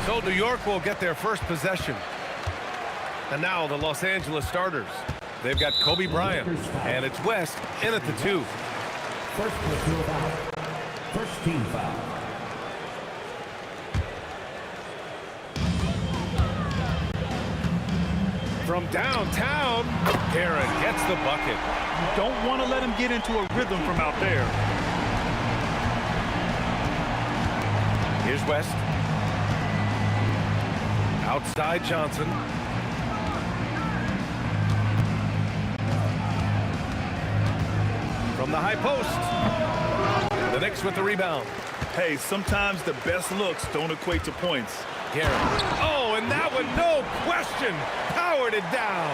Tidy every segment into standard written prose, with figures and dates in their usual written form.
So New York will get their first possession. And now the Los Angeles starters. They've got Kobe Bryant, and it's West in at the 2. First foul. First team foul. From downtown, Garrett gets the bucket. You don't want to let him get into a rhythm from out there. Here's West. Outside Johnson. From the high post. The Knicks with the rebound. Hey, sometimes the best looks don't equate to points. Garrett. Oh, and that one, no question, powered it down.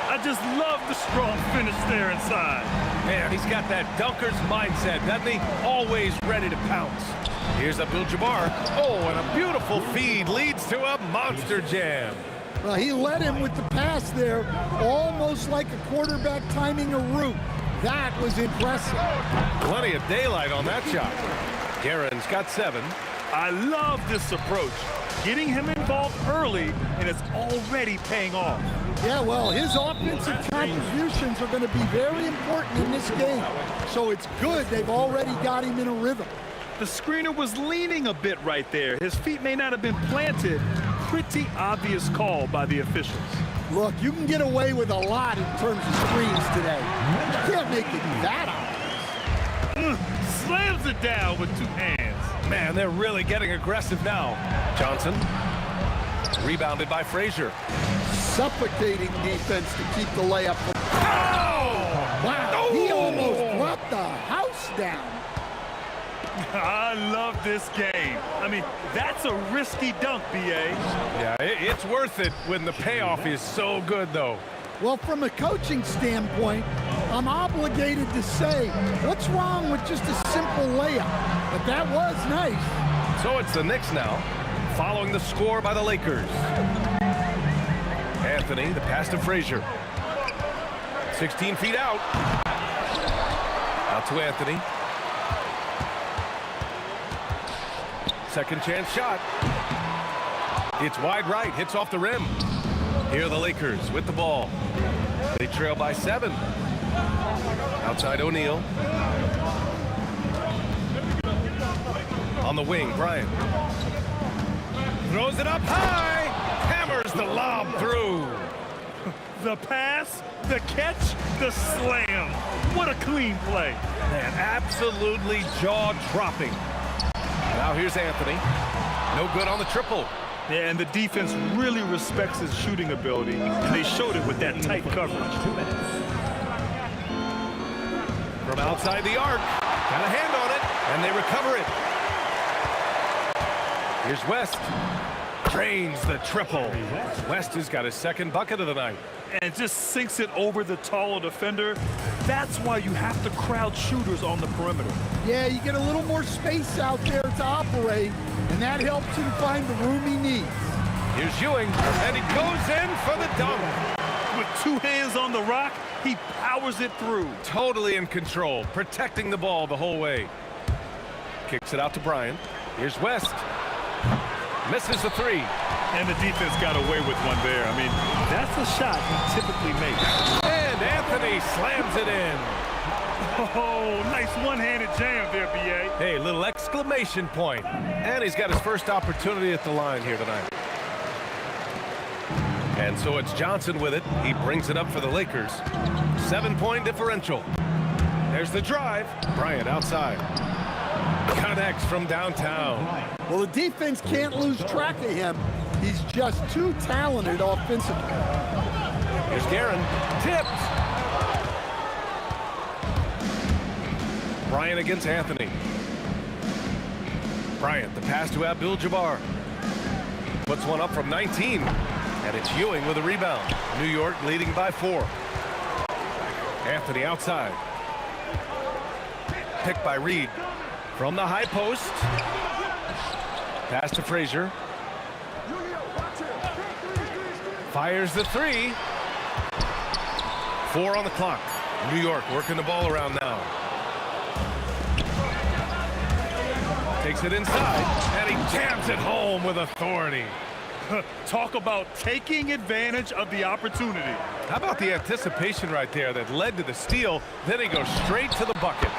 I just love the strong finish there inside. Man, he's got that dunker's mindset, doesn't he? Always ready to pounce. Here's Abdul-Jabbar. Oh, and a beautiful feed leads to a monster jam. Well, he led him with the pass there, almost like a quarterback timing a route. That was impressive. Plenty of daylight on that shot. Guerin's got 7. I love this approach. Getting him involved early, and it's already paying off. Yeah, well, his offensive contributions are going to be very important in this game. So it's good they've already got him in a rhythm. The screener was leaning a bit right there. His feet may not have been planted. Pretty obvious call by the officials. Look, you can get away with a lot in terms of screens today. You can't make it that obvious. Slams it down with 2 hands. Man, they're really getting aggressive now. Johnson, rebounded by Frazier. Suffocating defense to keep the layup. Oh! Wow, Oh! he almost brought the house down. I love this game. I mean, that's a risky dunk, B.A. Yeah, it's worth it when the payoff is so good, though. Well, from a coaching standpoint, I'm obligated to say, what's wrong with just a simple layup? But that was nice. So it's the Knicks now, following the score by the Lakers. Anthony, the pass to Frazier. 16 feet out. Out to Anthony. Second chance shot. It's wide right, hits off the rim. Here are the Lakers with the ball. They trail by 7. Outside O'Neal. On the wing, Bryant. Throws it up high. Hammers the lob through. The pass, the catch, the slam. What a clean play. Man, absolutely jaw-dropping. Now here's Anthony. No good on the triple. Yeah, and the defense really respects his shooting ability, and they showed it with that tight coverage. From outside the arc. Got a hand on it, and they recover it. Here's West. Drains the triple. West has got his second bucket of the night. And just sinks it over the taller defender. That's why you have to crowd shooters on the perimeter. Yeah, you get a little more space out there to operate, and that helps him find the room he needs. Here's Ewing, and he goes in for the dunk. With 2 hands on the rock, he powers it through. Totally in control, protecting the ball the whole way. Kicks it out to Bryant. Here's West. Misses the 3. And the defense got away with one there. I mean, that's a shot he typically makes. And Anthony slams it in. Oh, nice one-handed jam there, B.A. Hey, little exclamation point. And he's got his first opportunity at the line here tonight. And so it's Johnson with it. He brings it up for the Lakers. 7-point differential. There's the drive. Bryant outside. Connects from downtown. Well, the defense can't lose track of him. He's just too talented offensively. Here's Guerin. Tipped. Bryant against Anthony. Bryant, the pass to Abdul-Jabbar. Puts one up from 19. And it's Ewing with a rebound. New York leading by 4. Anthony outside. Picked by Reed. From the high post. Pass to Frazier. Fires the 3. 4 on the clock. New York working the ball around now. Takes it inside, and he jams it home with authority. Talk about taking advantage of the opportunity. How about the anticipation right there that led to the steal? Then he goes straight to the bucket.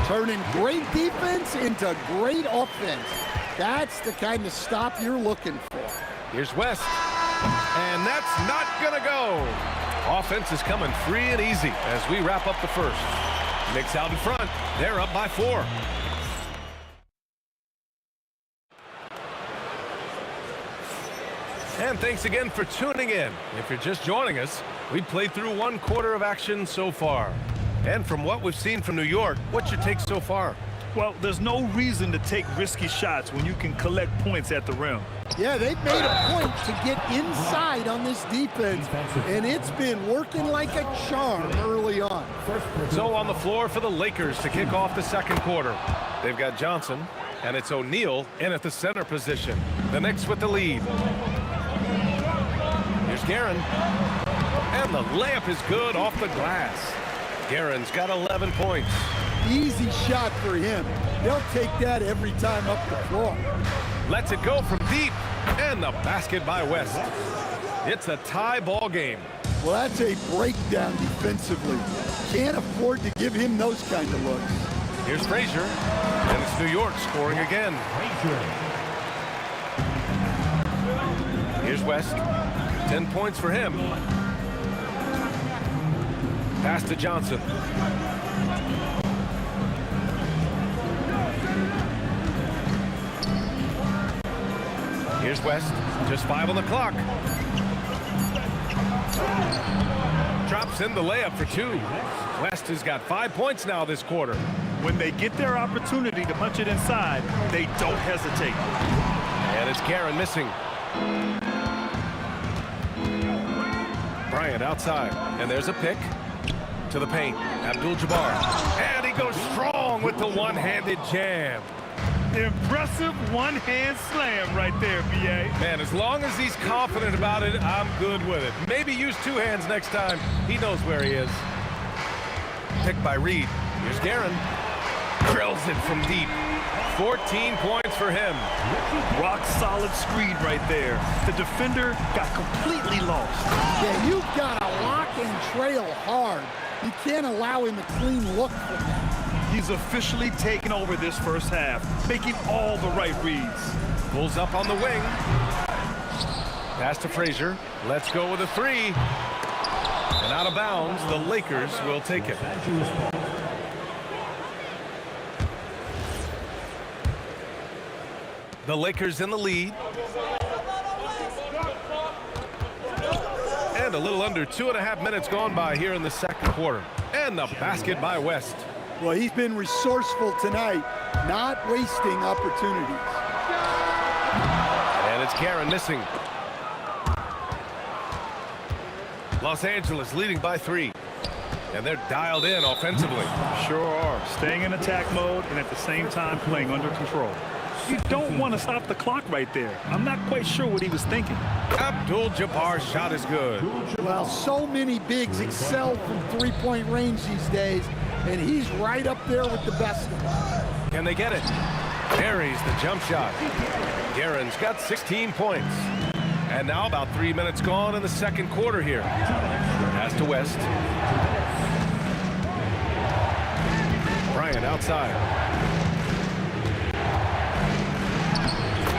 Turning great defense into great offense. That's the kind of stop you're looking for. Here's West. And that's not gonna go. Offense is coming free and easy as we wrap up the first. Knicks out in front. They're up by 4. And thanks again for tuning in. If you're just joining us, we've played through 1 quarter of action so far. And from what we've seen from New York, what's your take so far? Well, there's no reason to take risky shots when you can collect points at the rim. Yeah, they've made a point to get inside on this defense, and it's been working like a charm early on. So on the floor for the Lakers to kick off the second quarter. They've got Johnson, and it's O'Neal in at the center position. The Knicks with the lead. Here's Guerin. And the layup is good off the glass. Guerin's got 11 points. Easy shot for him. They'll take that every time up the floor. Lets it go from deep. And the basket by West. It's a tie ball game. Well, that's a breakdown defensively. Can't afford to give him those kind of looks. Here's Frazier. And it's New York scoring again. Here's West. 10 points for him. Pass to Johnson. Here's West. Just 5 on the clock. Drops in the layup for 2. West has got 5 points now this quarter. When they get their opportunity to punch it inside, they don't hesitate. And it's Guerin missing. Bryant outside. And there's a pick. To the paint. Abdul-Jabbar. And he goes strong with the one-handed jam. Impressive one-hand slam right there, B.A. Man, as long as he's confident about it, I'm good with it. Maybe use 2 hands next time. He knows where he is. Picked by Reed. Here's Guerin. Drills it from deep. 14 points for him. Rock solid screen right there. The defender got completely lost. Yeah, you've got to lock and trail hard. You can't allow him a clean look from that. He's officially taken over this first half, making all the right reads. Pulls up on the wing. Pass to Frazier. Let's go with a three. And out of bounds, the Lakers will take it. The Lakers in the lead. And a little under 2.5 minutes gone by here in the second quarter. And the basket by West. Well, he's been resourceful tonight, not wasting opportunities. And it's Karen missing. Los Angeles leading by 3. And they're dialed in offensively. Sure are. Staying in attack mode and at the same time playing under control. You don't want to stop the clock right there. I'm not quite sure what he was thinking. Abdul-Jabbar's shot is good. Well, so many bigs excel from three-point range these days, and he's right up there with the best of them. Can they get it? Buries the jump shot. Guerin's got 16 points. And now about 3 minutes gone in the second quarter here. Pass to West. Bryant outside.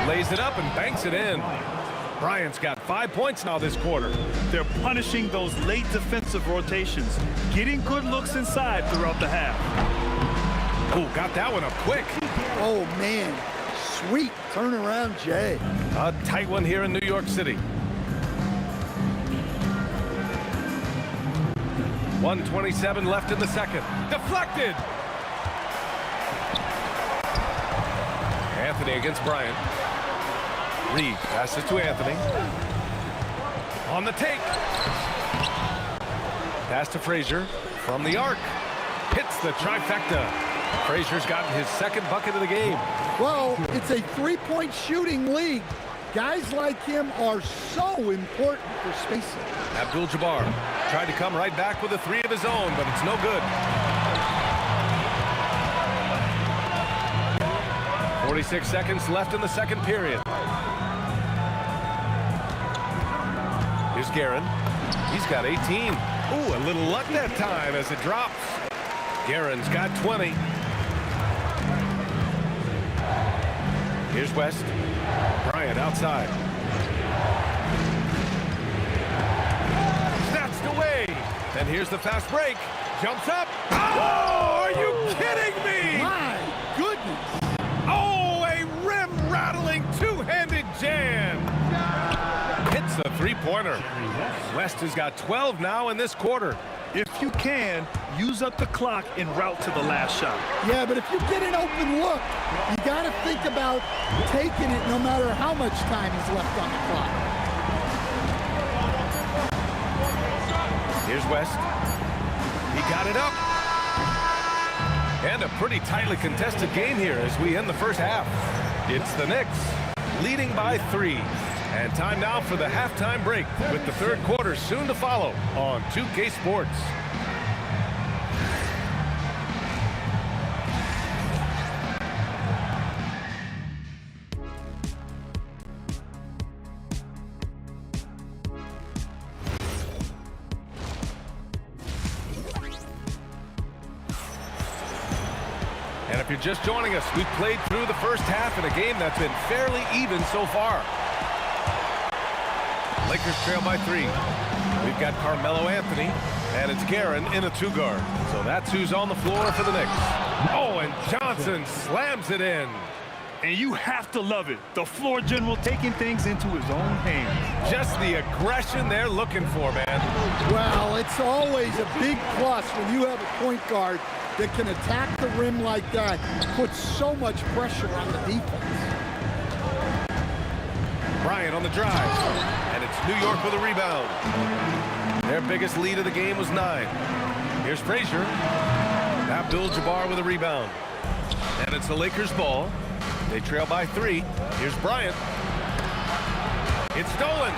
Lays it up and banks it in. Bryant's got 5 points now this quarter. They're punishing those late defensive rotations, getting good looks inside throughout the half. Oh, got that one up quick. Oh, man. Sweet turnaround, Jay. A tight one here in New York City. 1:27 left in the second. Deflected. Anthony against Bryant. Reed passes to Anthony. On the take. Pass to Frazier from the arc. Hits the trifecta. Frazier's gotten his second bucket of the game. Well, it's a three-point shooting league. Guys like him are so important for spacing. Abdul-Jabbar tried to come right back with a three of his own, but it's no good. 46 seconds left in the second period. Here's Guerin. He's got 18. Ooh, a little luck that time as it drops. Guerin's got 20. Here's West. Bryant outside. Snatched away. And here's the fast break. Jumps up. Oh, are you kidding me? My goodness. Oh, a rim-rattling two-handed jam. Hits a three-pointer. West has got 12 now in this quarter. If you can, use up the clock en route to the last shot. Yeah, but if you get an open look, you got to think about taking it no matter how much time is left on the clock. Here's West. He got it up. And a pretty tightly contested game here as we end the first half. It's the Knicks leading by 3. And time now for the halftime break with the third quarter soon to follow on 2K Sports. And if you're just joining us, we've played through the first half in a game that's been fairly even so far. Lakers trail by 3. We've got Carmelo Anthony, and it's Guerin in a two-guard. So that's who's on the floor for the Knicks. Oh, and Johnson slams it in. And you have to love it. The floor general taking things into his own hands. Just the aggression they're looking for, man. Well, it's always a big plus when you have a point guard that can attack the rim like that, put so much pressure on the defense. Bryant on the drive, and it's New York with a rebound. Their biggest lead of the game was 9. Here's Frazier. Abdul-Jabbar with a rebound. And it's the Lakers' ball. They trail by 3. Here's Bryant. It's stolen.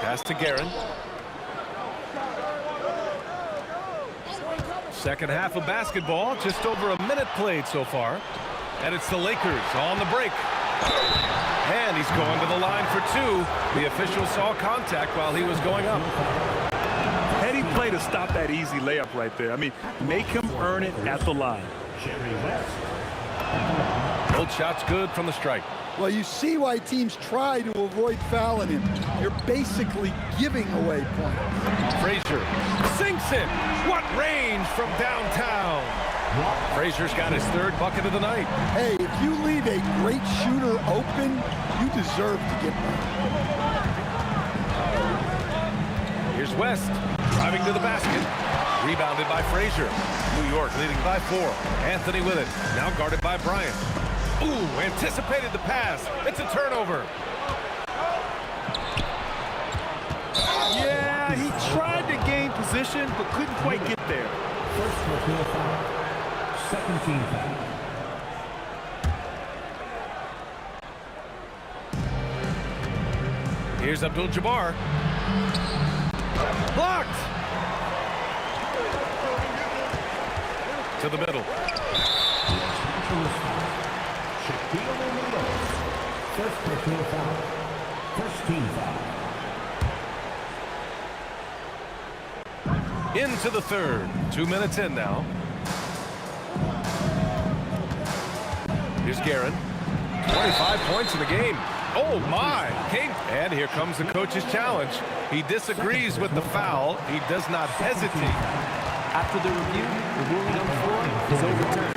Pass to Guerin. Second half of basketball, just over a minute played so far. And it's the Lakers on the break. And he's going to the line for two. The official saw contact while he was going up. Heady play to stop that easy layup right there. I mean, make him earn it at the line. Both shots good from the strike. Well, you see why teams try to avoid fouling him. You're basically giving away points. Frazier sinks it. What range from downtown. Frazier's got his third bucket of the night. Hey, if you leave a great shooter open, you deserve to get one. Here's West driving to the basket. Rebounded by Frazier. New York leading by 4. Anthony with it. Now guarded by Bryant. Ooh, anticipated the pass. It's a turnover. Yeah, he tried to gain position, but couldn't quite get there. First personal foul. Second team foul. Here's Abdul-Jabbar. Blocked. To the middle. First personal foul. First team foul. Into the third. 2 minutes in now. Here's Guerin. 25 points in the game. Oh, my. And here comes the coach's challenge. He disagrees with the foul. He does not hesitate. After the review, the ruling on the floor is overturned.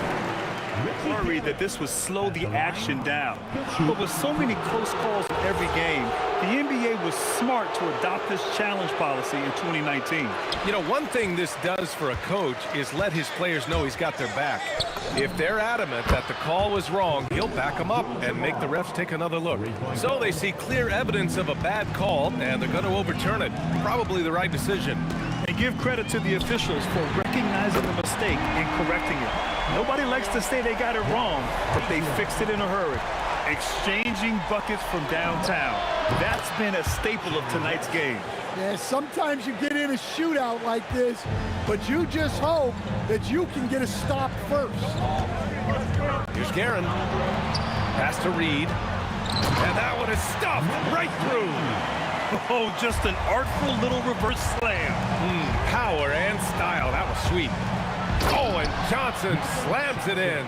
Worried that this would slow the action down. But with so many close calls in every game, the NBA was smart to adopt this challenge policy in 2019. You know, one thing this does for a coach is let his players know he's got their back. If they're adamant that the call was wrong, he'll back them up and make the refs take another look. So they see clear evidence of a bad call, and they're going to overturn it. Probably the right decision. And give credit to the officials for recognizing the mistake and correcting it. Nobody likes to say they got it wrong, but they fixed it in a hurry. Exchanging buckets from downtown. That's been a staple of tonight's game. Yeah, sometimes you get in a shootout like this, but you just hope that you can get a stop first. Here's Guerin. Pass to Reed. And that one is stuffed right through. Oh, just an artful little reverse slam. Power and style. That was sweet. Oh, and Johnson slams it in.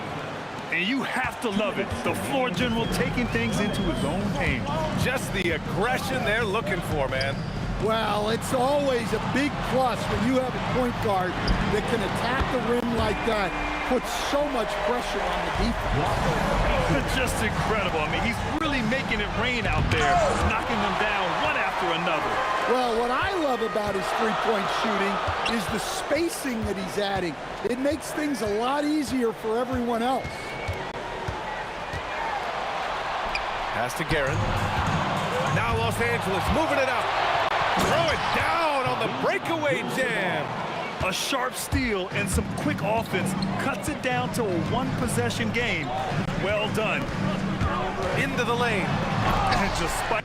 And you have to love it. The floor general taking things into his own hands. Just the aggression they're looking for, man. Well, it's always a big plus when you have a point guard that can attack the rim like that, puts so much pressure on the defense. Just incredible. I mean, he's really making it rain out there, knocking them down one after another. Well, what I love about his three-point shooting is the spacing that he's adding. It makes things a lot easier for everyone else. Pass to Guerin. Now Los Angeles moving it up. Throw it down on the breakaway jam. A sharp steal and some quick offense cuts it down to a one-possession game. Well done. Into the lane. And despite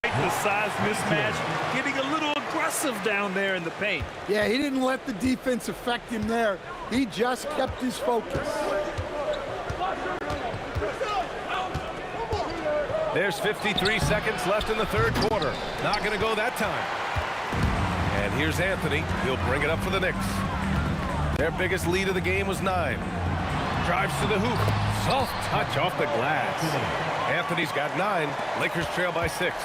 the size mismatch, getting a little aggressive down there in the paint. Yeah, he didn't let the defense affect him there. He just kept his focus. There's 53 seconds left in the third quarter. Not going to go that time. And here's Anthony. He'll bring it up for the Knicks. Their biggest lead of the game was 9. Drives to the hoop. Soft touch off the glass. Anthony's got 9. Lakers trail by 6.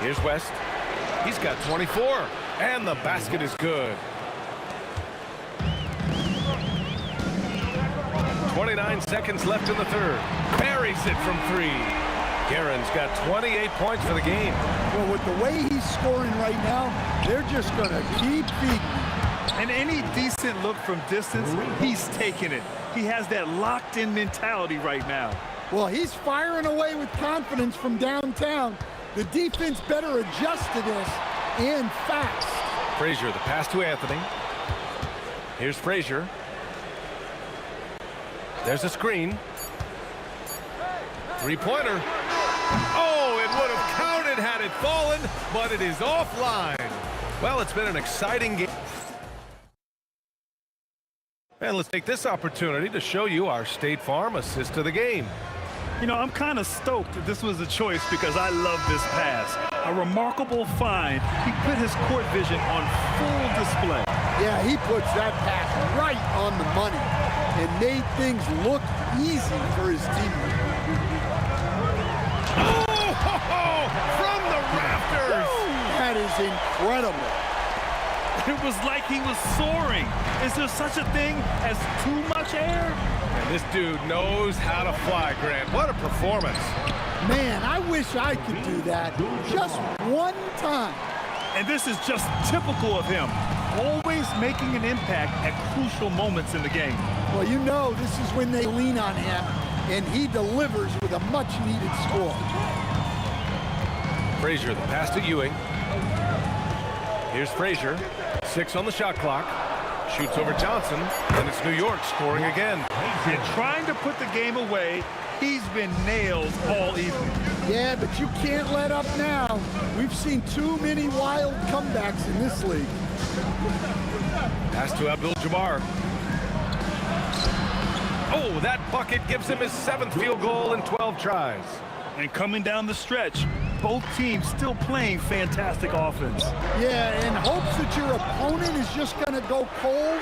Here's West. He's got 24. And the basket is good. 29 seconds left in the third. Buries it from 3. Guerin's got 28 points for the game. Well, with the way he's scoring right now, they're just going to keep feeding him. And any decent look from distance, he's taking it. He has that locked-in mentality right now. Well, he's firing away with confidence from downtown. The defense better adjust to this, and fast. Frazier, the pass to Anthony. Here's Frazier. There's a screen. Three-pointer. Oh, it would have counted had it fallen, but it is offline. Well, it's been an exciting game. And let's take this opportunity to show you our State Farm assist to the game. You know, I'm kind of stoked that this was a choice because I love this pass. A remarkable find. He put his court vision on full display. Yeah, he puts that pass right on the money and made things look easy for his teammate. Oh, from the rafters! That is incredible. It was like he was soaring. Is there such a thing as too much air? And this dude knows how to fly, Grant. What a performance. Man, I wish I could do that just one time. And this is just typical of him. Always making an impact at crucial moments in the game. Well, you know this is when they lean on him, and he delivers with a much-needed score. Frazier, the pass to Ewing. Here's Frazier. 6 on the shot clock. Shoots over Johnson, and it's New York scoring again. And trying to put the game away, he's been nailed all evening. Yeah, but you can't let up now. We've seen too many wild comebacks in this league. Pass to Abdul-Jabbar. Oh, that bucket gives him his 7th field goal in 12 tries. And coming down the stretch, both teams still playing fantastic offense. Yeah, in hopes that your opponent is just going to go cold.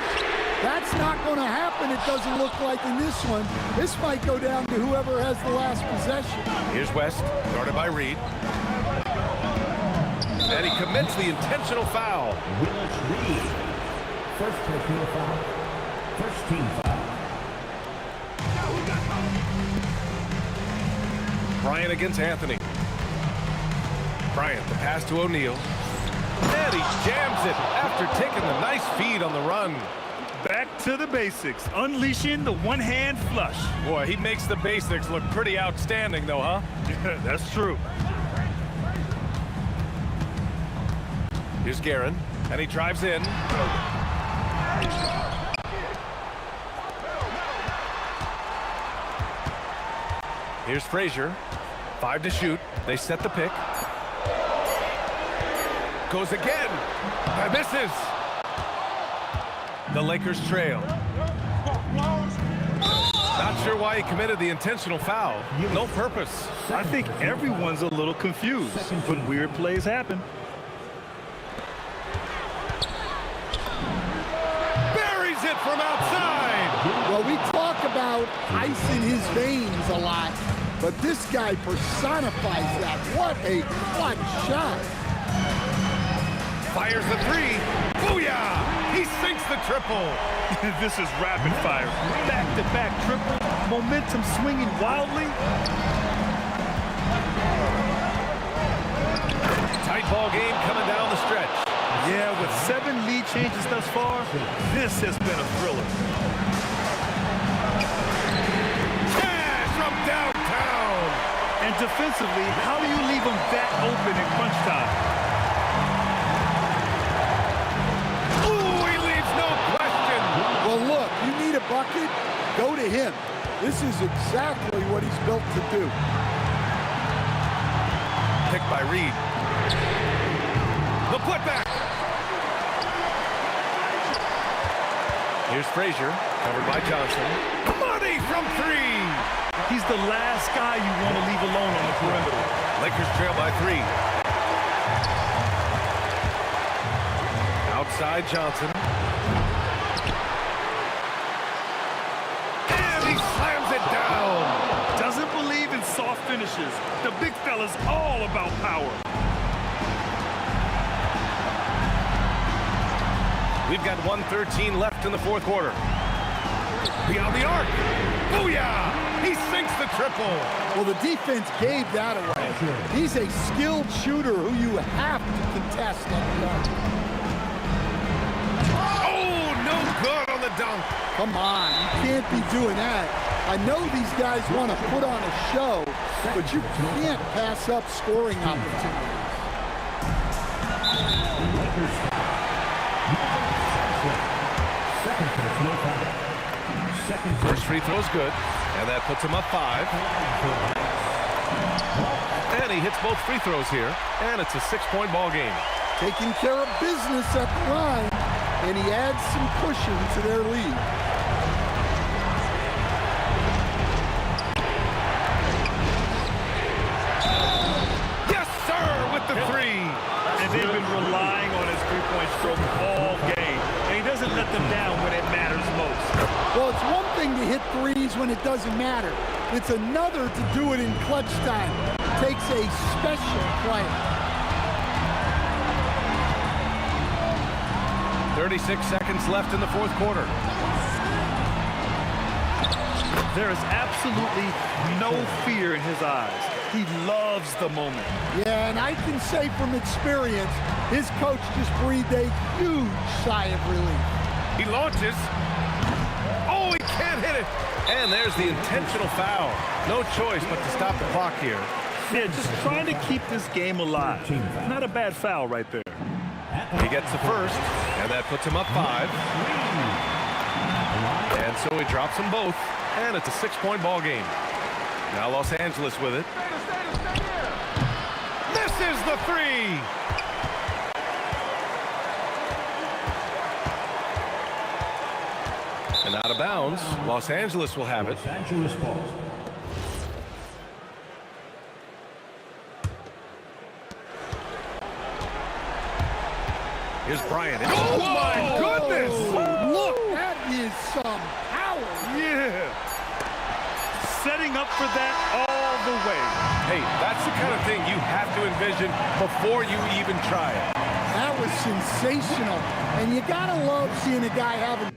That's not going to happen, it doesn't look like in this one. This might go down to whoever has the last possession. Here's West, guarded by Reed. And he commits the intentional foul. Willis Reed. First personal foul. First team foul. Bryant against Anthony. Bryant, the pass to O'Neal. And he jams it after taking the nice feed on the run. Back to the basics, unleashing the one-hand flush. Boy, he makes the basics look pretty outstanding, though, huh? Yeah, that's true. Here's Guerin, and he drives in. Here's Frazier. 5 to shoot. They set the pick. Goes again. And misses. The Lakers trail. Not sure why he committed the intentional foul. No purpose. I think everyone's a little confused, but weird plays happen. Buries it from outside. Well, we talk about ice in his veins a lot, but this guy personifies that. What a clutch shot. Fires the 3. Booyah! He sinks the triple. This is rapid fire. Back-to-back triple. Momentum swinging wildly. Tight ball game coming down the stretch. Yeah, with 7 lead changes thus far, this has been a thriller. Cash from downtown. And defensively, how do you leave them that open in crunch time? Ooh, he leaves no question. Well, look, you need a bucket, go to him. This is exactly what he's built to do. Picked by Reed. The putback. Here's Frazier, covered by Johnson. Money from 3. He's the last guy you want to leave alone on the perimeter. Lakers trail by 3. Outside Johnson. And he slams it down. Doesn't believe in soft finishes. The big fella's all about power. We've got 1:13 left in the 4th quarter. Beyond the arc. Booyah! He sinks the triple. Well, the defense gave that away. He's a skilled shooter who you have to contest on the arc. Oh, no good on the dunk. Come on, you can't be doing that. I know these guys want to put on a show, but you can't pass up scoring opportunities. Second personal foul. Second First free throw's good. And that puts him up 5. And he hits both free throws here. And it's a 6-point ball game. Taking care of business at the line, and he adds some cushion to their lead. Yes, sir, with the 3. And they've been relying on his three-point stroke all game. And he doesn't let them down when it matters most. Well, it's one thing to hit threes when it doesn't matter. It's another to do it in clutch time. Takes a special player. 36 seconds left in the fourth quarter. There is absolutely no fear in his eyes. He loves the moment. Yeah, and I can say from experience, his coach just breathed a huge sigh of relief. He launches. Oh, he can't hit it. And there's the intentional foul. No choice but to stop the clock here. Yeah, just trying to keep this game alive. Not a bad foul right there. He gets the first, and that puts him up 5. And so he drops them both, and it's a 6-point ball game. Now Los Angeles with it. This is the 3. And out of bounds, Los Angeles will have it. Los Angeles ball. Here's Bryant. Oh, my goodness! Look, that is some power. Yeah. Setting up for that all the way. Hey, that's the kind of thing you have to envision before you even try it. That was sensational. And you gotta love seeing a guy having...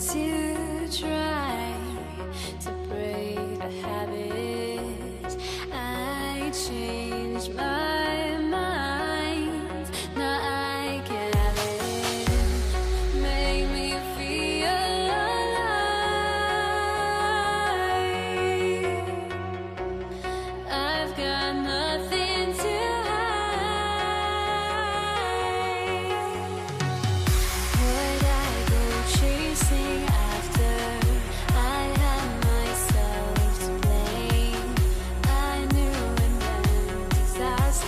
To try to break the habit, I changed my mind. Now I can have it. Make me feel alive. I've got nothing to Would I go chasing after? I had myself to blame. I knew it meant disaster.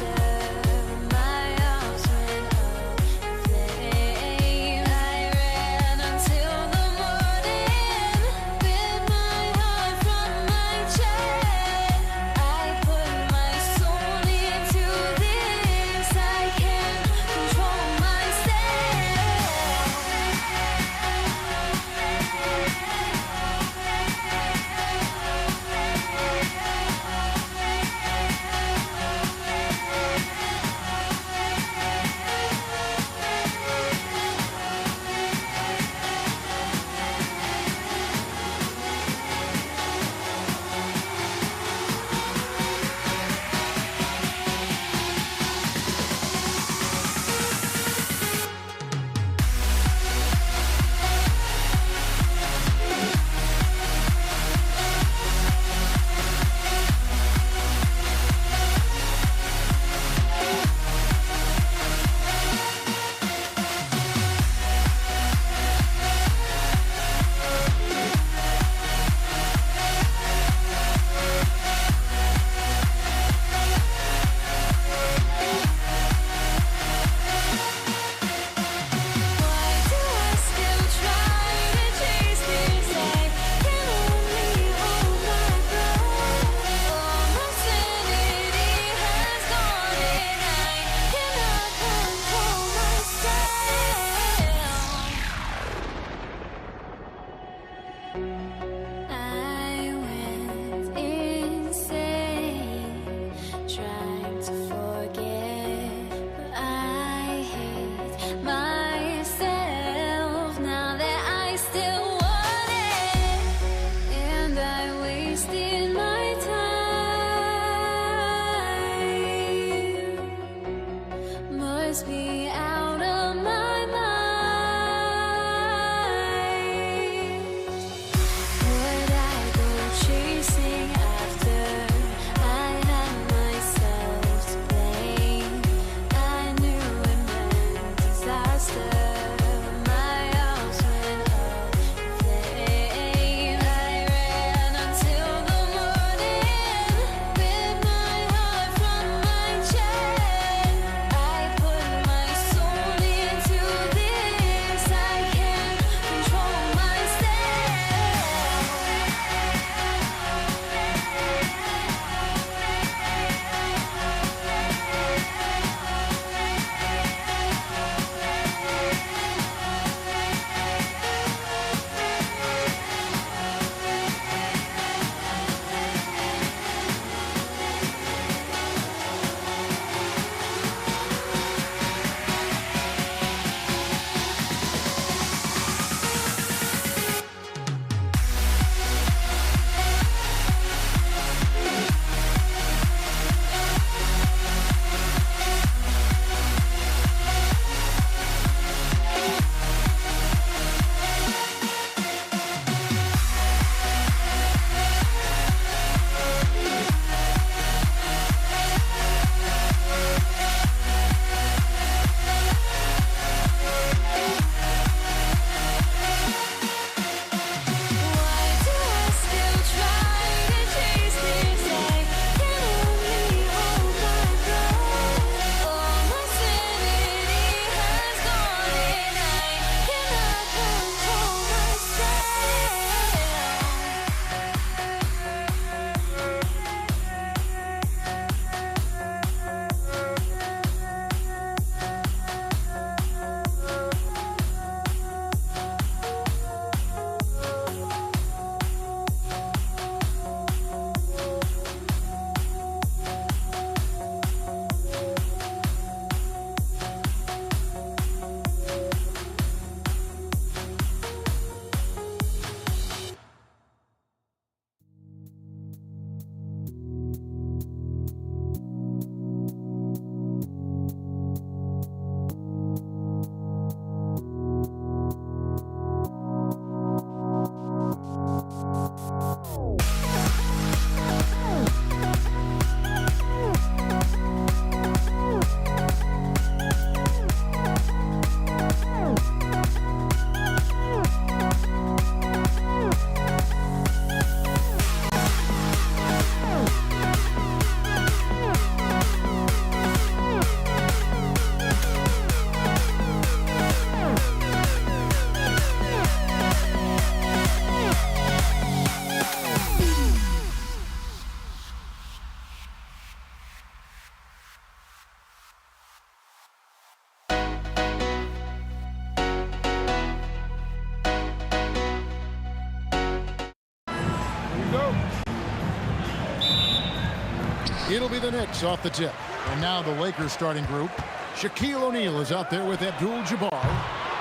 be the Knicks off the tip. And now the Lakers starting group. Shaquille O'Neal is out there with Abdul-Jabbar.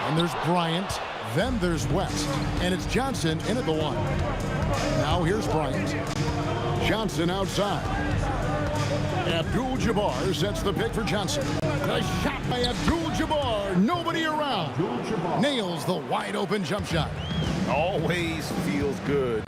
And there's Bryant. Then there's West. And it's Johnson in at the 1. Now here's Bryant. Johnson outside. Abdul-Jabbar sets the pick for Johnson. A shot by Abdul-Jabbar. Nobody around. Nails the wide open jump shot. Always feels good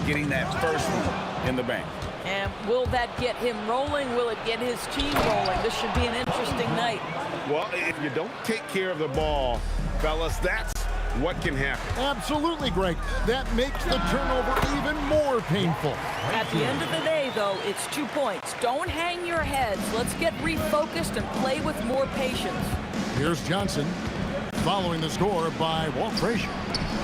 getting that first one in the bank. And will that get him rolling? Will it get his team rolling? This should be an interesting night. Well, if you don't take care of the ball, fellas, that's what can happen. Absolutely, Greg. That makes the turnover even more painful. At the end of the day, though, it's 2 points. Don't hang your heads. Let's get refocused and play with more patience. Here's Johnson, following the score by Walt Frazier.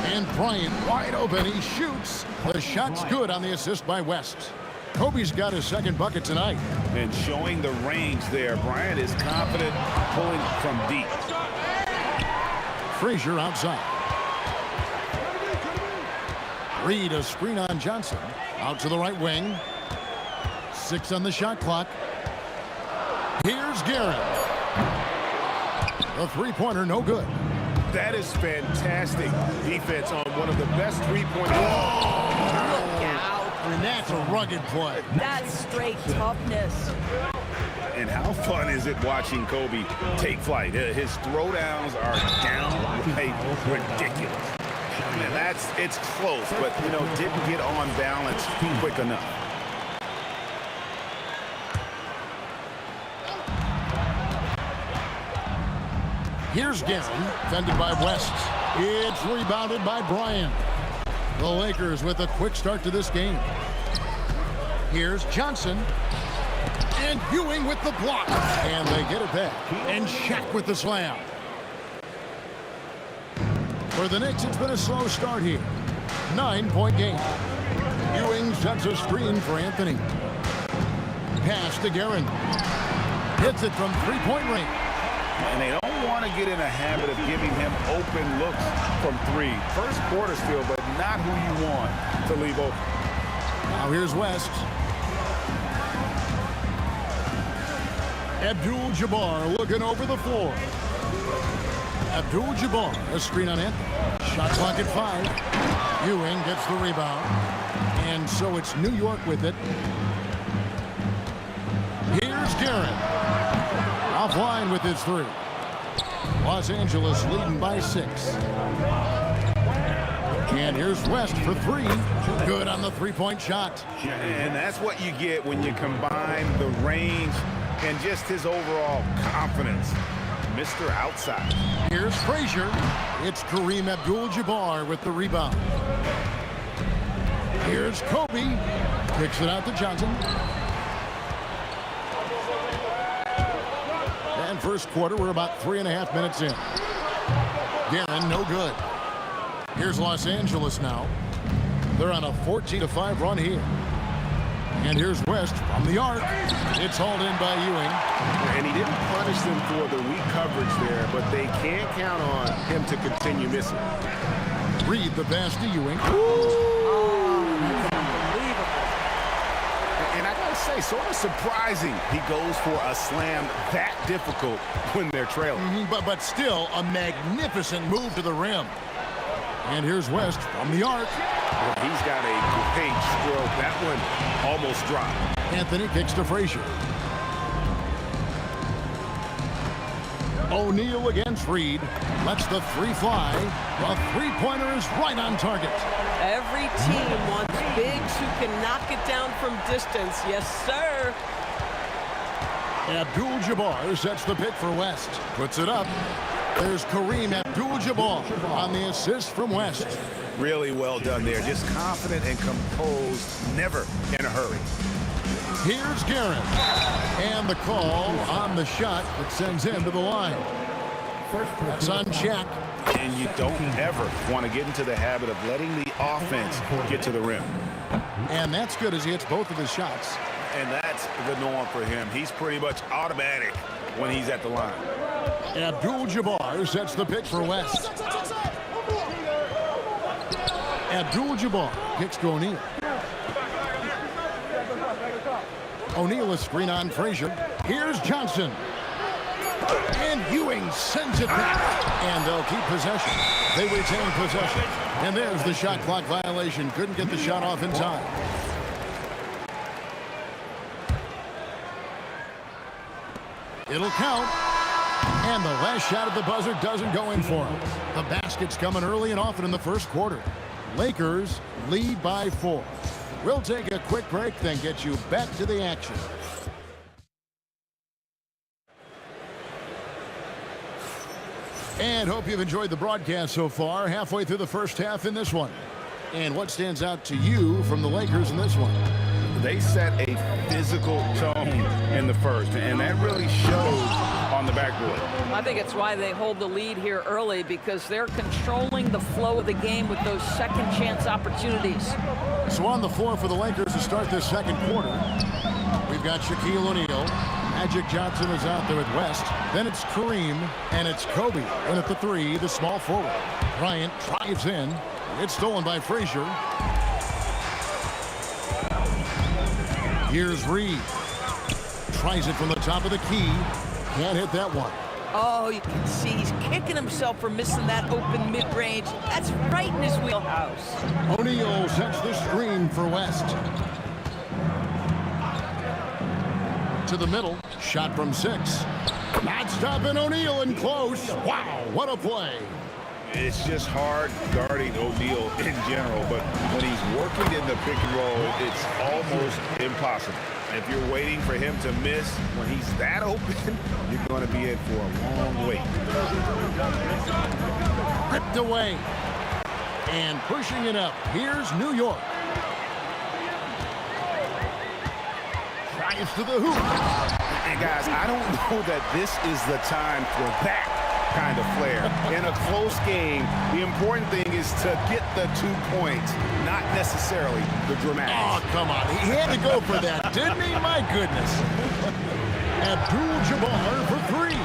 And Bryant wide open. He shoots. The shot's good on the assist by West. Kobe's got his second bucket tonight. And showing the range there. Bryant is confident pulling from deep. Frazier outside. Reed a screen on Johnson. Out to the right wing. 6 on the shot clock. Here's Garrett. The three-pointer no good. That is fantastic defense on one of the best three-point. Look out. And that's a rugged play. That's straight toughness. And how fun is it watching Kobe take flight? His throwdowns are downright ridiculous. And it's close, but, didn't get on balance quick enough. Here's Gary, defended by West. It's rebounded by Bryant. The Lakers with a quick start to this game. Here's Johnson. And Ewing with the block. And they get it back. And Shaq with the slam. For the Knicks, it's been a slow start here. 9-point game. Ewing sets a screen for Anthony. Pass to Guerin. Hits it from three-point range. And they don't want to get in a habit of giving him open looks from 3. First quarter still, but not who you want to leave open. Now here's West. Abdul-Jabbar looking over the floor. Abdul-Jabbar, a screen on it. Shot clock at 5. Ewing gets the rebound. And so it's New York with it. Here's Garrett. Offline with his 3. Los Angeles leading by 6. And here's West for 3. Good on the three-point shot. And that's what you get when you combine the range and just his overall confidence. Mr. Outside. Here's Frazier. It's Kareem Abdul-Jabbar with the rebound. Here's Kobe. Kicks it out to Johnson. And first quarter, we're about 3.5 minutes in. Guerin, no good. Here's Los Angeles now. They're on a 14-5 run here. And here's West from the arc. It's hauled in by Ewing. And he didn't punish them for the weak coverage there, but they can't count on him to continue missing. Reed the pass to Ewing. And I gotta say, sort of surprising he goes for a slam that difficult when they're trailing. But still a magnificent move to the rim. And here's West from the arc. Well, he's got a great stroke. That one almost dropped. Anthony kicks to Frazier. O'Neal against Reed. Lets the 3 fly. The three-pointer is right on target. Every team wants bigs who can knock it down from distance. Yes, sir. Abdul-Jabbar sets the pick for West. Puts it up. There's Kareem Abdul-Jabbar on the assist from West. Really well done there. Just confident and composed. Never in a hurry. Here's Garrett. And the call on the shot that sends him to the line. That's on Shaq. And you don't ever want to get into the habit of letting the offense get to the rim. And that's good as he hits both of his shots. And that's the norm for him. He's pretty much automatic when he's at the line. Abdul-Jabbar sets the pick for West. Abdul-Jabbar kicks to O'Neal. O'Neal a screen on Frazier. Here's Johnson. And Ewing sends it back. And they'll keep possession. They retain possession. And there's the shot clock violation. Couldn't get the shot off in time. It'll count. And the last shot at the buzzer doesn't go in for him. The basket's coming early and often in the first quarter. Lakers lead by 4. We'll take a quick break, then get you back to the action. And hope you've enjoyed the broadcast so far. Halfway through the first half in this one. And what stands out to you from the Lakers in this one? They set a physical tone in the first, and that really showed on the backboard. I think it's why they hold the lead here early, because they're controlling the flow of the game with those second chance opportunities. So on the floor for the Lakers to start this second quarter, we've got Shaquille O'Neal. Magic Johnson is out there with West. Then it's Kareem, and it's Kobe. And at the 3, the small forward. Bryant drives in. It's stolen by Frazier. Here's Reed. Tries it from the top of the key. Can't hit that one. Oh, you can see he's kicking himself for missing that open mid-range. That's right in his wheelhouse. O'Neal sets the screen for West. To the middle. Shot from 6. Not stopping O'Neal in close. Wow, what a play. It's just hard guarding O'Neal in general, but when he's working in the pick and roll, it's almost impossible. If you're waiting for him to miss, when he's that open, you're going to be in for a long wait. Ripped away. And pushing it up. Here's New York. Tries to the hoop. And guys, I don't know that this is the time for that kind of flair. In a close game, the important thing is to get the 2 points, not necessarily the dramatics. Oh, come on. He had to go for that, didn't he? My goodness. Abdul-Jabbar for 3.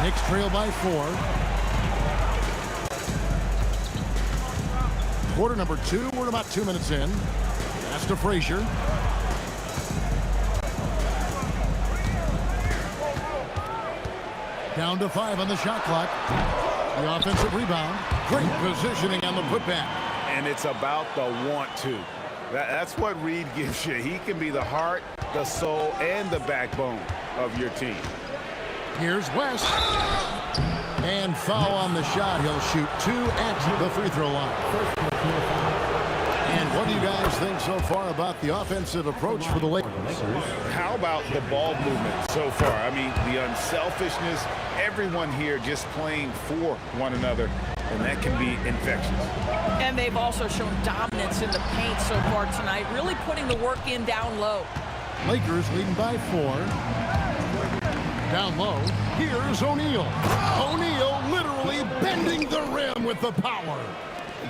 Knicks trail by 4. Quarter number 2. We're about 2 minutes in. Pass to Frazier. Down to 5 on the shot clock. The offensive rebound. Great positioning on the putback. And it's about the want to. That's what Reed gives you. He can be the heart, the soul, and the backbone of your team. Here's West. And foul on the shot. He'll shoot 2 at the free throw line. And what do you guys think so far about the offensive approach for the Lakers? How about the ball movement so far? I mean, the unselfishness, everyone here just playing for one another, and that can be infectious. And they've also shown dominance in the paint so far tonight, really putting the work in down low. Lakers leading by 4. Down low, here's O'Neal. O'Neal literally bending the rim with the power.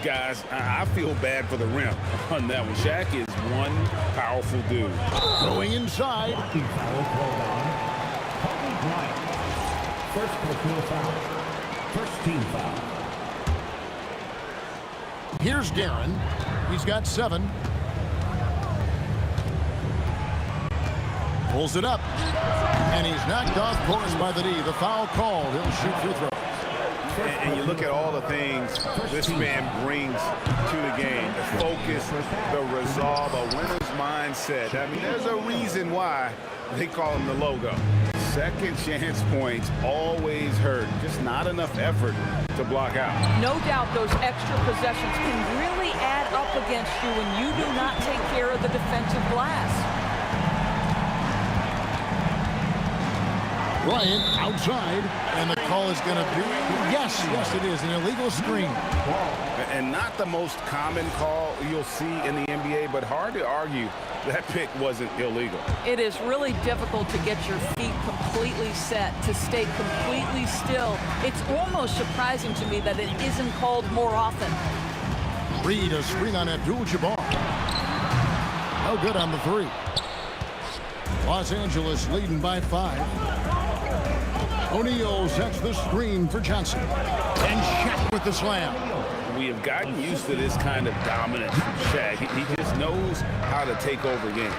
Guys, I feel bad for the rim on that one. Shaq is one powerful dude. Going inside. First personal foul. First team foul. Here's Guerin. He's got 7. Pulls it up. And he's knocked off course by the D. The foul called. He'll shoot free throws. And you look at all the things this man brings to the game. The focus, the resolve, a winner's mindset. I mean, there's a reason why they call him the logo. Second chance points always hurt. Just not enough effort to block out. No doubt those extra possessions can really add up against you when you do not take care of the defensive glass. Bryant outside, and the call is going to be, yes, it is, an illegal screen. And not the most common call you'll see in the NBA, but hard to argue that pick wasn't illegal. It is really difficult to get your feet completely set, to stay completely still. It's almost surprising to me that it isn't called more often. Reed, a screen on Abdul-Jabbar. No good on the 3. Los Angeles leading by 5. O'Neal sets the screen for Johnson. And Shaq with the slam. We have gotten used to this kind of dominance from Shaq. He just knows how to take over games.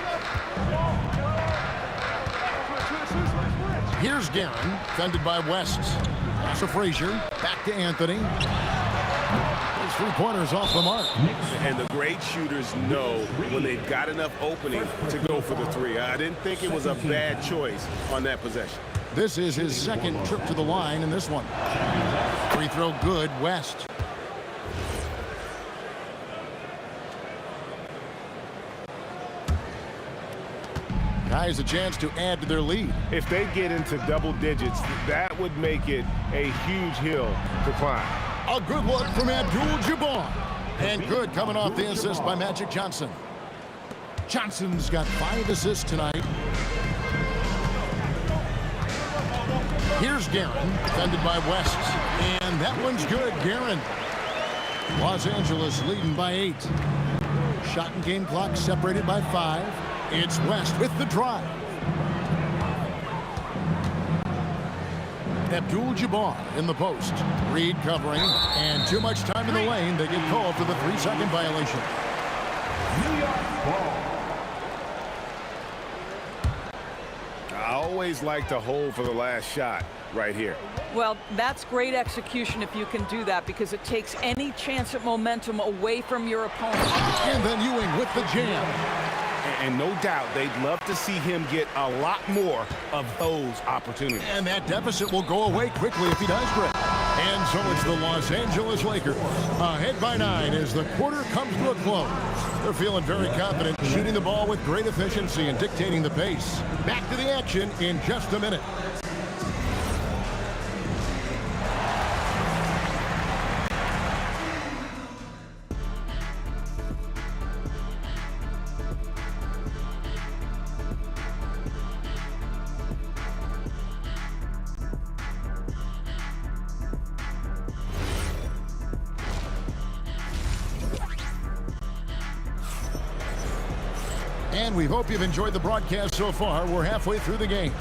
Here's Guerin, defended by West. Pass to Frazier, back to Anthony. His three-pointers off the mark. And the great shooters know when they've got enough opening to go for the three. I didn't think it was a bad choice on that possession. This is his second trip to the line in this one. Free throw good, West. Guys, a chance to add to their lead. If they get into double digits, that would make it a huge hill to climb. A good look from Abdul-Jabbar. And good coming off the assist by Magic Johnson. Johnson's got 5 assists tonight. Here's Guerin, defended by West. And that one's good, Guerin. Los Angeles leading by 8. Shot and game clock separated by 5. It's West with the drive. Abdul-Jabbar in the post. Reed covering, and too much time in the lane. They get called for the 3-second violation. New York ball. I always like to hold for the last shot right here. Well, that's great execution if you can do that, because it takes any chance at momentum away from your opponent. And then Ewing with the jam. And no doubt they'd love to see him get a lot more of those opportunities. And that deficit will go away quickly if he does, Greg. And so it's the Los Angeles Lakers ahead by 9 as the quarter comes to a close. They're feeling very confident, shooting the ball with great efficiency and dictating the pace. Back to the action in just a minute. And we hope you've enjoyed the broadcast so far. We're halfway through the game.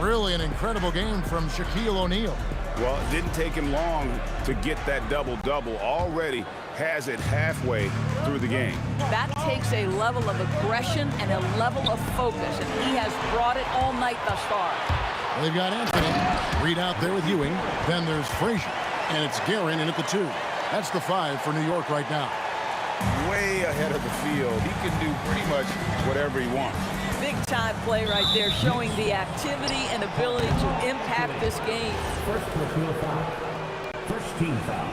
Really an incredible game from Shaquille O'Neal. Well, it didn't take him long to get that double-double. Already has it halfway through the game. That takes a level of aggression and a level of focus, and he has brought it all night thus far. They've got Anthony. Reed out there with Ewing. Then there's Frazier. And it's Guerin in at the 2. That's the 5 for New York right now. Way ahead of the field. He can do pretty much whatever he wants. Big time play right there, showing the activity and ability to impact this game. First personal foul. First team foul.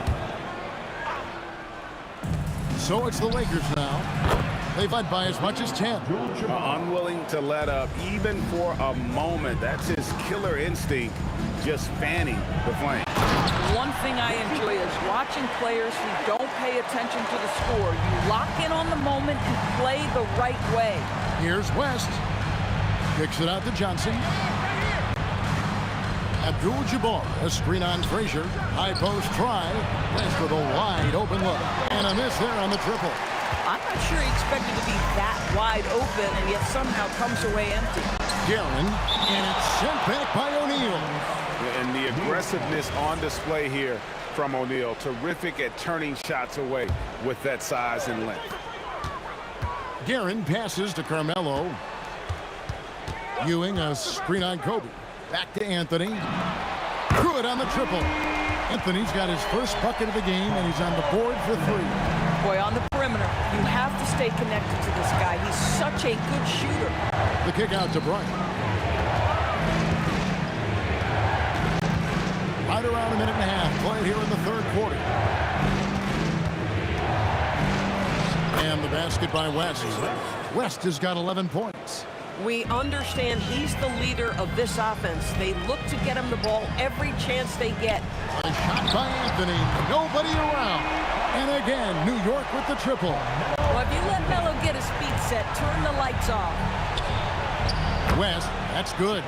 So it's the Lakers now. They've led by as much as 10. Unwilling to let up even for a moment. That's his killer instinct, just fanning the flame. One thing I enjoy is watching players who don't pay attention to the score. You lock in on the moment and play the right way. Here's West. Kicks it out to Johnson. Abdul-Jabbar, a screen on Frazier. High post try. West with a wide open look. And a miss there on the triple. I'm not sure he expected to be that wide open, and yet somehow comes away empty. Guerin, and it's sent back by O'Neal. And the aggressiveness on display here from O'Neal. Terrific at turning shots away with that size and length. Guerin passes to Carmelo. Ewing, a screen on Kobe. Back to Anthony. Good on the triple. Anthony's got his first bucket of the game, and he's on the board for 3. Boy, on the perimeter, you have to stay connected to this guy. He's such a good shooter. The kick out to Bryant. Right around a minute and a half played here in the 3rd quarter. And the basket by West. West has got 11 points. We understand he's the leader of this offense. They look to get him the ball every chance they get. A shot by Anthony. Nobody around. And again, New York with the triple. Well, if you let Melo get his feet set, turn the lights off. West, that's good.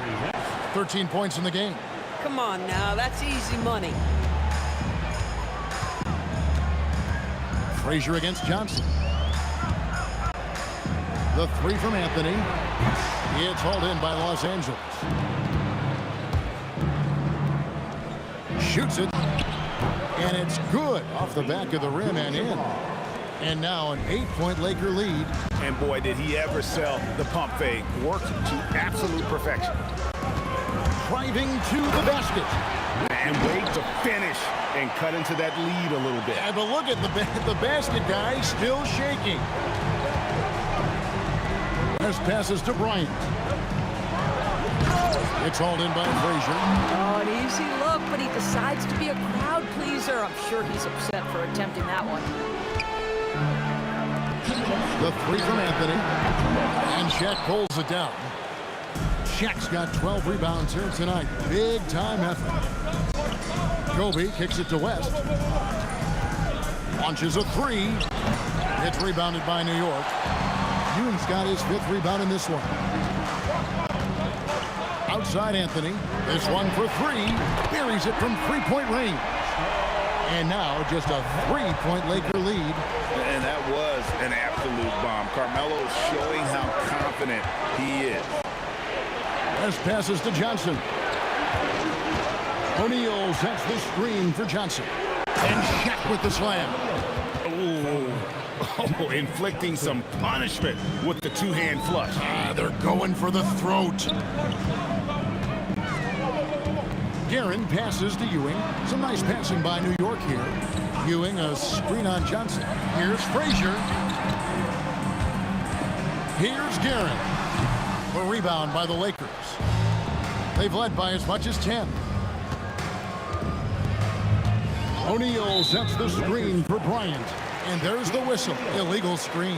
13 points in the game. Come on now, that's easy money. Frazier against Johnson. The 3 from Anthony. It's hauled in by Los Angeles. Shoots it. And it's good off the back of the rim and in. And now an 8-point Laker lead. And boy, did he ever sell the pump fake. Worked to absolute perfection. driving to the basket. And wait to finish and cut into that lead a little bit. Yeah, but look at the basket guy still shaking. As passes to Bryant. It's hauled in by Frazier. Oh, an easy look, but he decides to be a crowd pleaser. I'm sure he's upset for attempting that one. The three from Anthony. And Shaq pulls it down. Shaq's got 12 rebounds here tonight. Big time effort. Kobe kicks it to West. Launches a three. It's rebounded by New York. Ewing's got his 5th rebound in this one. Outside Anthony. This one for three. Buries it from three-point range. And now just a 3-point Laker lead. And that was an absolute bomb. Carmelo showing how confident he is. As passes to Johnson. O'Neal sets the screen for Johnson. And Shaq with the slam. Oh, inflicting some punishment with the two-hand flush. They're going for the throat. Guerin passes to Ewing. Some nice passing by New York here. Ewing a screen on Johnson. Here's Frazier. Here's Guerin. A rebound by the Lakers. They've led by as much as 10. O'Neal sets the screen for Bryant. And there's the whistle. Illegal screen.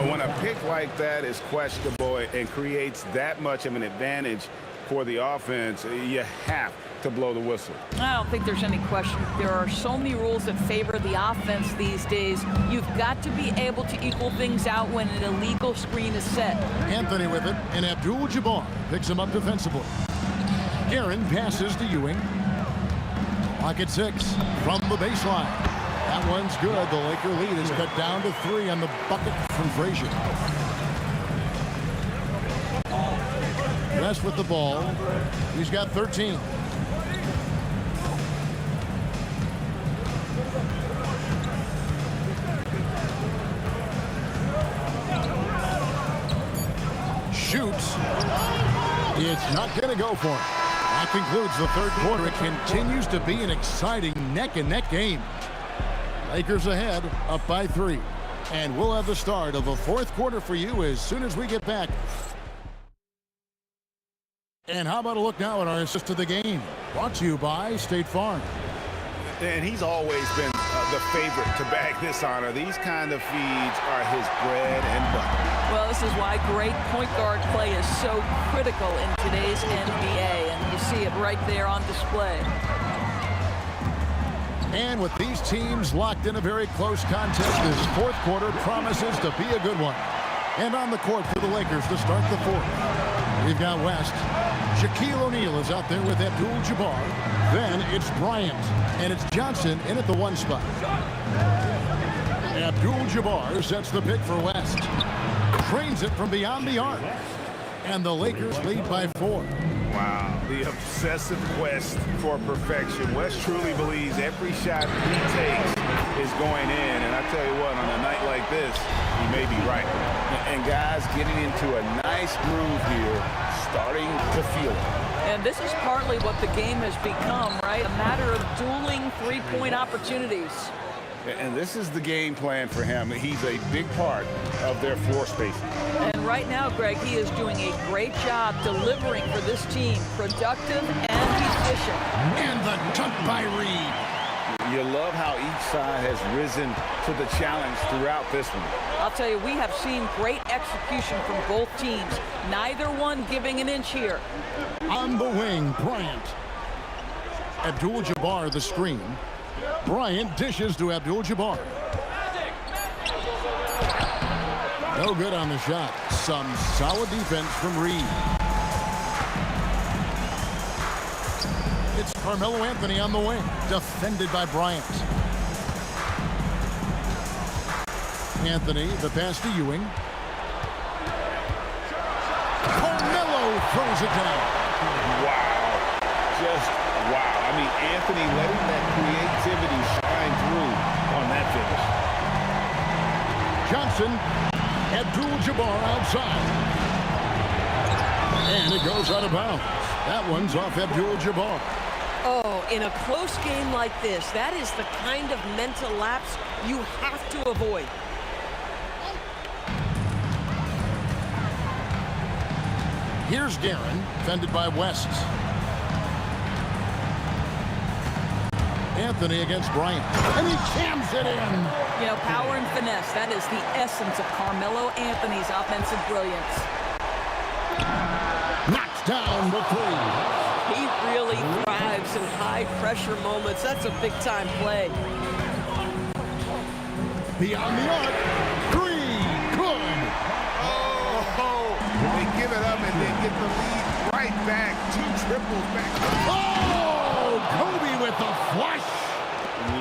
When a pick like that is questionable and creates that much of an advantage for the offense, you have to blow the whistle. I don't think there's any question. There are so many rules that favor the offense these days. You've got to be able to equal things out when an illegal screen is set. Anthony with it, and Abdul-Jabbar picks him up defensively. Guerin passes to Ewing. Pocket 6 from the baseline. That one's good. The Laker lead is cut down to 3 on the bucket from Frazier. West with the ball. He's got 13. Shoots. It's not going to go for him. That concludes the third quarter. It continues to be an exciting neck-and-neck game. Lakers ahead, up by 3. And we'll have the start of the fourth quarter for you as soon as we get back. And how about a look now at our assist to the game? Brought to you by State Farm. And he's always been the favorite to bag this honor. These kind of feeds are his bread and butter. Well, this is why great point guard play is so critical in today's NBA, and you see it right there on display. And with these teams locked in a very close contest, this fourth quarter promises to be a good one. And on the court for the Lakers to start the fourth, we've got West. Shaquille O'Neal is out there with Abdul-Jabbar. Then it's Bryant, and it's Johnson in at the 1 spot. Abdul-Jabbar sets the pick for West. Trains it from beyond the arc. And the Lakers lead by 4. Wow, the obsessive quest for perfection. West truly believes every shot he takes is going in. And I tell you what, on a night like this, he may be right. And guys getting into a nice groove here, starting to feel it. And this is partly what the game has become, right? A matter of dueling three-point opportunities. And this is the game plan for him. He's a big part of their floor spacing. And right now, Greg, he is doing a great job delivering for this team. Productive and efficient. And the dunk by Reed. You love how each side has risen to the challenge throughout this one. I'll tell you, we have seen great execution from both teams. Neither one giving an inch here. On the wing, Bryant. Abdul-Jabbar the screen. Bryant dishes to Abdul-Jabbar. No good on the shot. Some solid defense from Reed. It's Carmelo Anthony on the wing, defended by Bryant. Anthony, the pass to Ewing. Carmelo throws it down. Wow. Just wow. I mean, Anthony letting that creativity shine through on that finish. Johnson, Abdul-Jabbar outside. And it goes out of bounds. That one's off Abdul-Jabbar. Oh, in a close game like this, that is the kind of mental lapse you have to avoid. Here's Guerin, defended by West. Anthony against Bryant. And he jams it in. You know, power and finesse, that is the essence of Carmelo Anthony's offensive brilliance. Knocks down the three. He really thrives in high-pressure moments. That's a big-time play. Beyond the arc. Three. Good. Oh, they give it up and they get the lead right back. Two triples back. Oh, Kobe with the flush.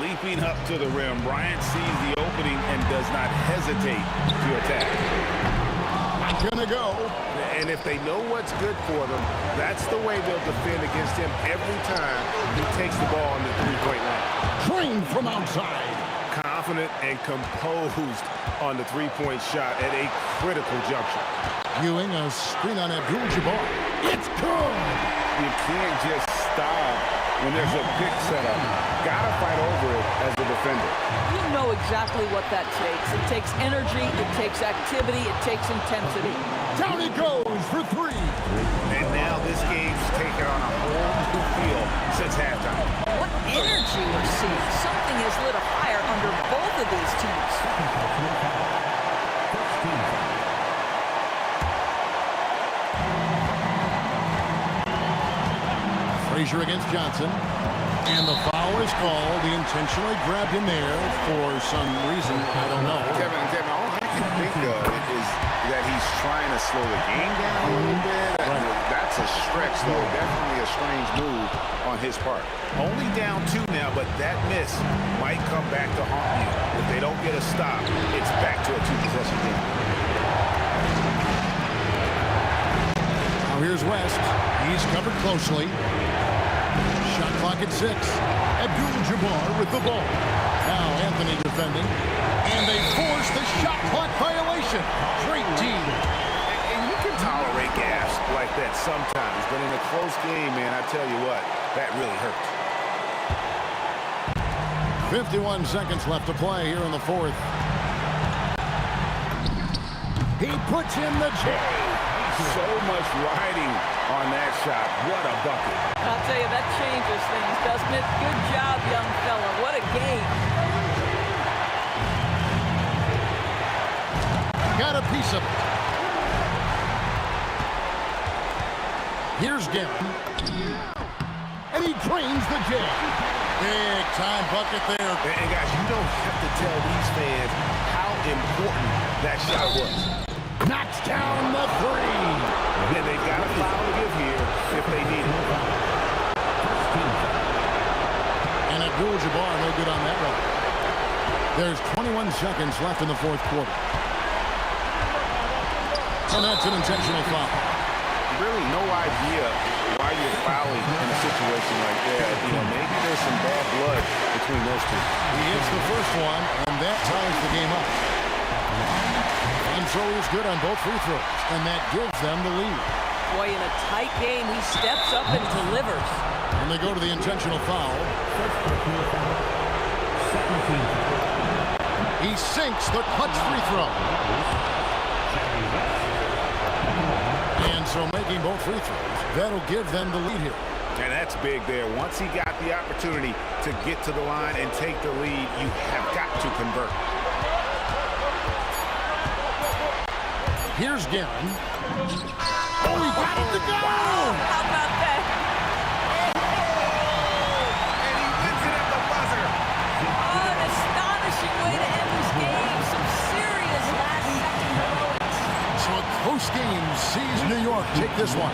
Leaping up to the rim, Bryant sees the opening and does not hesitate to attack. Gonna go. And if they know what's good for them, that's the way they'll defend against him every time he takes the ball on the three-point line. Trained from outside. Confident and composed on the three-point shot at a critical juncture. Ewing a screen on Abdul-Jabbar. It's good. You can't just stop when there's a pick set up. Gotta fight over it as a defender. You know exactly what that takes. It takes energy, it takes activity, it takes intensity. Down he goes for three. And now this game's taken on a whole new feel since halftime. What energy we're seeing. Something has lit a fire under both of these teams. Frazier against Johnson. And the foul is called. He intentionally grabbed him there for some reason. I don't know. Kevin, all I can think of is that he's trying to slow the game down a little bit. Right. That's a stretch, though. Definitely a strange move on his part. Only down two now, but that miss might come back to haunt you. If they don't get a stop, it's back to a two-possession game. Now here's West. He's covered closely. Shot clock at 6. Abdul-Jabbar with the ball. Now Anthony defending. And they force the shot clock violation. Great team. And you can tolerate gaps like that sometimes, but in a close game, man, I tell you what, that really hurts. 51 seconds left to play here in the fourth. He puts in the J. So much riding on that shot. What a bucket. I'll tell you, that changes things, doesn't it? Good job, young fella. What a game. Got a piece of it. Here's Guerin. And he drains the J. Big time bucket there. And guys, you don't have to tell these fans how important that shot was. Knocks down the three. And they've got a foul to give here if they need it. And Abdul-Jabbar no good on that one. There's 21 seconds left in the fourth quarter. And that's an intentional foul. Really no idea why you're fouling in a situation like that. You know, maybe there's some bad blood between those two. He hits the first one, and that ties the game up. And so he's good on both free throws, and that gives them the lead. Boy, in a tight game, he steps up and delivers. And they go to the intentional foul. He sinks the clutch free throw. And so making both free throws, that'll give them the lead here. And that's big there. Once he got the opportunity to get to the line and take the lead, you have got to convert. Here's Guerin. Oh, he got it to go! How about that? And he wins it at the buzzer. Oh, an astonishing way to end this game. Some serious last-second heroics. So a close game sees New York take this one.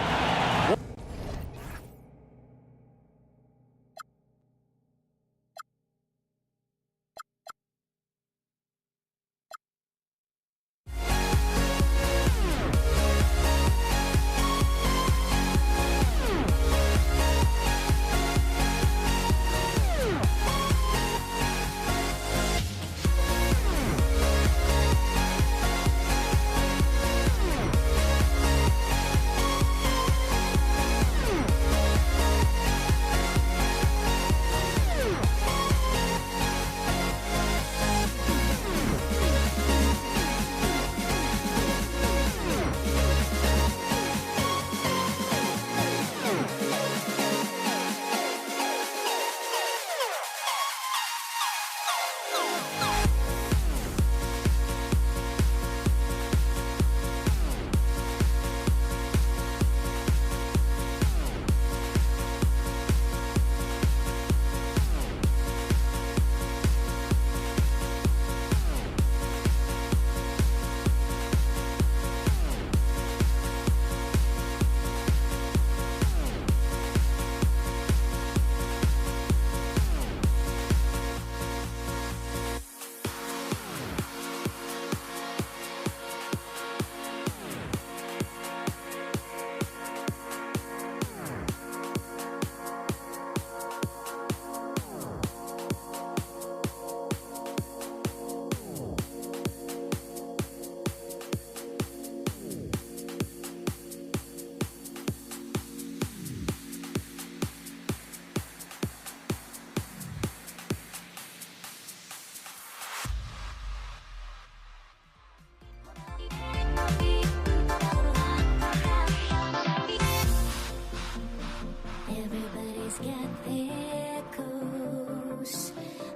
Everybody's got their goals,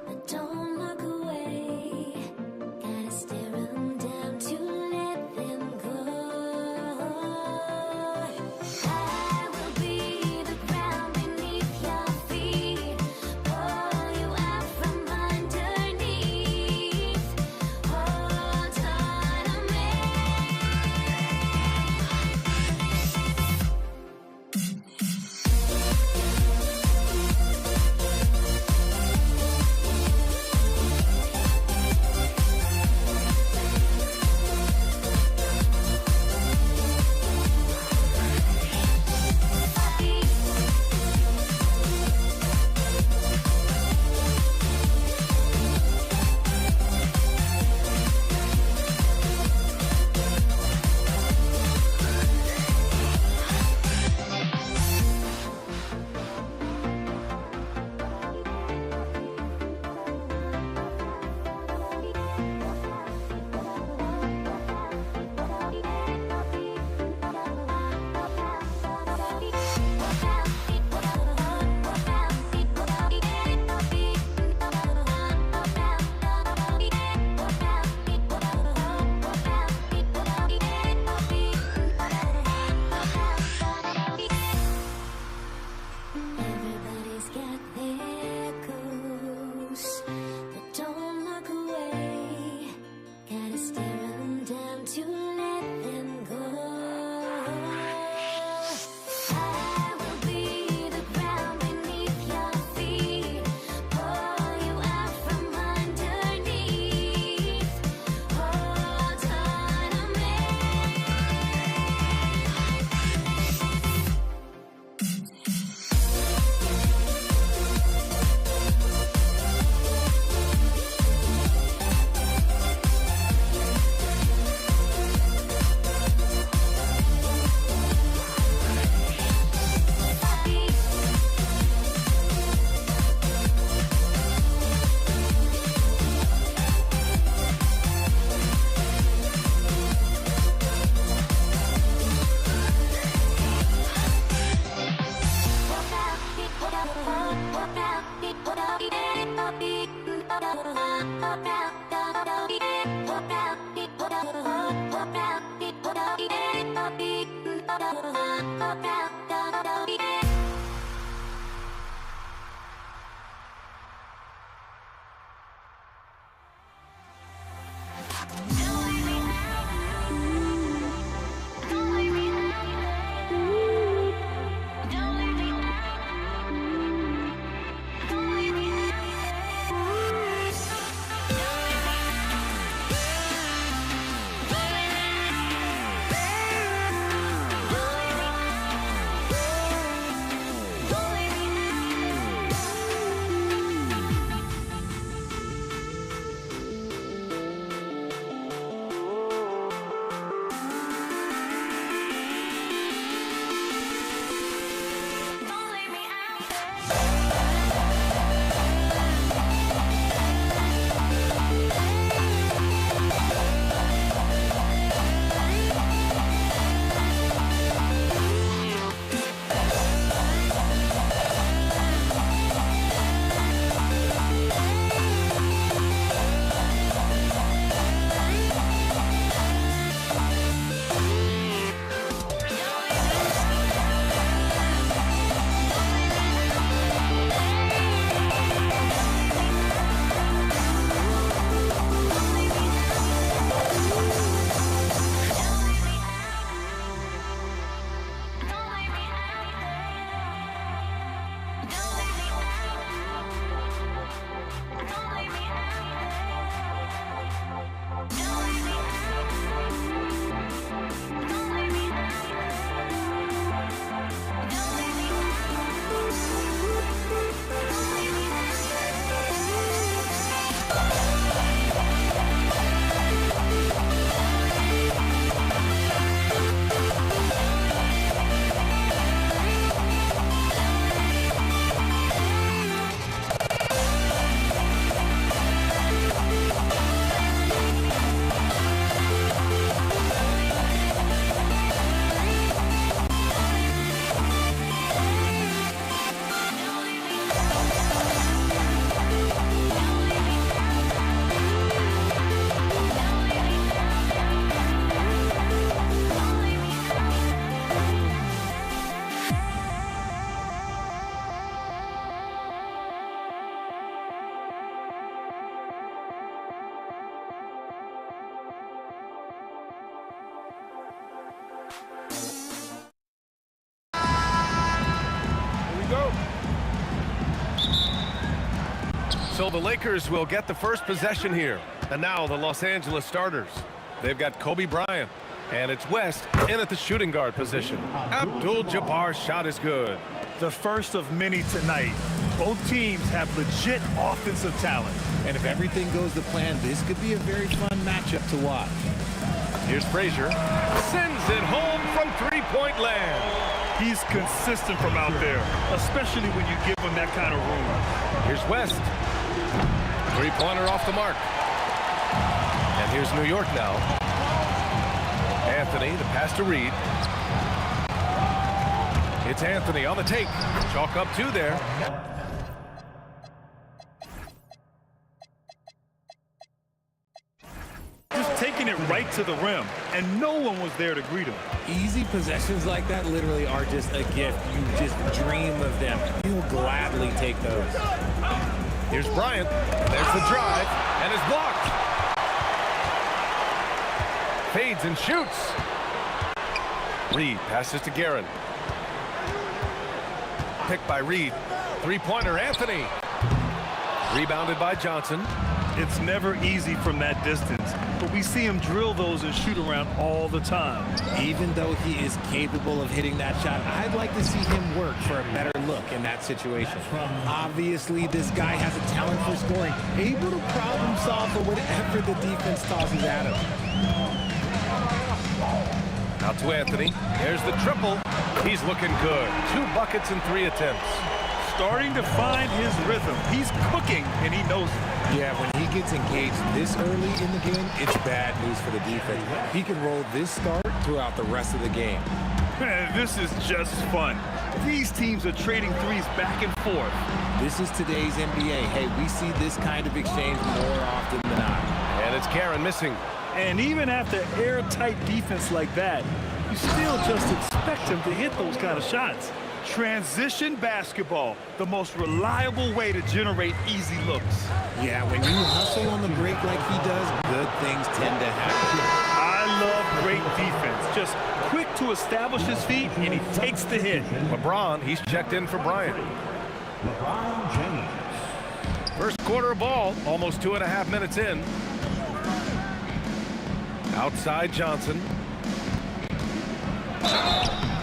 but don't look away. Gotta stare 'em down to let them go. I will be the ground beneath your feet, pull you out from underneath. Hold on to me. Everybody's got their goals, but don't look away. Gotta stare 'em down to let them go. I will be the ground beneath your feet, pull you out from underneath. Hold on to me. So the Lakers will get the first possession here. And now the Los Angeles starters. They've got Kobe Bryant. And it's West in at the shooting guard position. Abdul-Jabbar's shot is good. The first of many tonight. Both teams have legit offensive talent. And if everything goes to plan, this could be a very fun matchup to watch. Here's Frazier. Sends it home from three-point land. He's consistent from out there, especially when you give him that kind of room. Here's West. Three-pointer off the mark. And here's New York now. Anthony, the pass to Reed. It's Anthony on the take. Chalk up two there. Just taking it right to the rim, and no one was there to greet him. Easy possessions like that literally are just a gift. You just dream of them. You'll gladly take those. Here's Bryant. There's the drive, and it's blocked. Fades and shoots. Reed passes to Guerin. Picked by Reed. Three-pointer, Anthony. Rebounded by Johnson. It's never easy from that distance, but we see him drill those and shoot around all the time. Even though he is capable of hitting that shot, I'd like to see him work for a better look in that situation. Obviously, this guy has a talent for scoring, able to problem solve for whatever the defense tosses at him. Out to Anthony. There's the triple. He's looking good. 2 buckets in 3 attempts. Starting to find his rhythm. He's cooking, and he knows it. Yeah, when he gets engaged this early in the game, it's bad news for the defense. He can roll this start throughout the rest of the game. Man, this is just fun. These teams are trading threes back and forth. This is today's NBA. Hey, we see this kind of exchange more often than not. And it's Karen missing. And even after airtight defense like that, you still just expect him to hit those kind of shots. Transition basketball, the most reliable way to generate easy looks. Yeah, when you hustle on the break like he does, good things tend to happen. I love great defense. Just quick to establish his feet, and he takes the hit. LeBron, he's checked in for Bryant. LeBron James. First quarter of ball, almost 2.5 minutes in. Outside Johnson.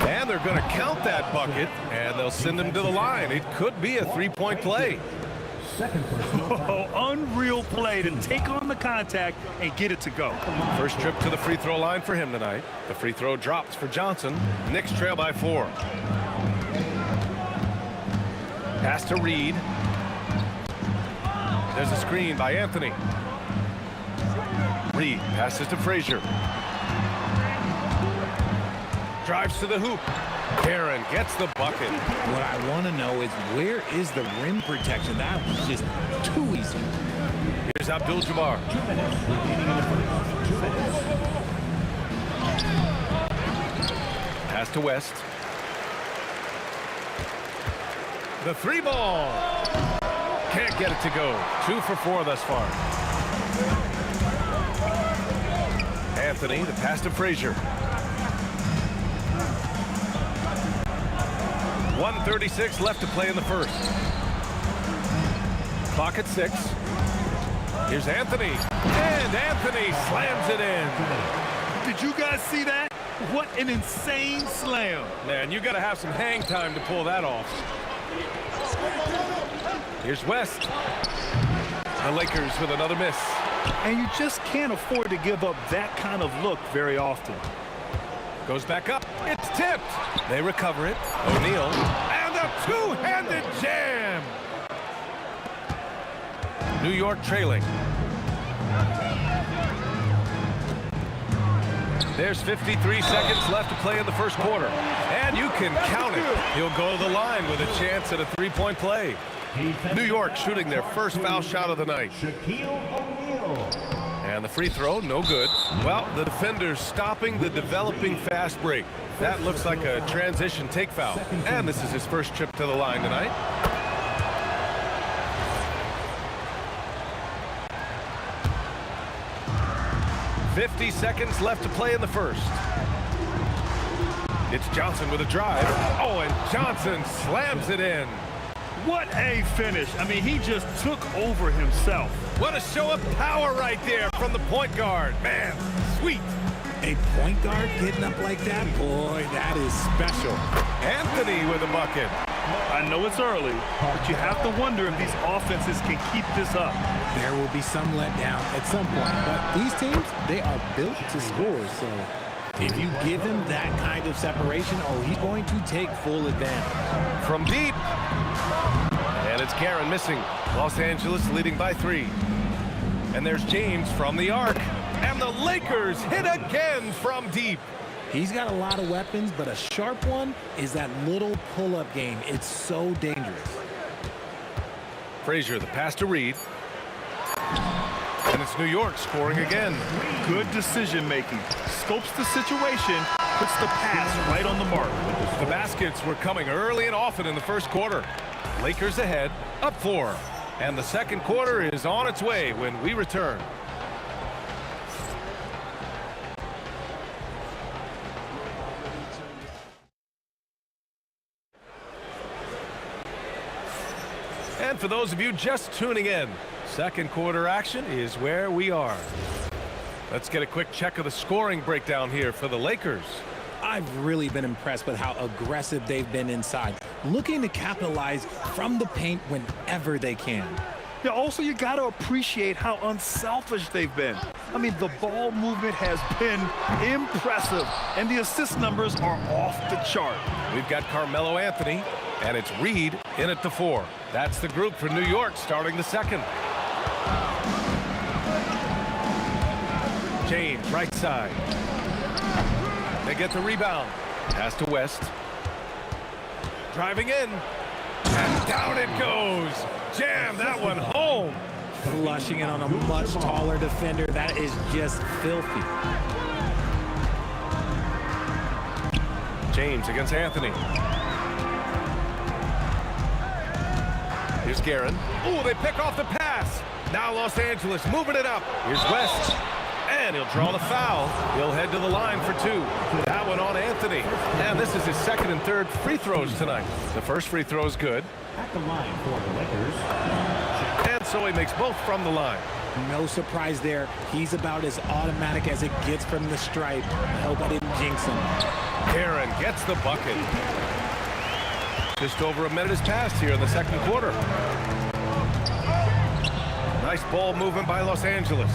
And they're going to count that bucket, and they'll send him to the line. It could be a 3-point play. Unreal play to take on the contact and get it to go. First trip to the free throw line for him tonight. The free throw drops for Johnson. Knicks trail by 4. Pass to Reed. There's a screen by Anthony. Reed passes to Frazier. Drives to the hoop. Aaron gets the bucket. What I want to know is, where is the rim protection? That was just too easy. Here's Abdul-Jabbar. Pass to West. The 3 ball. Can't get it to go. 2 for 4 thus far. Anthony, the pass to Frazier. 1:36 left to play in the first. Clock at 6. Here's Anthony. And Anthony slams it in. Did you guys see that? What an insane slam. Man, you got to have some hang time to pull that off. Here's West. The Lakers with another miss. And you just can't afford to give up that kind of look very often. Goes back up. It's tipped. They recover it. O'Neal. And a two-handed jam. New York trailing. There's 53 seconds left to play in the first quarter. And you can count it. He'll go to the line with a chance at a 3-point play. New York shooting their first foul shot of the night. And the free throw, no good. Well, the defender's stopping the developing fast break. That looks like a transition take foul. And this is his first trip to the line tonight. .50 seconds left to play in the first. It's Johnson with a drive. Oh, and Johnson slams it in. What a finish. I mean, he just took over himself. What a show of power right there from the point guard. Man, sweet. A point guard getting up like that? Boy, that is special. Anthony with a bucket. I know it's early, but you have to wonder if these offenses can keep this up. There will be some letdown at some point, but these teams, they are built to score, so if you give him that kind of separation, oh, he's going to take full advantage. From deep. And it's Karen missing. Los Angeles leading by 3. And there's James from the arc. And the Lakers hit again from deep. He's got a lot of weapons, but a sharp one is that little pull-up game. It's so dangerous. Frazier, the pass to Reed. And it's New York scoring again. Good decision-making. Scopes the situation, puts the pass right on the mark. The baskets were coming early and often in the first quarter. Lakers ahead, up 4. And the second quarter is on its way when we return. And for those of you just tuning in, second quarter action is where we are. Let's get a quick check of the scoring breakdown here for the Lakers. I've really been impressed with how aggressive they've been inside, looking to capitalize from the paint whenever they can. Yeah, also, you got to appreciate how unselfish they've been. I mean, the ball movement has been impressive, and the assist numbers are off the chart. We've got Carmelo Anthony, and it's Reed in at the 4. That's the group for New York starting the second. James, right side. They get the rebound. Pass to West. Driving in. And down it goes. Jam that one home. Flushing it on a much taller defender. That is just filthy. James against Anthony. Here's Guerin. Oh, they pick off the pass. Now Los Angeles moving it up. Here's West. And he'll draw the foul. He'll head to the line for 2. That one on Anthony. And this is his second and third free throws tonight. The first free throw is good. At the line for the Lakers. And so he makes both from the line. No surprise there. He's about as automatic as it gets from the stripe. I hope I didn't jinx him. Guerin gets the bucket. Just over a minute has passed here in the second quarter. Nice ball movement by Los Angeles.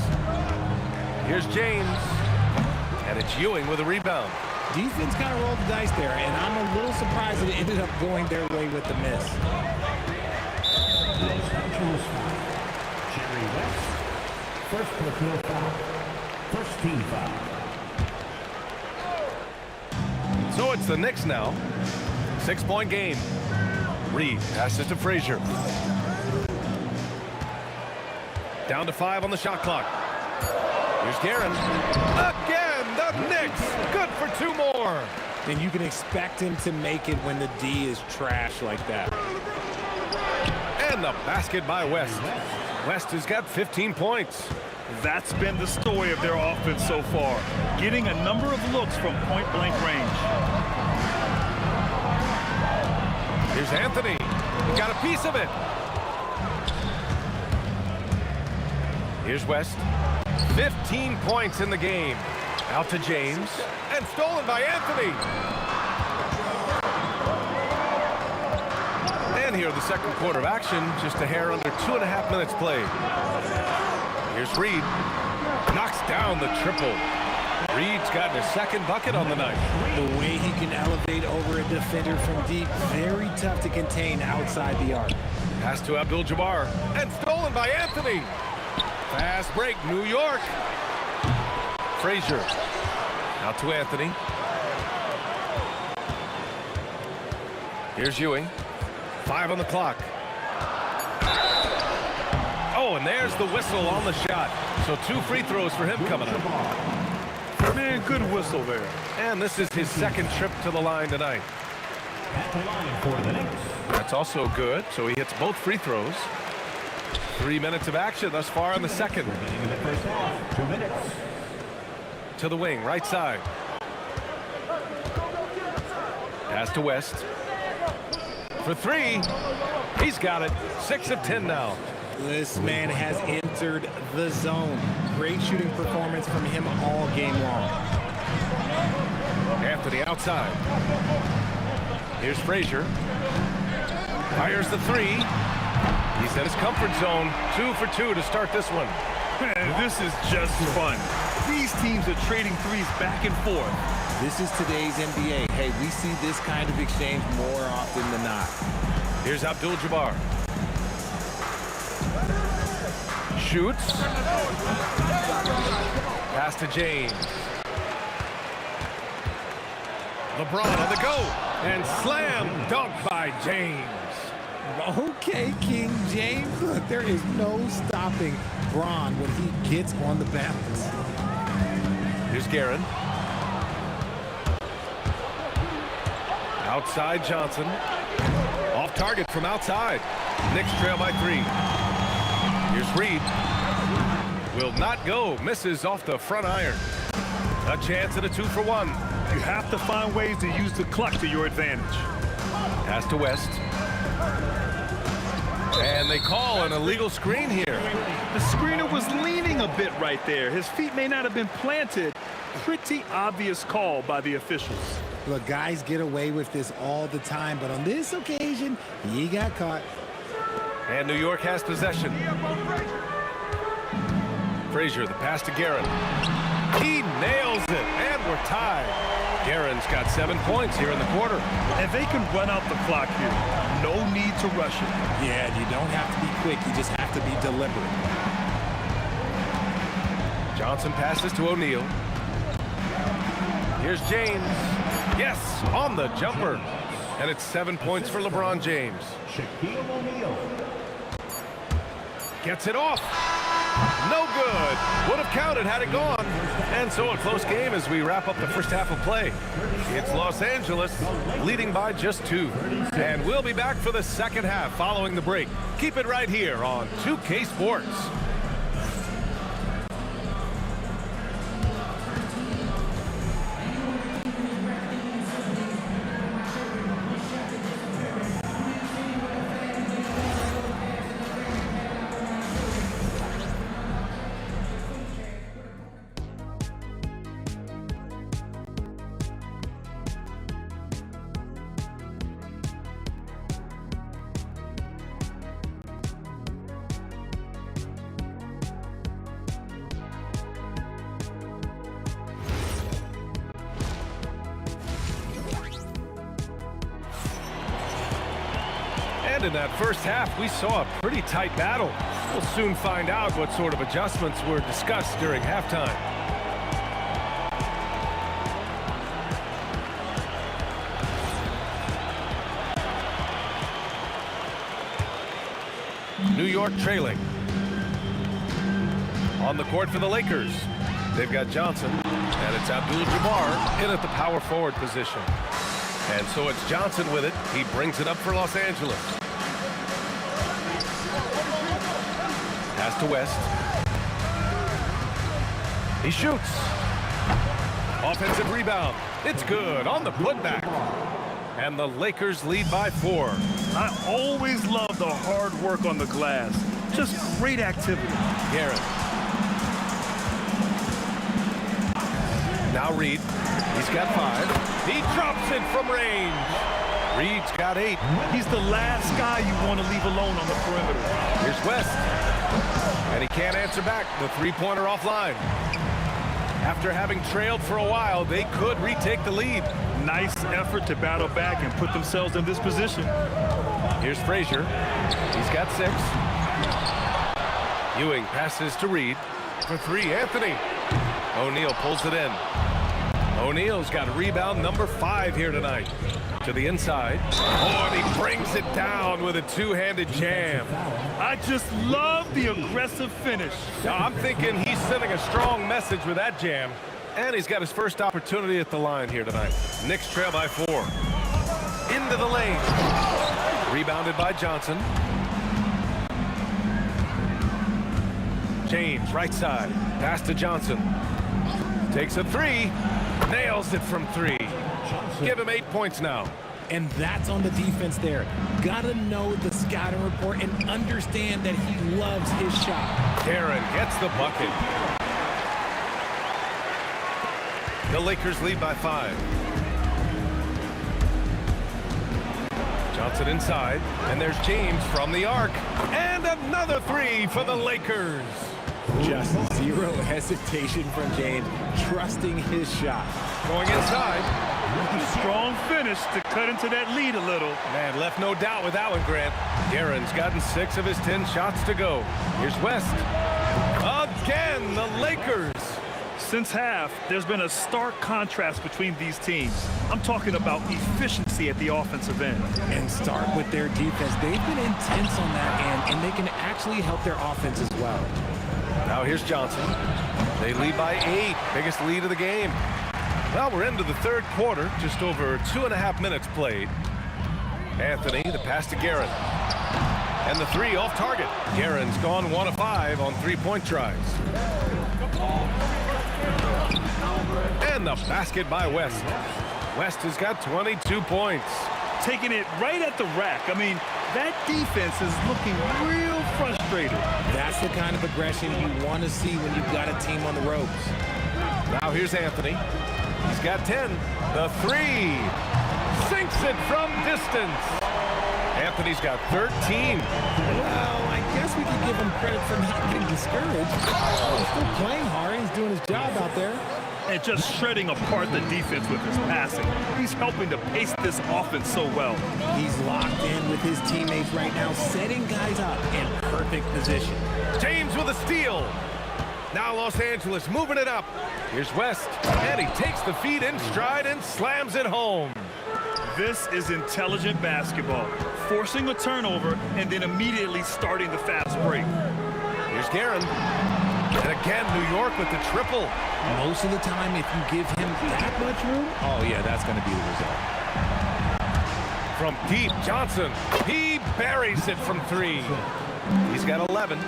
Here's James. And it's Ewing with a rebound. Defense kind of rolled the dice there, and I'm a little surprised that it ended up going their way with the miss. Los Angeles foul. Jerry West. First personal foul. First team foul. So it's the Knicks now. 6-point game. Reed passes to Frazier. Down to 5 on the shot clock. Here's Guerin. Again, the Knicks. Good for 2 more. And you can expect him to make it when the D is trash like that. And the basket by West. West has got 15 points. That's been the story of their offense so far, getting a number of looks from point-blank range. Here's Anthony. He got a piece of it. Here's West. 15 points in the game. Out to James. And stolen by Anthony. And here the second quarter of action. Just a hair under 2.5 minutes played. Here's Reed. Knocks down the triple. Reed's gotten his second bucket on the night. The way he can elevate over a defender from deep, very tough to contain outside the arc. Pass to Abdul-Jabbar. And stolen by Anthony. Fast break, New York. Frazier. Out to Anthony. Here's Ewing. 5 on the clock. Oh, and there's the whistle on the shot. So 2 free throws for him coming up. Man, good whistle there. And this is his second trip to the line tonight. At the line for the Knicks. That's also good. So he hits both free throws. 3 minutes of action thus far in the second. Beginning of the first half. 2 minutes. To the wing, right side. Pass to West. For three. He's got it. 6 of 10 now. This man has entered the zone. Great shooting performance from him all game long. Anthony outside. Here's Frazier. Fires the three. He's in his comfort zone. 2 for 2 to start this one. This is just fun. These teams are trading threes back and forth. This is today's NBA. Hey, we see this kind of exchange more often than not. Here's Abdul-Jabbar. Shoots. Pass to James. LeBron on the go. And slam dunk by James. Okay, King James. Look, there is no stopping Bron when he gets on the bounce. Here's Guerin. Outside Johnson. Off target from outside. Knicks trail by 3. Here's Reed. Will not go. Misses off the front iron. A chance at a 2 for 1. You have to find ways to use the clock to your advantage. Pass to West. And they call an illegal screen here. The screener was leaning a bit right there. His feet may not have been planted. Pretty obvious call by the officials. Look, guys get away with this all the time, but on this occasion, he got caught. And New York has possession. Frazier, the pass to Guerin. He nails it, and we're tied. Guerin's got 7 points here in the quarter. And they can run out the clock here. No need to rush it. Yeah, you don't have to be quick. You just have to be deliberate. Johnson passes to O'Neal. Here's James. Yes, on the jumper. And it's 7 points for LeBron James. Shaquille O'Neal. Gets it off. No good. Would have counted had it gone. And so a close game as we wrap up the first half of play. It's Los Angeles leading by just 2. And we'll be back for the second half following the break. Keep it right here on 2K Sports. And in that first half, we saw a pretty tight battle. We'll soon find out what sort of adjustments were discussed during halftime. New York trailing. On the court for the Lakers. They've got Johnson, and it's Abdul-Jabbar in at the power forward position. And so it's Johnson with it. He brings it up for Los Angeles. Pass to West. He shoots. Offensive rebound. It's good on the putback. And the Lakers lead by 4. I always love the hard work on the glass. Just great activity. Guerin. Now Reed. He's got 5. He drops it from range. Reed's got 8. He's the last guy you want to leave alone on the perimeter. Here's West. And he can't answer back. The three-pointer offline. After having trailed for a while, they could retake the lead. Nice effort to battle back and put themselves in this position. Here's Frazier. He's got 6. Ewing passes to Reed. For 3, Anthony. O'Neal pulls it in. O'Neal's got rebound number 5 here tonight. To the inside. Oh, and he brings it down with a two-handed jam. I just love the aggressive finish. Now, I'm thinking he's sending a strong message with that jam. And he's got his first opportunity at the line here tonight. Knicks trail by 4. Into the lane. Rebounded by Johnson. James, right side. Pass to Johnson. Takes a 3. Nails it from 3. Give him 8 points now. And that's on the defense there. Gotta know the scouting report and understand that he loves his shot. Guerin gets the bucket. The Lakers lead by 5. Johnson inside, and there's James from the arc. And another 3 for the Lakers. Just zero hesitation from James, trusting his shot. Going inside. Strong finish to cut into that lead a little. Man, left no doubt with that one, Grant. Guerin's gotten 6 of his 10 shots to go. Here's West. Again, the Lakers. Since half, there's been a stark contrast between these teams. I'm talking about efficiency at the offensive end. And start with their defense. They've been intense on that end, and they can actually help their offense as well. Now here's Johnson. They lead by 8, biggest lead of the game. Well, we're into the third quarter, just over 2.5 minutes played. Anthony, the pass to Guerin. And the 3 off target. Guerin's gone 1 of 5 on 3-point tries. And the basket by West. West has got 22 points. Taking it right at the rack. I mean, that defense is looking real frustrated. That's the kind of aggression you want to see when you've got a team on the ropes. Now here's Anthony. He's got 10. The 3. Sinks it from distance. Anthony's got 13. Well, I guess we can give him credit for not getting discouraged. He's still playing hard. He's doing his job out there. And just shredding apart the defense with his passing. He's helping to pace this offense so well. He's locked in with his teammates right now, setting guys up in perfect position. James with a steal. Now Los Angeles moving it up. Here's West, and he takes the feed in stride and slams it home. This is intelligent basketball. Forcing a turnover and then immediately starting the fast break. Here's Guerin. And again, New York with the triple. Most of the time, if you give him that much room, oh yeah, that's going to be the result. From deep, Johnson. He buries it from 3. He's got 11.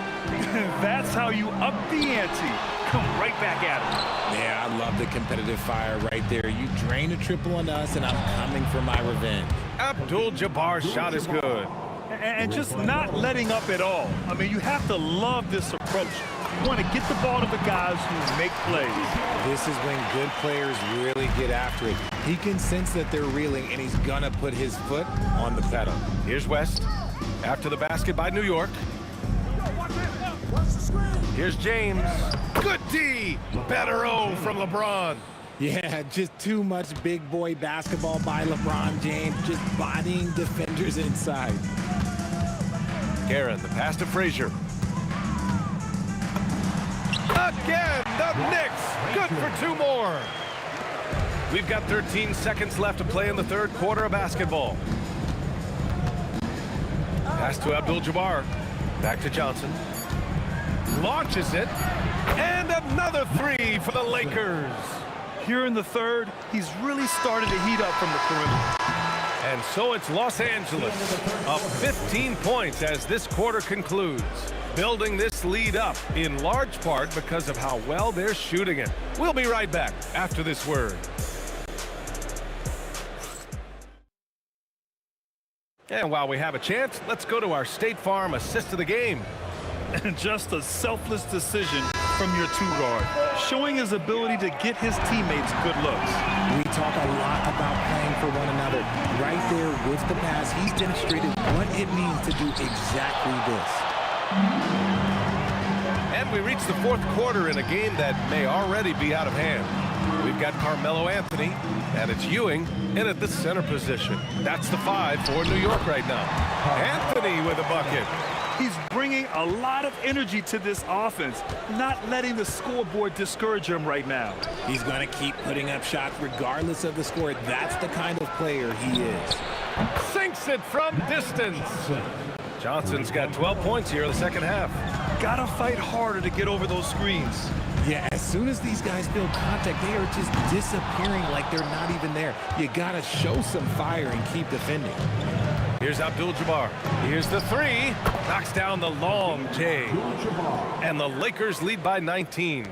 That's how you up the ante. Come right back at him. Yeah, I love the competitive fire right there. You drain a triple on us, and I'm coming for my revenge. Abdul-Jabbar's shot is good. And just not letting up at all. I mean, you have to love this approach. You want to get the ball to the guys who make plays. This is when good players really get after it. He can sense that they're reeling, and he's going to put his foot on the pedal. Here's West. After the basket by New York. Here's James. Good D. Better O from LeBron. Yeah, just too much big boy basketball by LeBron James, just bodying defenders inside. Guerin, the pass to Frazier. Again, the Knicks. Good for 2 more. We've got 13 seconds left to play in the third quarter of basketball. Pass to Abdul-Jabbar. Back to Johnson. Launches it. And another 3 for the Lakers. Here in the third, he's really started to heat up from the perimeter. And so it's Los Angeles up 15 points as this quarter concludes, building this lead up in large part because of how well they're shooting it. We'll be right back after this word. And while we have a chance, let's go to our State Farm assist of the game. And just a selfless decision from your 2-guard, showing his ability to get his teammates good looks. We talk a lot about playing for one another. Right there with the pass, he's demonstrated what it means to do exactly this. And we reach the fourth quarter in a game that may already be out of hand. We've got Carmelo Anthony, and it's Ewing in at the center position. That's the 5 for New York right now. Anthony with a bucket. He's bringing a lot of energy to this offense, not letting the scoreboard discourage him right now. He's going to keep putting up shots regardless of the score. That's the kind of player he is. Sinks it from distance. Johnson's got 12 points here in the second half. Gotta fight harder to get over those screens. Yeah, as soon as these guys build contact, they are just disappearing like they're not even there. You gotta show some fire and keep defending. Here's Abdul-Jabbar. Here's the 3. Knocks down the long J. And the Lakers lead by 19.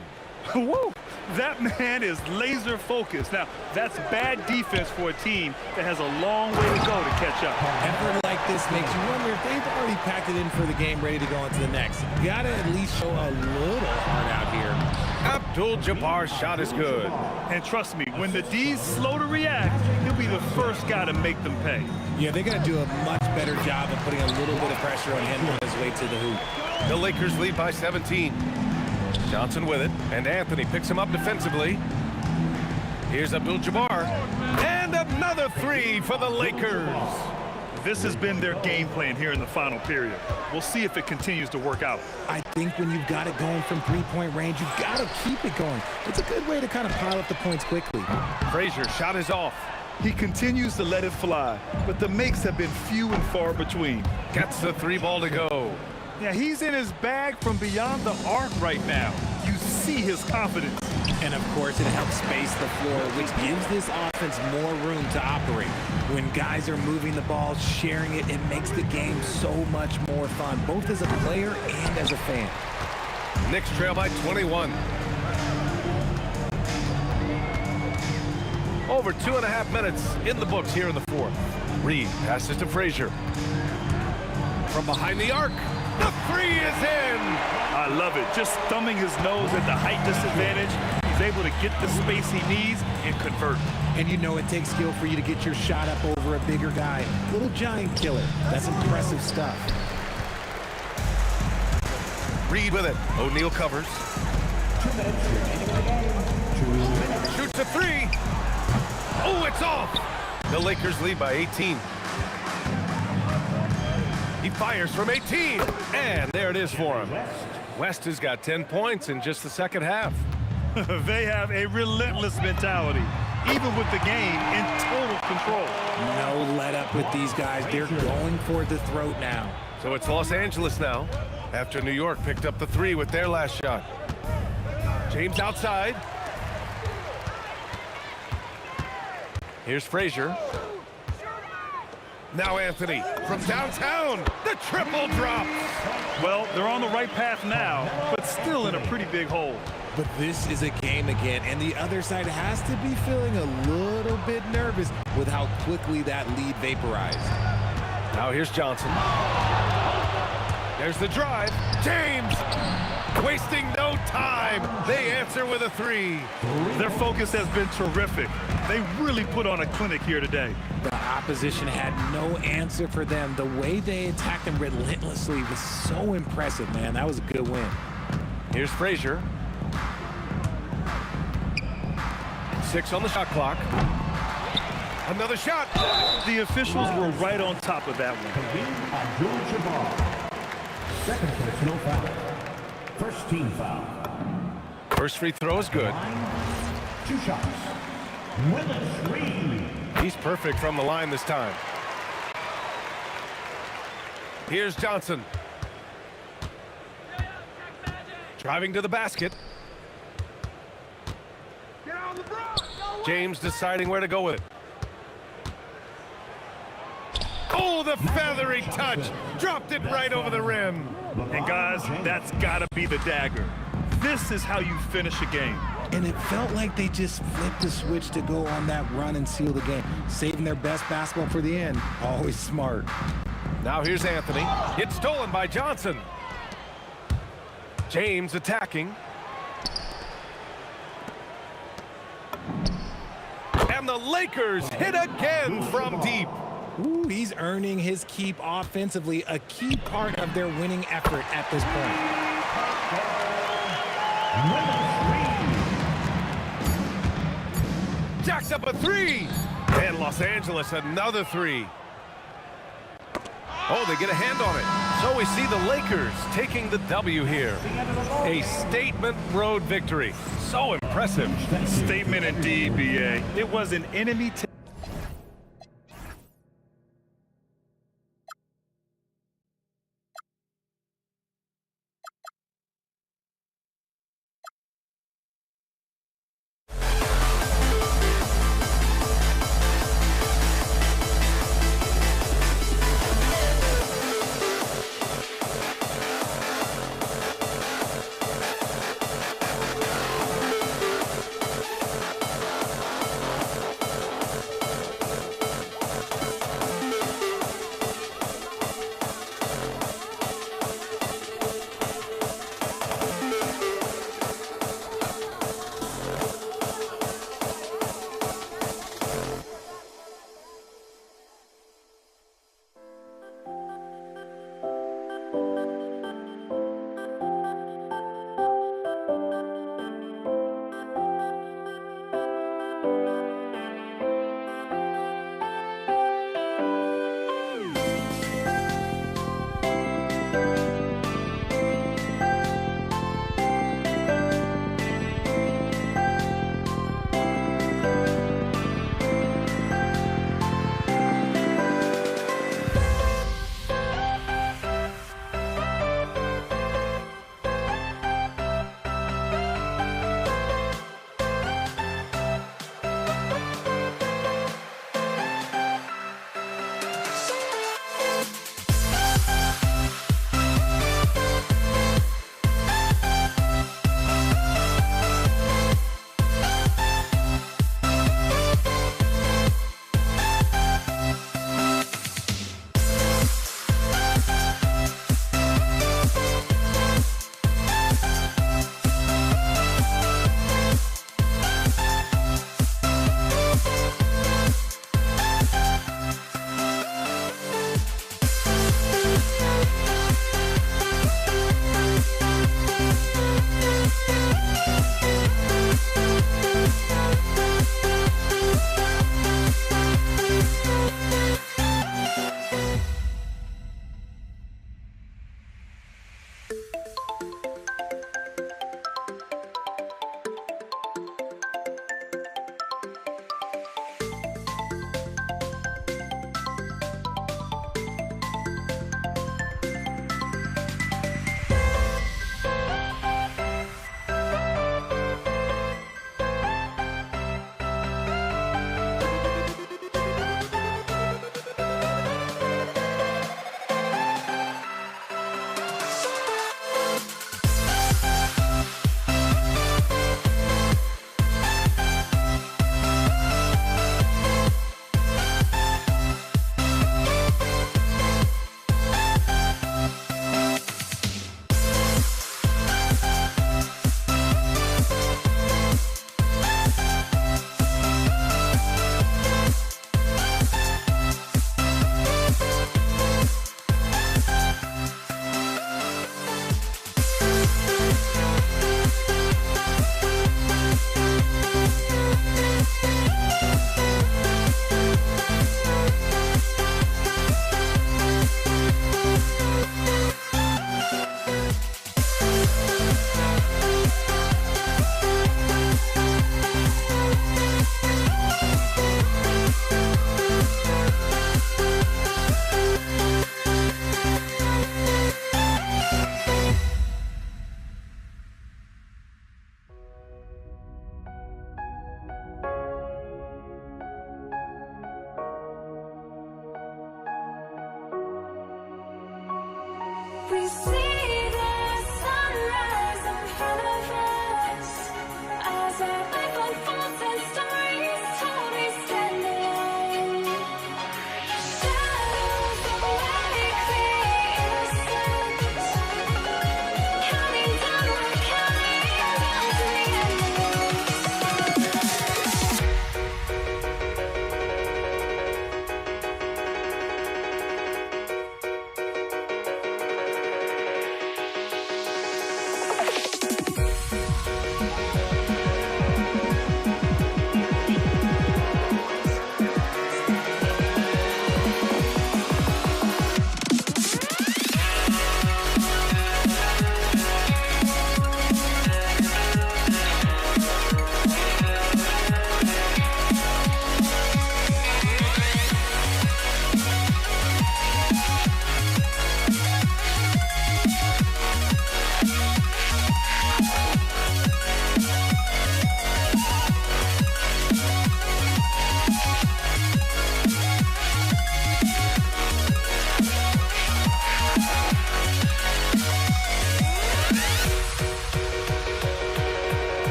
Woo! That man is laser focused. Now, that's bad defense for a team that has a long way to go to catch up. Effort like this makes you wonder if they've already packed it in for the game, ready to go on to the next. You gotta at least show a little heart out here. Abdul-Jabbar's shot is good. And trust me, when the D's slow to react, he'll be the first guy to make them pay. Yeah, they're gonna do a much better job of putting a little bit of pressure on him on his way to the hoop. The Lakers lead by 17. Johnson with it, and Anthony picks him up defensively. Here's Abdul-Jabbar, and another three for the Lakers. This has been their game plan here in the final period. We'll see if it continues to work out. I think when you've got it going from three-point range, you've got to keep it going. It's a good way to kind of pile up the points quickly. Frazier's shot is off. He continues to let it fly, but the makes have been few and far between. Gets the three ball to go. Yeah, he's in his bag from beyond the arc right now. You see his confidence. And, of course, it helps space the floor, which gives this offense more room to operate. When guys are moving the ball, sharing it, it makes the game so much more fun, both as a player and as a fan. Knicks trail by 21. Over 2.5 minutes in the books here in the fourth. Reed passes to Frazier. From behind the arc, the three is in! I love it. Just thumbing his nose at the height disadvantage. He's able to get the space he needs and convert. And you know it takes skill for you to get your shot up over a bigger guy. Little giant killer. That's impressive stuff. Reed with it. O'Neal covers. 2 minutes remaining. Shoots a three. Oh, it's off. The Lakers lead by 18. He fires from 18. And there it is for him. West has got 10 points in just the second half. They have a relentless mentality, even with the game in total control. No let up with these guys. They're going for the throat now. So it's Los Angeles now, after New York picked up the three with their last shot. James outside. Here's Frazier. Now Anthony from downtown. The triple drops. Well, they're on the right path now, but still in a pretty big hole. But this is a game again, and the other side has to be feeling a little bit nervous with how quickly that lead vaporized. Now here's Johnson. There's the drive. James wasting no time. They answer with a three. Their focus has been terrific. They really put on a clinic here today. The opposition had no answer for them. The way they attacked them relentlessly was so impressive, man. That was a good win. Here's Frazier. 6 on the shot clock. Another shot. The officials were right on top of that one. Abdul-Jabbar. Second personal foul. First team foul. First free throw is good. 2 shots. Willis Reed. He's perfect from the line this time. Here's Johnson. Driving to the basket. James deciding where to go with it. Oh, the feathery touch. Dropped it right over the rim. And guys, that's gotta be the dagger. This is how you finish a game. And it felt like they just flipped the switch to go on that run and seal the game. Saving their best basketball for the end. Always smart. Now here's Anthony. It's stolen by Johnson. James attacking. And the Lakers hit again from deep. Ooh, he's earning his keep offensively, a key part of their winning effort at this point. Jacks up a three. And Los Angeles another three. Oh, they get a hand on it. So we see the Lakers taking the W here. A statement road victory. So impressive. Statement indeed, BA. It was an enemy We see the sunrise in front of us as our life unfolds and stories told we stand alone. Shadows awake the innocence, counting down, we're counting down to the end of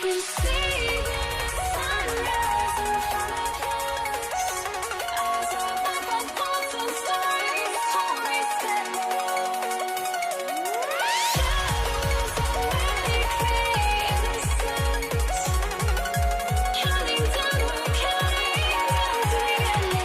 we see the sunrise in front of us as our life unfolds and stories told we stand alone. Shadows awake the innocence, counting down, we're counting down to the end of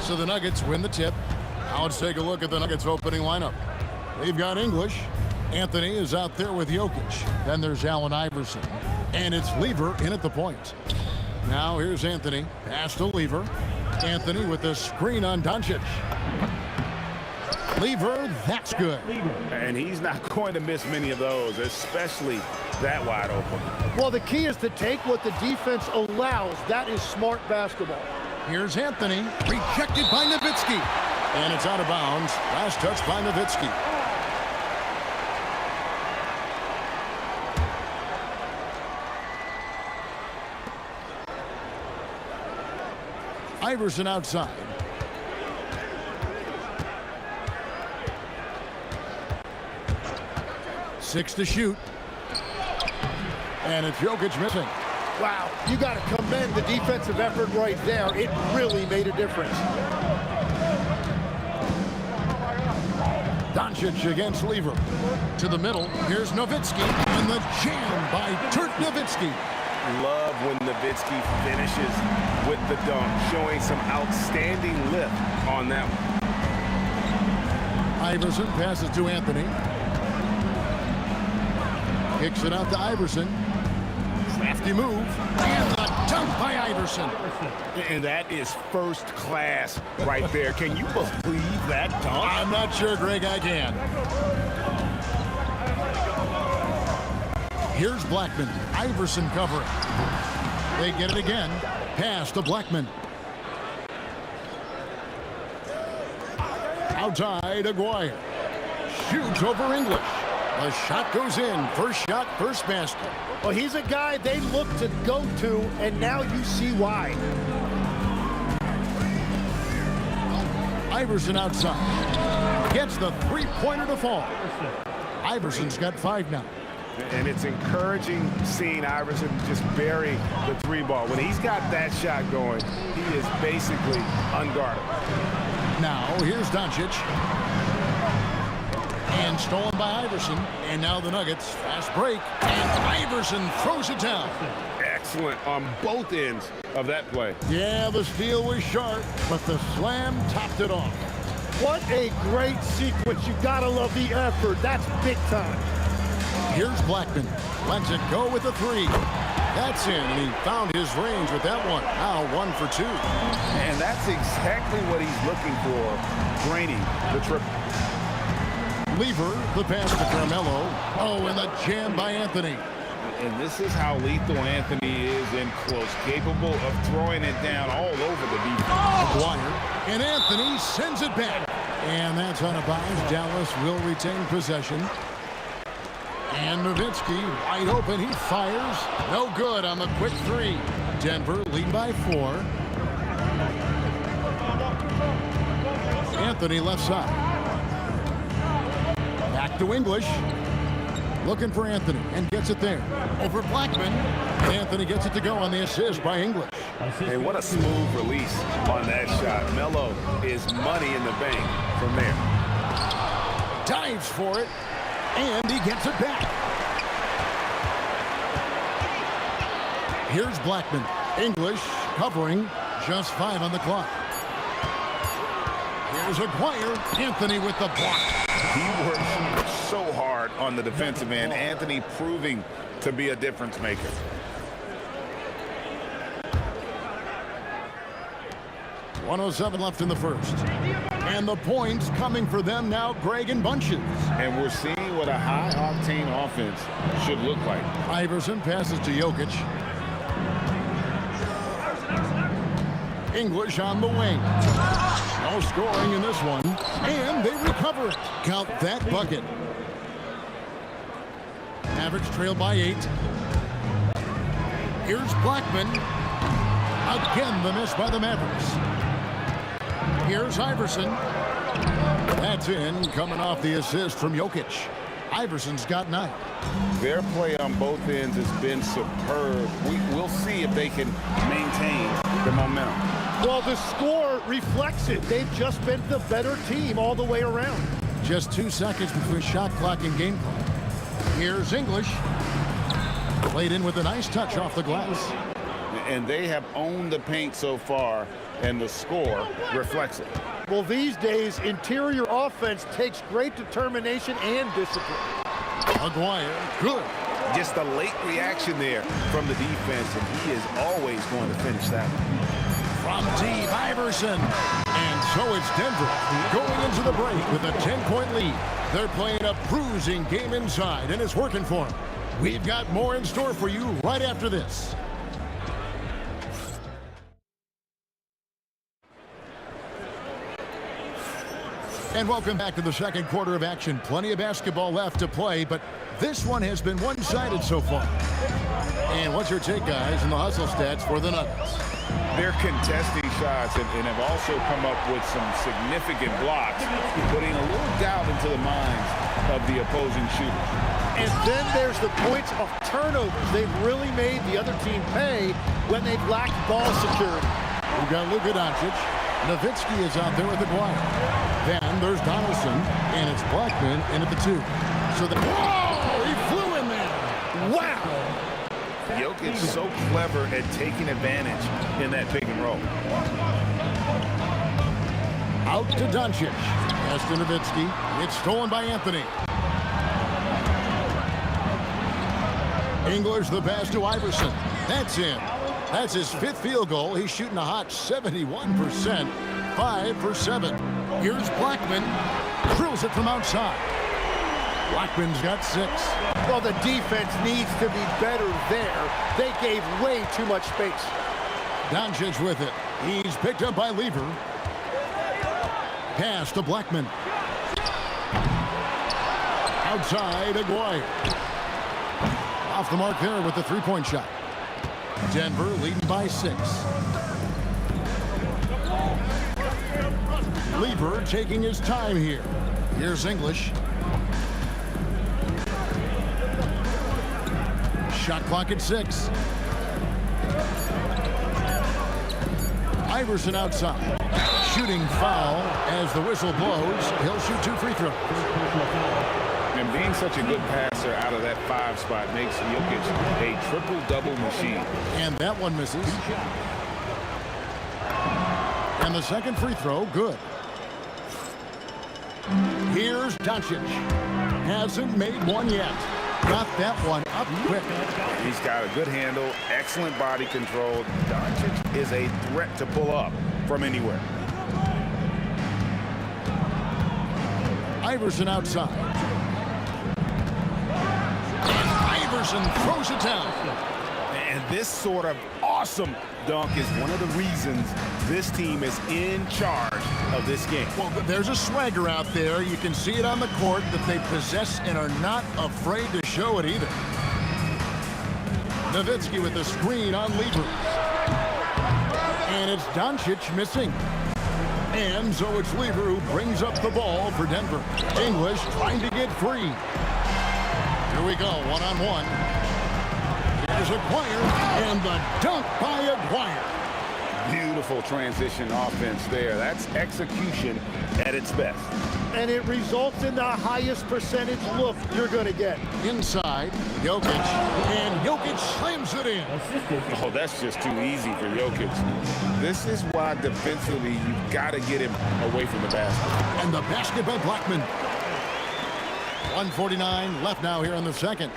So the Nuggets win the tip. Now let's take a look at the Nuggets opening lineup. They've got English. Anthony is out there with Jokic. Then there's Allen Iverson. And it's Lever in at the point. Now here's Anthony. Pass to Lever. Anthony with the screen on Doncic. Lever, that's good. And he's not going to miss many of those, especially that wide open. Well, the key is to take what the defense allows. That is smart basketball. Here's Anthony, rejected by Nowitzki. And it's out of bounds. Last touch by Nowitzki. Iverson outside. Six to shoot. And it's Jokic missing. Wow, you got to commend the defensive effort right there. It really made a difference. Doncic against Lever. To the middle, here's Nowitzki, and the jam by Dirk Nowitzki. Love when Nowitzki finishes with the dunk, showing some outstanding lift on that one. Iverson passes to Anthony. Kicks it out to Iverson. Crafty move, and the Dunked by Iverson. And that is first class right there. Can you believe that dunk? I'm not sure, Greg, I can. Here's Blackman. Iverson covering. They get it again. Pass to Blackman. Outside, Aguirre. Shoots over English. The shot goes in. First shot, first basket. Well, he's a guy they look to go to, and now you see why. Iverson outside. Gets the three-pointer to fall. Iverson's got 5 now. And it's encouraging seeing Iverson just bury the 3 ball. When he's got that shot going, he is basically unguardable. Now, here's Doncic. And stolen by Iverson. And now the Nuggets. Fast break. And Iverson throws it down. Excellent on both ends of that play. Yeah, the steal was sharp, but the slam topped it off. What a great sequence. You gotta love the effort. That's big time. Here's Blackman. Lets it go with the 3. That's in, and he found his range with that one. Now 1 for 2. And that's exactly what he's looking for, draining the triple. Lever, the pass to Carmelo. Oh, and the jam by Anthony. And this is how lethal Anthony is in close, capable of throwing it down all over the defense. Aguirre, and Anthony sends it back. And that's on a bounce. Dallas will retain possession. And Nowitzki wide open. He fires. No good on the quick 3. Denver lead by 4. Anthony left side. Back to English. Looking for Anthony and gets it there. Over Blackman. And Anthony gets it to go on the assist by English. Hey, what a smooth release on that shot. Melo is money in the bank from there. Dives for it. And he gets it back. Here's Blackman. English covering. Just 5 on the clock. Here's Aguirre. Anthony with the block. He works so hard on the defensive end. Anthony proving to be a difference maker. .107 left in the first. And the points coming for them now, Greg, in bunches. And we're seeing what a high-octane offense should look like. Iverson passes to Jokic. English on the wing. No scoring in this one. And they recover it. Count that bucket. Mavericks trail by 8. Here's Blackman. Again, the miss by the Mavericks. Here's Iverson. That's in, coming off the assist from Jokic. Iverson's got 9. Their play on both ends has been superb. We'll see if they can maintain the momentum. Well, the score reflects it. They've just been the better team all the way around. Just 2 seconds between shot clock and game clock. Here's English. Played in with a nice touch off the glass. And they have owned the paint so far, and the score reflects it. Well, these days, interior offense takes great determination and discipline. Aguirre, good. Just a late reaction there from the defense, and he is always going to finish that one. From deep, Iverson. And so it's Denver going into the break with a 10-point lead. They're playing a bruising game inside, and it's working for them. We've got more in store for you right after this. And welcome back to the second quarter of action. Plenty of basketball left to play, but this one has been one-sided so far. And what's your take, guys, in the hustle stats for the Nuggets? They're contesting shots and have also come up with some significant blocks, putting a little doubt into the minds of the opposing shooters. And then there's the points of turnovers. They've really made the other team pay when they've lacked ball security. We've got Luka Doncic. Nowitzki is out there with Aguirre. Then there's Donaldson, and it's Blackman in at the 2. So whoa! He flew in there! Wow! Jokic so clever at taking advantage in that pick and roll. Out to Doncic. Pass to Nowitzki. It's stolen by Anthony. English the pass to Iverson. That's in. That's his 5th field goal. He's shooting a hot 71%, 5 for 7. Here's Blackman, drills it from outside. Blackman's got 6. Well, the defense needs to be better there. They gave way too much space. Doncic with it. He's picked up by Lever. Pass to Blackman. Outside, Aguirre. Off the mark there with the three-point shot. Denver leading by 6. Lever taking his time here. Here's English. Shot clock at 6. Iverson outside. Shooting foul as the whistle blows. He'll shoot 2 free throws. And being such a good passer out of that 5 spot makes Jokic a triple-double machine. And that one misses. And the second free throw, good. Here's Doncic. Hasn't made one yet. Got that one up quick. He's got a good handle, excellent body control. Doncic is a threat to pull up from anywhere. Iverson outside. Iverson throws it down. And this sort of awesome dunk is one of the reasons this team is in charge of this game. Well, there's a swagger out there. You can see it on the court that they possess and are not afraid to show it either. Nowitzki with the screen on Lever. And it's Doncic missing. And so it's Lever who brings up the ball for Denver. English trying to get free. Here we go, one-on-one. Here's Aguirre, and the dunk by Aguirre. Beautiful transition offense there. That's execution at its best. And it results in the highest percentage look you're going to get. Inside, Jokic, and Jokic slams it in. Oh, that's just too easy for Jokic. This is why defensively you've got to get him away from the basket. And the basket by Blackman. 1:49 left now here in the second.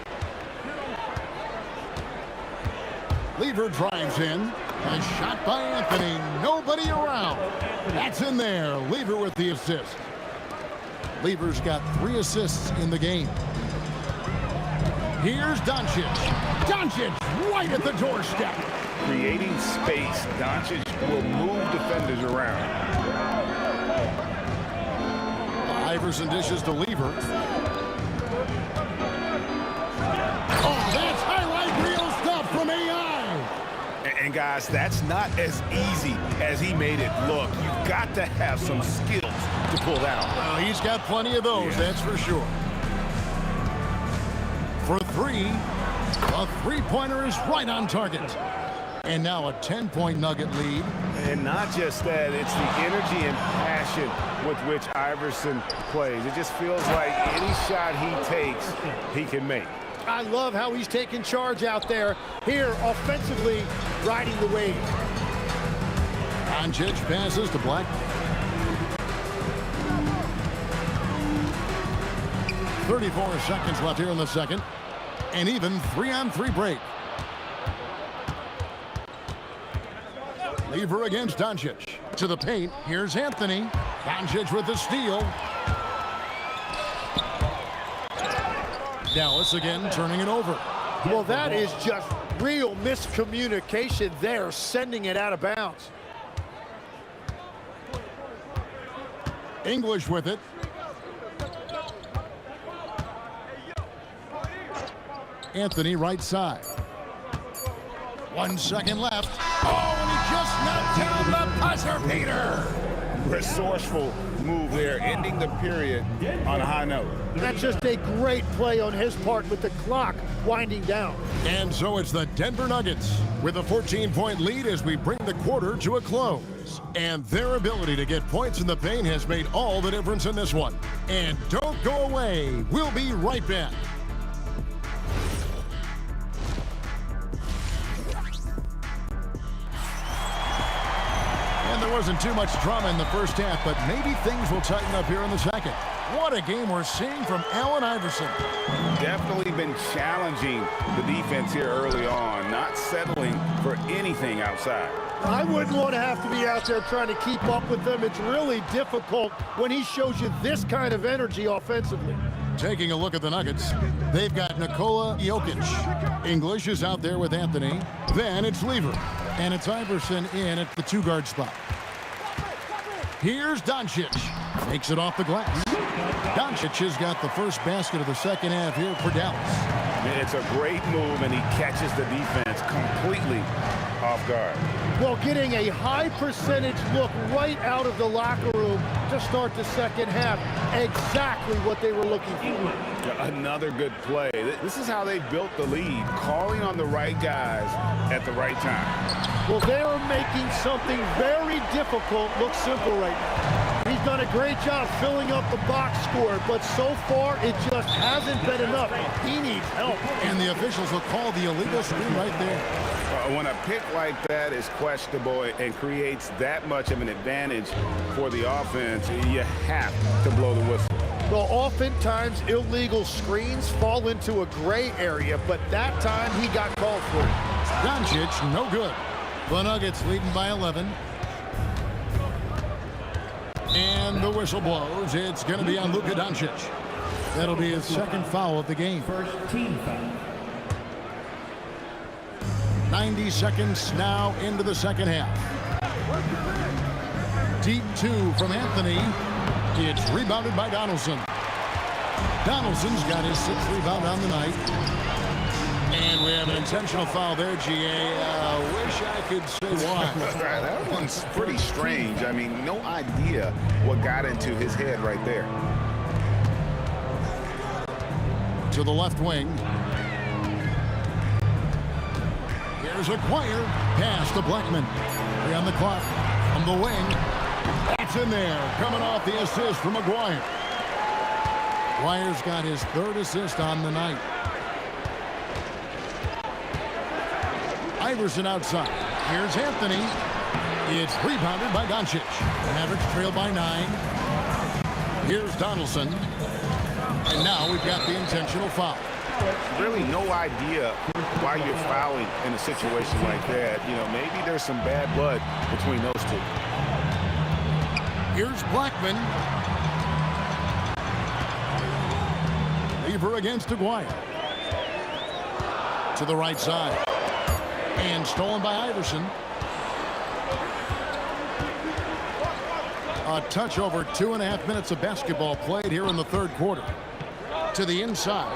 Lever drives in. A shot by Anthony. Nobody around. That's in there. Lever with the assist. Lever's got 3 assists in the game. Here's Doncic. Doncic right at the doorstep. Creating space, Doncic will move defenders around. Iverson dishes to Lever. Oh, that's highlight reel stuff from AI. And guys, that's not as easy as he made it look. You've got to have some skills to pull down. Well, he's got plenty of those, that's for sure. For 3, a three-pointer is right on target. And now a 10-point Nugget lead. And not just that, it's the energy and passion with which Iverson plays. It just feels like any shot he takes, he can make. I love how he's taking charge out there. Here, offensively, riding the wave. Doncic passes to Black. 34 seconds left here in the second. And even 3-on-3 break. Lever against Doncic. To the paint. Here's Anthony. Doncic with the steal. Dallas again turning it over. Well, that is just real miscommunication there, sending it out of bounds. English with it. Anthony right side. 1 second left. Oh, and he just knocked down the buzzer beater. Resourceful move there, ending the period on a high note. That's just a great play on his part with the clock winding down. And so it's the Denver Nuggets with a 14-point lead as we bring the quarter to a close. And their ability to get points in the paint has made all the difference in this one. And don't go away. We'll be right back. wasn't too much drama in the first half, but maybe things will tighten up here in the second. What a game we're seeing from Allen Iverson. Definitely been challenging the defense here early on, not settling for anything outside. I wouldn't want to have to be out there trying to keep up with them. It's really difficult when he shows you this kind of energy offensively. Taking a look at the Nuggets, they've got Nikola Jokic. English is out there with Anthony. Then it's Lever. And it's Iverson in at the two-guard spot. Here's Doncic. Takes it off the glass. Doncic has got the first basket of the second half here for Dallas. It's a great move, and he catches the defense completely off guard. Well, getting a high percentage look right out of the locker room to start the second half. Exactly what they were looking for. Another good play. This is how they built the lead, calling on the right guys at the right time. Well, they are making something very difficult look simple right now. He's done a great job filling up the box score, but so far it just hasn't been enough. He needs help. And the officials will call the illegal screen right there. When a pick like that is questionable and creates that much of an advantage for the offense, you have to blow the whistle. Well, oftentimes illegal screens fall into a gray area, but that time he got called for it. Doncic, no good. The Nuggets leading by 11. And the whistle blows. It's going to be on Luka Doncic. That'll be his second foul of the game. First team foul. 90 seconds now into the second half. Deep two from Anthony. It's rebounded by Donaldson. Donaldson's got his sixth rebound on the night. And we have an intentional foul there, GA. Wish I could say why. That one's pretty strange. I mean, no idea what got into his head right there. To the left wing. Here's Aguirre. Pass to Blackman. 3 on the clock. From the wing. It's in there. Coming off the assist from Aguirre. Aguirre's got his third assist on the night. Iverson outside. Here's Anthony. It's rebounded by Doncic. Mavericks trail by 9. Here's Donaldson. And now we've got the intentional foul. Really no idea why you're fouling in a situation like that. You know, maybe there's some bad blood between those two. Here's Blackman. Lever against Aguirre. To the right side. And stolen by Iverson. A touch over 2.5 minutes of basketball played here in the third quarter. To the inside.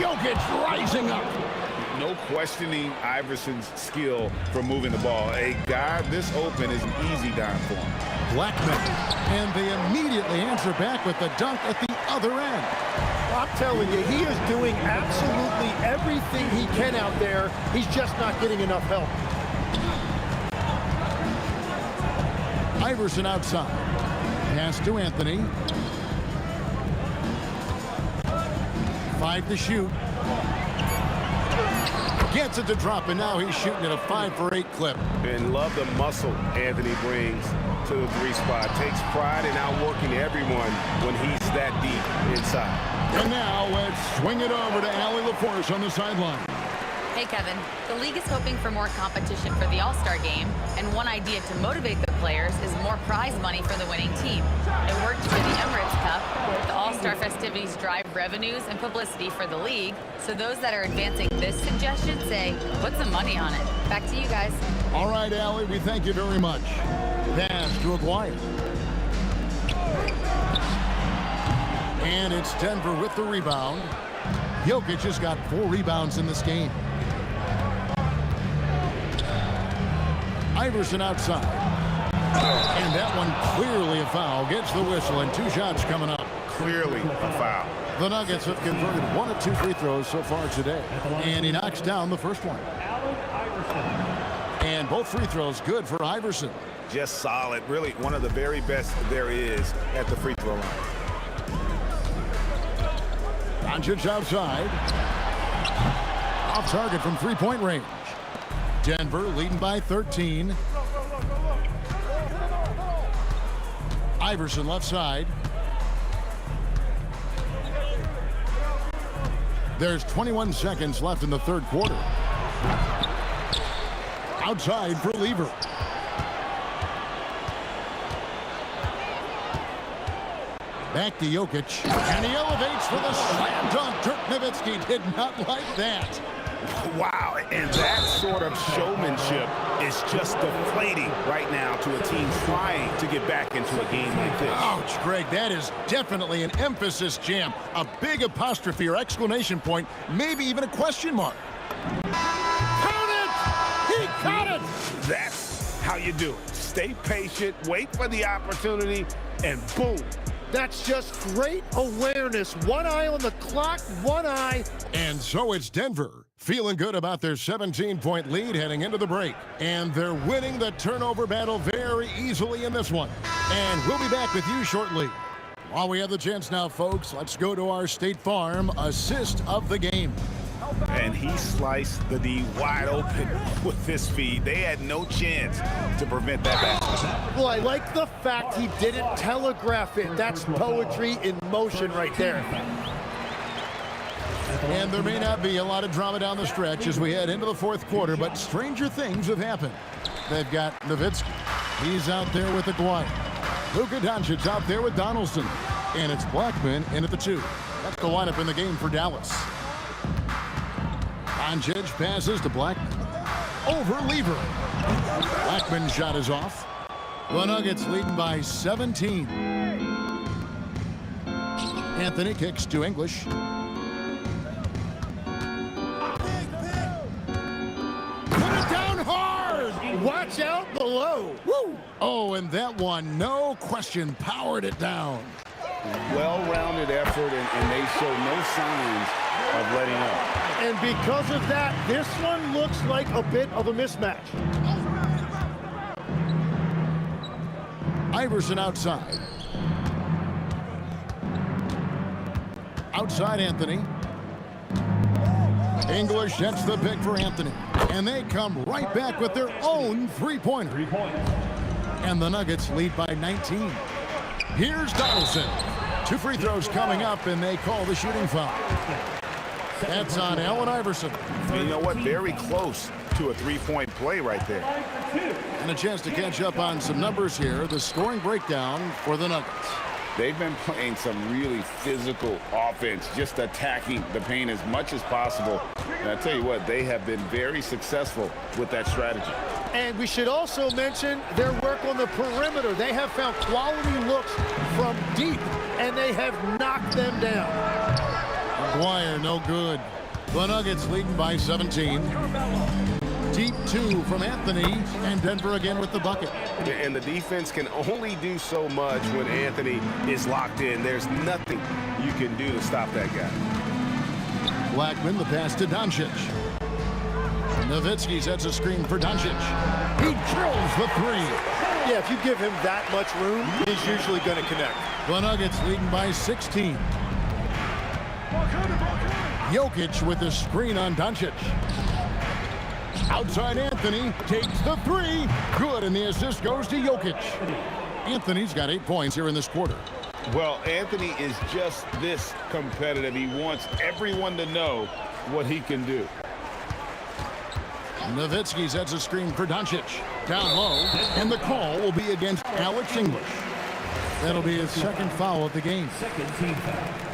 Jokic rising up. No questioning Iverson's skill for moving the ball. A guy this open is an easy dime for him. Blackman. And they immediately answer back with the dunk at the other end. I'm telling you, he is doing absolutely everything he can out there. He's just not getting enough help. Iverson outside. Pass to Anthony. 5 to shoot. Gets it to drop, and now he's shooting at a 5 for 8 clip. And love the muscle Anthony brings to the 3 spot. Takes pride in outworking everyone when he's that deep inside. And now let's swing it over to Allie LaForce on the sideline. Hey, Kevin. The league is hoping for more competition for the All-Star game, and one idea to motivate the players is more prize money for the winning team. It worked for the Emirates Cup. The All-Star festivities drive revenues and publicity for the league, so those that are advancing this suggestion say, put some money on it. Back to you guys. All right, Allie, we thank you very much. Pass to Aguirre. And it's Denver with the rebound. Jokic has got 4 rebounds in this game. Iverson outside. And that one clearly a foul. Gets the whistle, and 2 shots coming up. Clearly a foul. The Nuggets have converted 1 of 2 free throws so far today. And he knocks down the first one. And both free throws good for Iverson. Just solid. Really one of the very best there is at the free throw line. Doncic outside. Off target from 3-point range. Denver leading by 13. Iverson left side. There's 21 seconds left in the third quarter. Outside for Lever. Back to Jokic. And he elevates for the slam dunk. Dirk Nowitzki did not like that. Wow, and that sort of showmanship is just deflating right now to a team trying to get back into a game like this. Ouch, Greg, that is definitely an emphasis jam. A big apostrophe or exclamation point, maybe even a question mark. Count it! He caught it! That's how you do it. Stay patient, wait for the opportunity, and boom. That's just great awareness. One eye on the clock, one eye. And so it's Denver, feeling good about their 17-point lead heading into the break. And they're winning the turnover battle very easily in this one. And we'll be back with you shortly. While we have the chance now, folks, let's go to our State Farm assist of the game. And he sliced the D wide open with his feed. They had no chance to prevent that basket. Well, I like the fact he didn't telegraph it. That's poetry in motion right there. And there may not be a lot of drama down the stretch as we head into the fourth quarter, but stranger things have happened. They've got Nowitzki. He's out there with Aguirre. Luka Doncic out there with Donaldson. And it's Blackman in at the 2. That's the lineup in the game for Dallas. Doncic passes to Blackman. Over Lever. Blackman's shot is off. The Nuggets leading by 17. Anthony kicks to English. Put it down hard! Watch out below. Woo! Oh, and that one, no question, powered it down. Well-rounded effort, and they show no signs of letting up. And because of that, this one looks like a bit of a mismatch. Iverson outside. Outside Anthony. English sets the pick for Anthony. And they come right back with their own three-pointer. And the Nuggets lead by 19. Here's Donaldson. 2 free throws coming up, and they call the shooting foul. That's on Allen Iverson. And you know what? Very close to a three-point play right there. And a chance to catch up on some numbers here. The scoring breakdown for the Nuggets. They've been playing some really physical offense, just attacking the paint as much as possible. And I tell you what, they have been very successful with that strategy. And we should also mention their work on the perimeter. They have found quality looks from deep, and they have knocked them down. Aguirre, no good. The Nuggets leading by 17. Deep 2 from Anthony, and Denver again with the bucket. And the defense can only do so much when Anthony is locked in. There's nothing you can do to stop that guy. Blackman, the pass to Doncic. Nowitzki sets a screen for Doncic. He drills the 3. Yeah, if you give him that much room, he's usually going to connect. The Nuggets leading by 16. Jokic with the screen on Doncic. Outside Anthony takes the 3. Good, and the assist goes to Jokic. Anthony's got 8 points here in this quarter. Well, Anthony is just this competitive. He wants everyone to know what he can do. Nowitzki sets a screen for Doncic. Down low, and the call will be against Alex English. That'll be his second foul of the game. Second team foul.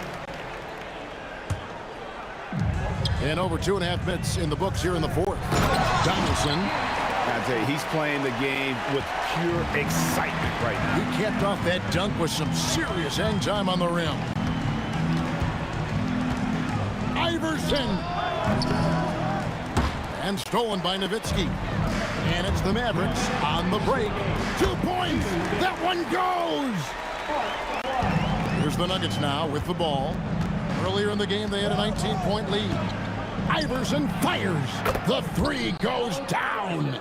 And over 2.5 minutes in the books here in the fourth. Donaldson. I tell you, he's playing the game with pure excitement right now. He capped off that dunk with some serious hang time on the rim. Iverson. And stolen by Nowitzki. And it's the Mavericks on the break. 2 points. That one goes. Here's the Nuggets now with the ball. Earlier in the game, they had a 19-point lead. Iverson fires. The 3 goes down.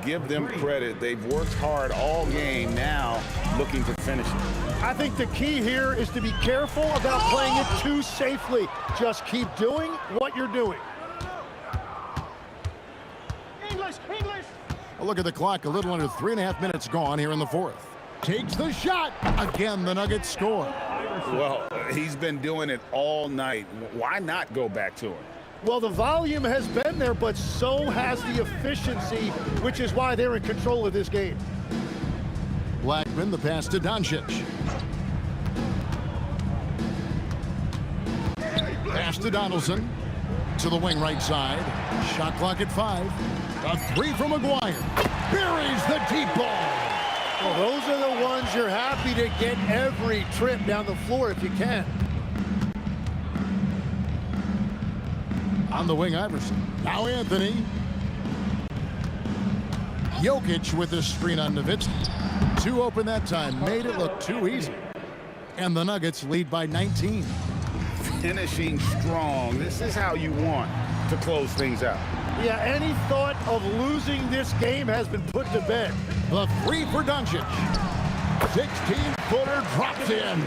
Give them credit. They've worked hard all game, now looking to finish it. I think the key here is to be careful about playing it too safely. Just keep doing what you're doing. A look at the clock. A little under 3.5 minutes gone here in the fourth. Takes the shot. Again, the Nuggets score. Well, he's been doing it all night. Why not go back to him? Well, the volume has been there, but so has the efficiency, which is why they're in control of this game. Blackman, the pass to Doncic. Pass to Donaldson. To the wing right side. Shot clock at 5. A 3 from McGuire. Buries the deep ball. Well, those are the ones you're happy to get every trip down the floor if you can. On the wing, Iverson. Now Anthony. Jokic with the screen on Nowitzki. 2 open that time. Made it look too easy. And the Nuggets lead by 19. Finishing strong. This is how you want to close things out. Yeah, any thought of losing this game has been put to bed. The 3 for Doncic. 16-footer drops in.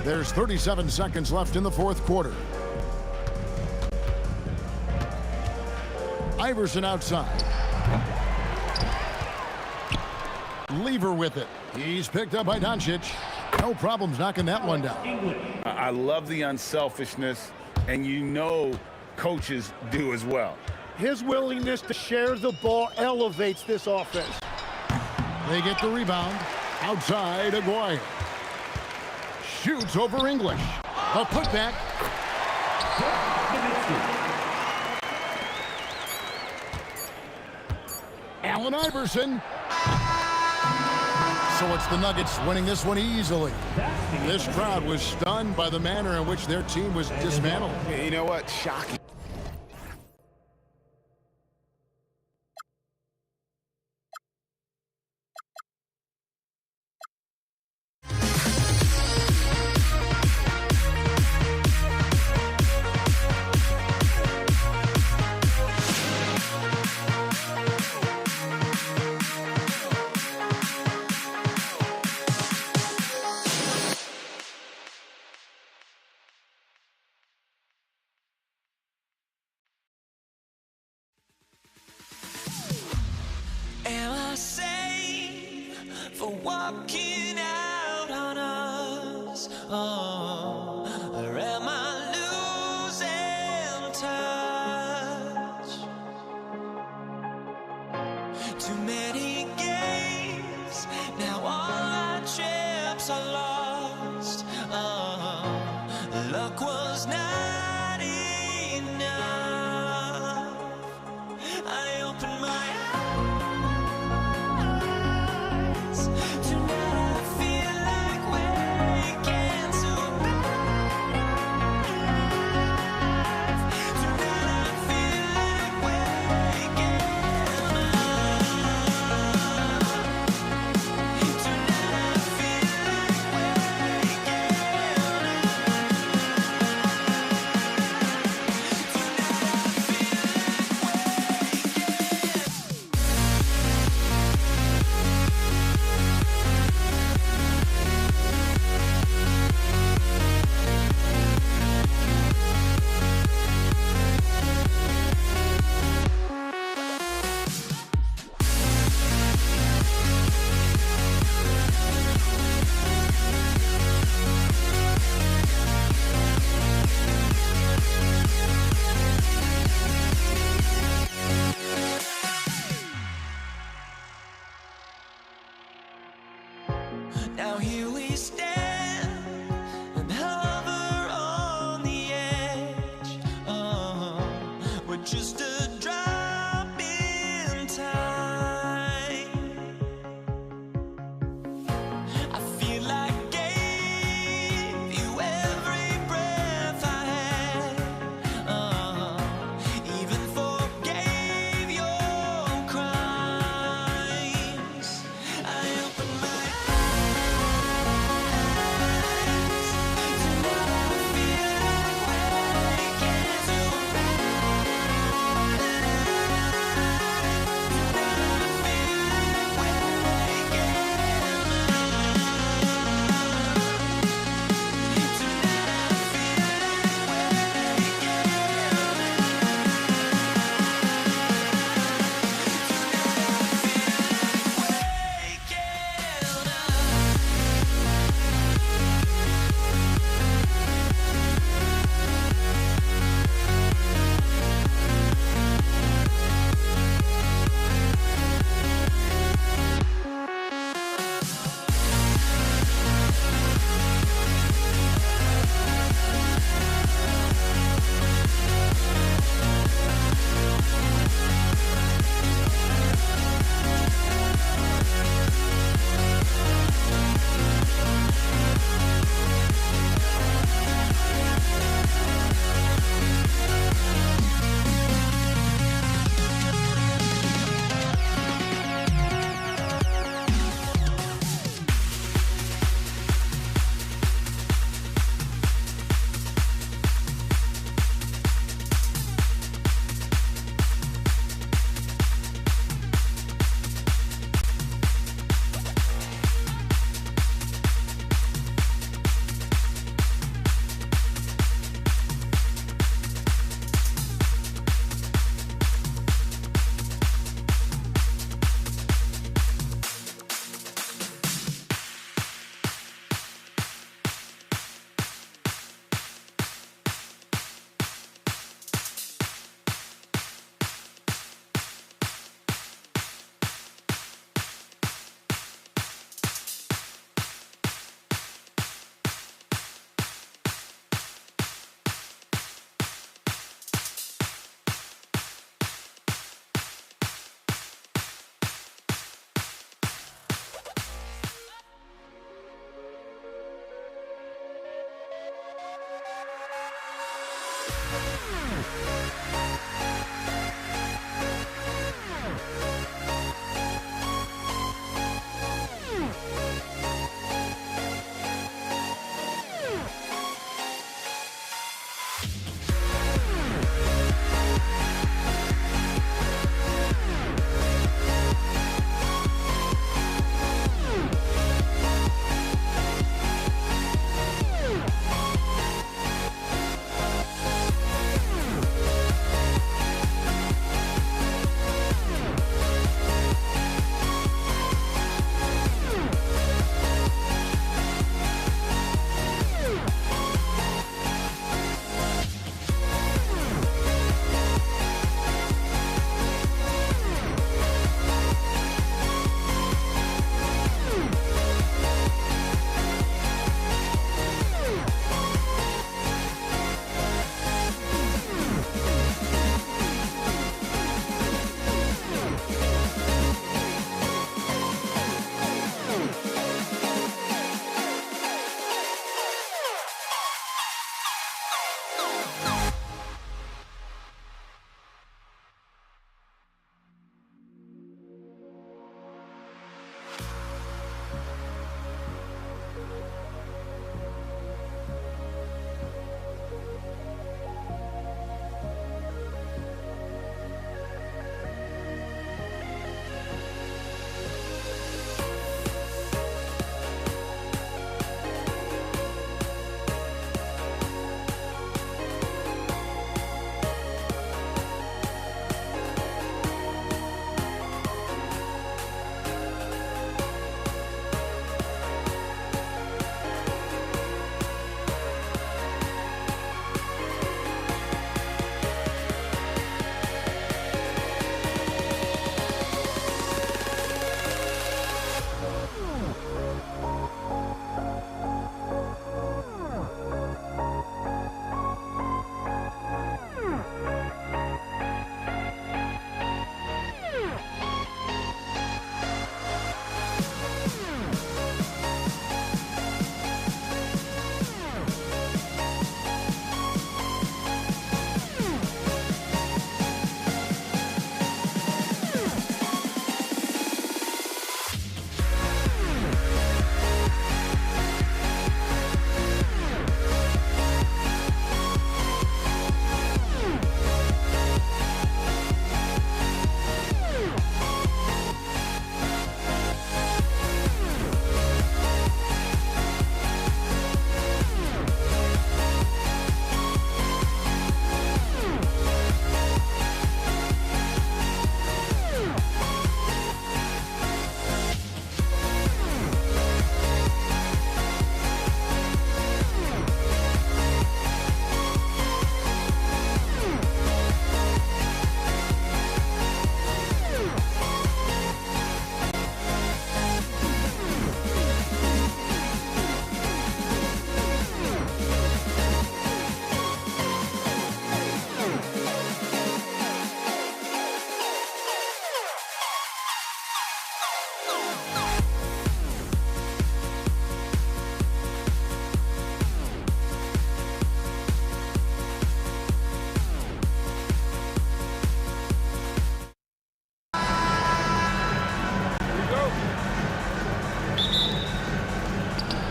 There's 37 seconds left in the fourth quarter. Iverson outside. Lever with it. He's picked up by Doncic. No problems knocking that one down. I love the unselfishness, and you know coaches do as well. His willingness to share the ball elevates this offense. They get the rebound. Outside, Aguirre. Shoots over English. A putback. Allen Iverson. So it's the Nuggets winning this one easily. This crowd was stunned by the manner in which their team was dismantled. You know what? Shocking. Am I safe for walking out on us? Oh, or am I losing touch? Too many games, now all our chips are lost. Oh, luck was not enough. I opened my now here we stand and hover on the edge. Oh, we're just a drop in time. I feel like I gave you every breath I had. Oh, even forgave your crimes. I opened my eyes.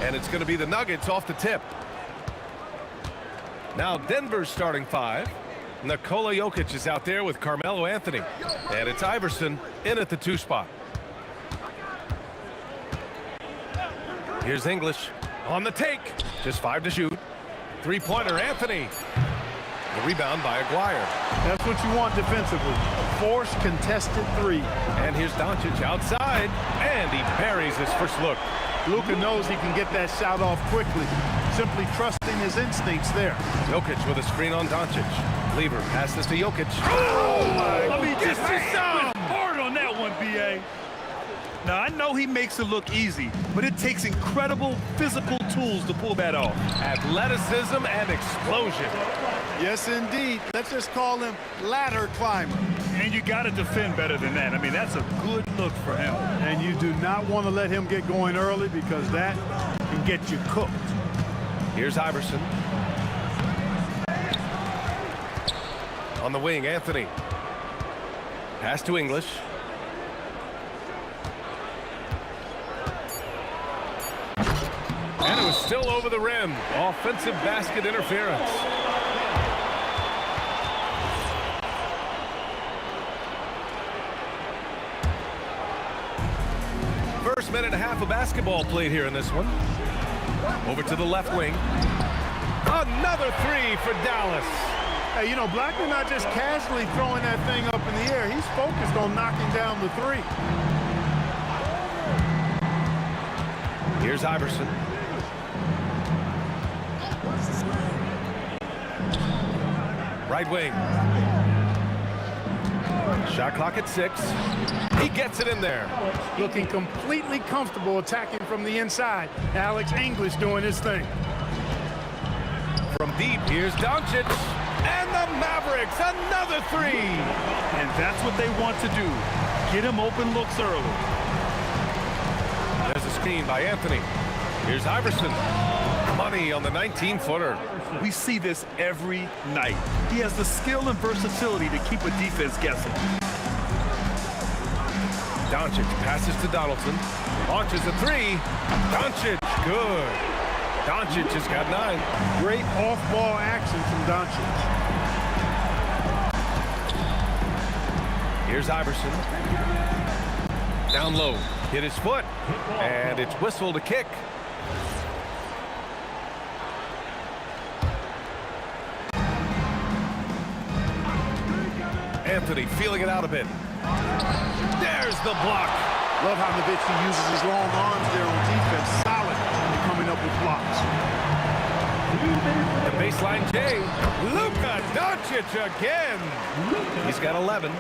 And it's going to be the Nuggets off the tip. Now Denver's starting 5. Nikola Jokic is out there with Carmelo Anthony. And it's Iverson in at the 2 spot. Here's English on the take. Just 5 to shoot. Three-pointer, Anthony. The rebound by Aguirre. That's what you want defensively. Force contested 3. And here's Doncic outside. And he buries his first look. Luka knows he can get that shot off quickly. Simply trusting his instincts there. Jokic with a screen on Doncic. Lever passes to Jokic. I mean, just hard on that one, B.A. Now, I know he makes it look easy, but it takes incredible physical tools to pull that off. Athleticism and explosion. Yes, indeed. Let's just call him ladder climber. And you got to defend better than that. I mean, that's a good look for him. And you do not want to let him get going early because that can get you cooked. Here's Iverson. On the wing, Anthony. Pass to English. And it was still over the rim. Offensive basket interference. First minute and a half of basketball played here in this one. Over to the left wing. Another 3 for Dallas. Hey, you know, Blackman not just casually throwing that thing up in the air. He's focused on knocking down the 3. Here's Iverson. Right wing. Shot clock at 6. He gets it in there. Looking completely comfortable attacking from the inside. Alex English doing his thing. From deep, here's Doncic. And the Mavericks, another 3. And that's what they want to do. Get him open looks early. There's a screen by Anthony. Here's Iverson. Money on the 19-footer. We see this every night. He has the skill and versatility to keep a defense guessing. Doncic passes to Donaldson. Launches a 3. Doncic, good. Doncic has got 9. Great off-ball action from Doncic. Here's Iverson. Down low. Hit his foot. And it's whistled to kick. Anthony feeling it out a bit. There's the block. Love how Nowitzki uses his long arms there on defense. Solid in coming up with blocks. The baseline J. Luka Doncic again. He's got 11.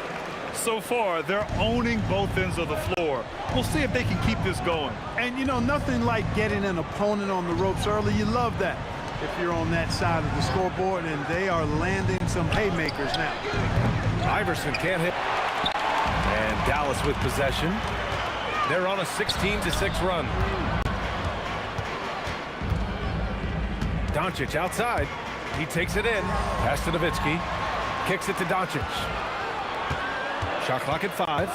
So far, they're owning both ends of the floor. We'll see if they can keep this going. And, you know, nothing like getting an opponent on the ropes early. You love that if you're on that side of the scoreboard, and they are landing some haymakers now. Iverson can't hit. And Dallas with possession. They're on a 16-6 run. Doncic outside. He takes it in. Pass to Nowitzki. Kicks it to Doncic. Shot clock at 5.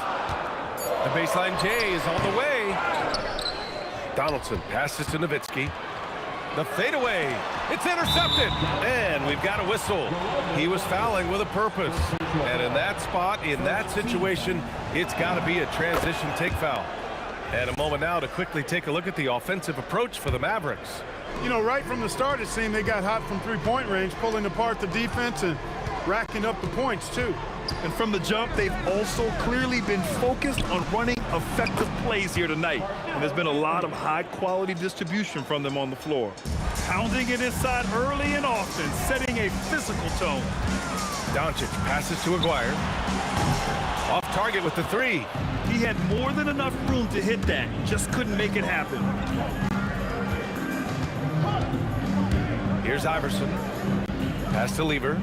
The baseline J is on the way. Donaldson passes to Nowitzki. The fadeaway. It's intercepted. And we've got a whistle. He was fouling with a purpose. And in that spot, in that situation, it's got to be a transition take foul. And a moment now to quickly take a look at the offensive approach for the Mavericks. You know, right from the start, it seemed they got hot from three-point range, pulling apart the defense and racking up the points, too. And from the jump, they've also clearly been focused on running effective plays here tonight. And there's been a lot of high-quality distribution from them on the floor. Pounding it inside early and often, setting a physical tone. Doncic passes to Aguirre. Off target with the 3. He had more than enough room to hit that. Just couldn't make it happen. Here's Iverson. Pass to Lever.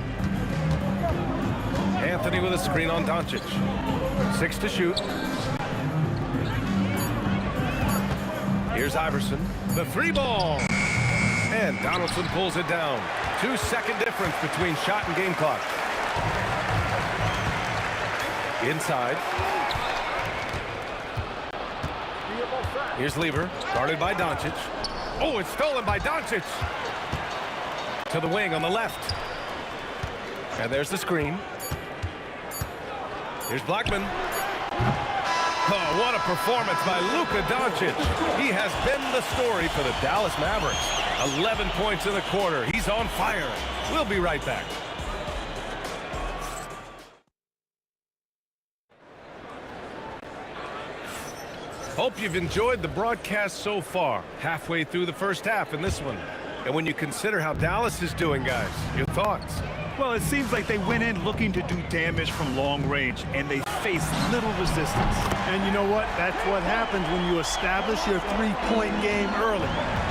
Anthony with a screen on Doncic. 6 to shoot. Here's Iverson. The 3 ball. And Donaldson pulls it down. 2-second difference between shot and game clock. Inside. Here's Lever, guarded by Doncic. Oh, it's stolen by Doncic. To the wing on the left. And there's the screen. Here's Blackman. Oh, what a performance by Luka Doncic. He has been the story for the Dallas Mavericks. 11 points in the quarter. He's on fire. We'll be right back. Hope you've enjoyed the broadcast so far. Halfway through the first half in this one. And when you consider how Dallas is doing, guys, your thoughts? Well, it seems like they went in looking to do damage from long range, and they faced little resistance. And you know what? That's what happens when you establish your three-point game early.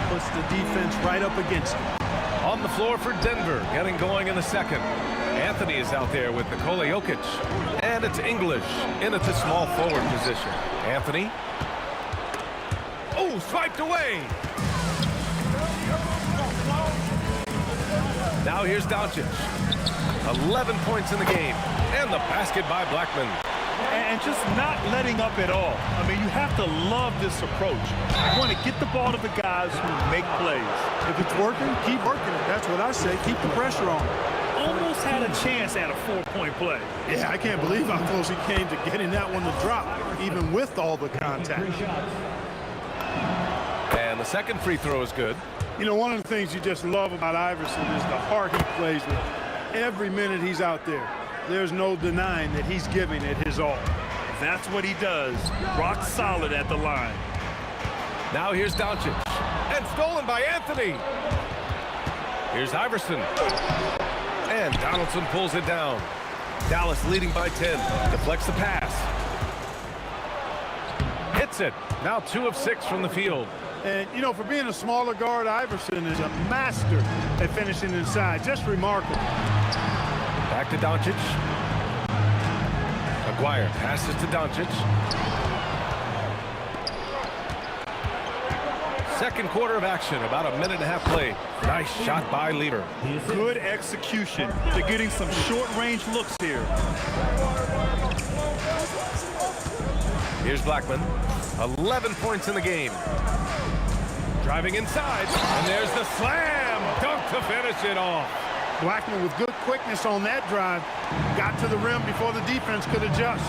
Puts the defense right up against it. On the floor for Denver, getting going in the second. Anthony is out there with Nikola Jokic. And it's English in at the small forward position. Anthony. Oh, swiped away. Now here's Doncic. 11 points in the game. And the basket by Blackman. And just not letting up at all. I mean, you have to love this approach. You want to get the ball to the guys who make plays. If it's working, keep working it. That's what I say. Keep the pressure on. Almost had a chance at a 4-point play. Yeah, I can't believe how close he came to getting that one to drop, even with all the contact. And the second free throw is good. You know, one of the things you just love about Iverson is the heart he plays with. Every minute he's out there, there's no denying that he's giving it his all. That's what he does. Rock solid at the line. Now here's Doncic. And stolen by Anthony. Here's Iverson. And Donaldson pulls it down. Dallas leading by 10. Deflects the pass. Hits it. Now 2 of 6 from the field. And, you know, for being a smaller guard, Iverson is a master at finishing inside. Just remarkable. Back to Doncic. Aguirre passes to Doncic. Second quarter of action, about a minute and a half played. Nice shot by Lever. Good execution. They're getting some short-range looks here. Here's Blackman. 11 points in the game. Driving inside, and there's the slam dunk to finish it off. Blackman with good quickness on that drive. Got to the rim before the defense could adjust.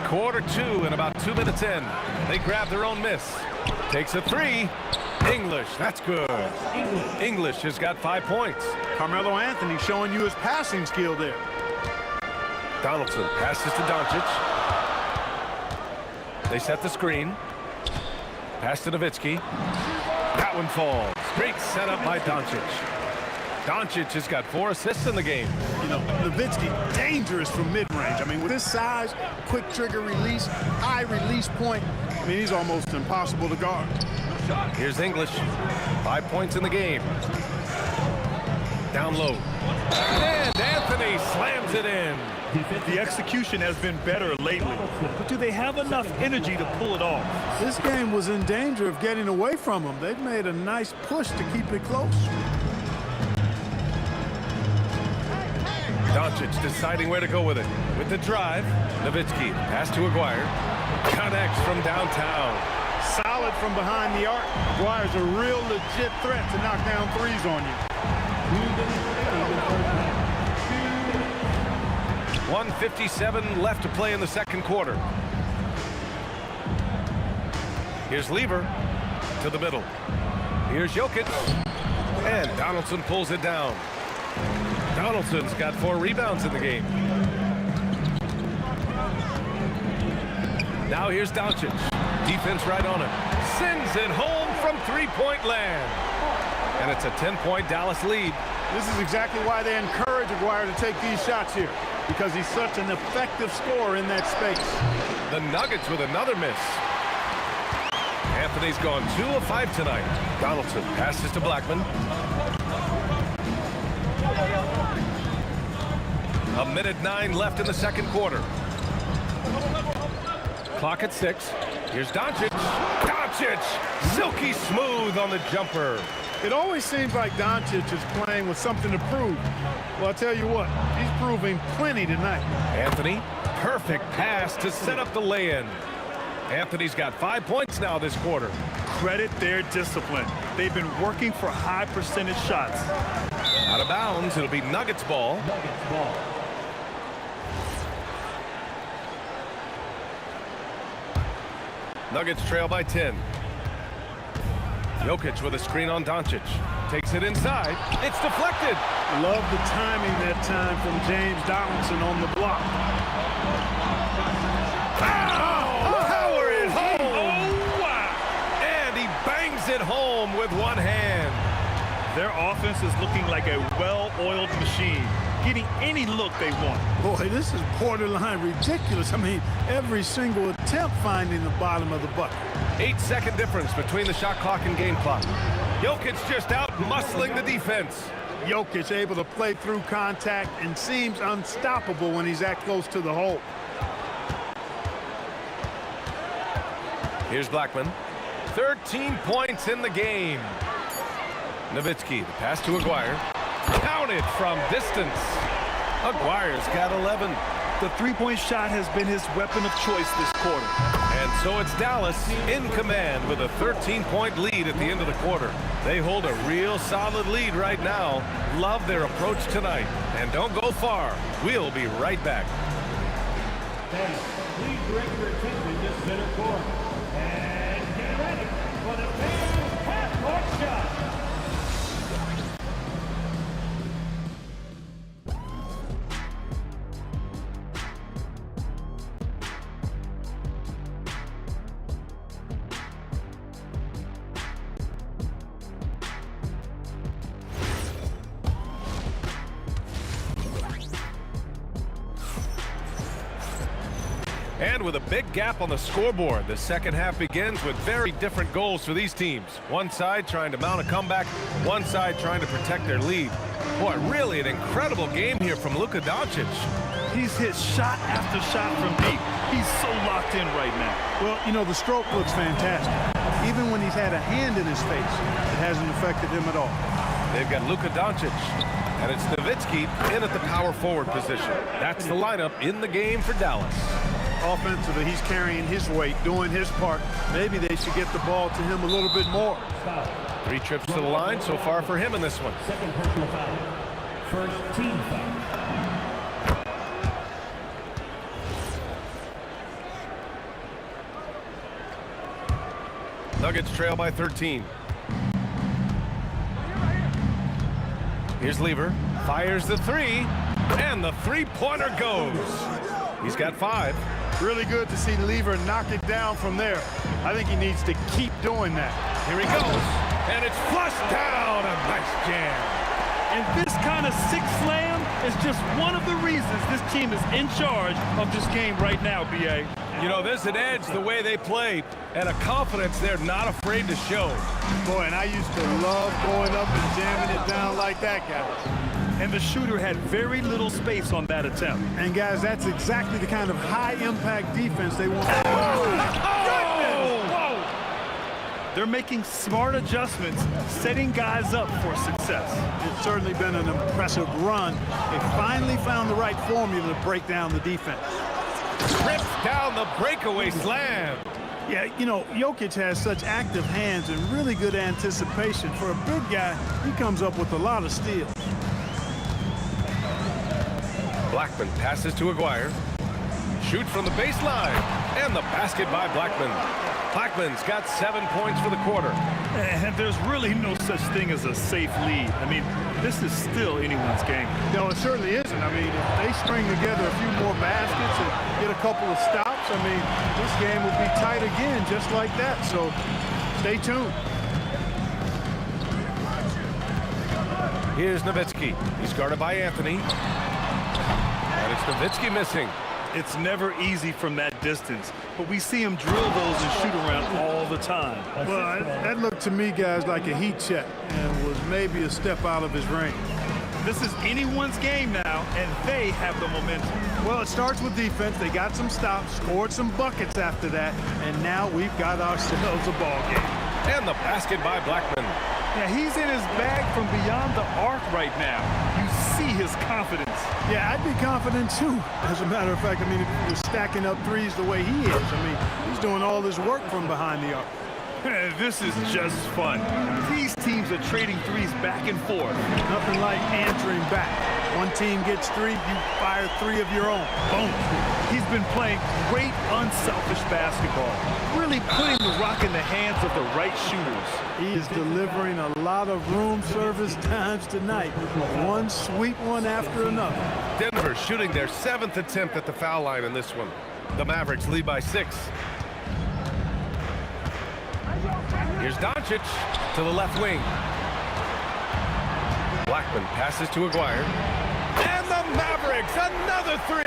Quarter 2 and about 2 minutes in. They grab their own miss. Takes a 3. English, that's good. English has got 5 points. Carmelo Anthony showing you his passing skill there. Donaldson passes to Doncic. They set the screen. Pass to Nowitzki. That one falls. Great setup by Doncic. Doncic has got 4 assists in the game. You know, Nowitzki, dangerous from mid-range. I mean, with his size, quick trigger release, high release point, I mean, he's almost impossible to guard. Here's English. 5 points in the game. Down low. And Anthony slams it in. The execution has been better lately, but do they have enough energy to pull it off? This game was in danger of getting away from them. They've made a nice push to keep it close. Doncic deciding where to go with it. With the drive, Nowitzki pass to Aguirre. Connects from downtown. Solid from behind the arc. Aguirre's a real legit threat to knock down threes on you. 1:57 left to play in the second quarter. Here's Lever to the middle. Here's Jokic. And Donaldson pulls it down. Donaldson's got 4 rebounds in the game. Now here's Doncic. Defense right on him. Sends it home from three-point land. And it's a 10-point Dallas lead. This is exactly why they encourage Aguirre to take these shots here, because he's such an effective scorer in that space. The Nuggets with another miss. Anthony's gone 2 of 5 tonight. Donaldson passes to Blackman. A minute 9 left in the second quarter. Clock at 6. Here's Doncic. Doncic, silky smooth on the jumper. It always seems like Doncic is playing with something to prove. Well, I'll tell you what, he's proving plenty tonight. Anthony, perfect pass to set up the lay-in. Anthony's got 5 points now this quarter. Credit their discipline. They've been working for high percentage shots. Out of bounds, it'll be Nuggets ball. Nuggets trail by 10. Jokic with a screen on Doncic. Takes it inside. It's deflected. Love the timing that time from James Donaldson on the block. Power it home. Oh, wow. And he bangs it home with one hand. Their offense is looking like a well-oiled machine, getting any look they want. Boy, this is borderline ridiculous. I mean, every single attempt finding the bottom of the bucket. 8-second difference between the shot clock and game clock. Jokic just out muscling the defense. Jokic able to play through contact and seems unstoppable when he's that close to the hole. Here's Blackman. 13 points in the game. Nowitzki, the pass to Aguirre. Counted from distance. Aguirre's got 11. The three-point shot has been his weapon of choice this quarter. And so it's Dallas in command with a 13-point lead at the end of the quarter. They hold a real solid lead right now. Love their approach tonight. And don't go far. We'll be right back. Please direct your attention to center court. And get ready for the big half-court shot. And with a big gap on the scoreboard, the second half begins with very different goals for these teams. One side trying to mount a comeback, one side trying to protect their lead. Boy, really an incredible game here from Luka Doncic. He's hit shot after shot from deep. He's so locked in right now. Well, you know, the stroke looks fantastic. Even when he's had a hand in his face, it hasn't affected him at all. They've got Luka Doncic, and it's Nowitzki in at the power forward position. That's the lineup in the game for Dallas. Offensively, he's carrying his weight, doing his part. Maybe they should get the ball to him a little bit more. 3 trips to the line so far for him in this one. Second personal foul. First team foul. Nuggets trail by 13. Here's Lever. Fires the 3. And the three-pointer goes. He's got 5. Really good to see Lever knock it down from there. I think he needs to keep doing that. Here he goes. And it's flushed down. A nice jam. And this kind of sick slam is just one of the reasons this team is in charge of this game right now, B.A. You know, there's an edge the way they play and a confidence they're not afraid to show. Boy, and I used to love going up and jamming it down like that, guys. And the shooter had very little space on that attempt. And, guys, that's exactly the kind of high-impact defense they want. Whoa! They're making smart adjustments, setting guys up for success. It's certainly been an impressive run. They finally found the right formula to break down the defense. Rips down the breakaway slam. Yeah, you know, Jokic has such active hands and really good anticipation. For a big guy, he comes up with a lot of steals. Blackman passes to Aguirre. Shoots from the baseline. And the basket by Blackman. Blackman's got 7 points for the quarter. And there's really no such thing as a safe lead. I mean, this is still anyone's game. No, it certainly isn't. I mean, if they string together a few more baskets and get a couple of stops, I mean, this game will be tight again just like that. So stay tuned. Here's Nowitzki. He's guarded by Anthony. And it's Nowitzki missing. It's never easy from that distance, but we see him drill those and shoot around all the time. Well, that looked to me, guys, like a heat check and was maybe a step out of his range. This is anyone's game now, and they have the momentum. Well, it starts with defense. They got some stops, scored some buckets after that, and now we've got ourselves a ball game. And the basket by Blackman. Yeah, he's in his bag from beyond the arc right now. You see his confidence. Yeah, I'd be confident too. As a matter of fact, I mean, if he was stacking up threes the way he is, I mean, he's doing all this work from behind the arc. This is just fun. These teams are trading threes back and forth. Nothing like answering back. One team gets three, you fire three of your own. Boom. He's been playing great, unselfish basketball, really putting the rock in the hands of the right shooters. He is delivering a lot of room service times tonight. One sweet one after another. Denver shooting their 7th attempt at the foul line in this one. The Mavericks lead by 6. Here's Doncic to the left wing. Blackman passes to Aguirre. And the Mavericks, another 3!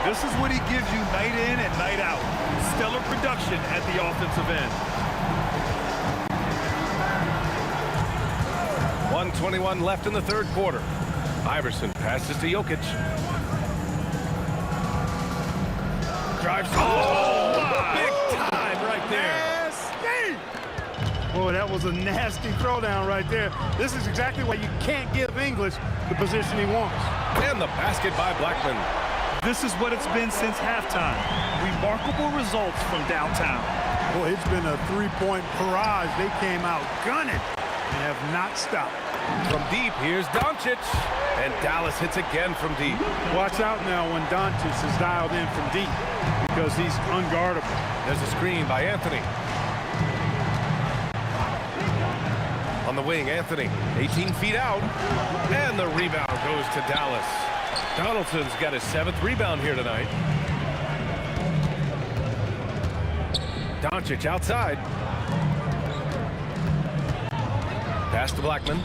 This is what he gives you night in and night out. Stellar production at the offensive end. 1:21 left in the third quarter. Iverson passes to Jokic. Drives. Oh, big time right there. Boy, that was a nasty throwdown right there. This is exactly why you can't give English the position he wants. And the basket by Blackman. This is what it's been since halftime. Remarkable results from downtown. Boy, it's been a three-point barrage. They came out gunning and have not stopped. From deep, here's Doncic. And Dallas hits again from deep. Watch out now when Doncic is dialed in from deep because he's unguardable. There's a screen by Anthony. On the wing, Anthony, 18 feet out. And the rebound goes to Dallas. Donaldson's got his 7th rebound here tonight. Doncic outside. Pass to Blackman.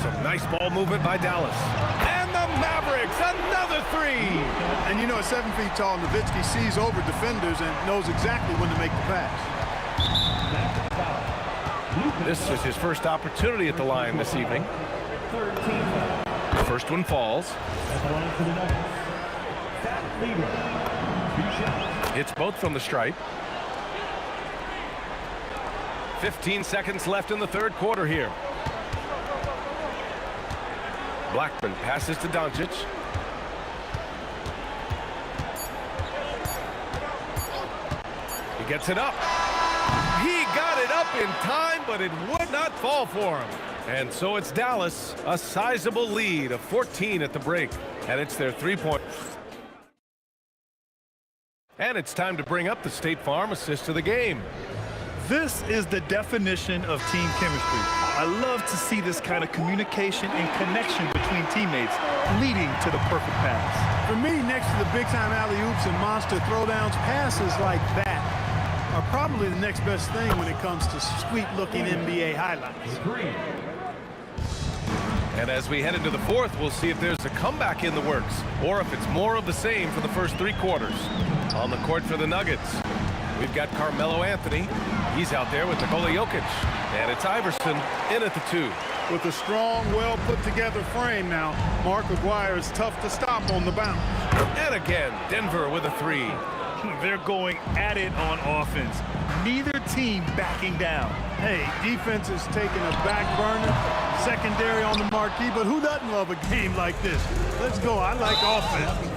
Some nice ball movement by Dallas. And the Mavericks, another 3! And you know, at 7 feet tall, Nowitzki sees over defenders and knows exactly when to make the pass. This is his first opportunity at the line this evening. First one falls. Hits both from the stripe. 15 seconds left in the third quarter here. Blackman passes to Doncic. He gets it up. He got it up in time, but it would not fall for him. And so it's Dallas, a sizable lead of 14 at the break. And it's their 3-point. And it's time to bring up the State Farm assist of the game. This is the definition of team chemistry. I love to see this kind of communication and connection between teammates leading to the perfect pass. For me, next to the big-time alley-oops and monster throwdowns, passes like that are probably the next best thing when it comes to sweet-looking NBA highlights. And as we head into the fourth, we'll see if there's a comeback in the works or if it's more of the same for the first 3 quarters. On the court for the Nuggets, we've got Carmelo Anthony. He's out there with Nikola Jokic. And it's Iverson in at the 2. With a strong, well-put-together frame now, Mark Aguirre is tough to stop on the bounce. And again, Denver with a 3. They're going at it on offense. Neither team backing down. Hey, defense is taking a back burner, secondary on the marquee, but who doesn't love a game like this? Let's go. I like offense.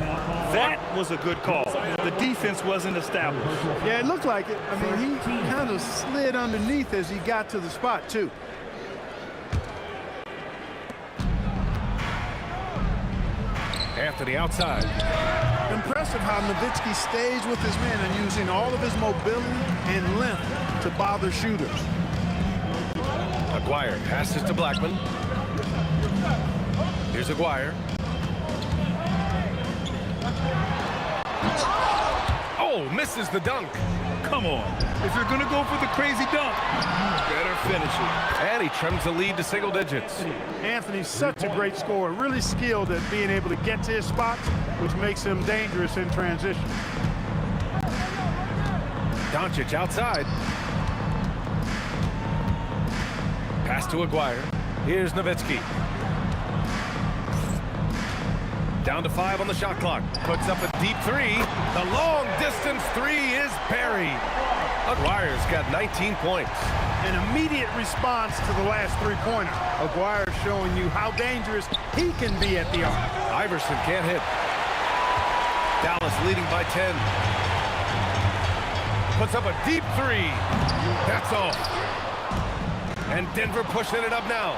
That was a good call. The defense wasn't established. Yeah, it looked like it. I mean, he kind of slid underneath as he got to the spot, too. Anthony outside. Impressive how Nowitzki stays with his man and using all of his mobility and length to bother shooters. Aguirre passes to Blackman. Here's Aguirre. Oh, misses the dunk. Come on. If you're going to go for the crazy dunk, you better finish it. And he trims the lead to single digits. Anthony's such a great scorer, really skilled at being able to get to his spots, which makes him dangerous in transition. Doncic outside. Pass to Aguirre. Here's Nowitzki. Down to 5 on the shot clock. Puts up a deep 3. The long distance 3 is buried. Aguirre's got 19 points. an immediate response to the last three-pointer. Aguirre showing you how dangerous he can be at the arc. Iverson can't hit. Dallas leading by 10. Puts up a deep three. That's off. And Denver pushing it up now.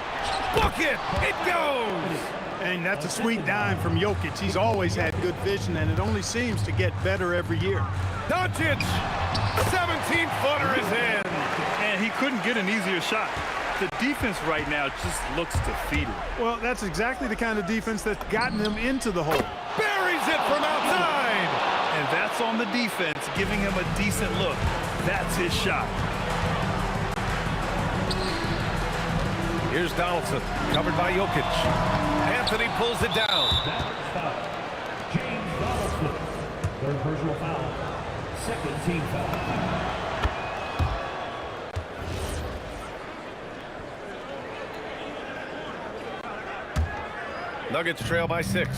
Book it! It goes! And that's a sweet dime from Jokic. He's always had good vision, and it only seems to get better every year. Doncic! 17-footer is in! And he couldn't get an easier shot. The defense right now just looks defeated. Well, that's exactly the kind of defense that's gotten him into the hole. Buries it from outside! And that's on the defense, giving him a decent look. That's his shot. Here's Donaldson, covered by Jokic. Anthony pulls it down. James Donaldson. Third personal foul. Second team foul. Nuggets trail by 6.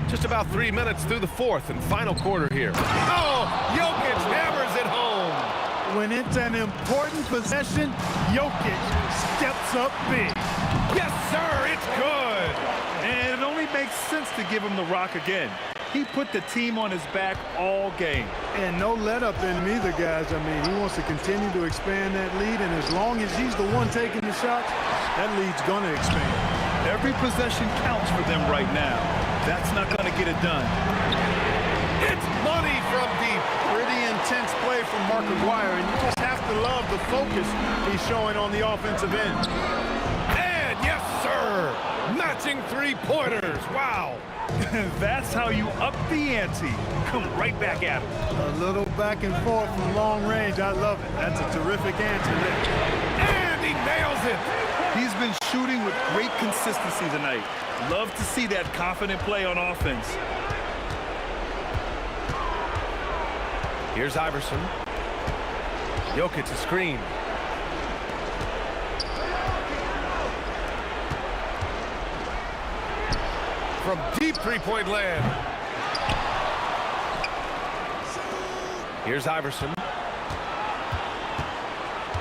Just about 3 minutes through the fourth and final quarter here. Oh, Jokic hammers it home. When it's an important possession, Jokic steps up big. Yes, sir, it's good. And it only makes sense to give him the rock again. He put the team on his back all game. And no let up in him either, guys. I mean, he wants to continue to expand that lead, and as long as he's the one taking the shots, that lead's going to expand. Every possession counts for them right now. That's not going to get it done. It's money from deep. Pretty intense play from Mark Aguirre, and you just have to love the focus he's showing on the offensive end. And yes, sir, matching three-pointers. Wow. That's how you up the ante. Come right back at him. A little back and forth from long range. I love it. That's a terrific answer there. And he nails it. He's been shooting with great consistency tonight. Love to see that confident play on offense. Here's Iverson. Jokic a screen. From deep three-point land. Here's Iverson.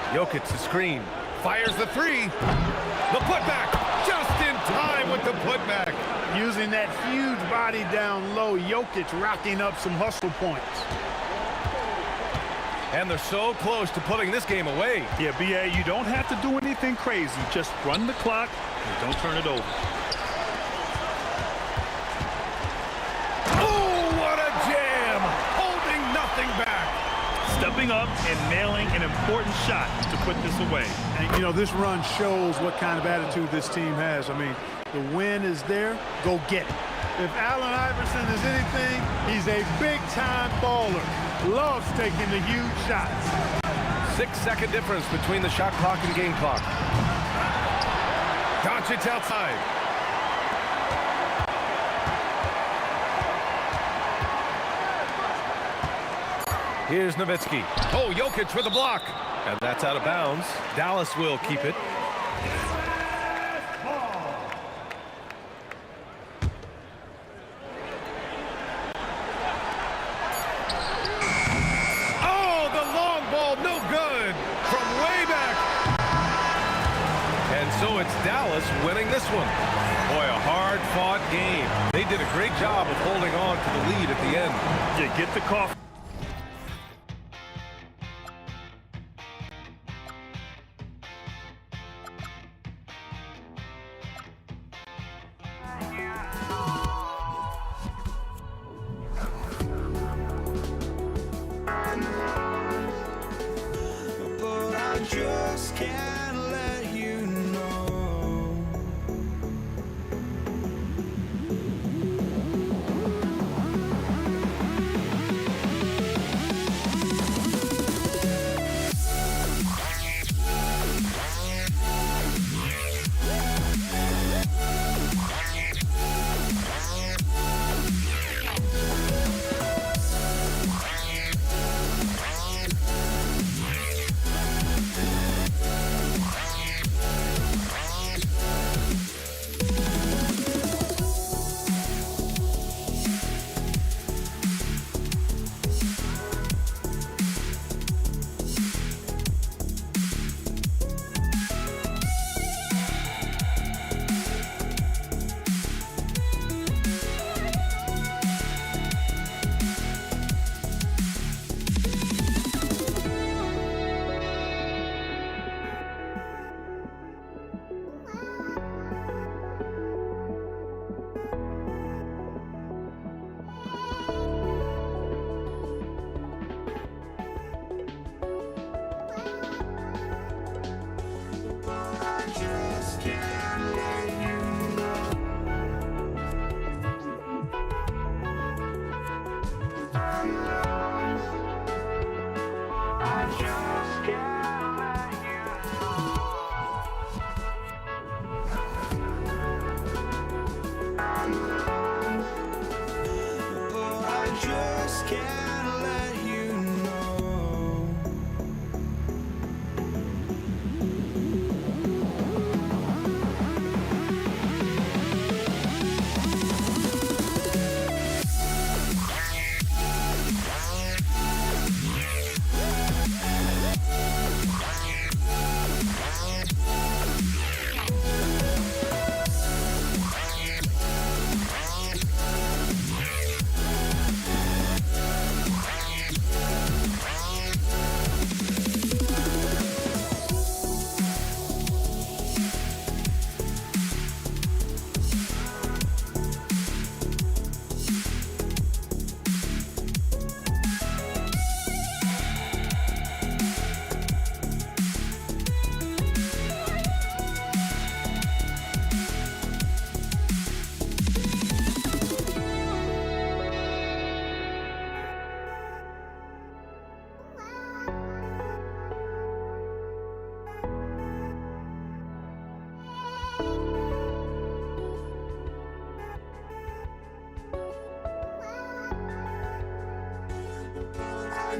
Jokic the screen. Fires the three. The putback. Just in time with the putback. Using that huge body down low, Jokic racking up some hustle points. And they're so close to putting this game away. Yeah, B.A., you don't have to do anything crazy. Just run the clock and don't turn it over. Stepping up and nailing an important shot to put this away. And, you know, this run shows what kind of attitude this team has. I mean, the win is there, go get it. If Allen Iverson is anything, he's a big-time baller. Loves taking the huge shots. 6-second difference between the shot clock and game clock. Doncic outside. Here's Nowitzki. Oh, Jokic for the block. And that's out of bounds. Dallas will keep it. Oh, the long ball, no good. From way back. And so it's Dallas winning this one. Boy, a hard-fought game. They did a great job of holding on to the lead at the end. Yeah, get the coffee. Just can't let you know.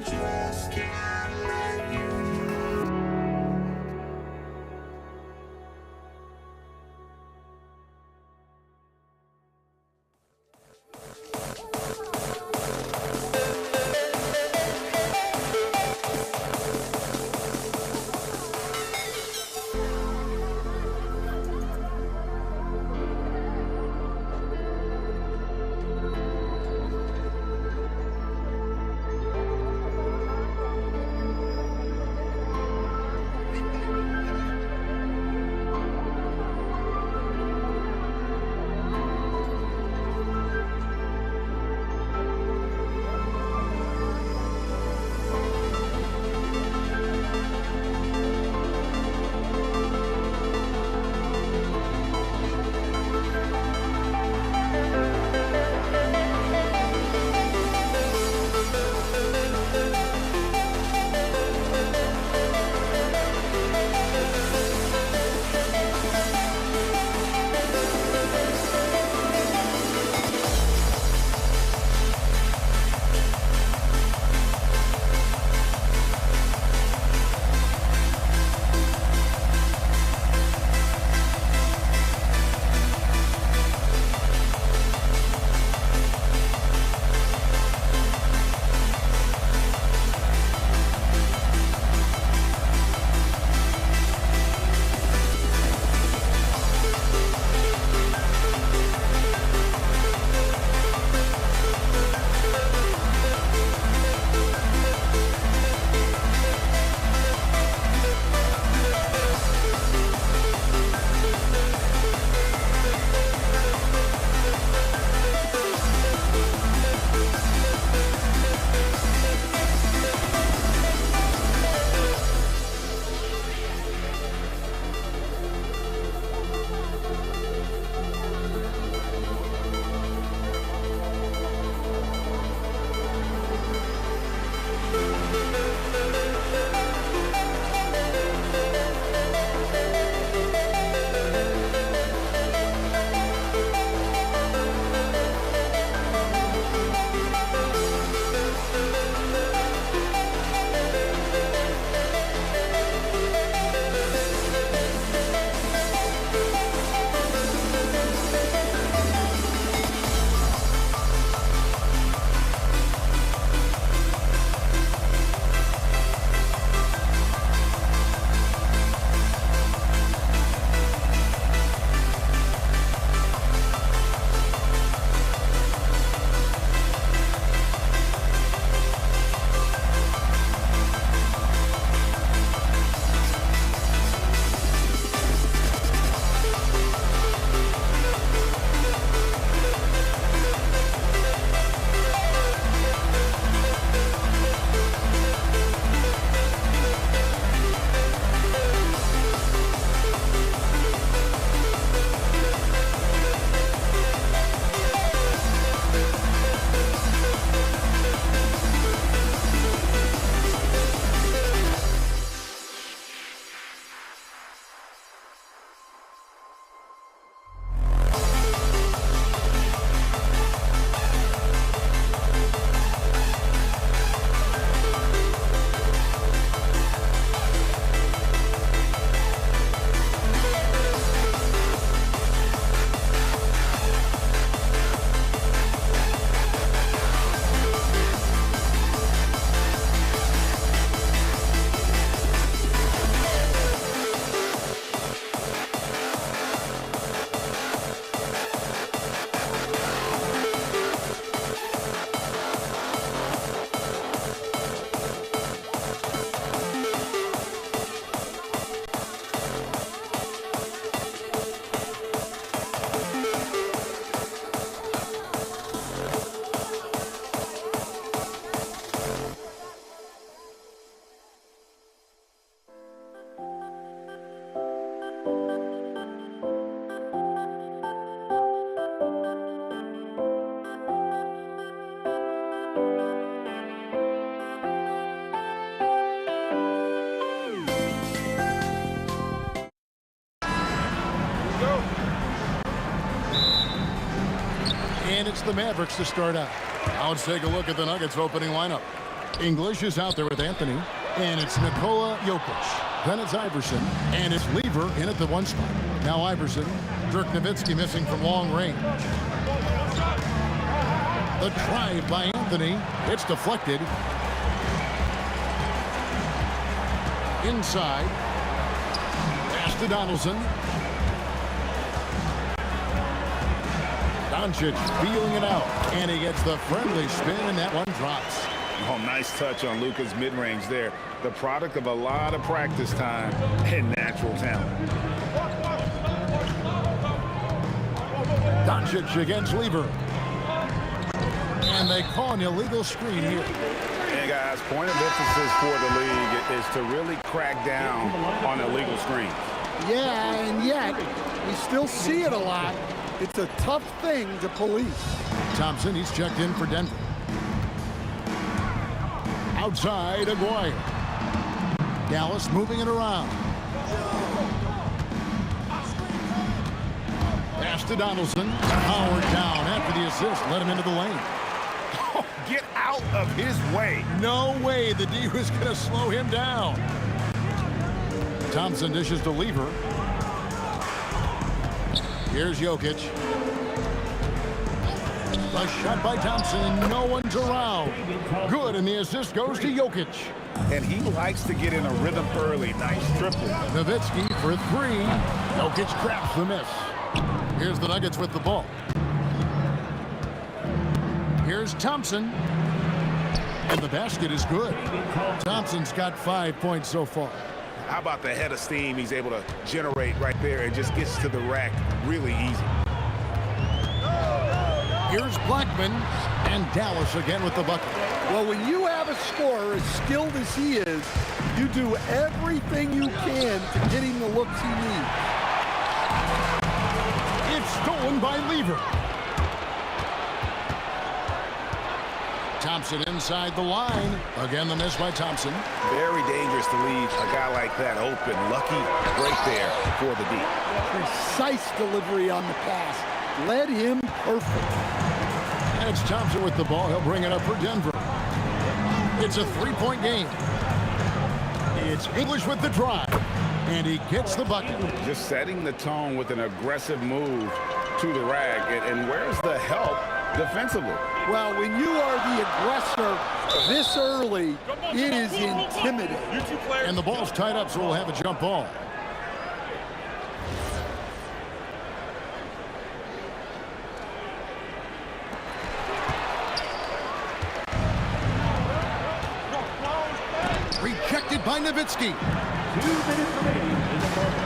just can't let you know. And it's the Mavericks to start out. Now let's take a look at the Nuggets opening lineup. English is out there with Anthony. And it's Nikola Jokic. Then it's Iverson. And it's Lever in at the 1 spot. Now Iverson. Dirk Nowitzki missing from long range. The drive by Anthony. It's deflected. Inside. Pass to Donaldson. Doncic feeling it out. And he gets the friendly spin, and that one drops. Oh, nice touch on Luka's mid-range there. The product of a lot of practice time and natural talent. Doncic against Lever. And they call an illegal screen here. And guys, point of emphasis for the league is to really crack down on illegal screens. Yeah, and yet we still see it a lot. It's a tough thing to police. Thompson, he's checked in for Denver. Outside, Aguirre. Dallas moving it around. Pass to Donaldson. Howard down after the assist. Let him into the lane. Oh, get out of his way. No way the D was going to slow him down. Thompson dishes to Lever. Here's Jokic. A shot by Thompson. No one's around. Good, and the assist goes to Jokic. And he likes to get in a rhythm early. Nice triple. Nowitzki for 3. Jokic grabs the miss. Here's the Nuggets with the ball. Here's Thompson. And the basket is good. Thompson's got 5 points so far. How about the head of steam he's able to generate right there and just gets to the rack really easy. Here's Blackman, and Dallas again with the bucket. Well, when you have a scorer as skilled as he is, you do everything you can to get him the looks he needs. It's stolen by Lever. Thompson inside the line. Again, the miss by Thompson. Very dangerous to leave a guy like that open. Lucky right there for the D. Precise delivery on the pass. Led him perfect. And it's Thompson with the ball. He'll bring it up for Denver. It's a 3-point game. It's English with the drive. And he gets the bucket. Just setting the tone with an aggressive move to the rack. And where's the help defensively? Well, when you are the aggressor this early, it is intimidating. And the ball's tied up, so we'll have a jump ball. Rejected by Nowitzki. 2 minutes remaining in the first.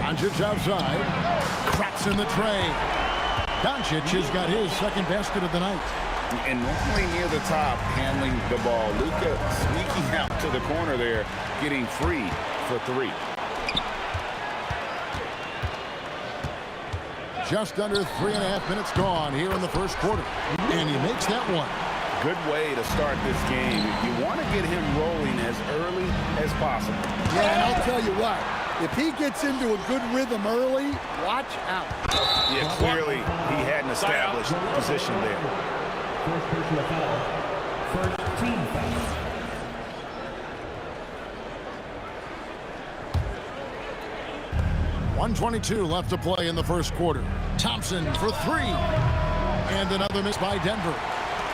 Doncic outside. Cracks in the tray. Doncic has got his second basket of the night. And normally near the top, handling the ball. Luka sneaking out to the corner there, getting free for 3. Just under 3.5 minutes gone here in the first quarter. And he makes that one. Good way to start this game. You want to get him rolling as early as possible. Yeah, and I'll tell you what. If he gets into a good rhythm early, watch out. Yeah, clearly he had an established position there. First personal foul. First team foul. .122 left to play in the first quarter. Thompson for 3. And another miss by Denver.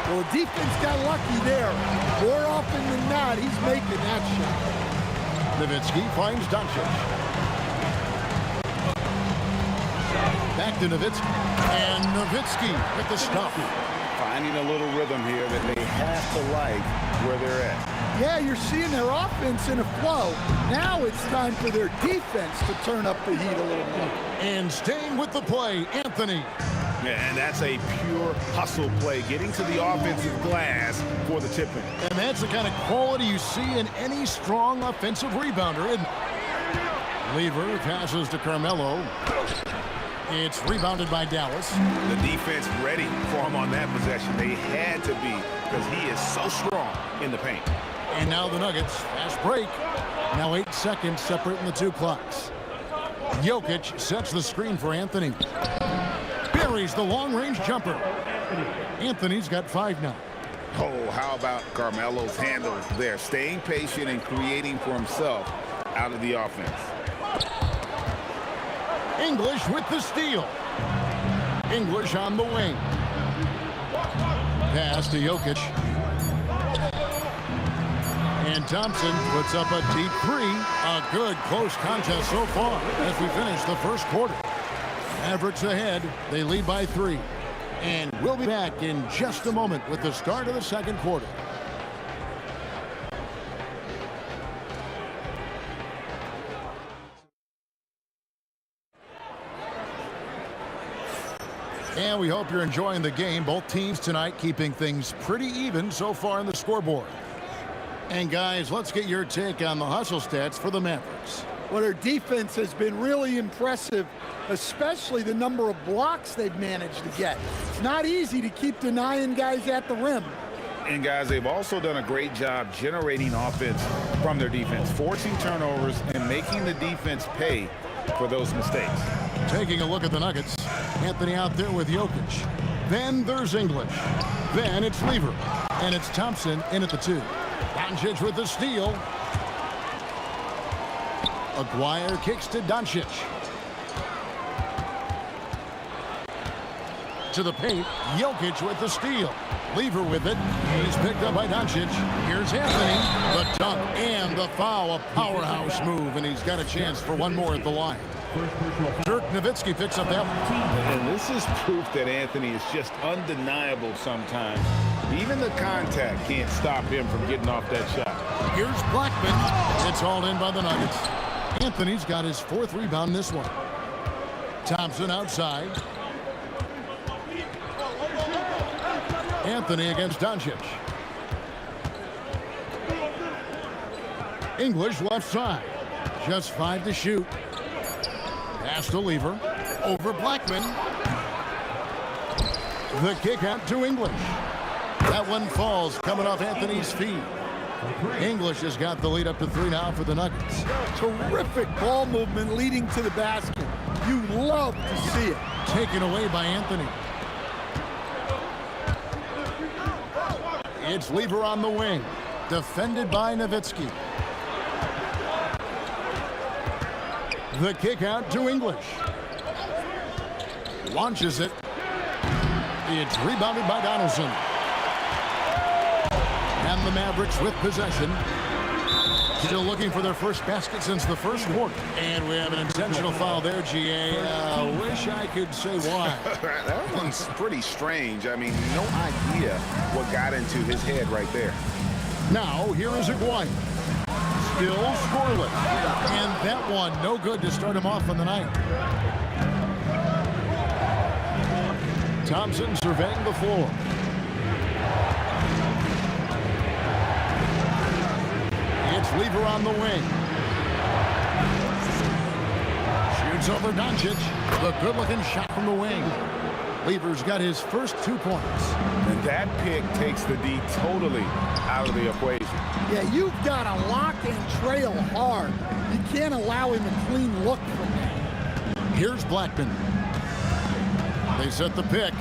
Well, the defense got lucky there. More often than not, he's making that shot. Nowitzki finds Doncic. Back to Nowitzki. And Nowitzki with the stop. Finding a little rhythm here that they have to like where they're at. Yeah, you're seeing their offense in a flow. Now it's time for their defense to turn up the heat a little more. And staying with the play, Anthony. Yeah, and that's a pure hustle play, getting to the offensive glass for the tip-in. And that's the kind of quality you see in any strong offensive rebounder. And Lever passes to Carmelo. It's rebounded by Dallas. The defense ready for him on that possession. They had to be because he is so strong in the paint. And now the Nuggets, fast break. Now 8 seconds separating the two clocks. Jokic sets the screen for Anthony. buries the long-range jumper. Anthony's got 5 now. Oh, how about Carmelo's handles there, staying patient and creating for himself out of the offense. English with the steal. English on the wing. Pass to Jokic. And Thompson puts up a deep 3. A good close contest so far as we finish the first quarter. Mavericks ahead. They lead by 3. And we'll be back in just a moment with the start of the second quarter. And we hope you're enjoying the game. Both teams tonight keeping things pretty even so far on the scoreboard. And guys, let's get your take on the hustle stats for the Mavericks. Well, their defense has been really impressive, especially the number of blocks they've managed to get. It's not easy to keep denying guys at the rim. And guys, they've also done a great job generating offense from their defense, forcing turnovers and making the defense pay for those mistakes. Taking a look at the Nuggets. Anthony out there with Jokic. Then there's English. Then it's Lever. And it's Thompson in at the 2. Doncic with the steal. Aguirre kicks to Doncic. To the paint. Jokic with the steal. Lever with it. He's picked up by Doncic. Here's Anthony. The dunk and the foul. A powerhouse move. And he's got a chance for one more at the line. Dirk Nowitzki picks up that one. And this is proof that Anthony is just undeniable sometimes. Even the contact can't stop him from getting off that shot. Here's Blackman. It's hauled in by the Nuggets. Anthony's got his 4th rebound in this one. Thompson outside. Anthony against Doncic. English left side. Just 5 to shoot. Pass to Lever. Over Blackman. The kick out to English. That one falls coming off Anthony's feet. English has got the lead up to 3 now for the Nuggets. Terrific ball movement leading to the basket. You love to see it. Taken away by Anthony. It's Lever on the wing. Defended by Nowitzki. The kick out to English. Launches it. It's rebounded by Donaldson. And the Mavericks with possession. Still looking for their first basket since the first quarter. And we have an intentional foul there, GA. Wish I could say why. That one's pretty strange. I mean, no idea what got into his head right there. Now, here is Aguirre. Still scoreless. And that one, no good to start him off on the night. Thompson surveying the floor. It's Lever on the wing. Shoots over Doncic. The good-looking shot from the wing. Lever's got his first 2 points. And that pick takes the D totally out of the equation. Yeah, you've got to lock and trail hard. You can't allow him a clean look from that. Here's Blackman. They set the pick.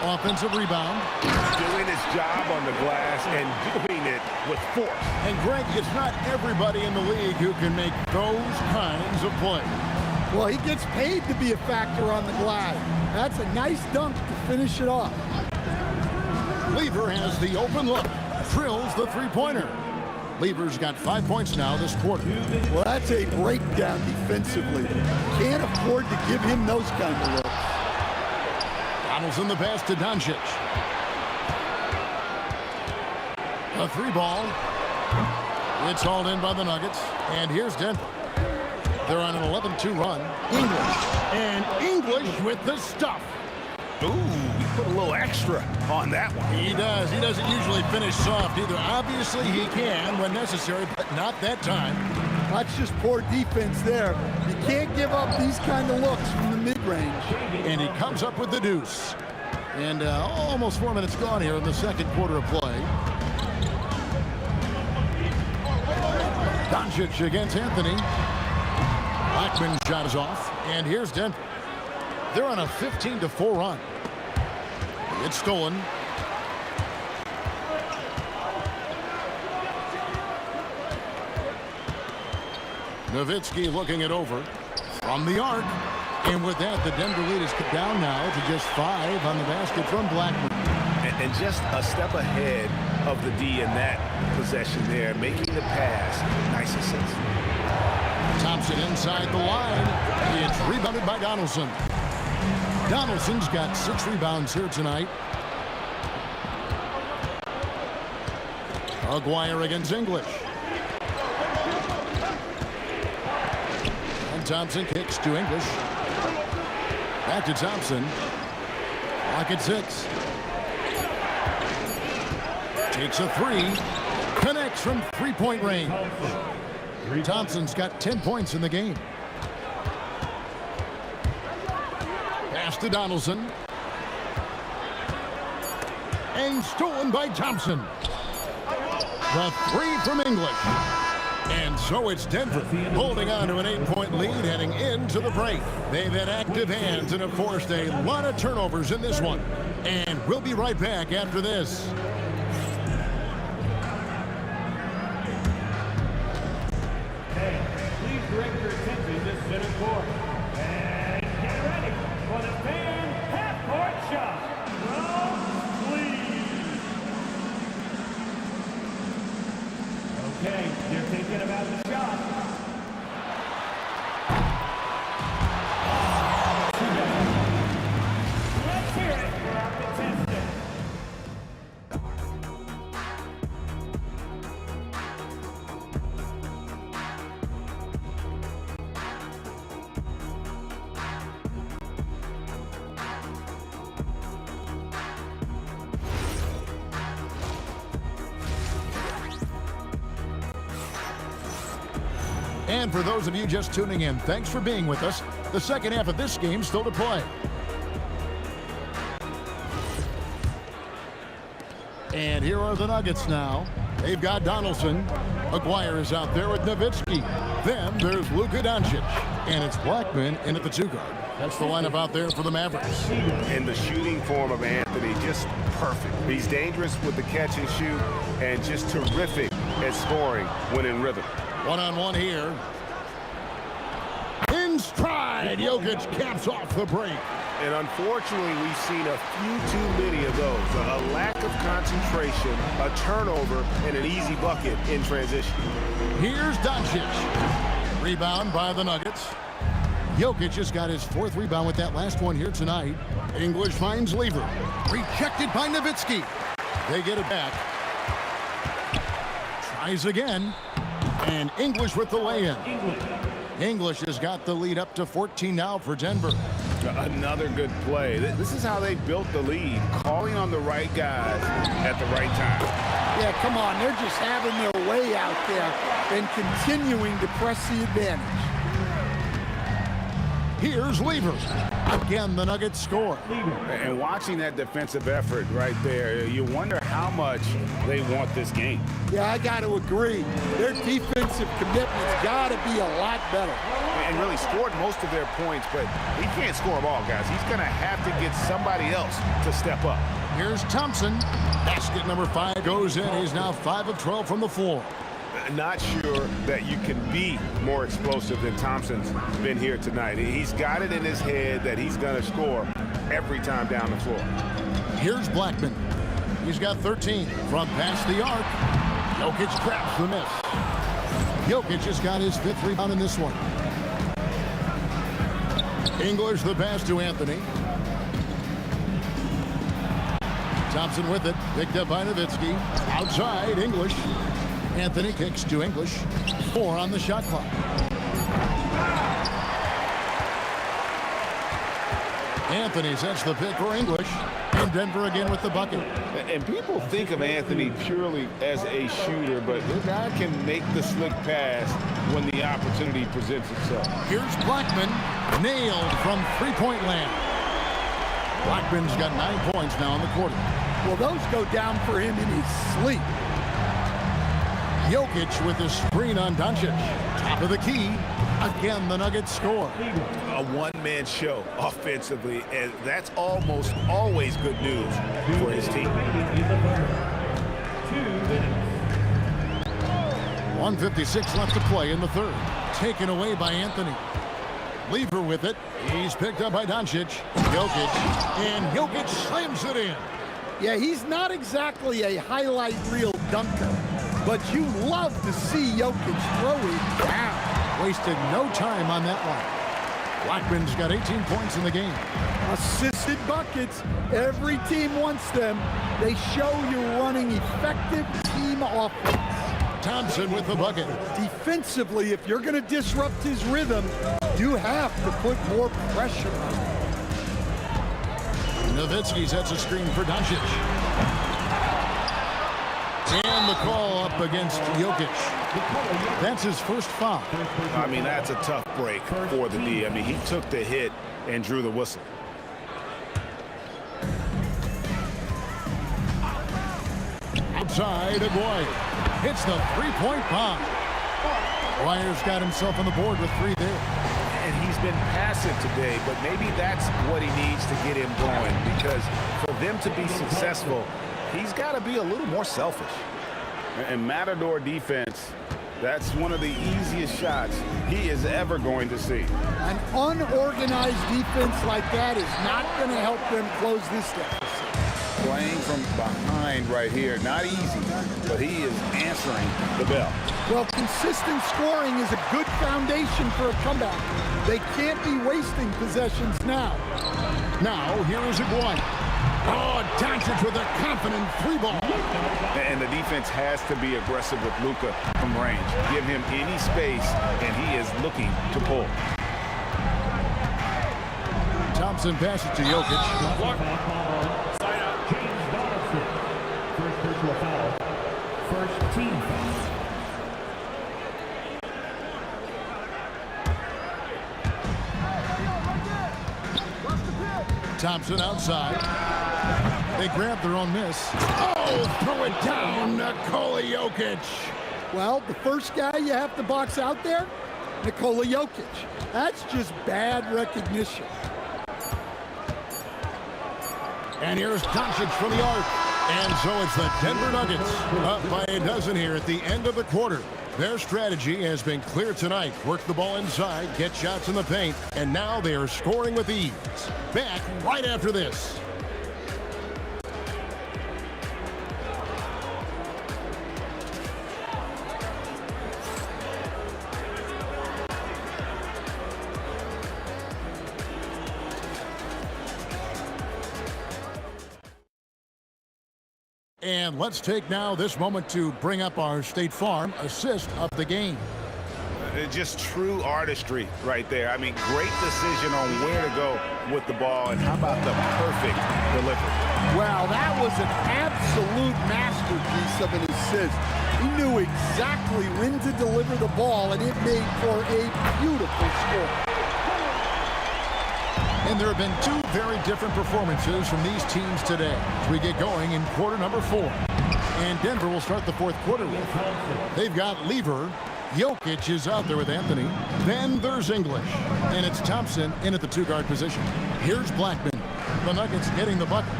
Offensive rebound. Doing his job on the glass and doing it with force. And Greg, it's not everybody in the league who can make those kinds of plays. Well, he gets paid to be a factor on the glass. That's a nice dunk to finish it off. Lever has the open look. Drills the three-pointer. Lever's got 5 points now this quarter. Well, that's a breakdown defensively. Can't afford to give him those kind of looks. Donaldson the pass to Doncic. A 3-ball. It's hauled in by the Nuggets. And here's Denver. They're on an 11-2 run. English. And English with the stuff. Ooh, he put a little extra on that one. He does. He doesn't usually finish soft either. Obviously, he can when necessary, but not that time. That's just poor defense there. You can't give up these kind of looks from the mid-range. And he comes up with the deuce. And almost 4 minutes gone here in the second quarter of play. Doncic against Anthony. Blackman's shot is off. And here's Denver. They're on a 15-4 run. It's stolen. Nowitzki looking it over from the arc. And with that, the Denver lead is cut down now to just 5 on the basket from Blackman. And just a step ahead of the D in that possession there, making the pass. Nice assist. Thompson inside the line. It's rebounded by Donaldson. Donaldson's got 6 rebounds here tonight. Aguirre against English. And Thompson kicks to English. Back to Thompson. Clock at 6. Takes a 3. Connects from three-point range. Thompson's got 10 points in the game. Pass to Donaldson. And stolen by Thompson. The 3 from English. And so it's Denver holding on to an 8-point lead heading into the break. They've had active hands and have forced a lot of turnovers in this one. And we'll be right back after this. Please direct your attention to center court. And get ready for the fan half-court shot. Round, please. Okay, you're thinking about the shot. Let's hear it for our contestant. And for those of you just tuning in, thanks for being with us. The second half of this game still to play. And here are the Nuggets now. They've got Donaldson. Aguirre is out there with Nowitzki. Then there's Luka Doncic. And it's Blackman in at the 2 guard. That's the lineup out there for the Mavericks. And the shooting form of Anthony, just perfect. He's dangerous with the catch and shoot and just terrific at scoring when in rhythm. One-on-one here. In stride, Jokic caps off the break. And unfortunately, we've seen a few too many of those. A lack of concentration, a turnover, and an easy bucket in transition. Here's Doncic. Rebound by the Nuggets. Jokic has got his 4th rebound with that last one here tonight. English finds Lever. Rejected by Nowitzki. They get it back. Tries again. And English with the lay-in. English has got the lead up to 14 now for Denver. Another good play. This is how they built the lead, calling on the right guys at the right time. Yeah, come on. They're just having their way out there and continuing to press the advantage. Here's Lever. Again, the Nuggets score. And watching that defensive effort right there, you wonder how much they want this game. Yeah, I got to agree. Their defensive commitment's got to be a lot better. And really scored most of their points, but he can't score them all, guys. He's going to have to get somebody else to step up. Here's Thompson. Basket number 5 goes in. He's now 5 of 12 from the floor. Not sure that you can be more explosive than Thompson's been here tonight. He's got it in his head that he's going to score every time down the floor. Here's Blackman. He's got 13 from past the arc. Jokic traps the miss. Jokic has got his 5th rebound in this one. English the pass to Anthony. Thompson with it. Picked up by Nowitzki. Outside, English. Anthony kicks to English. 4 on the shot clock. Anthony sets the pick for English. And Denver again with the bucket. And people think of Anthony purely as a shooter, but the guy can make the slick pass when the opportunity presents itself. Here's Blackman. Nailed from three-point land. Blackman's got 9 points now in the quarter. Well, those go down for him in his sleep. Jokic with the screen on Doncic. Top of the key. Again, the Nuggets score. A one-man show offensively, and that's almost always good news for his team. 1:56 left to play in the third. Taken away by Anthony. Lever with it. He's picked up by Doncic. Jokic. And Jokic slams it in. Yeah, he's not exactly a highlight reel dunker, but you love to see Jokic throw it down. Wasted no time on that one. Blackman's got 18 points in the game. Assisted buckets. Every team wants them. They show you're running effective team offense. Thompson with the bucket. Defensively, if you're going to disrupt his rhythm, you have to put more pressure on him. Nowitzki sets a screen for Doncic. And the call up against Jokic. That's his first foul. I mean, that's a tough break for the D. I mean, he took the hit and drew the whistle. Outside, Aguirre hits the three-point bomb. Aguirre's got himself on the board with 3 there. And he's been passive today, but maybe that's what he needs to get him going, because for them to be successful, he's got to be a little more selfish. And Matador defense, that's one of the easiest shots he is ever going to see. An unorganized defense like that is not going to help them close this deficit. Playing from behind right here, not easy, but he is answering the bell. Well, consistent scoring is a good foundation for a comeback. They can't be wasting possessions now. Now, here is Aguirre. Oh, Doncic with a confident 3-ball. And the defense has to be aggressive with Luka from range. Give him any space, and he is looking to pull. Thompson passes to Jokic. First personal foul. First team foul. Thompson outside. They grab their own miss. Oh, throw it down, Nikola Jokic. Well, the first guy you have to box out there, Nikola Jokic. That's just bad recognition. And here's Doncic from the arc. And so it's the Denver Nuggets up by a dozen here at the end of the quarter. Their strategy has been clear tonight. Work the ball inside, get shots in the paint, and now they are scoring with ease. Back right after this. And let's take now this moment to bring up our State Farm assist of the game. Just true artistry right there. I mean, great decision on where to go with the ball, and how about the perfect delivery? Wow, that was an absolute masterpiece of an assist. He knew exactly when to deliver the ball, and it made for a beautiful score. And there have been 2 very different performances from these teams today as we get going in quarter number 4. And Denver will start the 4th quarter with. They've got Lever. Jokic is out there with Anthony. Then there's English. And it's Thompson in at the 2-guard position. Here's Blackman. The Nuggets getting the bucket.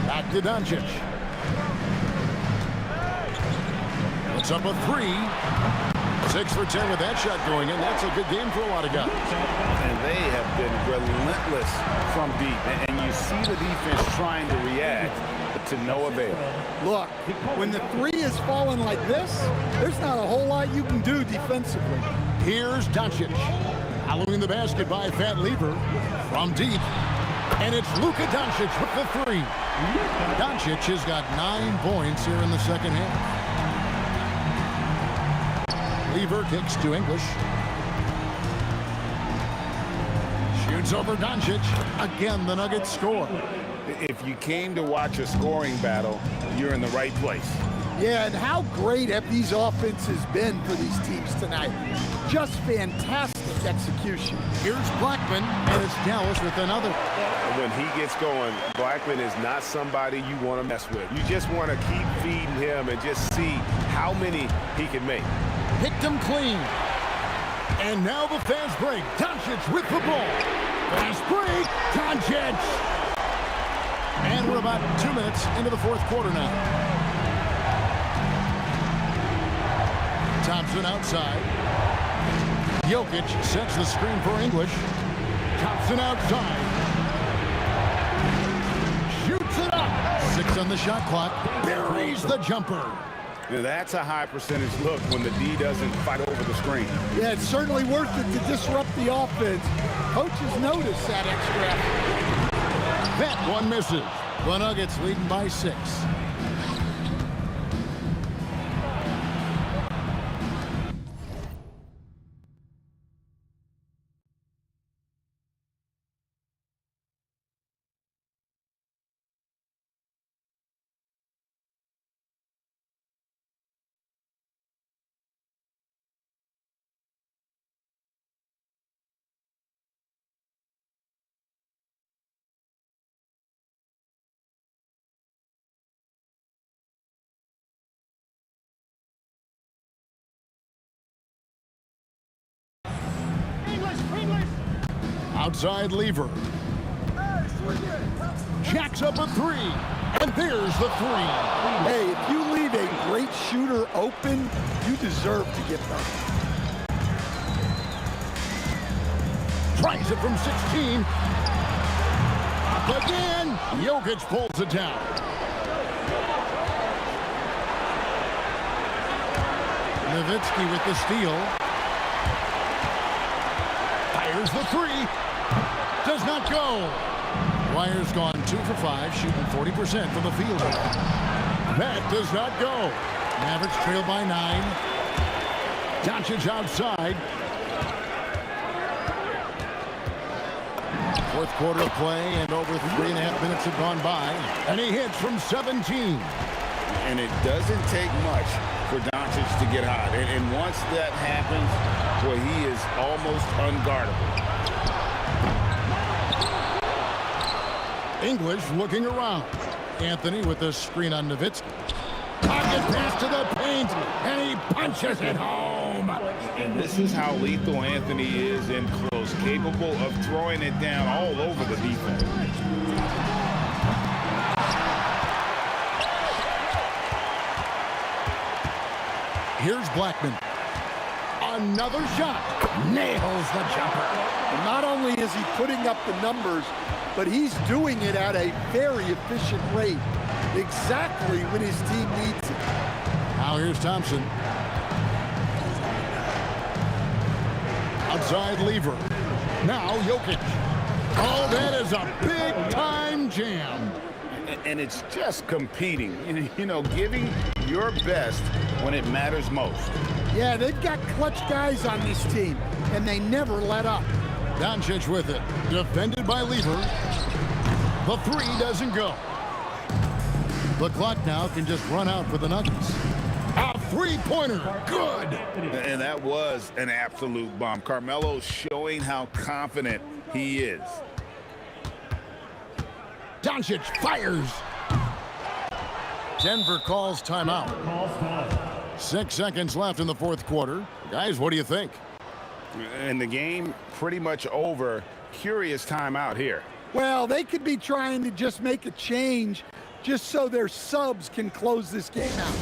Back to Doncic. Puts up a 3. 6 for 10 with that shot going in. That's a good game for a lot of guys. And they have been relentless from deep. And you see the defense trying to react, but to no avail. Look, when the 3 is falling like this, there's not a whole lot you can do defensively. Here's Doncic. Following the basket by Fat Lever from deep. And it's Luka Doncic with the 3. Doncic has got 9 points here in the second half. Lever kicks to English. Shoots over Doncic. Again, the Nuggets score. If you came to watch a scoring battle, you're in the right place. Yeah, and how great have these offenses been for these teams tonight? Just fantastic execution. Here's Blackman, and it's Dallas with another. When he gets going, Blackman is not somebody you want to mess with. You just want to keep feeding him and just see how many he can make. Picked him clean. And now the fast break. Doncic with the ball. Fast break. Doncic. And we're about 2 minutes into the fourth quarter now. Thompson outside. Jokic sets the screen for English. Thompson outside. Shoots it up. 6 on the shot clock. Buries the jumper. That's a high percentage look when the D doesn't fight over the screen. Yeah, it's certainly worth it to disrupt the offense. Coaches notice that extra effort. That one misses. The Nuggets leading by 6. Outside Lever. Jacks up a 3. And there's the 3. Hey, if you leave a great shooter open, you deserve to get them. Tries it from 16. Up again. Jokic pulls it down. Nowitzki with the steal. Fires the 3. Does not go. Wyer's gone 2 for 5, shooting 40% from the field. That does not go. Mavericks trail by 9. Doncic outside. Fourth quarter of play, and over 3.5 minutes have gone by. And he hits from 17. And it doesn't take much for Doncic to get hot. And once that happens, well, he is almost unguardable. English looking around. Anthony with the screen on Nowitzki. Pocket pass to the paint, and he punches it home. And this is how lethal Anthony is in close, capable of throwing it down all over the defense. Here's Blackman. Another shot. Nails the jumper. And not only is he putting up the numbers, but he's doing it at a very efficient rate, exactly when his team needs it. Now here's Thompson. Outside Lever. Now Jokic. Oh, that is a big-time jam. And it's just competing, you know, giving your best when it matters most. Yeah, they've got clutch guys on this team, and they never let up. Doncic with it. Defended by Lever. The 3 doesn't go. The clock now can just run out for the Nuggets. A 3-pointer. Good. And that was an absolute bomb. Carmelo showing how confident he is. Doncic fires. Denver calls timeout. 6 seconds left in the fourth quarter. Guys, what do you think? And the game pretty much over. Curious timeout here. Well, they could be trying to just make a change just so their subs can close this game out.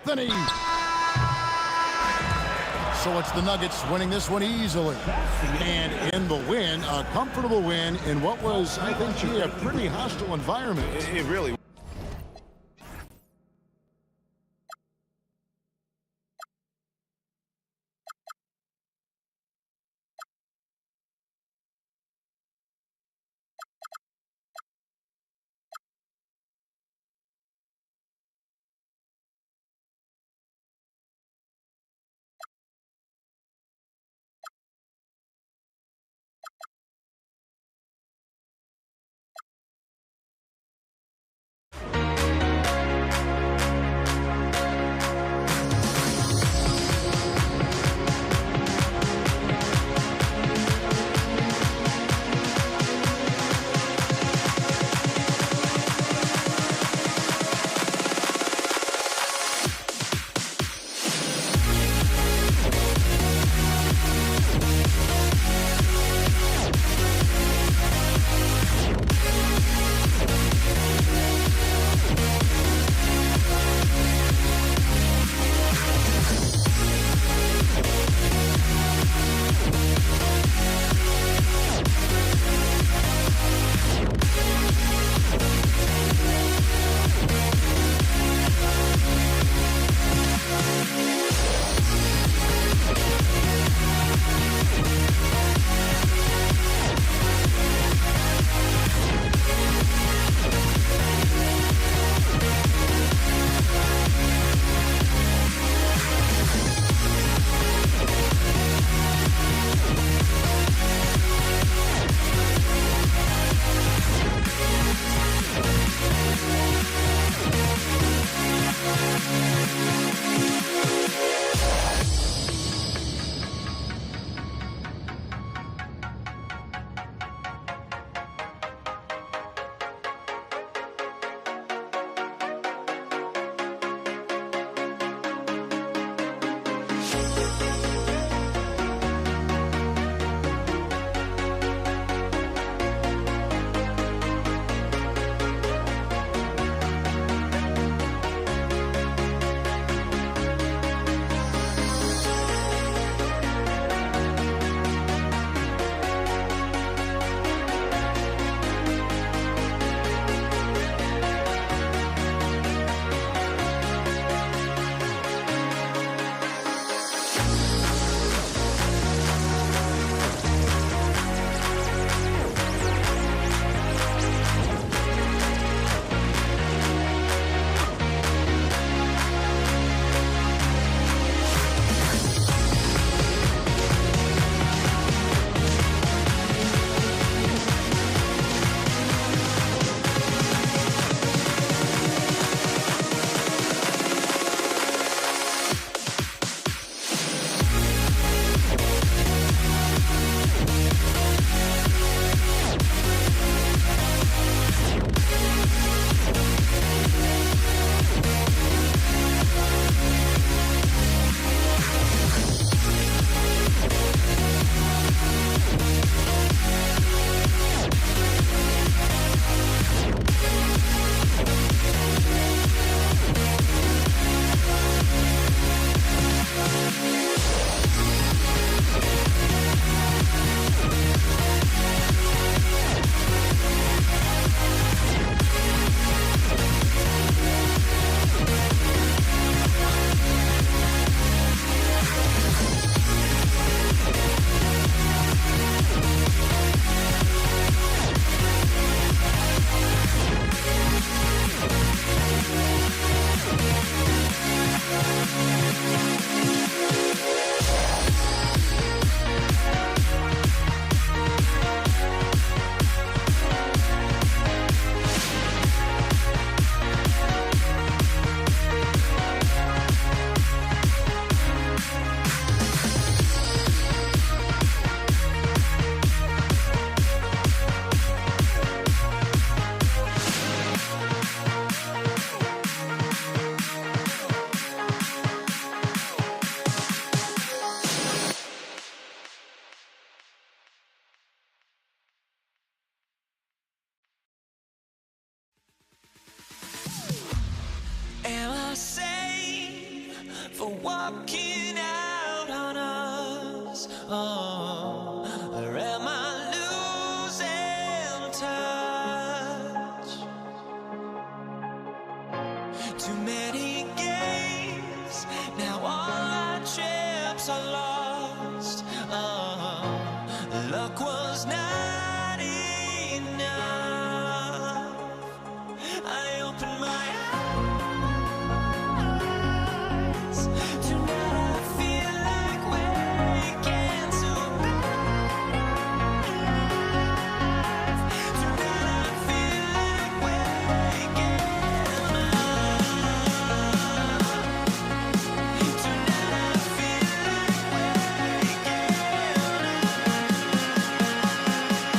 Anthony. So it's the Nuggets winning this one easily. And in the win, a comfortable win in what was, I think, gee, a pretty hostile environment. It really walking out on us? Oh, or am I losing touch? Too many games, now all our chips are lost. Oh, luck was not enough. I opened my eyes. Tonight I feel like waking to life. Tonight I feel like waking up. Tonight I feel like waking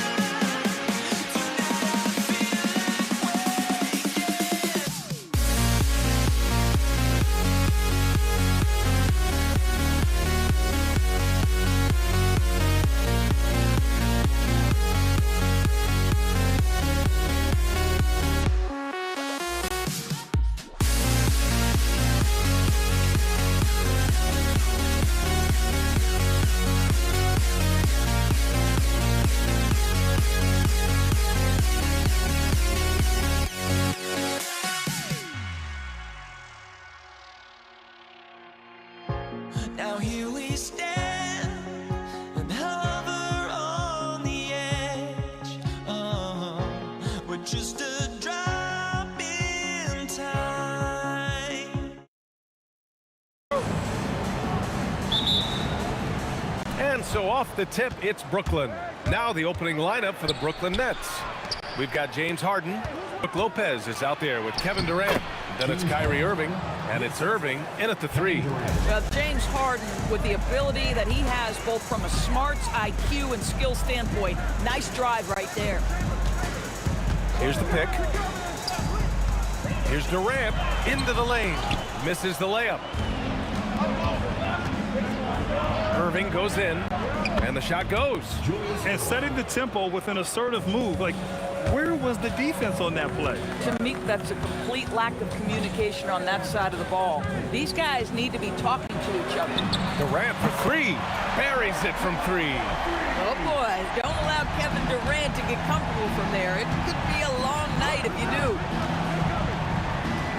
Now here we stand and hover on the edge. We're just a drop in time. And so off the tip, it's Brooklyn. Now the opening lineup for the Brooklyn Nets. We've got James Harden. Brook Lopez is out there with Kevin Durant. Then it's Kyrie Irving, and it's Irving in at the 3. James Harden, with the ability that he has both from a smarts, IQ, and skill standpoint, nice drive right there. Here's the pick. Here's Durant into the lane. Misses the layup. Irving goes in, and the shot goes. And setting the tempo with an assertive move. Like, where was the defense on that play? To me, that's a complete lack of communication on that side of the ball. These guys need to be talking to each other. Durant for 3. Buries it from 3. Oh boy, don't allow Kevin Durant to get comfortable from there. It could be a long night if you do.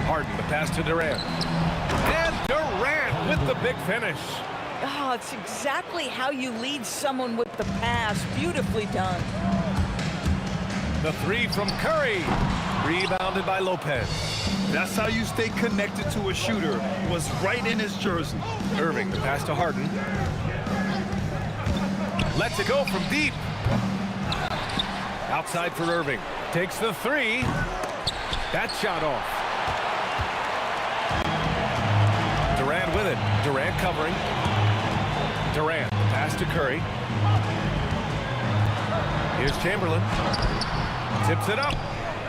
Harden, the pass to Durant. And Durant with the big finish. Oh, it's exactly how you lead someone with the pass. Beautifully done. The 3 from Curry. Rebounded by Lopez. That's how you stay connected to a shooter. Was right in his jersey. Irving, the pass to Harden. Lets it go from deep. Outside for Irving. Takes the 3. That shot off. Durant with it. Durant covering. Durant, the pass to Curry. Here's Chamberlain. Tips it up.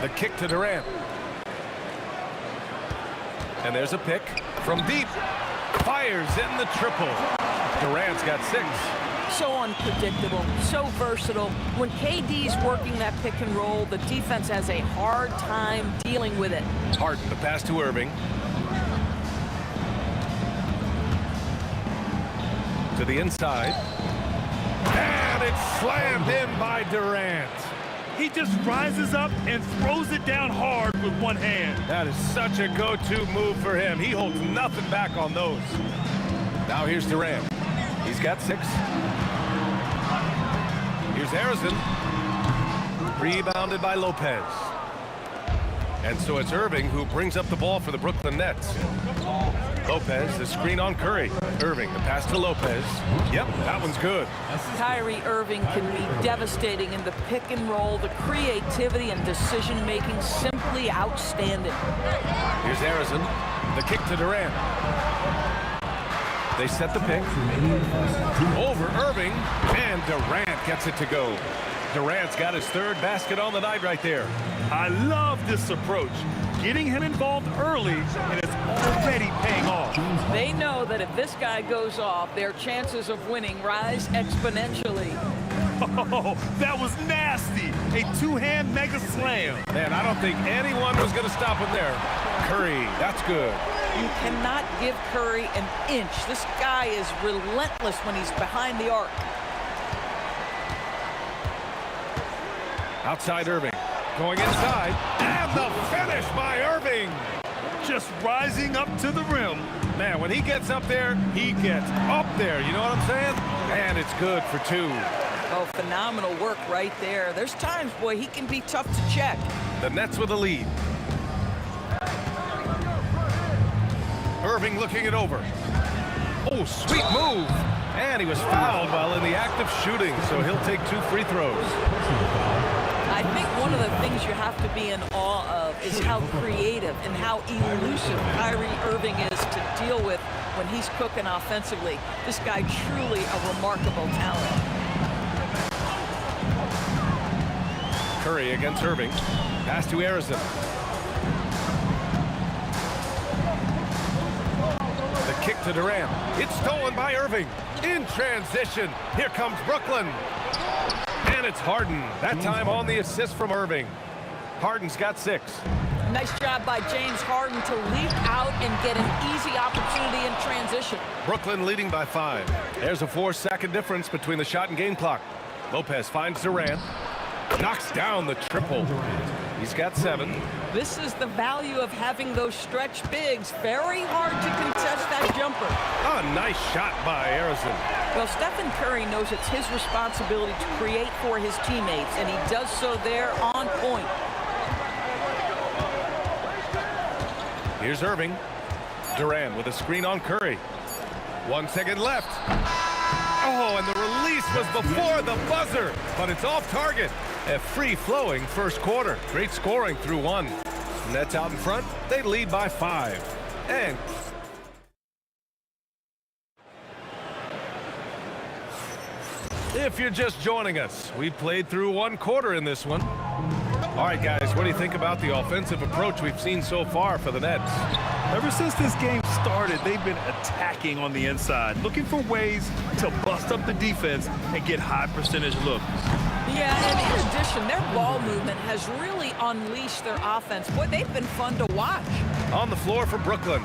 The kick to Durant. And there's a pick from deep. Fires in the triple. Durant's got 6. So unpredictable, so versatile. When KD's working that pick and roll, the defense has a hard time dealing with it. Harden, the pass to Irving. To the inside. And it's slammed in by Durant. He just rises up and throws it down hard with one hand. That is such a go-to move for him. He holds nothing back on those. Now here's Durant. He's got 6. Here's Harrison. Rebounded by Lopez. And so it's Irving who brings up the ball for the Brooklyn Nets. Lopez, the screen on Curry. Irving, the pass to Lopez. Yep, that one's good. Kyrie Irving can be devastating in the pick and roll. The creativity and decision-making simply outstanding. Here's Harrison. The kick to Durant. They set the pick. Over Irving, and Durant gets it to go. Durant's got his 3rd basket on the night right there. I love this approach. Getting him involved early, and it's already paying off. They know that if this guy goes off, their chances of winning rise exponentially. Oh, that was nasty. A two-hand mega slam. Man, I don't think anyone was going to stop him there. Curry, that's good. You cannot give Curry an inch. This guy is relentless when he's behind the arc. Outside Irving. Going inside. And the finish by Irving. Just rising up to the rim. Man, when he gets up there, he gets up there. You know what I'm saying? And it's good for two. Oh, phenomenal work right there. There's times, boy, he can be tough to check. The Nets with a lead. Irving looking it over. Oh, sweet move. And he was fouled while in the act of shooting, so he'll take 2 free throws. I think one of the things you have to be in awe of is how creative and how elusive Kyrie Irving is to deal with when he's cooking offensively. This guy truly a remarkable talent. Curry against Irving. Pass to Arizona. The kick to Durant. It's stolen by Irving. In transition. Here comes Brooklyn. And it's Harden. That time on the assist from Irving. Harden's got 6. Nice job by James Harden to leap out and get an easy opportunity in transition. Brooklyn leading by 5. There's a 4-second difference between the shot and game clock. Lopez finds Durant. Knocks down the triple. He's got 7. This is the value of having those stretch bigs. Very hard to contest that jumper. A nice shot by Arizona. Well, Stephen Curry knows it's his responsibility to create for his teammates, and he does so there on point. Here's Irving. Durant with a screen on Curry. 1 second left. Oh, and the release was before the buzzer, but it's off target. A free-flowing first quarter. Great scoring through 1. Nets out in front. They lead by 5. And if you're just joining us, we played through 1 quarter in this one. All right, guys, what do you think about the offensive approach we've seen so far for the Nets? Ever since this game started, they've been attacking on the inside, looking for ways to bust up the defense and get high percentage looks. Yeah, and in addition, their ball movement has really unleashed their offense. Boy, they've been fun to watch. On the floor for Brooklyn,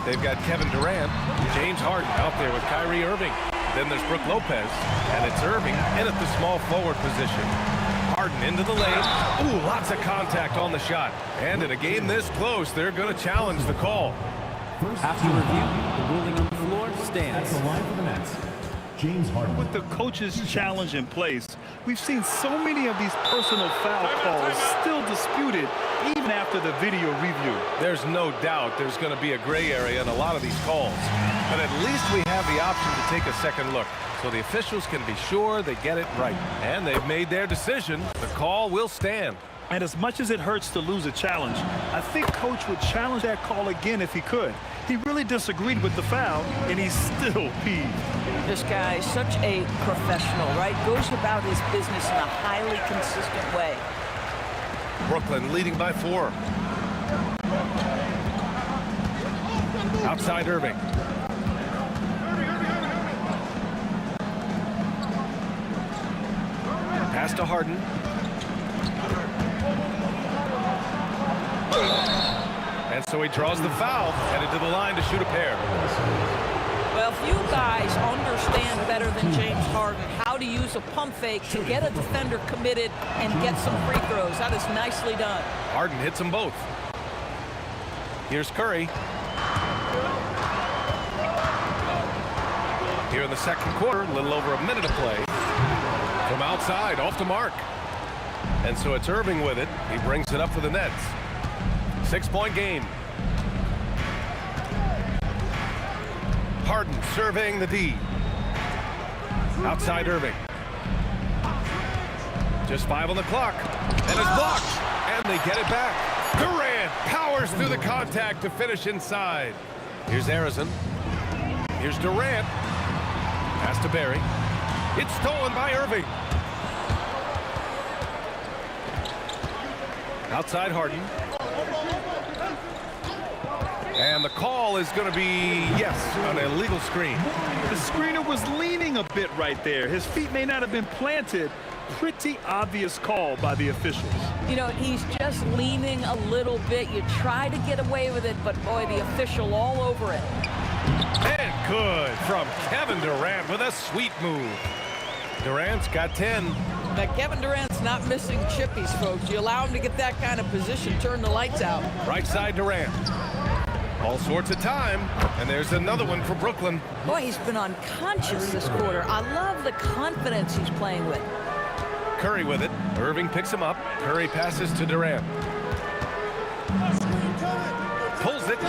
they've got Kevin Durant, James Harden out there with Kyrie Irving. Then there's Brook Lopez, and it's Irving in at the small forward position. Harden into the lane. Ooh, lots of contact on the shot. And in a game this close, they're going to challenge the call. After review, the ruling on the floor stands. That's the line for the Nets. James Harden. With the coach's challenge in place, we've seen so many of these personal foul calls still disputed even after the video review. There's no doubt there's going to be a gray area in a lot of these calls. But at least we have the option to take a second look, so the officials can be sure they get it right. And they've made their decision. The call will stand. And as much as it hurts to lose a challenge, I think Coach would challenge that call again if he could. He really disagreed with the foul, and he's still peeved. This guy is such a professional, right? Goes about his business in a highly consistent way. Brooklyn leading by 4. Outside Irving. Pass to Harden. And so he draws the foul, headed to the line to shoot a pair. Well, few guys understand better than James Harden how to use a pump fake to get a defender committed and get some free throws. That is nicely done. Harden hits them both. Here's Curry. Here in the second quarter, a little over a minute to play. From outside, off the mark. And so it's Irving with it. He brings it up for the Nets. 6-point game. Harden surveying the D. Outside Irving. Just 5 on the clock. And it's blocked. And they get it back. Durant powers through the contact to finish inside. Here's Arizona. Here's Durant. Pass to Barry. It's stolen by Irving. Outside Harden. And the call is going to be, yes, an illegal screen. The screener was leaning a bit right there. His feet may not have been planted. Pretty obvious call by the officials. You know, he's just leaning a little bit. You try to get away with it, but boy, the official all over it. And good from Kevin Durant with a sweet move. Durant's got 10. Now, Kevin Durant's not missing chippies, folks. You allow him to get that kind of position, turn the lights out. Right side Durant. All sorts of time, and there's another one for Brooklyn. Boy, he's been unconscious this quarter. I love the confidence he's playing with. Curry with it. Irving picks him up. Curry passes to Durant. Pulls it.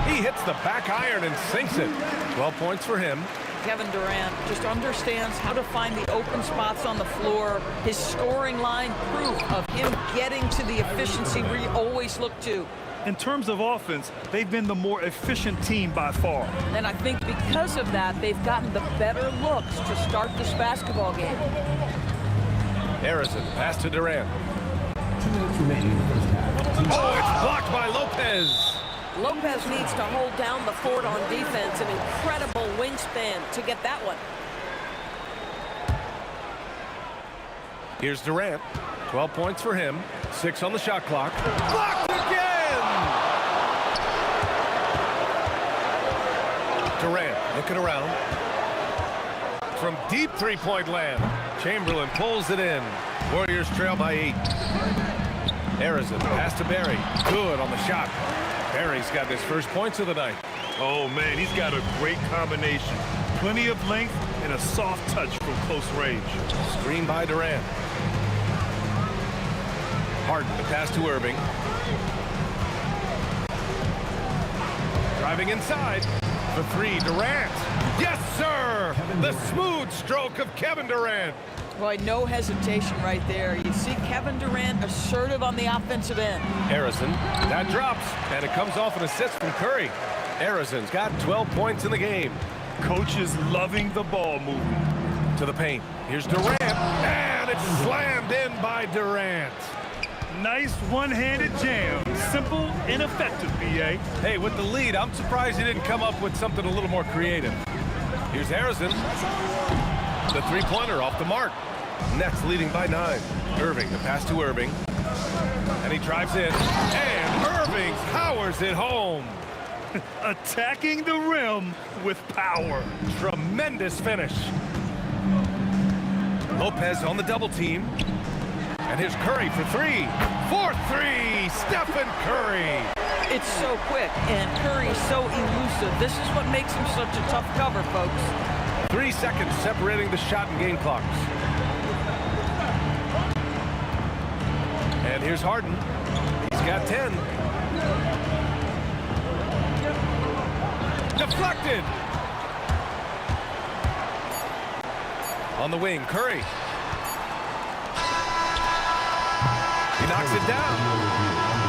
He hits the back iron and sinks it. 12 points for him. Kevin Durant just understands how to find the open spots on the floor. His scoring line proof of him getting to the efficiency we always look to. In terms of offense, they've been the more efficient team by far. And I think because of that, they've gotten the better looks to start this basketball game. Harrison, pass to Durant. 2 minutes remaining in the first half. Oh, it's blocked by Lopez. Lopez needs to hold down the fort on defense. An incredible wingspan to get that one. Here's Durant. 12 points for him. 6 on the shot clock. Blocked again! Durant looking around. From deep three-point land. Chamberlain pulls it in. Warriors trail by 8. Harrison, pass to Barry. Good on the shot. Barry's got his first points of the night. Oh, man, he's got a great combination. Plenty of length and a soft touch from close range. Screen by Durant. Harden, the pass to Irving. Driving inside. For 3, Durant. Yes, sir! The smooth stroke of Kevin Durant. Boy, no hesitation right there. You see Kevin Durant assertive on the offensive end. Harrison, that drops, and it comes off an assist from Curry. Harrison's got 12 points in the game. Coach is loving the ball movement. To the paint. Here's Durant, and it's slammed in by Durant. Nice one-handed jam. Simple and effective, B.A. Hey, with the lead, I'm surprised he didn't come up with something a little more creative. Here's Harrison. The three-pointer off the mark. Nets leading by 9. Irving, the pass to Irving. And he drives in. And Irving powers it home. Attacking the rim with power. Tremendous finish. Lopez on the double team. And here's Curry for 3. For 3, Stephen Curry. It's so quick, and Curry's so elusive. This is what makes him such a tough cover, folks. 3 seconds separating the shot and game clocks. And here's Harden. He's got 10. Deflected. On the wing, Curry. He knocks it down.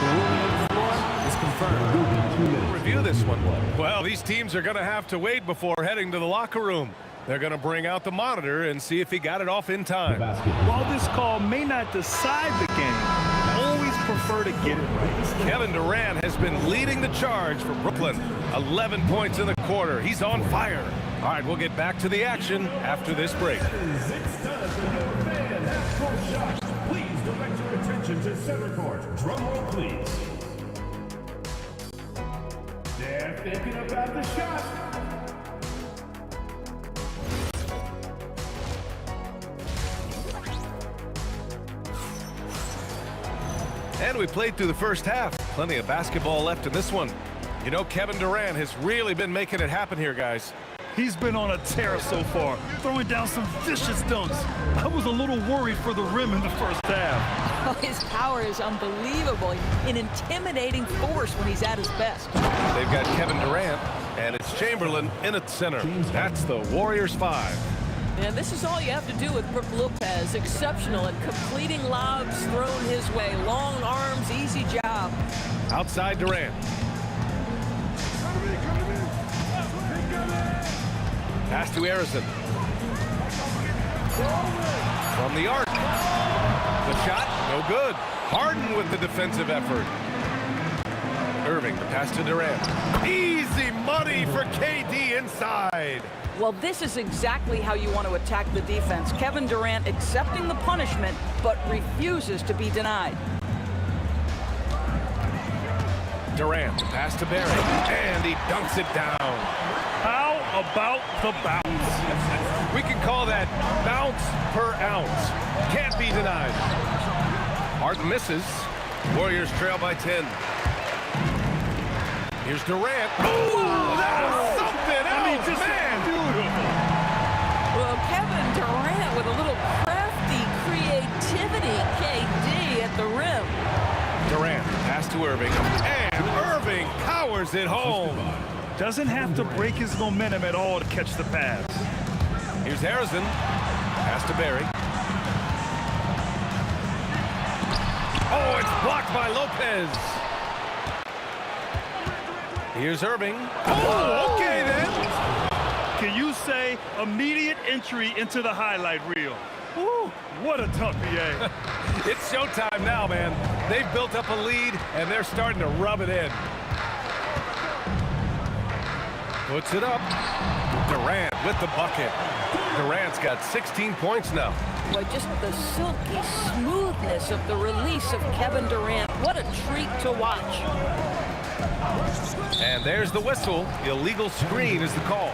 The ruling on the floor is confirmed. 2 minutes. Review this one. Well, these teams are going to have to wait before heading to the locker room. They're going to bring out the monitor and see if he got it off in time. While this call may not decide the game, always prefer to get it right. Kevin Durant has been leading the charge for Brooklyn. 11 points in the quarter. He's on fire. All right, we'll get back to the action after this break. It's time for your fan half-court shot. Please direct your attention to center court. Drum roll, please. They're thinking about the shot. And we played through the first half. Plenty of basketball left in this one. You know, Kevin Durant has really been making it happen here, guys. He's been on a tear so far, throwing down some vicious dunks. I was a little worried for the rim in the first half. Oh, his power is unbelievable. An intimidating force when he's at his best. They've got Kevin Durant, and it's Chamberlain in at center. That's the Warriors 5. And this is all you have to do with Brook Lopez. Exceptional at completing lobs thrown his way. Long arms, easy job. Outside Durant. Pass to Harrison. From the arc. The shot, no good. Harden with the defensive effort. Irving, the pass to Durant. Easy money for KD inside. Well, this is exactly how you want to attack the defense. Kevin Durant accepting the punishment, but refuses to be denied. Durant, the pass to Barry, and he dunks it down. How about the bounce? We can call that bounce per ounce. Can't be denied. Harden misses. Warriors trail by 10. Here's Durant. Oh, that's something else, man! Beautiful. Well, Kevin Durant with a little crafty creativity. KD at the rim. Durant, pass to Irving, and Irving powers it home. Doesn't have to break his momentum at all to catch the pass. Here's Harrison, pass to Barry. Oh, it's blocked by Lopez. Here's Irving. Oh, okay then. Can you say immediate entry into the highlight reel? Woo, what a tough BA. It's showtime now, man. They've built up a lead, and they're starting to rub it in. Puts it up. Durant with the bucket. Durant's got 16 points now. Boy, just the silky smoothness of the release of Kevin Durant. What a treat to watch. And there's the whistle. Illegal screen is the call.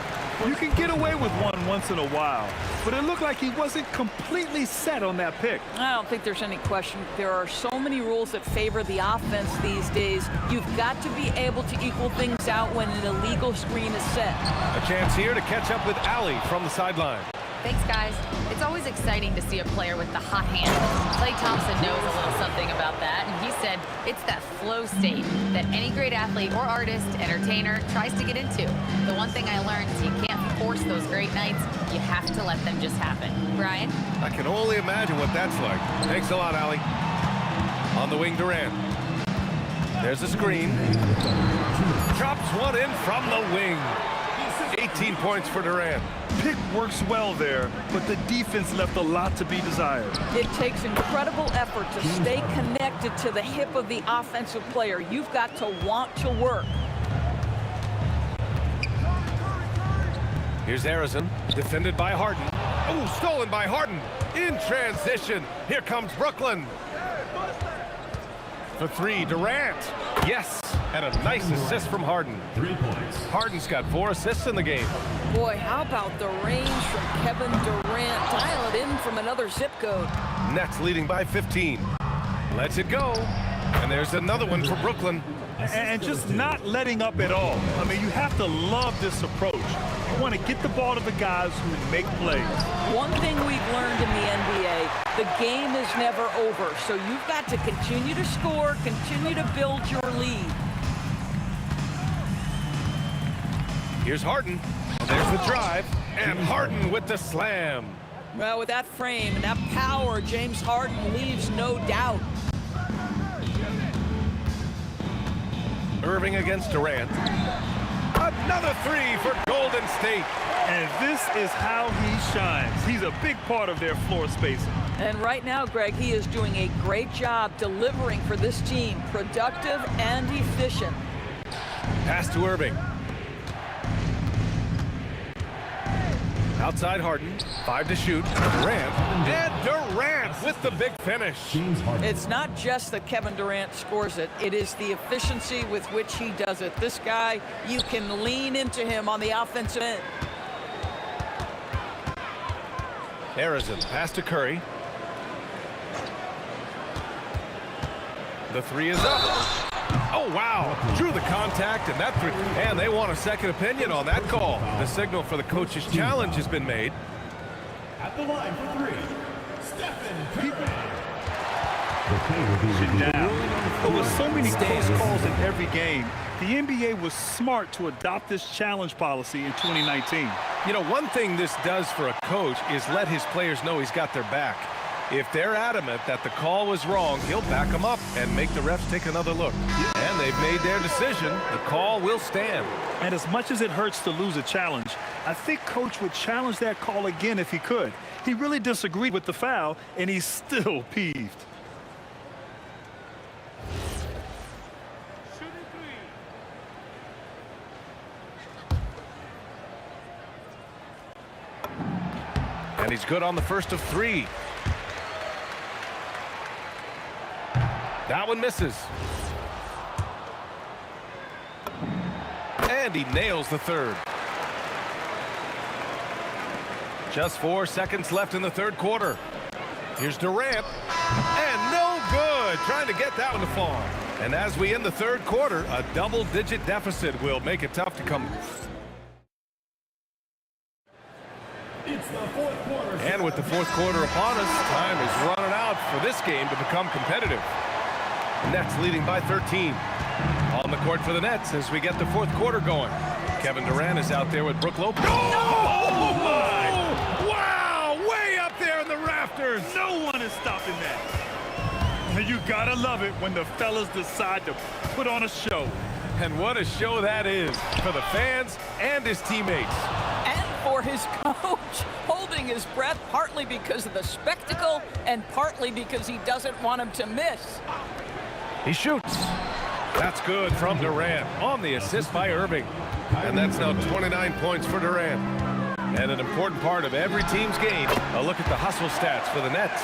You can get away with one once in a while, but it looked like he wasn't completely set on that pick. I don't think there's any question. There are so many rules that favor the offense these days. You've got to be able to equal things out when an illegal screen is set. A chance here to catch up with Allie from the sideline. Thanks, guys. It's always exciting to see a player with the hot hand. Klay Thompson knows a little something about that, and he said it's that flow state that any great athlete or artist, entertainer, tries to get into. The one thing I learned is you can't force those great nights. You have to let them just happen. Brian? I can only imagine what that's like. Thanks a lot, Allie. On the wing, Durant. There's a screen. Drops one in from the wing. 18 points for Durant. Pick works well there, but the defense left a lot to be desired. It takes incredible effort to stay connected to the hip of the offensive player. You've got to want to work. Here's Harrison, defended by Harden. Oh, stolen by Harden. In transition, here comes Brooklyn. For three, Durant. Yes, and a nice assist from Harden. 3 points. Harden's got 4 assists in the game. Boy, how about the range from Kevin Durant? Dial it in from another zip code. Nets leading by 15. Lets it go. And there's another one for Brooklyn. And just not letting up at all. I mean, you have to love this approach. You want to get the ball to the guys who make plays. One thing we've learned in the NBA, the game is never over. So you've got to continue to score, continue to build your lead. Here's Harden. There's the drive. And Harden with the slam. Well, with that frame and that power, James Harden leaves no doubt. Irving against Durant. Another three for Golden State. And this is how he shines. He's a big part of their floor spacing. And right now, Greg, he is doing a great job delivering for this team. Productive and efficient. Pass to Irving. Outside Harden, 5 to shoot. Durant, and Durant with the big finish. It's not just that Kevin Durant scores it. It is the efficiency with which he does it. This guy, you can lean into him on the offensive end. Harrison, pass to Curry. The 3 is up. Oh, wow. Drew the contact, and that 3. And they want a second opinion on that call. The signal for the coach's challenge has been made. At the line for 3, Stephen Sit down. There were so many close calls in every game. The NBA was smart to adopt this challenge policy in 2019. You know, one thing this does for a coach is let his players know he's got their back. If they're adamant that the call was wrong, he'll back them up and make the refs take another look. And they've made their decision. The call will stand. And as much as it hurts to lose a challenge, I think Coach would challenge that call again if he could. He really disagreed with the foul, and he's still peeved. And he's good on the first of 3. That one misses. And he nails the third. Just 4 seconds left in the third quarter. Here's Durant. And no good. Trying to get that one to fall. And as we end the third quarter, a double-digit deficit will make it tough to come. And with the fourth quarter upon us, time is running out for this game to become competitive. Nets leading by 13. On the court for the Nets as we get the fourth quarter going. Kevin Durant is out there with Brook Lopez. Oh my! Wow! Way up there in the rafters. No one is stopping that. And you gotta love it when the fellas decide to put on a show. And what a show that is for the fans and his teammates. And for his coach, holding his breath, partly because of the spectacle and partly because he doesn't want him to miss. He shoots. That's good from Durant on the assist by Irving. And that's now 29 points for Durant. And an important part of every team's game, a look at the hustle stats for the Nets.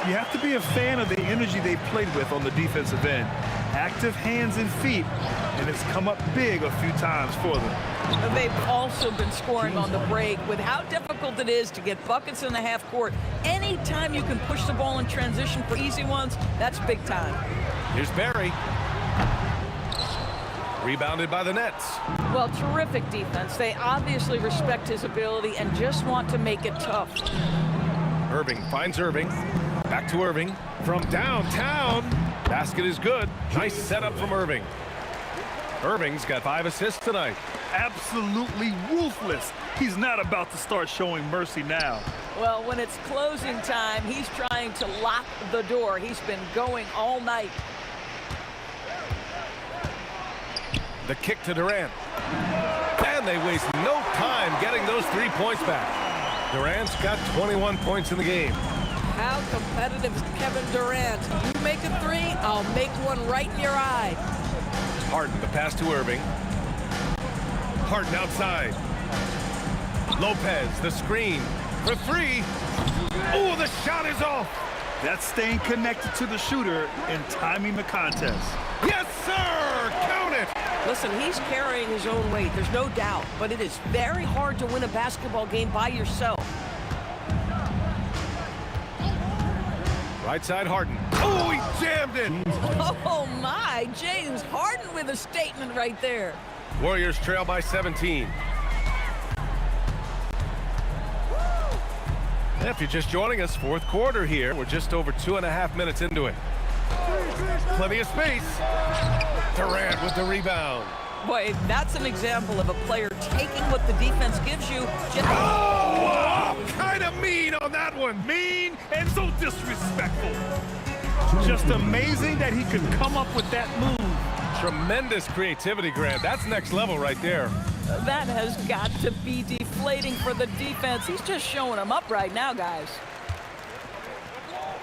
You have to be a fan of the energy they played with on the defensive end. Active hands and feet, and it's come up big a few times for them. They've also been scoring on the break. With how difficult it is to get buckets in the half court, anytime you can push the ball in transition for easy ones, that's big time. Here's Barry. Rebounded by the Nets. Well, terrific defense. They obviously respect his ability and just want to make it tough. Irving finds Irving. Back to Irving from downtown. Basket is good. Nice setup from Irving. Irving's got 5 assists tonight. Absolutely ruthless. He's not about to start showing mercy now. Well, when it's closing time, he's trying to lock the door. He's been going all night. The kick to Durant. And they waste no time getting those 3 points back. Durant's got 21 points in the game. How competitive is Kevin Durant? You make a 3, I'll make one right in your eye. Harden, the pass to Irving. Harden outside. Lopez, the screen for 3. Oh, the shot is off. That's staying connected to the shooter and timing the contest. Yes, sir! Count it! Listen, he's carrying his own weight, there's no doubt, but it is very hard to win a basketball game by yourself. Right side, Harden. Oh, he jammed it! Oh, my! James Harden with a statement right there. Warriors trail by 17. If you're just joining us, fourth quarter here. We're just over 2.5 minutes into it. Plenty of space. Durant with the rebound. Boy, that's an example of a player taking what the defense gives you. Oh, kind of mean on that one. Mean and so disrespectful. Just amazing that he could come up with that move. Tremendous creativity, Grant. That's next level right there. That has got to be deflating for the defense. He's just showing them up right now, guys.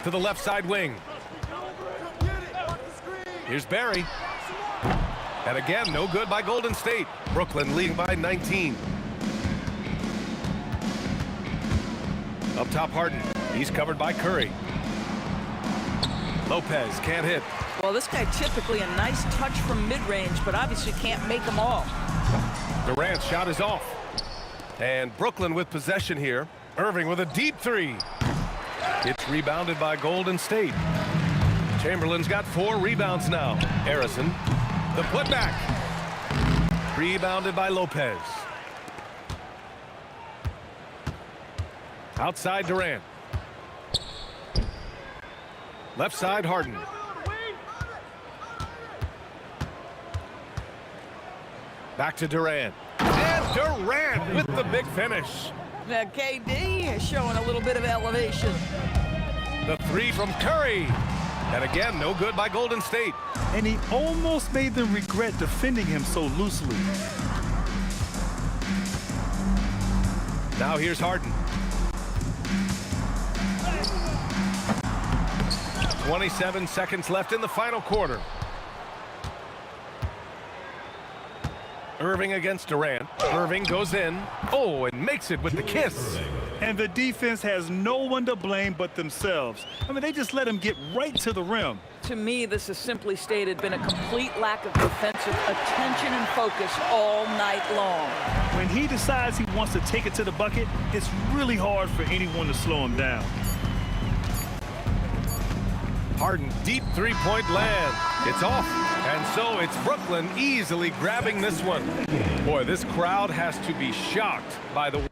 To the left side wing. Here's Barry. And again, no good by Golden State. Brooklyn leading by 19. Up top, Harden. He's covered by Curry. Lopez can't hit. Well, this guy typically a nice touch from mid-range, but obviously can't make them all. Durant's shot is off. And Brooklyn with possession here. Irving with a deep 3. It's rebounded by Golden State. Chamberlain's got 4 rebounds now. Harrison, the putback. Rebounded by Lopez. Outside Durant. Left side Harden. Back to Durant. And Durant with the big finish. Now KD is showing a little bit of elevation. The 3 from Curry. And again, no good by Golden State. And he almost made them regret defending him so loosely. Now here's Harden. 27 seconds left in the final quarter. Irving against Durant. Irving goes in. Oh, and makes it with the kiss. And the defense has no one to blame but themselves. I mean, they just let him get right to the rim. To me, this has simply stated been a complete lack of defensive attention and focus all night long. When he decides he wants to take it to the bucket, it's really hard for anyone to slow him down. Harden, deep three-point land. It's off. And so it's Brooklyn easily grabbing this one. Boy, this crowd has to be shocked by the...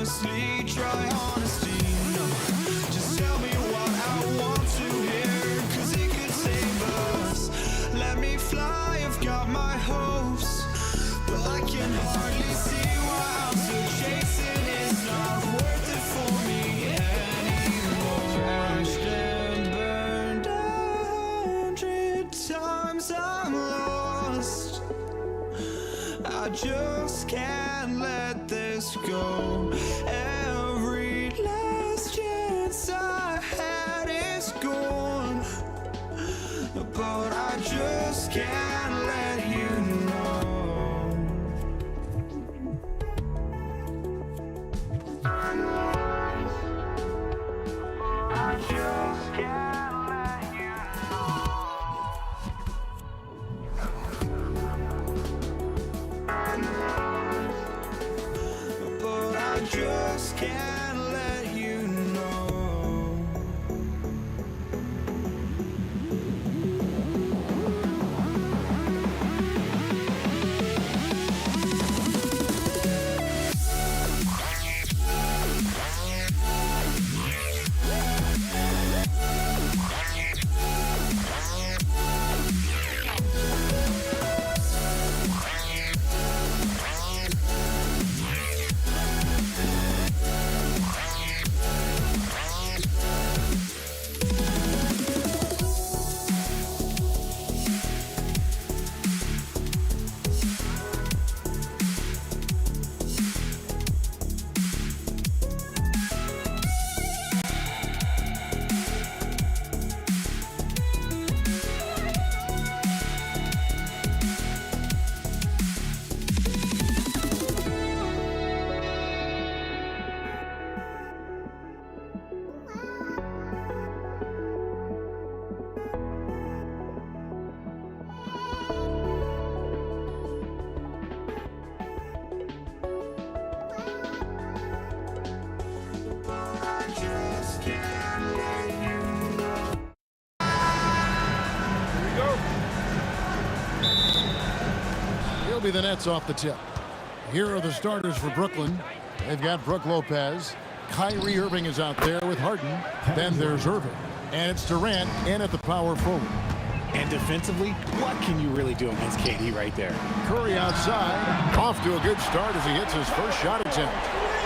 honestly, try honesty. No, just tell me what I want to hear, 'cause it could save us. Let me fly, I've got my hopes, but I can hardly see why I'm still chasing. It's not worth it for me anymore. Crashed and burned 100 times, I'm lost. I just can't let this go. Every last chance I had is gone, but I just can't let you know. I just can't let you know. But I just can't let you know. He'll be the Nets off the tip. Here are the starters for Brooklyn. They've got Brook Lopez. Kyrie Irving is out there with Harden. Then there's Irving. And it's Durant in at the power forward. And defensively, what can you really do against KD right there? Curry outside. Off to a good start as he hits his first shot attempt.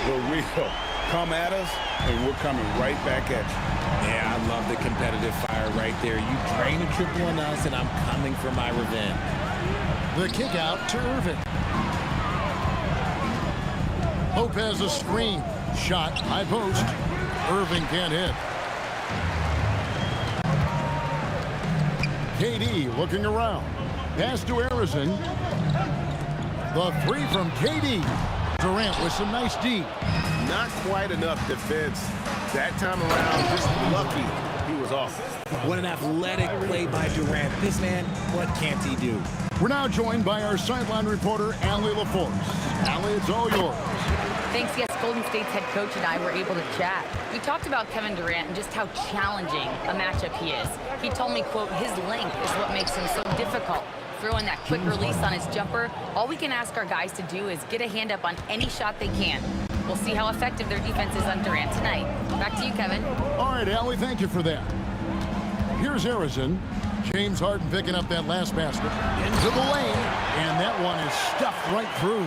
The wheel. Come at us, and we're coming right back at you. Yeah, I love the competitive fire right there. You drain a triple on us, and I'm coming for my revenge. The kick out to Irving. Lopez a screen. Shot, high post. Irving can't hit. KD looking around. Pass to Harrison. The three from KD. Durant with some nice D. Not quite enough defense that time around. Just lucky he was off. What an athletic play by Durant. This man, what can't he do? We're now joined by our sideline reporter, Allie LaForce. Allie, it's all yours. Thanks, yes, Golden State's head coach and I were able to chat. We talked about Kevin Durant and just how challenging a matchup he is. He told me, quote, his length is what makes him so difficult. Throwing that quick release on his jumper, all we can ask our guys to do is get a hand up on any shot they can. We'll see how effective their defense is on Durant tonight. Back to you, Kevin. All right, Allie, thank you for that. Here's Harrison. James Harden picking up that last basket. Into the lane, and that one is stuffed right through.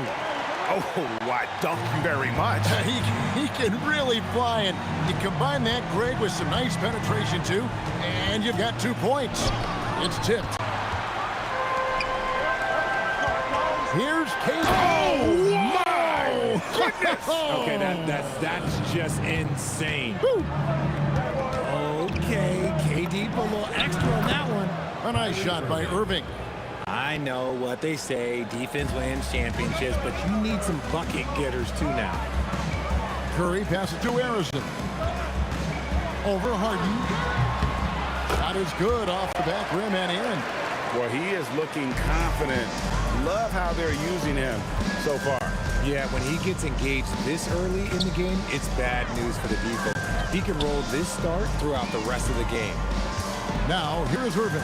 Oh, why, thank you very much. He can really fly, and you combine that, Greg, with some nice penetration, too, and you've got 2 points. It's tipped. Here's KD. Oh, my goodness. Okay, that's just insane. Woo. Okay, KD put a little extra on that one. A nice shot by Irving. I know what they say, defense wins championships, but you need some bucket getters too now. Curry passes to Harrison. Over Harden. Shot is good off the back rim and in. Well, he is looking confident. Love how they're using him so far. Yeah, when he gets engaged this early in the game, it's bad news for the defense. He can roll this start throughout the rest of the game. Now, here's Irving.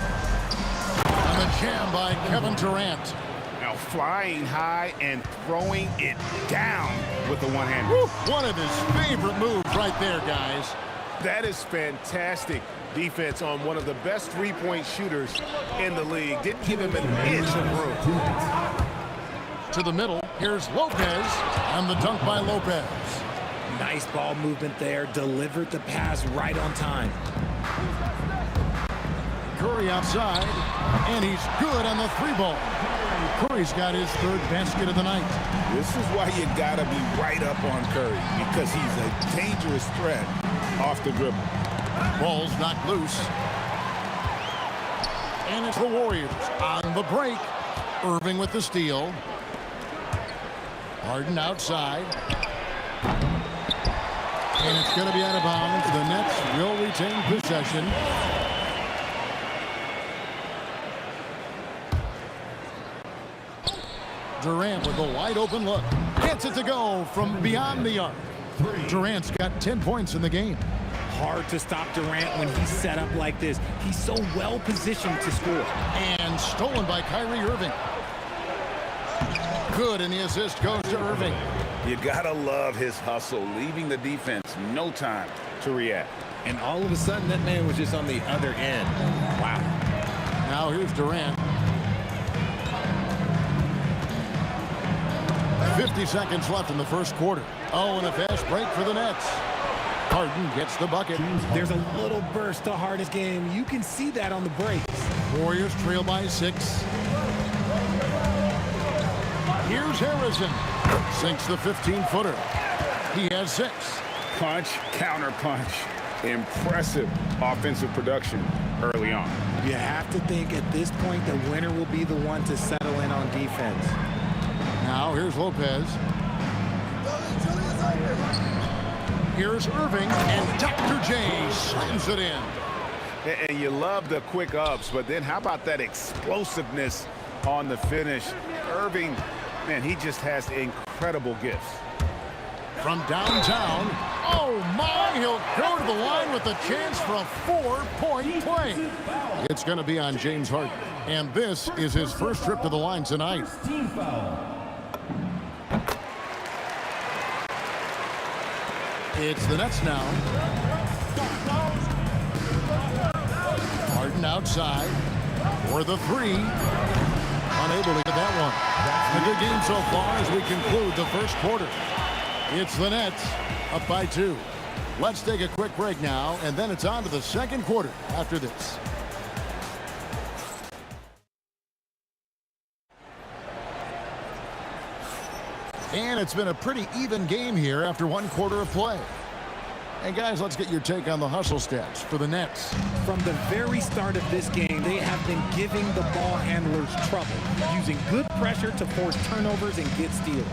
And the jam by Kevin Durant. Now flying high and throwing it down with the one-hander. One of his favorite moves right there, guys. That is fantastic defense on one of the best three-point shooters in the league. Didn't give him an inch of room. To the middle, here's Lopez, and the dunk by Lopez. Nice ball movement there. Delivered the pass right on time. Curry outside, and he's good on the three ball. Curry's got his third basket of the night. This is why you gotta be right up on Curry, because he's a dangerous threat off the dribble. Ball's knocked loose. And it's the Warriors on the break. Irving with the steal. Harden outside. And it's going to be out of bounds. The Nets will retain possession. Durant with a wide open look. Gets it to go from beyond the arc. Durant's got 10 points in the game. Hard to stop Durant when he's set up like this. He's so well positioned to score. And stolen by Kyrie Irving. Good, and the assist goes to Irving. You gotta love his hustle, leaving the defense no time to react. And all of a sudden, that man was just on the other end. Wow. Now here's Durant. 50 seconds left in the first quarter. Oh, and a fast break for the Nets. Harden gets the bucket. There's a little burst to Harden's game. You can see that on the breaks. Warriors trail by 6. Here's Harrison. Sinks the 15-footer. He has 6. Punch, counter punch. Impressive offensive production early on. You have to think at this point the winner will be the one to settle in on defense. Now here's Lopez. Here's Irving, and Dr. J slams it in. And you love the quick ups, but then how about that explosiveness on the finish? Irving, man, he just has incredible gifts. From downtown, oh my, he'll go to the line with a chance for a 4-point play. It's going to be on James Harden, and this is his first trip to the line tonight. Team foul. It's the Nets now. Harden outside for the 3. Unable to get that one. A good game so far as we conclude the first quarter. It's the Nets up by 2. Let's take a quick break now, and then it's on to the second quarter after this. And it's been a pretty even game here after 1 quarter of play. And guys, let's get your take on the hustle stats for the Nets. From the very start of this game, they have been giving the ball handlers trouble, using good pressure to force turnovers and get steals.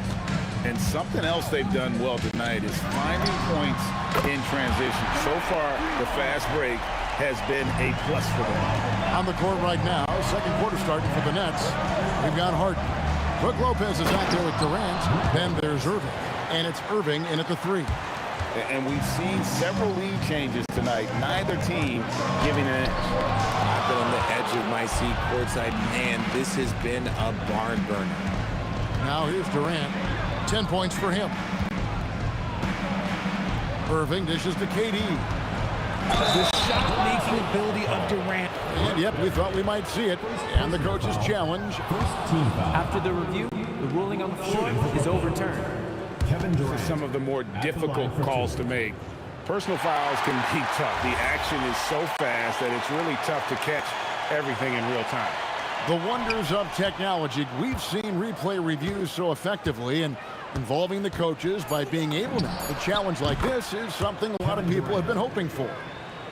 And something else they've done well tonight is finding points in transition. So far, the fast break has been a plus for them. On the court right now, second quarter starting for the Nets. We've got Harden. Brook Lopez is out there with Durant. Then there's Irving. And it's Irving in at the 3. And we've seen several lead changes tonight. Neither team giving an edge. I've been on the edge of my seat courtside, and this has been a barn burner. Now here's Durant. 10 points for him. Irving dishes to KD. The shot-making ability of Durant. And yep, we thought we might see it. And the coach's challenge. After the review, the ruling on the floor is overturned. This is some of the more difficult calls to make. Personal fouls can be tough. The action is so fast that it's really tough to catch everything in real time. The wonders of technology. We've seen replay reviews so effectively, and involving the coaches by being able now. A challenge like this is something a lot of people have been hoping for.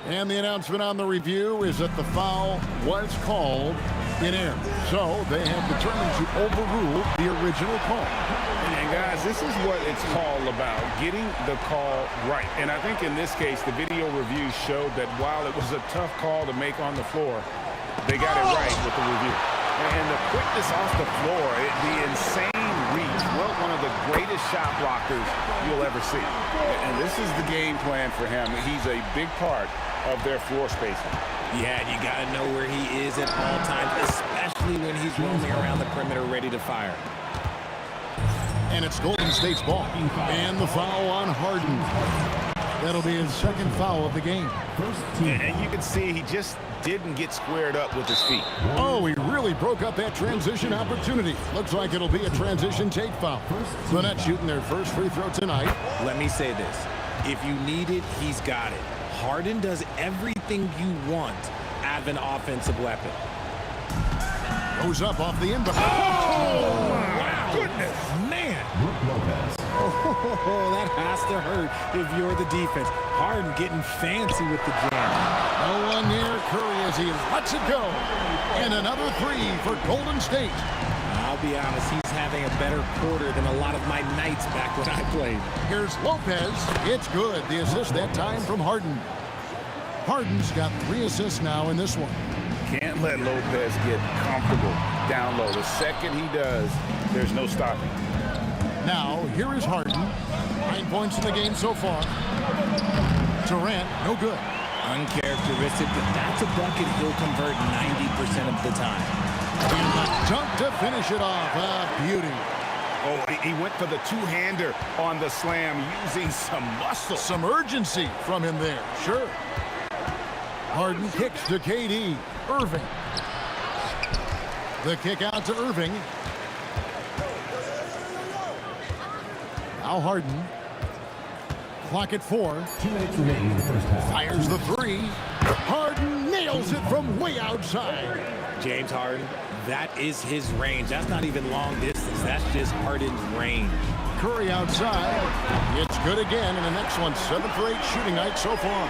And the announcement on the review is that the foul was called in air. So they have determined to overrule the original call. And guys, this is what it's all about, getting the call right. And I think in this case, the video review showed that while it was a tough call to make on the floor, they got it right with the review. And the quickness off the floor, the insane reach, well, one of the greatest shot blockers you'll ever see. And this is the game plan for him. He's a big part of their floor spacing. Yeah, you got to know where he is at all times, especially especially when he's roaming around the perimeter ready to fire. And it's Golden State's ball. And the foul on Harden. That'll be his second foul of the game. And you can see he just didn't get squared up with his feet. Oh, he really broke up that transition opportunity. Looks like it'll be a transition take foul. The Nets shooting their first free throw tonight. Let me say this. If you need it, he's got it. Harden does everything you want out of an offensive weapon. Goes up off the inbound. Oh, wow. Goodness, man. Oh, that has to hurt if you're the defense. Harden getting fancy with the jam. No one near Curry as he lets it go. And another three for Golden State. I'll be honest, he's having a better quarter than a lot of my nights back when I played. Here's Lopez. It's good. The assist that time from Harden. Harden's got 3 assists now in this one. Can't let Lopez get comfortable down low. The second he does, there's no stopping. Now, here is Harden. 9 points in the game so far. Durant, no good. Uncharacteristic, but that's a bucket he'll convert 90% of the time. And the dunk to finish it off. Beauty. Oh, he went for the two-hander on the slam using some muscle. Some urgency from him there, sure. Harden kicks to KD. Irving. The kick out to Irving. Now Harden. Clock at 4. 2 minutes remaining in the first half. Fires the 3. Harden nails it from way outside. James Harden, that is his range. That's not even long distance. That's just Harden's range. Curry outside. It's good again, and an excellent 7 for 8 shooting night so far.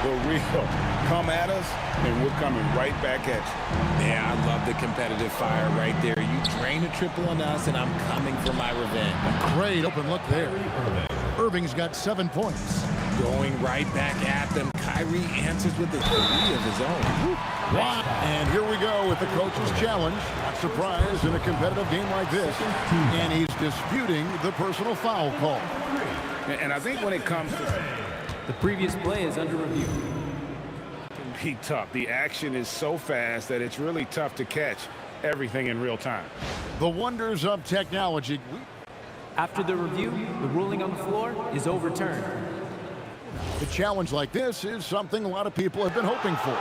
The real come at us, and we're coming right back at you. Yeah, I love the competitive fire right there. You drain a triple on us, and I'm coming for my revenge. Great open look there. Irving's got 7 points. Going right back at them. Kyrie answers with a 3 of his own. Wow. And here we go with the coach's challenge. Not surprised in a competitive game like this. And he's disputing the personal foul call. And I think when it comes to The previous play is under review. it can be tough. The action is so fast that it's really tough to catch everything in real time. The wonders of technology. After the review, the ruling on the floor is overturned. A challenge like this is something a lot of people have been hoping for.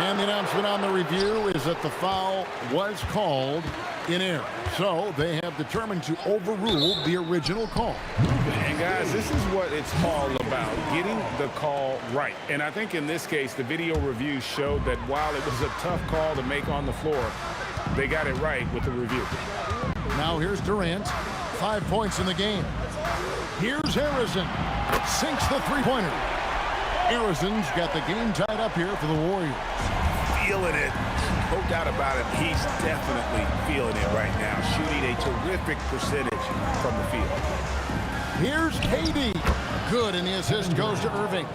And the announcement on the review is that the foul was called in error. So they have determined to overrule the original call. And guys, this is what it's all about, getting the call right. And I think in this case, the video review showed that while it was a tough call to make on the floor, they got it right with the review. Now here's Durant. 5 points in the game. Here's Harrison. Sinks the three-pointer. Harrison's got the game tied up here for the Warriors. Feeling it. No doubt about it. He's definitely feeling it right now. Shooting a terrific percentage from the field. Here's KD. Good, and the assist goes to Irving.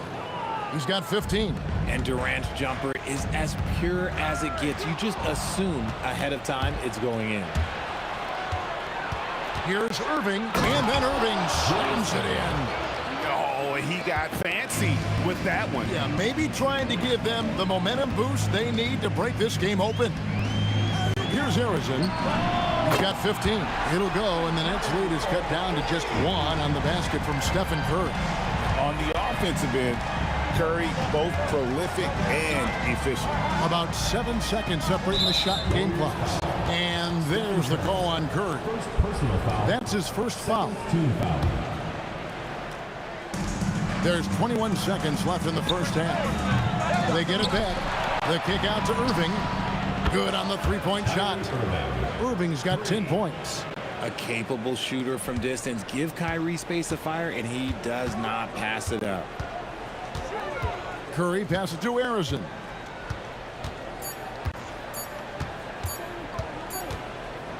He's got 15. And Durant's jumper is as pure as it gets. You just assume ahead of time it's going in. Here's Irving, and then Irving slams it in. Oh, he got fancy with that one. Yeah, maybe trying to give them the momentum boost they need to break this game open. Here's Harrison. He's got 15. It'll go, and the Nets lead is cut down to just 1 on the basket from Stephen Curry. On the offensive end, Curry both prolific and efficient. About 7 seconds separating the shot and game clocks. And there's the call on Curry. That's his first foul. There's 21 seconds left in the first half. They get it back. The kick out to Irving. Good on the three-point shot. Irving's got 10 points. A capable shooter from distance. Give Kyrie space to fire, and he does not pass it up. Curry passes to Harrison.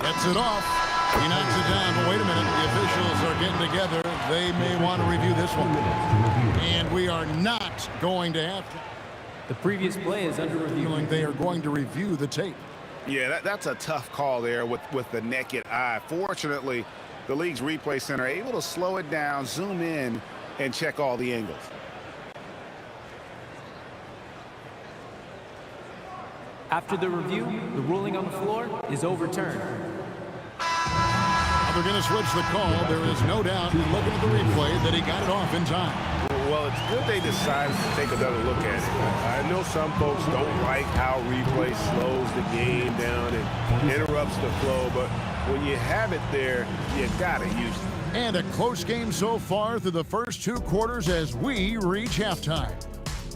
Gets it off. He knocks it down, but wait a minute. The officials are getting together. They may want to review this one. And we are not going to have to. The previous play is under review. They are going to review the tape. Yeah, that's a tough call there with the naked eye. Fortunately, the league's replay center able to slow it down, zoom in, and check all the angles. After the review, the ruling on the floor is overturned. They're going to switch the call. There is no doubt, looking at the replay, that he got it off in time. Well, it's good they decided to take another look at it. I know some folks don't like how replay slows the game down and interrupts the flow, but when you have it there, you got to use it. And a close game so far through the first 2 quarters as we reach halftime.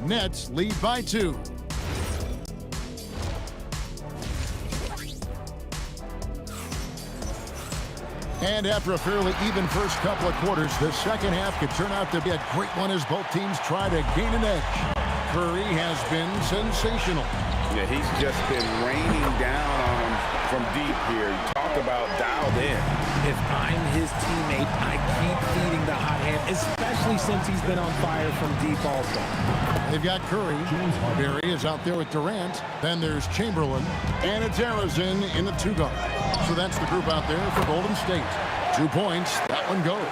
Nets lead by 2. And after a fairly even first couple of quarters, the second half could turn out to be a great one as both teams try to gain an edge. Curry has been sensational. Yeah, he's just been raining down on him from deep here. Talk about dialed in. If I'm his teammate, I keep feeding the hot hand, especially since he's been on fire from deep also. They've got Curry. Barry is out there with Durant. Then there's Chamberlain. And it's Arizin in the 2-guard. So that's the group out there for Golden State. 2 points. That one goes.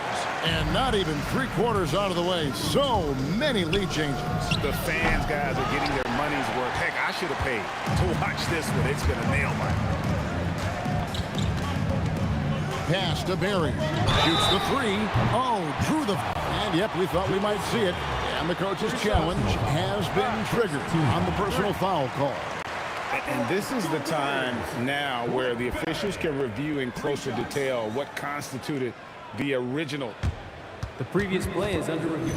And not even 3 quarters out of the way. So many lead changes. The fans, guys, are getting their money's worth. Heck, I should have paid to watch this one. It's going to nail mine. Pass to Barry. Shoots the 3. Oh, drew the... And yep, we thought we might see it. And the coach's challenge has been triggered on the personal foul call. And this is the time now where the officials can review in closer detail what constituted the original. The previous play is under review.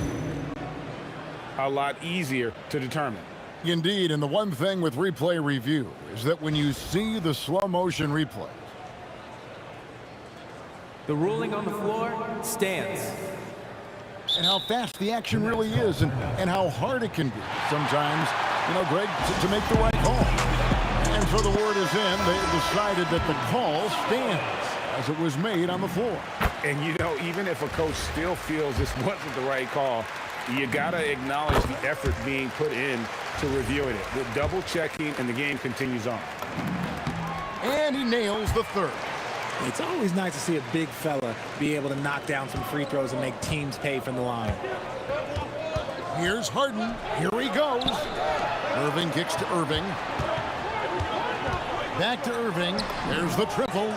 A lot easier to determine. Indeed, and the one thing with replay review is that when you see the slow motion replay, the ruling on the floor stands. And how fast the action really is and how hard it can be sometimes, you know, Greg, to make the right call. And so the word is in. They decided that the call stands as it was made on the floor. And, you know, even if a coach still feels this wasn't the right call, you got to acknowledge the effort being put in to reviewing it. The double checking, and the game continues on. And he nails the 3rd. It's always nice to see a big fella be able to knock down some free throws and make teams pay from the line. Here's Harden. Here he goes. Irving kicks to Irving. Back to Irving. There's the triple.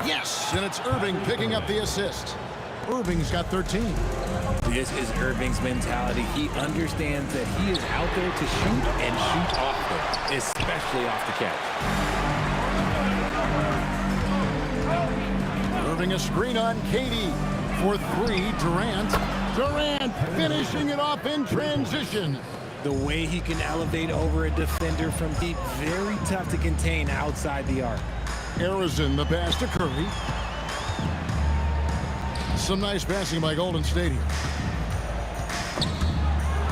Yes, and it's Irving picking up the assist. Irving's got 13. This is Irving's mentality. He understands that he is out there to shoot and shoot often, especially off the catch. Irving a screen on Katie for 3. Durant finishing it off in transition. The way he can elevate over a defender from deep, very tough to contain outside the arc. Arizin the pass to Curry. Some nice passing by Golden State here.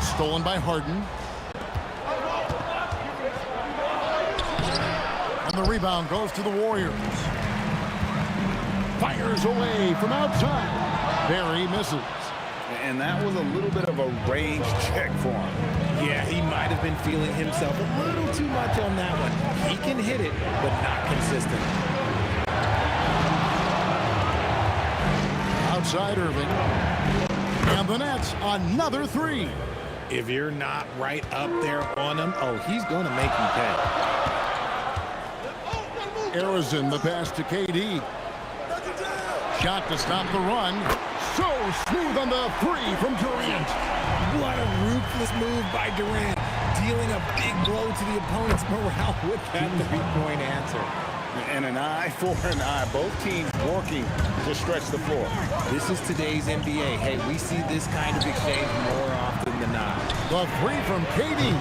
Stolen by Harden. And the rebound goes to the Warriors. Fires away from outside. Barry misses. And that was a little bit of a range check for him. Yeah, he might have been feeling himself a little too much on that one. He can hit it, but not consistent. Outside Irving. And the Nets, another 3. If you're not right up there on him, oh, he's going to make you pay. Arizin the pass to KD. Shot to stop the run. So smooth on the 3 from Durant. What a ruthless move by Durant, dealing a big blow to the opponent's morale with that 3-point answer. And an eye for an eye. Both teams working to stretch the floor. This is today's NBA. Hey, we see this kind of exchange more often than not. The 3 from KD.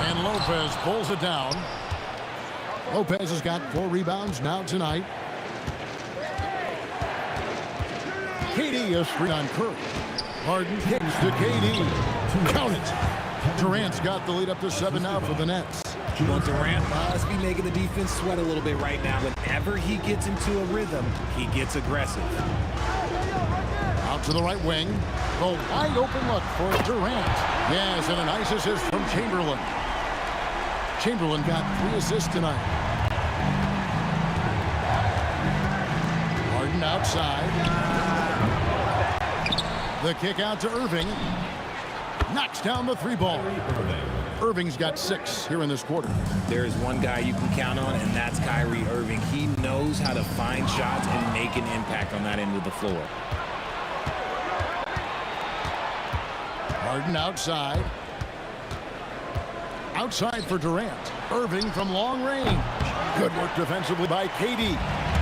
And Lopez pulls it down. Lopez has got 4 rebounds now tonight. KD a screen on Curry. Harden kicks to KD. Count it. Durant's got the lead up to 7 now for the Nets. Well, Durant must be making the defense sweat a little bit right now. Whenever he gets into a rhythm, he gets aggressive. Out to the right wing. A wide open look for Durant. Yes, and a nice assist from Chamberlain. Chamberlain got 3 assists tonight. Harden outside. The kick out to Irving. Knocks down the 3 ball. Irving's got 6 here in this quarter. There is one guy you can count on, and that's Kyrie Irving. He knows how to find shots and make an impact on that end of the floor. Harden outside. Outside for Durant. Irving from long range. Good work defensively by KD.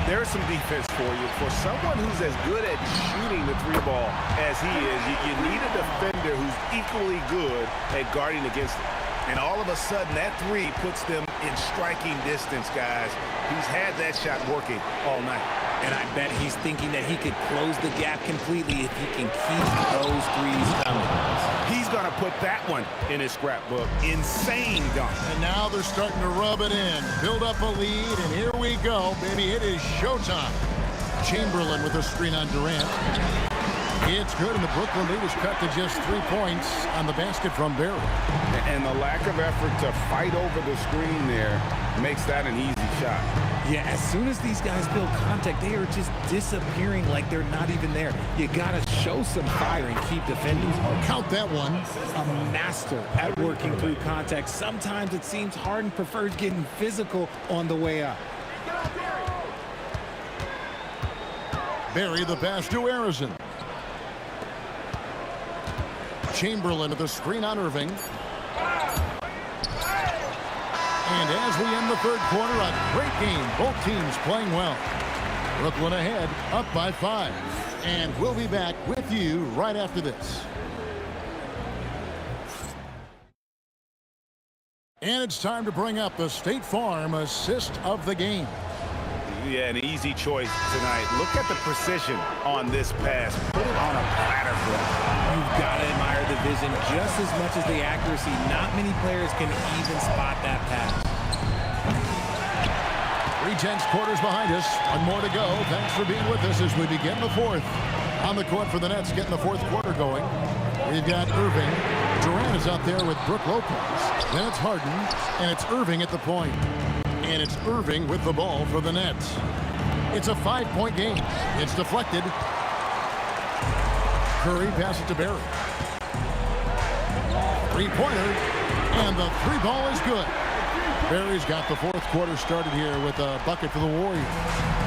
There's some defense for you. For someone who's as good at shooting the 3-ball as he is, you need a defender who's equally good at guarding against it. And all of a sudden, that 3 puts them in striking distance, guys. He's had that shot working all night. And I bet he's thinking that he could close the gap completely if he can keep those 3s coming. He's going to put that one in his scrapbook. Insane dunk. And now they're starting to rub it in. Build up a lead, and here we go, baby. It is showtime. Chamberlain with a screen on Durant. It's good, and the Brooklyn lead is cut to just 3 points on the basket from Barry. And the lack of effort to fight over the screen there makes that an easy shot. Yeah, as soon as these guys build contact, they are just disappearing like they're not even there. You got to show some fire and keep defending. Count that one. A master at working through contact. Sometimes it seems Harden prefers getting physical on the way up. Barry the pass to Harrison. Chamberlain with a screen on Irving. And as we end the third quarter, a great game. Both teams playing well. Brooklyn ahead, up by 5. And we'll be back with you right after this. And it's time to bring up the State Farm assist of the game. Yeah, an easy choice tonight. Look at the precision on this pass. Put it on a platter for him. You've got to admire the vision just as much as the accuracy. Not many players can even spot that pass. 3/10 quarters behind us. One more to go. Thanks for being with us as we begin the fourth. On the court for the Nets, getting the fourth quarter going. We've got Irving. Durant is out there with Brook Lopez. Then it's Harden, and it's Irving at the point. And it's Irving with the ball for the Nets. It's a 5-point game. It's deflected. Curry passes it to Barry. 3-pointer, and the 3-ball is good. Barry's got the fourth quarter started here with a bucket for the Warriors.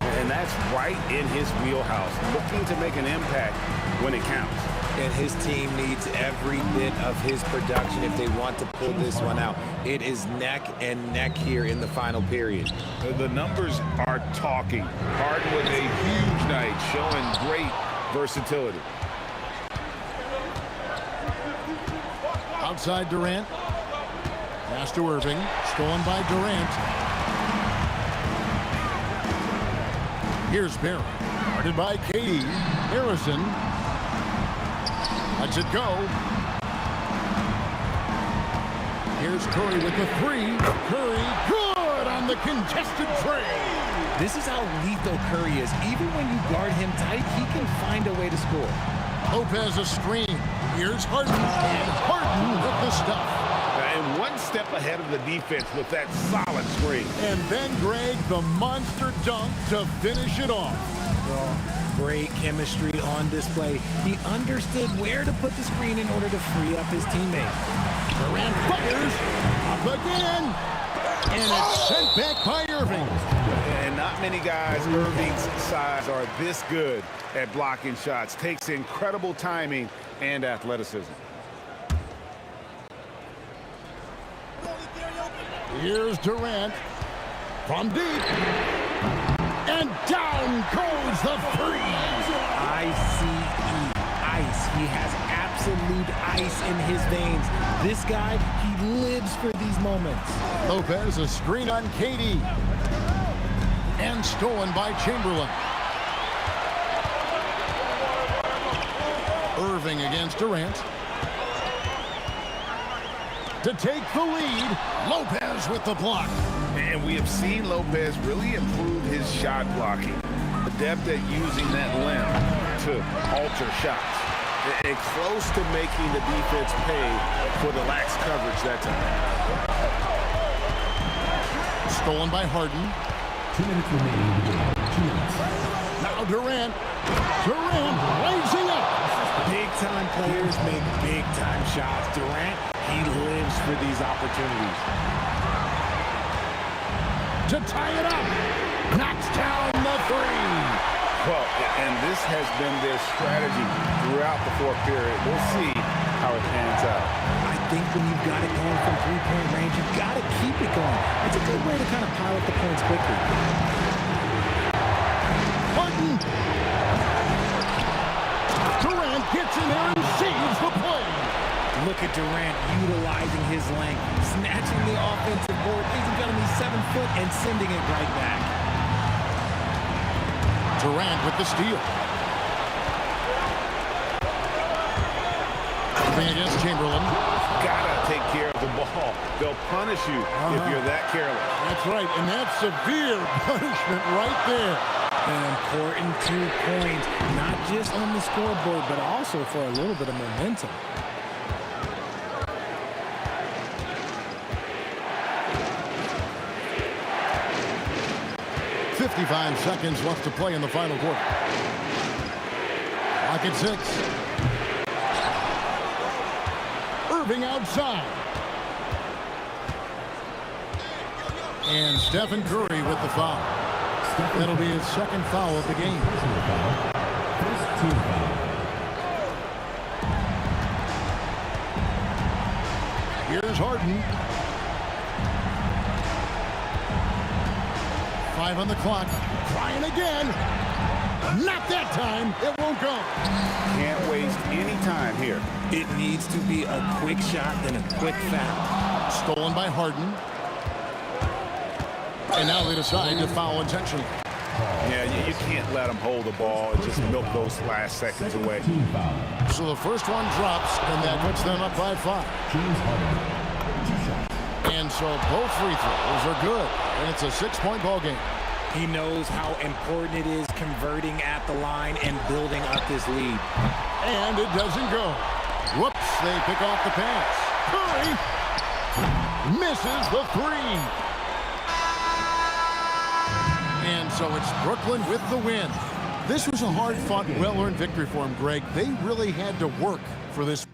And that's right in his wheelhouse, looking to make an impact when it counts. And his team needs every bit of his production if they want to pull this one out. It is neck and neck here in the final period. The numbers are talking. Harden with a huge night, showing great versatility. Outside Durant. Pass to Irving. Stolen by Durant. Here's Barry. Guarded by KD. Harrison. Lets it go. Here's Curry with the 3. Curry, good on the contested tray. This is how lethal Curry is. Even when you guard him tight, he can find a way to score. Lopez a screen. Here's Harden. And Harden with the stuff. And one step ahead of the defense with that solid screen. And then Greg, the monster dunk to finish it off. Great chemistry on display. He understood where to put the screen in order to free up his teammate. Durant fires. Up again. And it's sent back by Irving. And not many guys Irving's size are this good at blocking shots. Takes incredible timing and athleticism. Here's Durant from deep. And down goes the freeze. ICE. Ice. He has absolute ice in his veins. This guy, he lives for these moments. Lopez a screen on KD. And stolen by Chamberlain. Irving against Durant. To take the lead, Lopez with the block. And we have seen Lopez really improve his shot blocking. Adept at using that limb to alter shots. And close to making the defense pay for the lax coverage that time. Stolen by Harden. 2 minutes remaining in the game. 2 minutes. Now Durant. Durant raising up. Big big-time players make big-time shots. Durant, he lives for these opportunities. To tie it up. Knocks down the three. Well, and this has been their strategy throughout the fourth period. We'll see how it pans out. I think when you've got it going from three-point range, you've got to keep it going. It's a good way to kind of pile up the points quickly. Harden. Durant gets in there and saves the play. Look at Durant utilizing his length, snatching the offensive board. Ladies and gentlemen, he's 7 foot and sending it right back. Durant with the steal. Moving against Chamberlain. Gotta take care of the ball. They'll punish you if you're that careless. That's right, and that's severe punishment right there. An important 2 points, not just on the scoreboard, but also for a little bit of momentum. .55 seconds left to play in the final quarter. Clock at 6. Irving outside. And Stephen Curry with the foul. That'll be his second foul of the game. Here's Harden. 5 on the clock. Trying again. Not that time. It won't go. Can't waste any time here. It needs to be a quick shot and a quick foul. Stolen by Harden. And now they decide to foul intentionally. Yeah, you can't let them hold the ball and just milk those last seconds away. So the first one drops, and that puts them up by 5. And so both free throws are good. And it's a 6-point ball game. He knows how important it is converting at the line and building up this lead. And it doesn't go. Whoops, they pick off the pass. Curry misses the 3. And so it's Brooklyn with the win. This was a hard-fought, well-earned victory for him, Greg. They really had to work for this.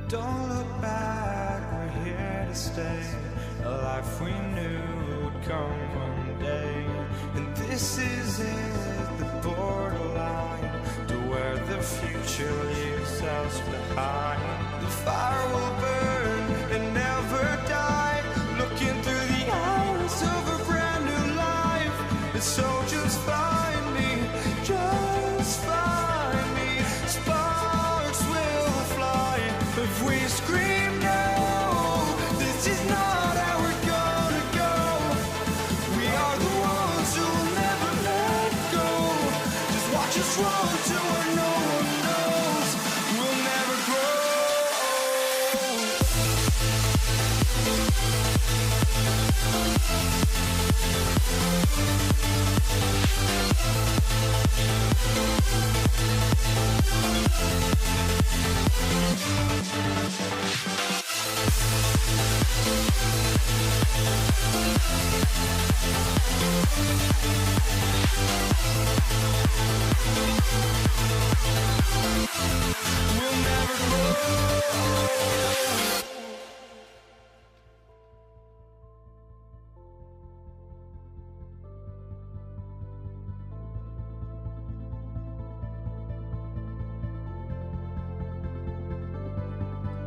Don't look back, we're here to stay. A life we knew would come one day. And this is it, the borderline to where the future leaves us behind. The fire will burn and never die, looking through the eyes of a brand new life. And so just find me, just find me. Sparks will fly if we scream no. This is not how we're gonna go. We are the ones who will never let go. Just watch us run to where no one knows. We'll never grow. We'll never grow.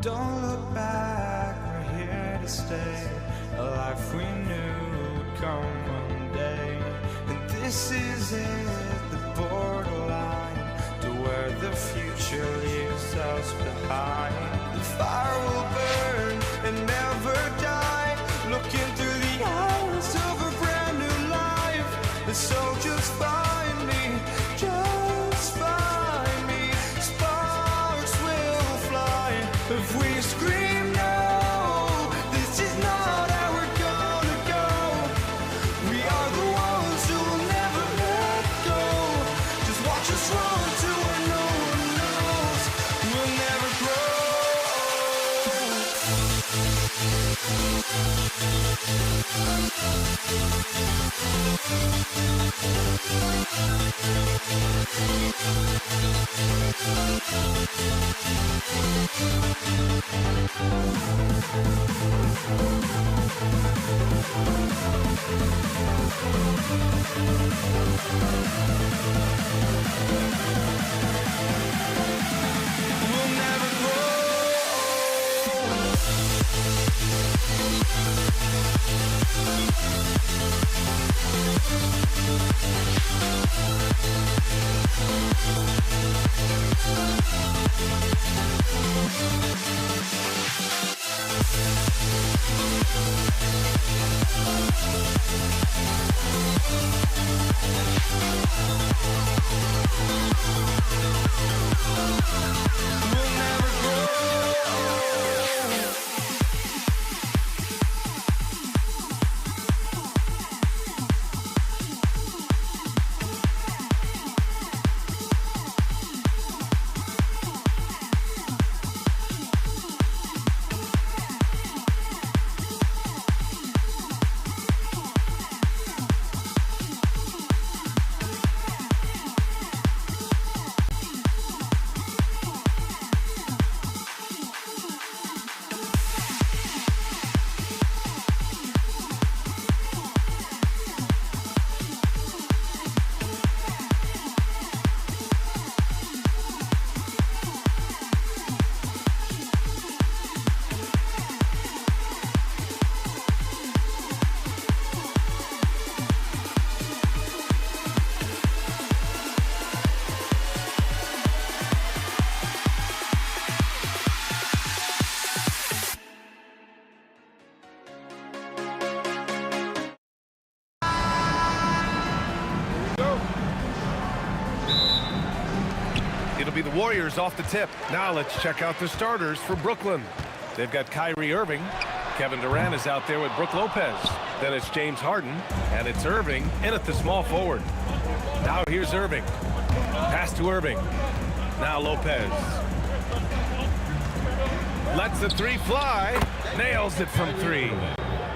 Don't look back, we're here to stay. A life we knew would come one day. And this is it, the borderline to where the future leaves us behind. The fire will burn and never die, looking through the eyes of a brand new life. And so just find me, just find me. Sparks will fly if we scream no. This is not how we're gonna go. We are the ones who will never let go. Just watch us run to where no one knows. We'll never grow. We'll never grow. We'll never grow. It'll be the Warriors off the tip. Now let's check out the starters for Brooklyn. They've got Kyrie Irving. Kevin Durant is out there with Brook Lopez. Then it's James Harden, and it's Irving in at the small forward. Now here's Irving. Pass to Irving. Now Lopez. Lets the three fly. Nails it from three.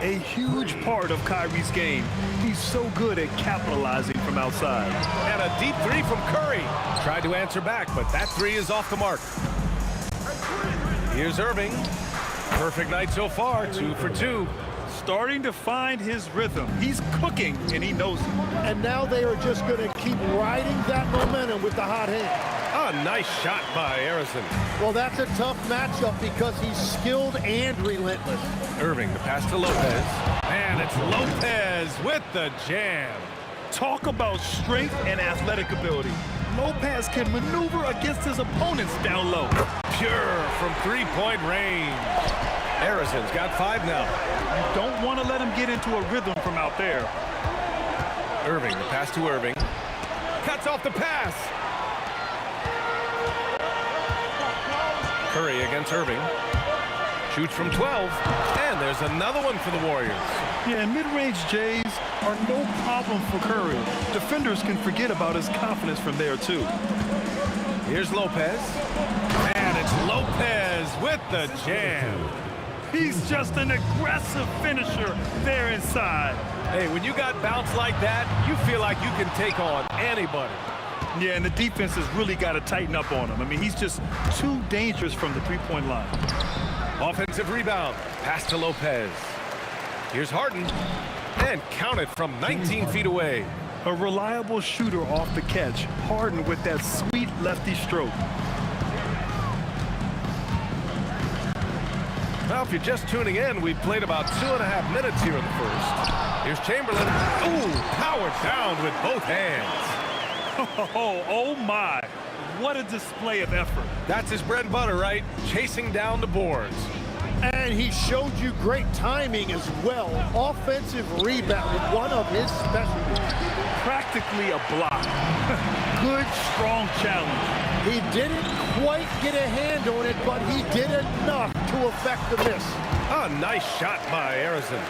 A huge part of Kyrie's game. He's so good at capitalizing from outside. And a deep three from Curry. Tried to answer back, but that three is off the mark. Here's Irving. Perfect night so far, 2 for 2. Starting to find his rhythm. He's cooking, and he knows it. And now they are just going to keep riding that momentum with the hot hand. A nice shot by Harrison. Well, that's a tough matchup because he's skilled and relentless. Irving, the pass to Lopez. And it's Lopez with the jam. Talk about strength and athletic ability. Lopez can maneuver against his opponents down low. Pure from three-point range. Harrison's got 5 now. You don't want to let him get into a rhythm from out there. Irving, the pass to Irving. Cuts off the pass. Curry against Irving. Shoots from 12. And there's another one for the Warriors. Yeah, and mid-range Jays are no problem for Curry. Defenders can forget about his confidence from there, too. Here's Lopez. And it's Lopez with the jam. He's just an aggressive finisher there inside. Hey, when you got bounce like that, you feel like you can take on anybody. Yeah, and the defense has really got to tighten up on him. I mean, he's just too dangerous from the three-point line. Offensive rebound. Pass to Lopez. Here's Harden. And counted from 19 feet away. A reliable shooter off the catch. Harden with that sweet lefty stroke. Well, if you're just tuning in, we've played about 2.5 minutes here in the first. Here's Chamberlain. Ooh, powered down with both hands. Oh my. What a display of effort. That's his bread and butter, right? Chasing down the boards. And he showed you great timing as well. Offensive rebound, one of his specialties. Practically a block. Good, strong challenge. He didn't quite get a hand on it, but he did enough to affect the miss. A nice shot by Harrison.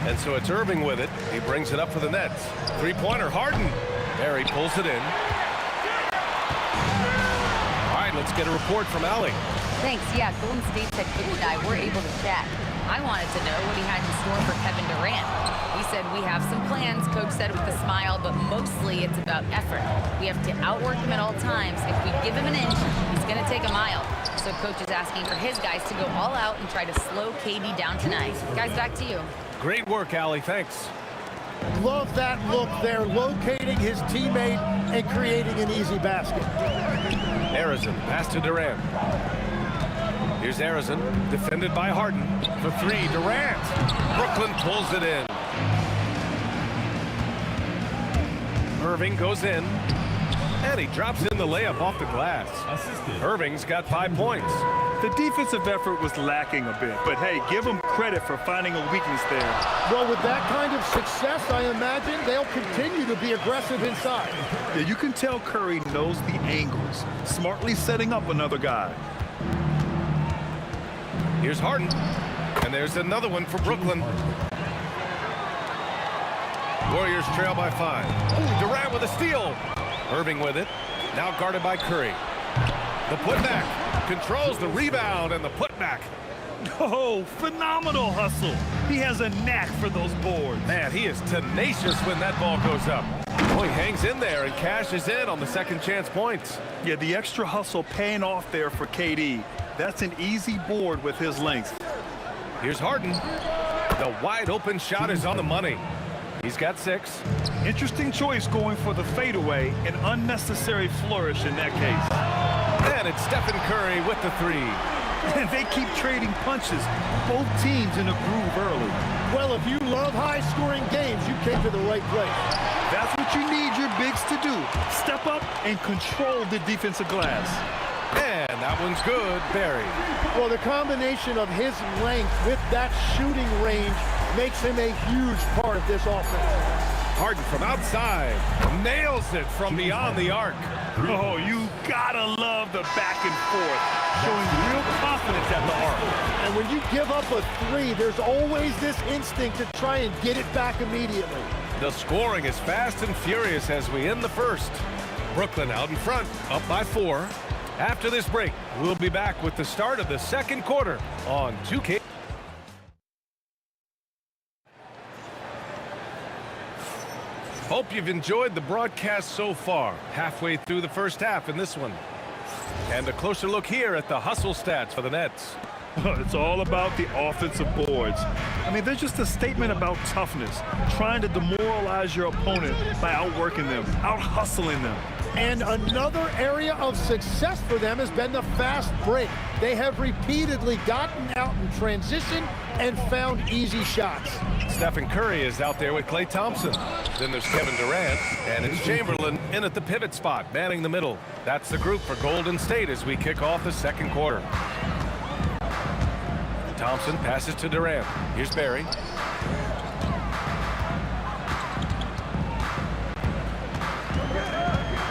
And so it's Irving with it. He brings it up for the Nets. Three-pointer, Harden. There, he pulls it in. All right, let's get a report from Allie. Thanks. Yeah, Golden State said Coach and I were able to chat. I wanted to know what he had in store for Kevin Durant. He said, we have some plans, Coach said with a smile, but mostly it's about effort. We have to outwork him at all times. If we give him an inch, he's going to take a mile. So Coach is asking for his guys to go all out and try to slow KD down tonight. Guys, back to you. Great work, Allie. Thanks. Love that look there, locating his teammate and creating an easy basket. Harrison, pass to Durant. Here's Harrison, defended by Harden. For 3, Durant. Brooklyn pulls it in. Irving goes in. And he drops in the layup off the glass. Irving's got 5 points. The defensive effort was lacking a bit, but hey, give him credit for finding a weakness there. Well, with that kind of success, I imagine they'll continue to be aggressive inside. Yeah, you can tell Curry knows the angles, smartly setting up another guy. Here's Harden. And there's another one for Brooklyn. Warriors trail by 5. Ooh, Durant with a steal. Irving with it. Now guarded by Curry. The putback. Controls the rebound and the putback. Oh, phenomenal hustle. He has a knack for those boards. Man, he is tenacious when that ball goes up. Oh, he hangs in there and cashes in on the second chance points. Yeah, the extra hustle paying off there for KD. That's an easy board with his length. Here's Harden. The wide open shot is on the money. He's got 6. Interesting choice going for the fadeaway, an unnecessary flourish in that case. And it's Stephen Curry with the 3. And they keep trading punches. Both teams in a groove early. Well, if you love high-scoring games, you came to the right place. That's what you need your bigs to do. Step up and control the defensive glass. And that one's good, Barry. Well, the combination of his length with that shooting range makes him a huge part of this offense. Harden from outside. Nails it from beyond the arc. Oh, you gotta love the back and forth. Showing real confidence at the arc. And when you give up a 3, there's always this instinct to try and get it back immediately. The scoring is fast and furious as we end the first. Brooklyn out in front, up by 4. After this break, we'll be back with the start of the second quarter on 2K. Hope you've enjoyed the broadcast so far. Halfway through the first half in this one. And a closer look here at the hustle stats for the Nets. It's all about the offensive boards. I mean, they're just a statement about toughness, trying to demoralize your opponent by outworking them, out-hustling them. And another area of success for them has been the fast break. They have repeatedly gotten out in transition and found easy shots. Stephen Curry is out there with Klay Thompson. Then there's Kevin Durant, and it's Chamberlain in at the pivot spot, manning the middle. That's the group for Golden State as we kick off the second quarter. Thompson passes to Durant. Here's Barry.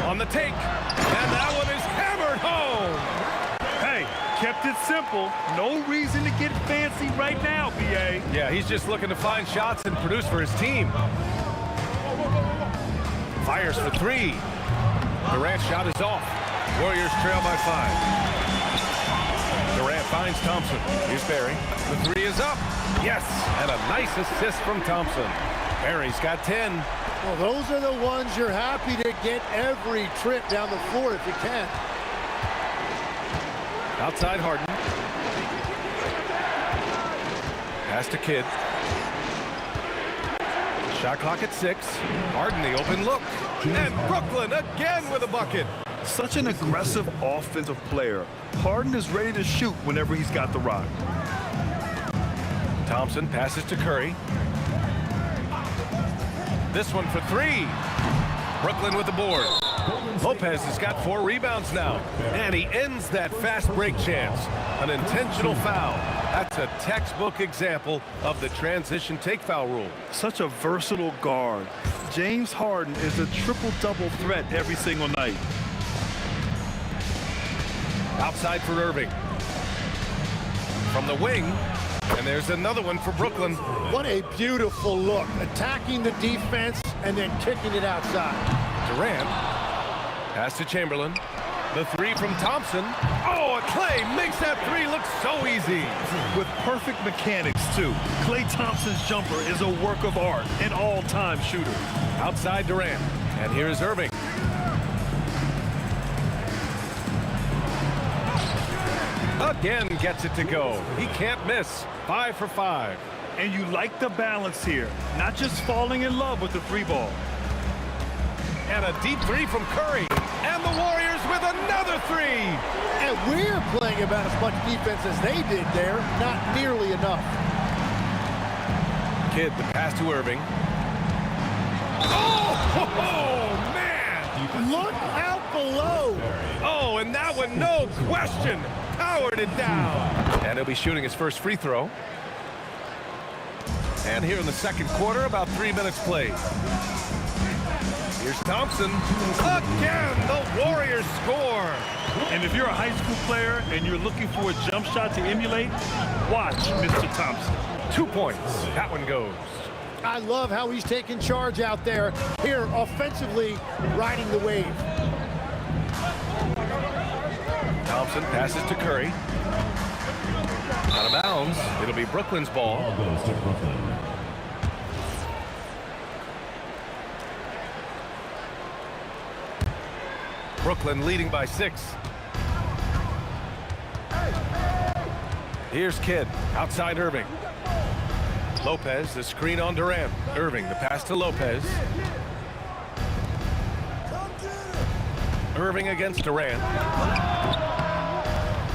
On the take, and that one is hammered home. Hey, kept it simple. No reason to get fancy right now, BA. Yeah, he's just looking to find shots and produce for his team. Fires for three. Durant's shot is off. Warriors trail by 5. Durant finds Thompson. Here's Barry. The three is up. Yes, and a nice assist from Thompson. Barry's got 10. Well, those are the ones you're happy to get every trip down the floor if you can. Outside Harden. Pass to Kidd. Shot clock at 6. Harden the open look. And Brooklyn again with a bucket. Such an aggressive offensive player. Harden is ready to shoot whenever he's got the rock. Thompson passes to Curry. This one for 3. Brooklyn with the board. Lopez has got 4 rebounds now. And he ends that fast break chance. An intentional foul. That's a textbook example of the transition take foul rule. Such a versatile guard. James Harden is a triple-double threat every single night. Outside for Irving. From the wing. And there's another one for Brooklyn. What a beautiful look. Attacking the defense and then kicking it outside. Durant. Pass to Chamberlain. The 3 from Thompson. Oh, Klay makes that 3 look so easy. With perfect mechanics, too. Klay Thompson's jumper is a work of art, an all-time shooter. Outside Durant. And here's Irving. Again gets it to go. He can't miss. 5 for 5. And you like the balance here. Not just falling in love with the 3 ball. And a deep 3 from Curry. And the Warriors with another 3. And we're playing about as much defense as they did there. Not nearly enough. Kidd, the pass to Irving. Oh, man! Look out below. Oh, and that one, no question, powered it down. And he'll be shooting his first free throw. And here in the second quarter, about 3 minutes played. Here's Thompson. Again, the Warriors score. And if you're a high school player and you're looking for a jump shot to emulate, watch Mr. Thompson. 2 points. That one goes. I love how he's taking charge out there. Here, offensively, riding the wave. Thompson passes to Curry. Out of bounds. It'll be Brooklyn's ball. Goes to Brooklyn. Brooklyn leading by 6. Here's Kidd. Outside Irving. Lopez, the screen on Durant. Irving, the pass to Lopez. Irving against Durant.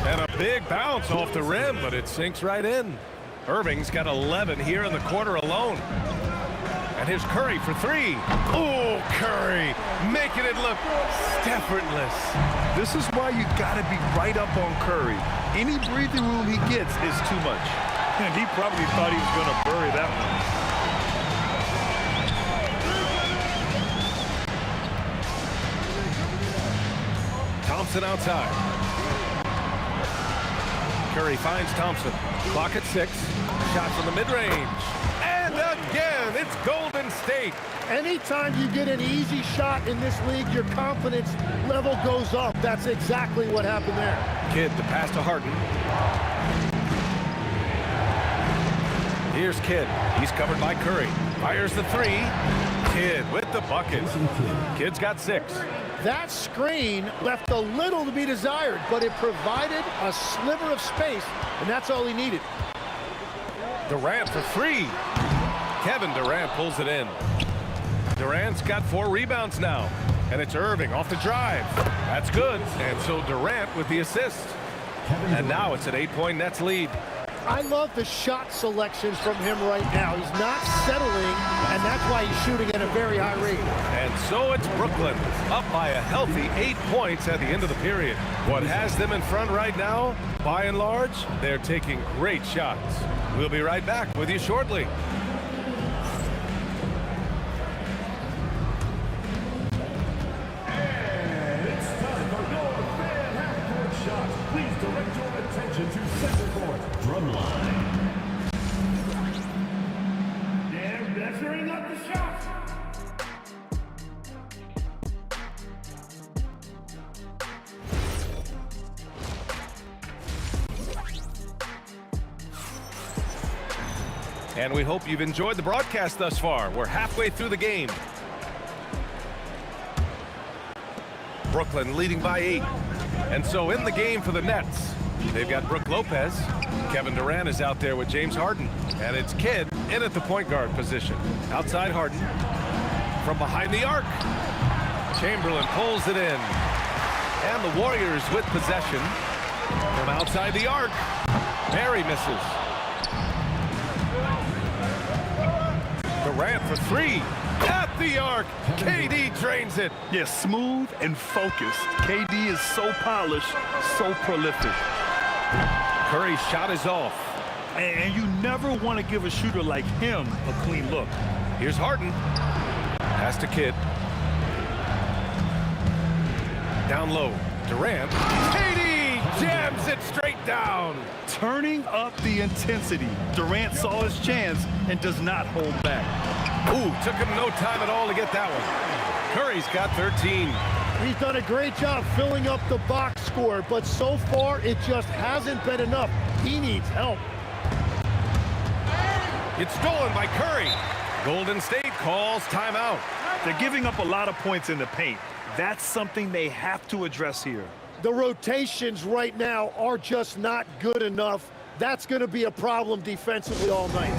And a big bounce off the rim, but it sinks right in. Irving's got 11 here in the quarter alone. And here's Curry for 3. Oh, Curry making it look effortless. This is why you got to be right up on Curry. Any breathing room he gets is too much. And he probably thought he was going to bury that one. Thompson outside. Curry finds Thompson. Clock at 6. Shot from the mid-range. And again, it's Golden State. Anytime you get an easy shot in this league, your confidence level goes up. That's exactly what happened there. Kidd, the pass to Harden. Here's Kidd. He's covered by Curry. Fires the 3. Kidd with the bucket. Kidd's got 6. That screen left a little to be desired, but it provided a sliver of space, and that's all he needed. Durant for three. Kevin Durant pulls it in. Durant's got 4 rebounds now. And it's Irving off the drive. That's good. And so Durant with the assist. And now it's an 8-point Nets lead. I love the shot selections from him right now. He's not settling, and that's why he's shooting at a very high rate. And so it's Brooklyn, up by a healthy 8 points at the end of the period. What has them in front right now, by and large, they're taking great shots. We'll be right back with you shortly. And we hope you've enjoyed the broadcast thus far. We're halfway through the game. Brooklyn leading by 8. And so in the game for the Nets, they've got Brook Lopez. Kevin Durant is out there with James Harden. And it's Kidd in at the point guard position. Outside Harden. From behind the arc. Chamberlain pulls it in. And the Warriors with possession. From outside the arc. Barry misses. Durant for 3. At the arc. KD drains it. Yeah, smooth and focused. KD is so polished, so prolific. Curry's shot is off. And you never want to give a shooter like him a clean look. Here's Harden. Pass to Kidd. Down low. Durant. KD jams it straight down. Turning up the intensity. Durant saw his chance and does not hold back. Ooh, took him no time at all to get that one. Curry's got 13. He's done a great job filling up the box score, but so far it just hasn't been enough. He needs help. It's stolen by Curry. Golden State calls timeout. They're giving up a lot of points in the paint. That's something they have to address here. The rotations right now are just not good enough. That's going to be a problem defensively all night.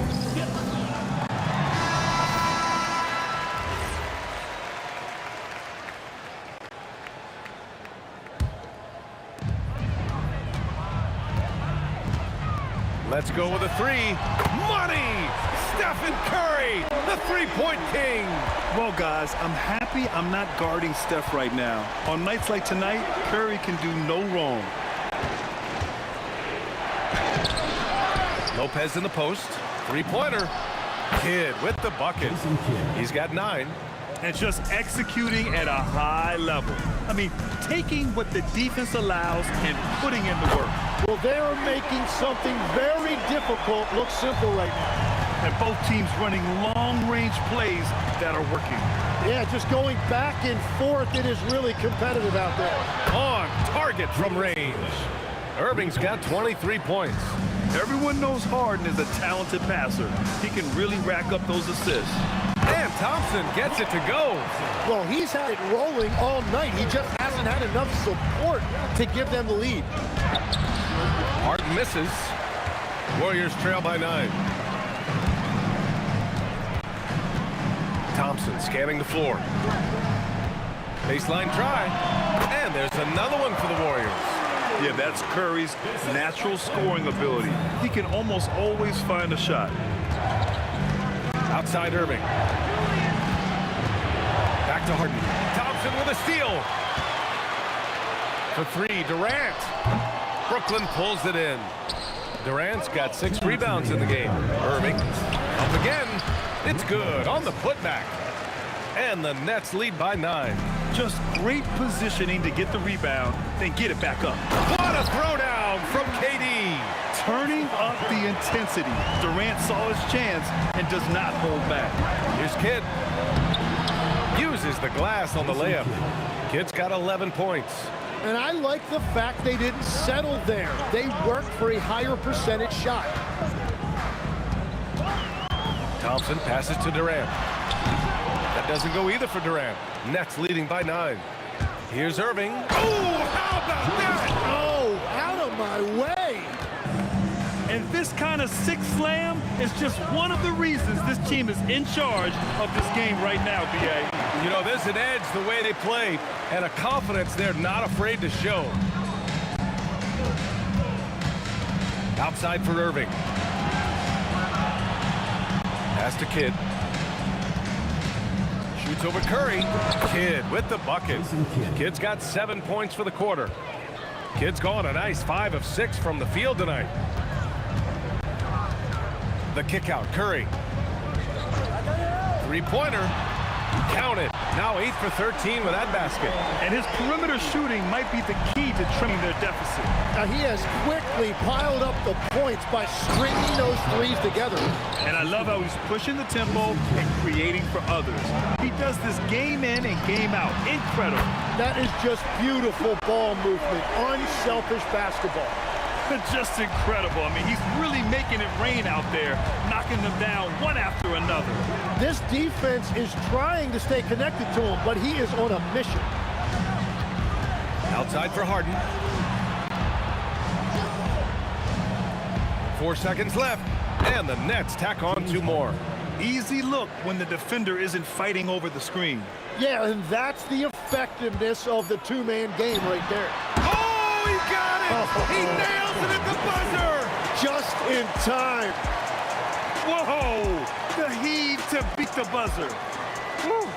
Let's go with a 3. Money! Stephen Curry, the three-point king. Well, guys, I'm happy I'm not guarding Steph right now. On nights like tonight, Curry can do no wrong. Lopez in the post. Three-pointer. Kidd with the bucket. He's got 9. And just executing at a high level. I mean, taking what the defense allows and putting in the work. Well, they're making something very difficult look simple right now. And both teams running long-range plays that are working. Yeah, just going back and forth. It is really competitive out there. On target from range. Irving's got 23 points. Everyone knows Harden is a talented passer. He can really rack up those assists. And Thompson gets it to go. Well, he's had it rolling all night. He just hasn't had enough support to give them the lead. Harden misses. Warriors trail by 9. Thompson scanning the floor. Baseline try. And there's another one for the Warriors. Yeah, that's Curry's natural scoring ability. He can almost always find a shot. Outside Irving. Back to Harden. Thompson with a steal. For 3, Durant. Brooklyn pulls it in. Durant's got 6 rebounds in the game. Irving up again. It's good on the putback. And the Nets lead by 9. Just great positioning to get the rebound, then get it back up. What a throwdown from KD. Turning up the intensity. Durant saw his chance and does not hold back. Here's Kidd. Uses the glass on the layup. Kidd's got 11 points. And I like the fact they didn't settle there. They worked for a higher percentage shot. Thompson passes to Durant. That doesn't go either for Durant. Nets leading by 9. Here's Irving. Oh, how about that? Oh, out of my way. And this kind of sick slam is just one of the reasons this team is in charge of this game right now, B.A. You know, there's an edge the way they play and a confidence they're not afraid to show. Outside for Irving. Pass to Kidd. Shoots over Curry. Kidd with the bucket. Kidd's got 7 points for the quarter. Kidd's gone a nice 5 of 6 from the field tonight. The kick out, Curry. Three-pointer. Count it. Now 8 for 13 with that basket. And his perimeter shooting might be the key to trimming their deficit. Now he has quickly piled up the points by stringing those threes together. And I love how he's pushing the tempo and creating for others. He does this game in and game out. Incredible. That is just beautiful ball movement. Unselfish basketball. Just incredible. I mean, he's really making it rain out there, knocking them down one after another. This defense is trying to stay connected to him, but he is on a mission. Outside for Harden. 4 seconds left, and the Nets tack on 2 more. Easy look when the defender isn't fighting over the screen. Yeah, and that's the effectiveness of the two-man game right there. Oh, he got it! He nails it at the buzzer! Just in time. Whoa! The heave to beat the buzzer. Woo.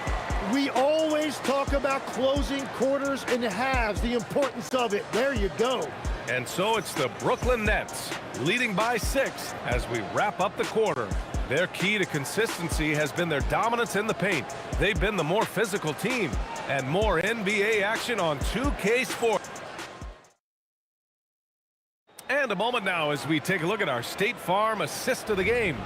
We always talk about closing quarters and halves, the importance of it. There you go. And so it's the Brooklyn Nets leading by 6 as we wrap up the quarter. Their key to consistency has been their dominance in the paint. They've been the more physical team, and more NBA action on 2K Sports. And a moment now as we take a look at our State Farm assist of the game.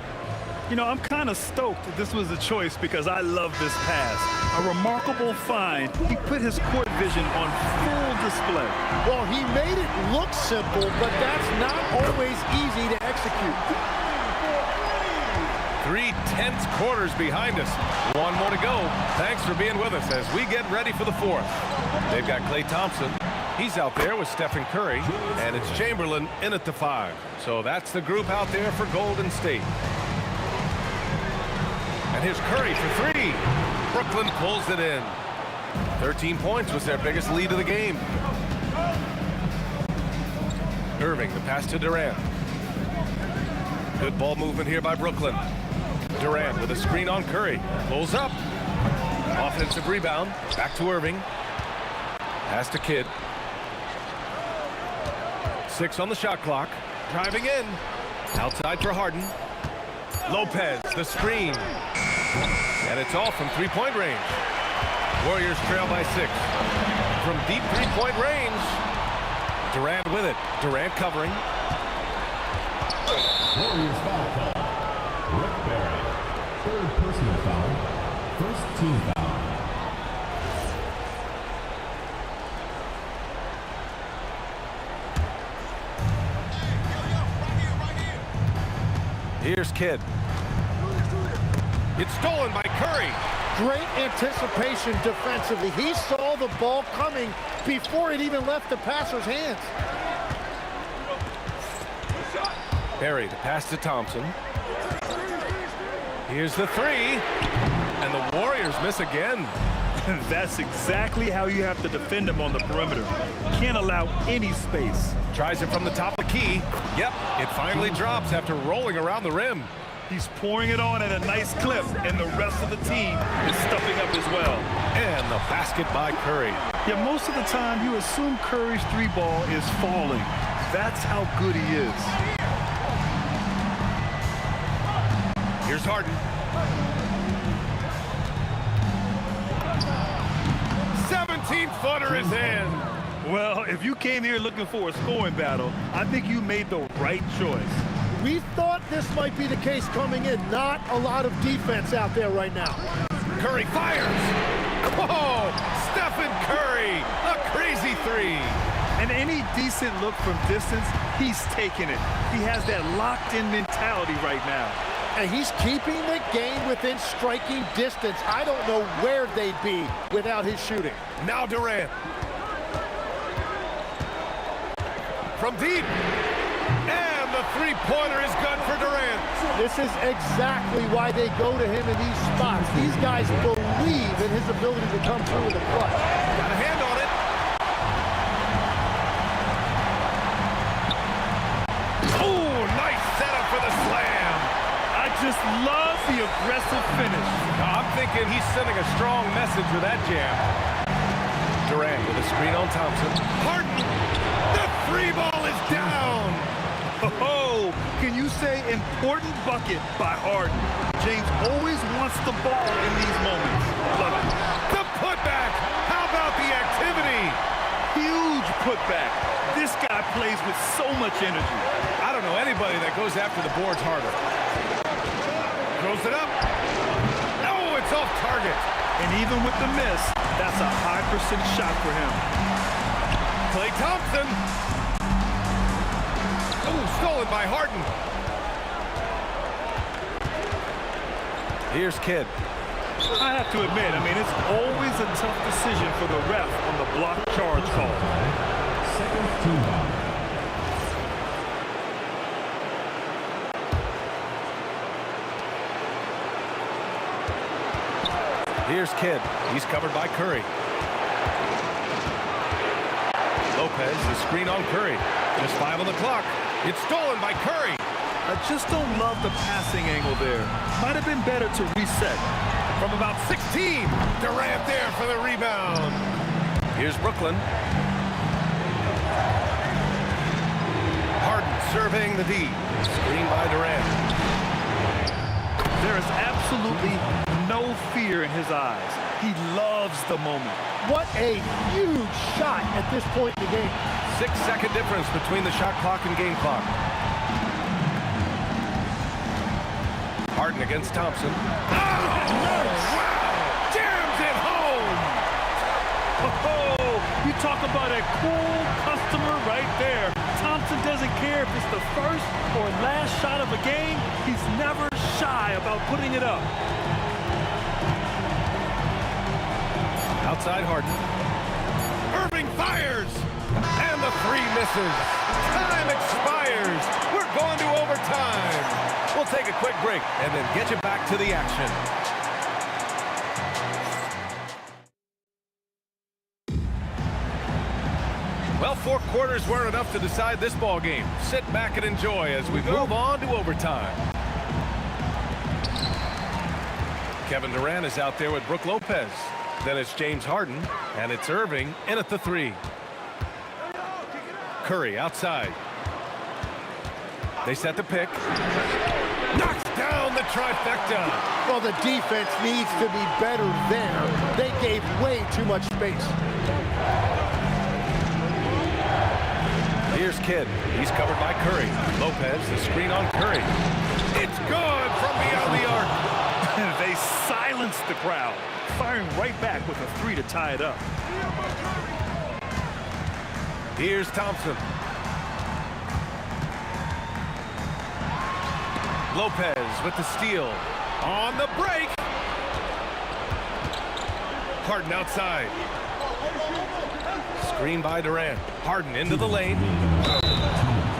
You know, I'm kind of stoked that this was a choice because I love this pass. A remarkable find. He put his court vision on full display. Well, he made it look simple, but that's not always easy to execute. 3 tense quarters behind us. 1 more to go. Thanks for being with us as we get ready for the 4th. They've got Klay Thompson. He's out there with Stephen Curry, and it's Chamberlain in at the 5. So that's the group out there for Golden State. And here's Curry for 3. Brooklyn pulls it in. 13 points was their biggest lead of the game. Irving, the pass to Durant. Good ball movement here by Brooklyn. Durant with a screen on Curry. Pulls up. Offensive rebound. Back to Irving. Pass to Kidd. 6 on the shot clock. Driving in. Outside for Harden. Lopez, the screen. And it's all from three-point range. Warriors trail by 6. From deep three-point range. Durant with it. Durant covering. Warriors foul call. Rick Barry. 3rd personal foul. 1st team foul. Here's Kidd. It's stolen by Curry. Great anticipation defensively. He saw the ball coming before it even left the passer's hands. Barry, the pass to Thompson. Here's the 3. And the Warriors miss again. That's exactly how you have to defend him on the perimeter. Can't allow any space. Tries it from the top of the key. Yep, it finally drops after rolling around the rim. He's pouring it on at a nice clip, and the rest of the team is stuffing up as well. And the basket by Curry. Yeah, most of the time you assume Curry's 3-ball is falling. That's how good he is. Here's Harden. 17-footer is in. Well, if you came here looking for a scoring battle, I think you made the right choice. We thought this might be the case coming in. Not a lot of defense out there right now. Curry fires. Oh, Stephen Curry, a crazy 3. And any decent look from distance, he's taking it. He has that locked-in mentality right now. And he's keeping the game within striking distance. I don't know where they'd be without his shooting. Now Durant. from deep. And the three-pointer is good for Durant. This is exactly why they go to him in these spots. These guys believe in his ability to come through with a clutch. Got a hand on it. Oh, nice setup for the slam. I just love the aggressive finish. I'm thinking he's sending a strong message with that jam. Durant with a screen on Thompson. Harden! The three ball is down! Oh, can you say important bucket by Harden? James always wants the ball in these moments. Love it. The putback! How about the activity? Huge putback. This guy plays with so much energy. I don't know anybody that goes after the boards harder. Throws it up. No, it's off target. And even with the miss, that's a high percentage shot for him. Klay Thompson. Oh, stolen by Harden. Here's Kidd. I have to admit, it's always a tough decision for the ref on the block charge call. Second team foul. Here's Kidd. He's covered by Curry. Lopez, the screen on Curry. Just 5 on the clock. It's stolen by Curry. I just don't love the passing angle there. Might have been better to reset. From about 16, Durant there for the rebound. Here's Brooklyn. Harden surveying the D. Screen by Durant. There is absolutely no fear in his eyes. He loves the moment. What a huge shot at this point in the game. 6-second difference between the shot clock and game clock. Harden against Thompson. Oh, wow! Jams it home! Oh, you talk about a cool customer right there. Thompson doesn't care if it's the first or last shot of a game. He's never shy about putting it up. Outside Harden. Irving fires! And the three misses. Time expires. We're going to overtime. We'll take a quick break and then get you back to the action. Well, 4 quarters weren't enough to decide this ball game. Sit back and enjoy as we move on to overtime. Kevin Durant is out there with Brook Lopez. Then it's James Harden, and it's Irving in at the 3. Curry outside. They set the pick. Knocks down the trifecta. Well, the defense needs to be better there. They gave way too much space. Here's Kidd. He's covered by Curry. Lopez, the screen on Curry. It's good from beyond the arc. They silenced the crowd, firing right back with a 3 to tie it up. Here's Thompson. Lopez with the steal. On the break. Harden outside. Screen by Durant. Harden into the lane.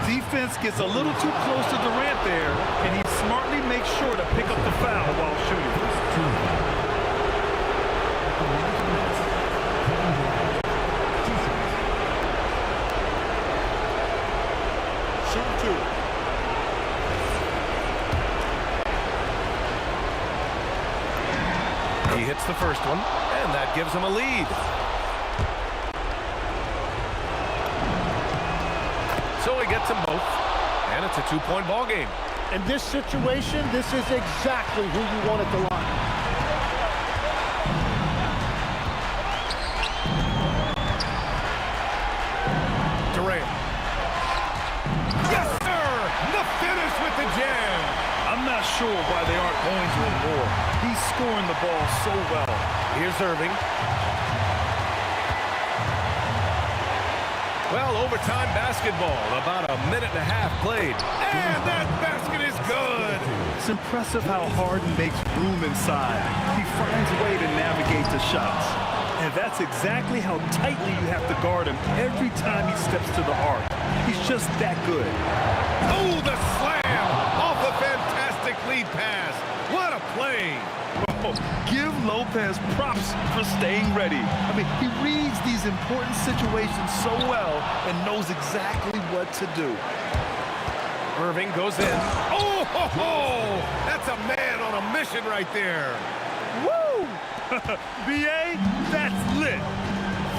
Defense gets a little too close to Durant there, and he smartly makes sure to pick up the foul while shooting. Shoot 2. He hits the first one, and that gives him a lead. So he gets them both, and it's a 2-point ball game. In this situation, this is exactly who you want at the line. Durant. Yes, sir! The finish with the jam. I'm not sure why they aren't going to him more. He's scoring the ball so well. Here's Irving. Well, overtime basketball, about a minute and a half played. And that basket is good. It's impressive how Harden makes room inside. He finds a way to navigate the shots. And that's exactly how tightly you have to guard him every time he steps to the arc. He's just that good. Oh, the slam off a fantastic lead pass. What a play. Oh, give Lopez props for staying ready. I mean, he reads these important situations so well and knows exactly what to do. Irving goes in. Oh, ho, ho! That's a man on a mission right there. Woo! B.A., that's lit.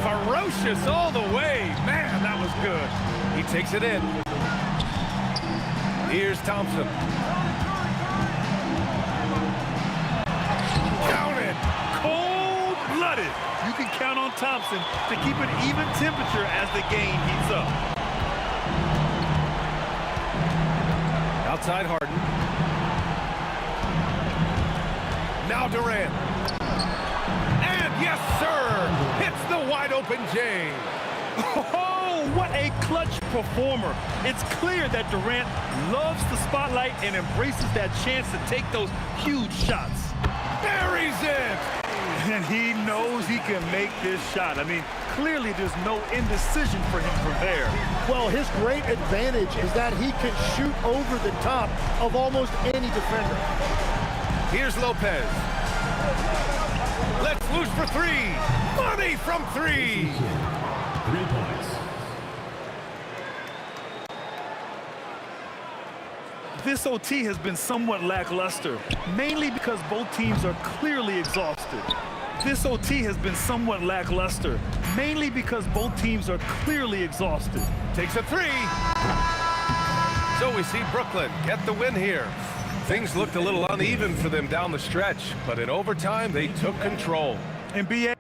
Ferocious all the way. Man, that was good. He takes it in. Here's Thompson. Count it. Cold-blooded. You can count on Thompson to keep an even temperature as the game heats up. Outside Harden. Now Durant. And yes, sir, hits the wide open J. Oh, what a clutch performer. It's clear that Durant loves the spotlight and embraces that chance to take those huge shots. Buries it. And he knows he can make this shot. I mean, clearly there's no indecision for him from there. Well, his great advantage is that he can shoot over the top of almost any defender. Here's Lopez. Let's loose for three. Money from three. 3 points. This OT has been somewhat lackluster, mainly because both teams are clearly exhausted. This OT has been somewhat lackluster, mainly because both teams are clearly exhausted. Takes a three. So we see Brooklyn get the win here. Things looked a little uneven for them down the stretch, but in overtime, they took control. NBA.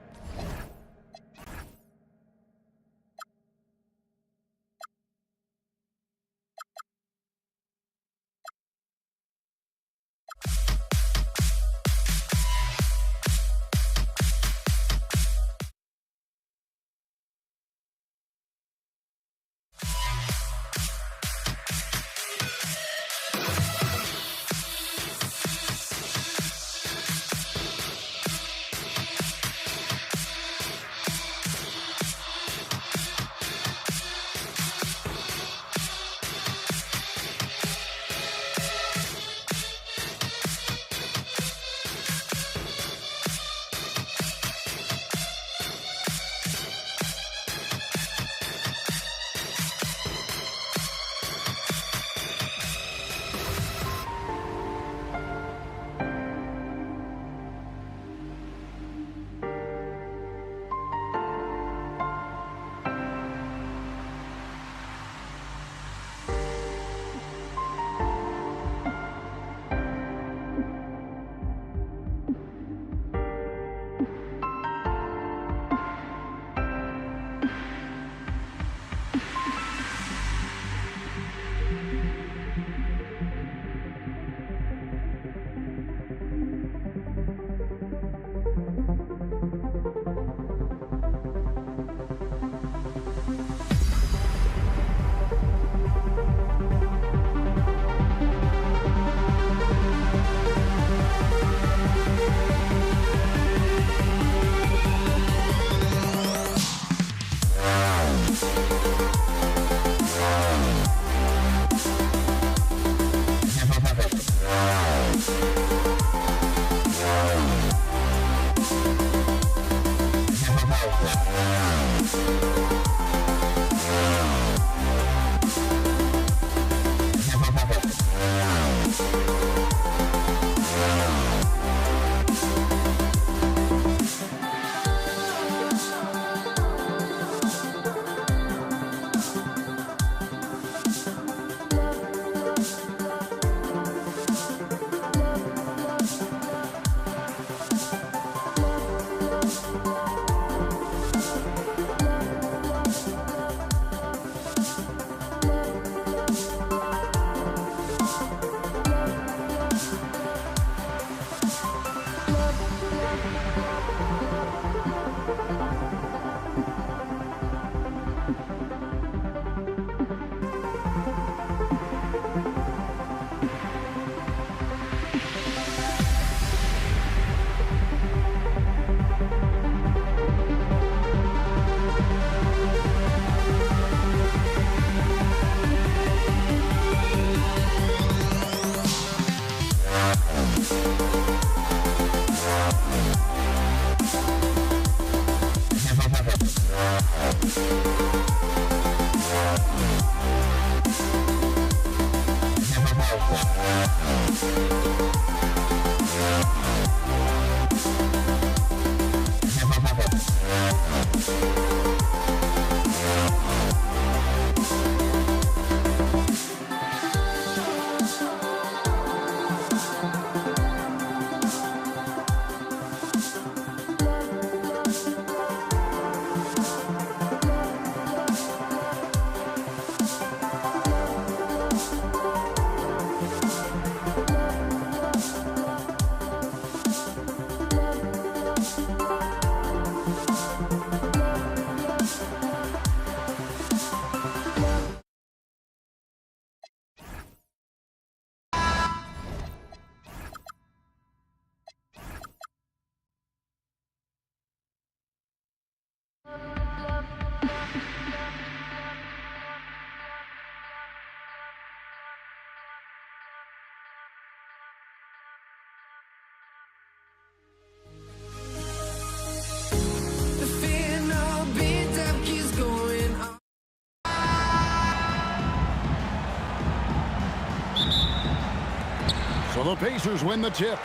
So the Pacers win the tip.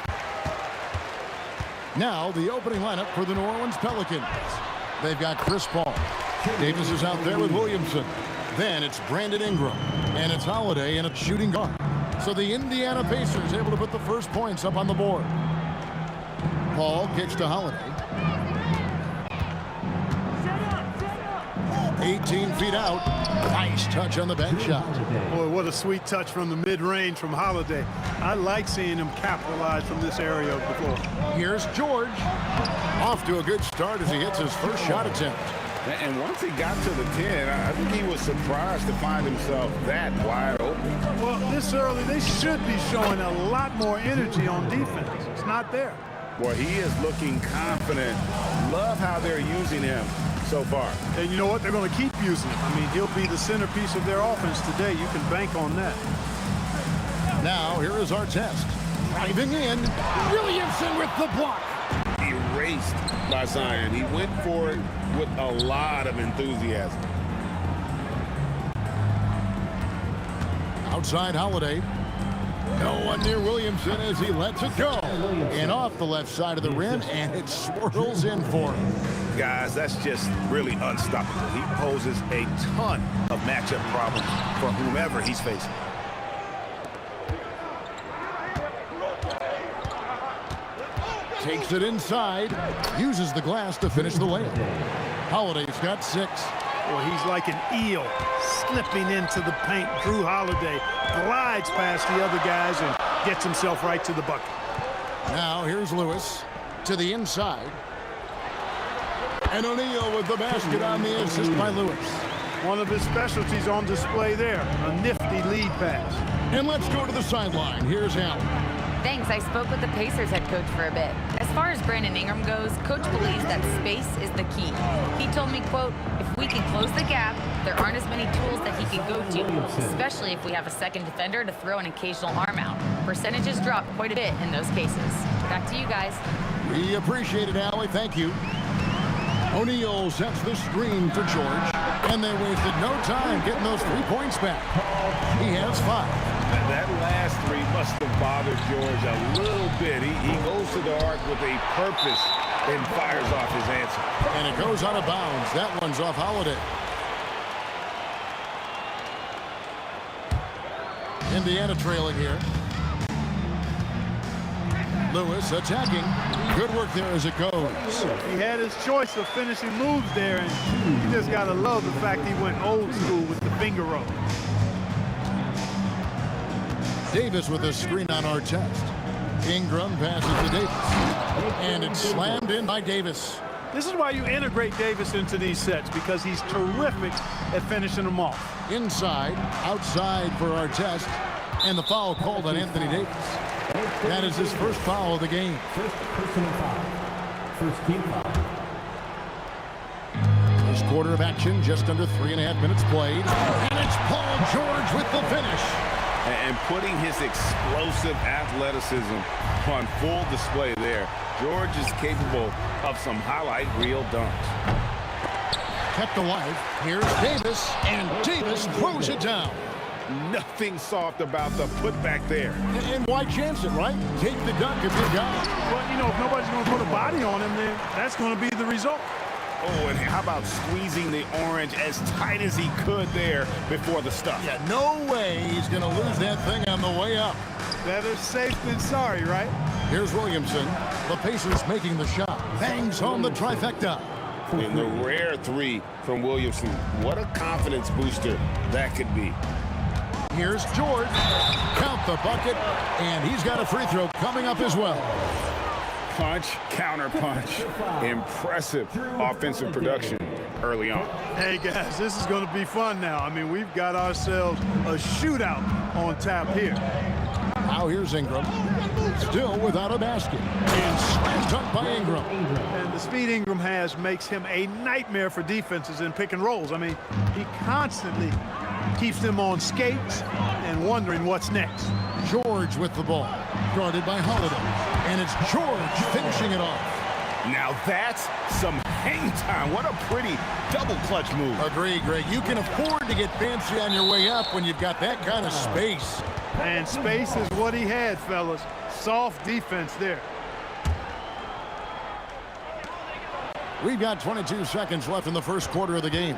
Now the opening lineup for the New Orleans Pelicans. They've got Chris Paul. Davis is out there with Williamson. Then it's Brandon Ingram. And it's Holiday in a shooting guard. So the Indiana Pacers able to put the first points up on the board. Paul kicks to Holiday. 18 feet out. Nice touch on the bench shot. Boy, what a sweet touch from the mid-range from Holiday. I like seeing him capitalize from this area of the floor. Here's George. Off to a good start as he hits his first shot attempt. And once he got to the 10, I think he was surprised to find himself that wide open. Well, this early, they should be showing a lot more energy on defense. It's not there. Boy, he is looking confident. Love how they're using him so far. And you know what? They're going to keep using him. I mean, he'll be the centerpiece of their offense today. You can bank on that. Now, here is our test. Driving in, Williamson with the block. Erased by Zion. He went for it with a lot of enthusiasm. Outside Holiday. No one near Williamson as he lets it go. And off the left side of the rim, and it swirls in for him. Guys, that's just really unstoppable. He poses a ton of matchup problems for whomever he's facing. Takes it inside, uses the glass to finish the layup. Holiday's got 6. Well, he's like an eel slipping into the paint. Drew Holiday glides past the other guys and gets himself right to the bucket. Now here's Lewis to the inside. And O'Neal with the basket on the assist by Lewis. One of his specialties on display there, a nifty lead pass. And let's go to the sideline. Here's Allen. Thanks. I spoke with the Pacers head coach for a bit. As far as Brandon Ingram goes, coach believes that space is the key. He told me, quote, if we can close the gap, there aren't as many tools that he can go to, especially if we have a second defender to throw an occasional arm out. Percentages drop quite a bit in those cases. Back to you guys. We appreciate it, Allie. Thank you. O'Neal sets the screen for George, and they wasted no time getting those 3 points back. He has 5. That last 3 must have bothered George a little bit. He goes to the arc with a purpose and fires off his answer. And it goes out of bounds. That one's off Holiday. Indiana trailing here. Lewis attacking. Good work there as it goes. He had his choice of finishing moves there, and you just got to love the fact he went old school with the finger roll. Davis with a screen on our test. Ingram passes to Davis. And it's slammed in by Davis. This is why you integrate Davis into these sets, because he's terrific at finishing them off. Inside, outside for our test. And the foul called on Anthony Davis. That is his first foul of the game. First personal foul. First team foul. First quarter of action, just under 3.5 minutes played. And it's Paul George with the finish. And putting his explosive athleticism on full display there. George is capable of some highlight reel dunks. Kept alive. Here's Davis, and Davis throws it down. Nothing soft about the putback there. And why chance it, right? Take the dunk if you got it. Well, you know, if nobody's going to put a body on him, then that's going to be the result. Oh, and how about squeezing the orange as tight as he could there before the stuff? Yeah, no way he's going to lose that thing on the way up. Better safe than sorry, right? Here's Williamson. The Pacers making the shot. Bangs home the trifecta. And the rare three from Williamson. What a confidence booster that could be. Here's George. Count the bucket. And he's got a free throw coming up as well. Punch, counter punch. Impressive offensive production early on. Hey, guys, this is going to be fun now. I mean, we've got ourselves a shootout on tap here. Now here's Ingram. Still without a basket. And slam dunk by Ingram. And the speed Ingram has makes him a nightmare for defenses in pick and rolls. I mean, he constantly keeps them on skates and wondering what's next. George with the ball. Guarded by Holiday. And it's George finishing it off. Now that's some hang time. What a pretty double clutch move. Agree, Greg. You can afford to get fancy on your way up when you've got that kind of space. And space is what he had, fellas. Soft defense there. We've got 22 seconds left in the first quarter of the game.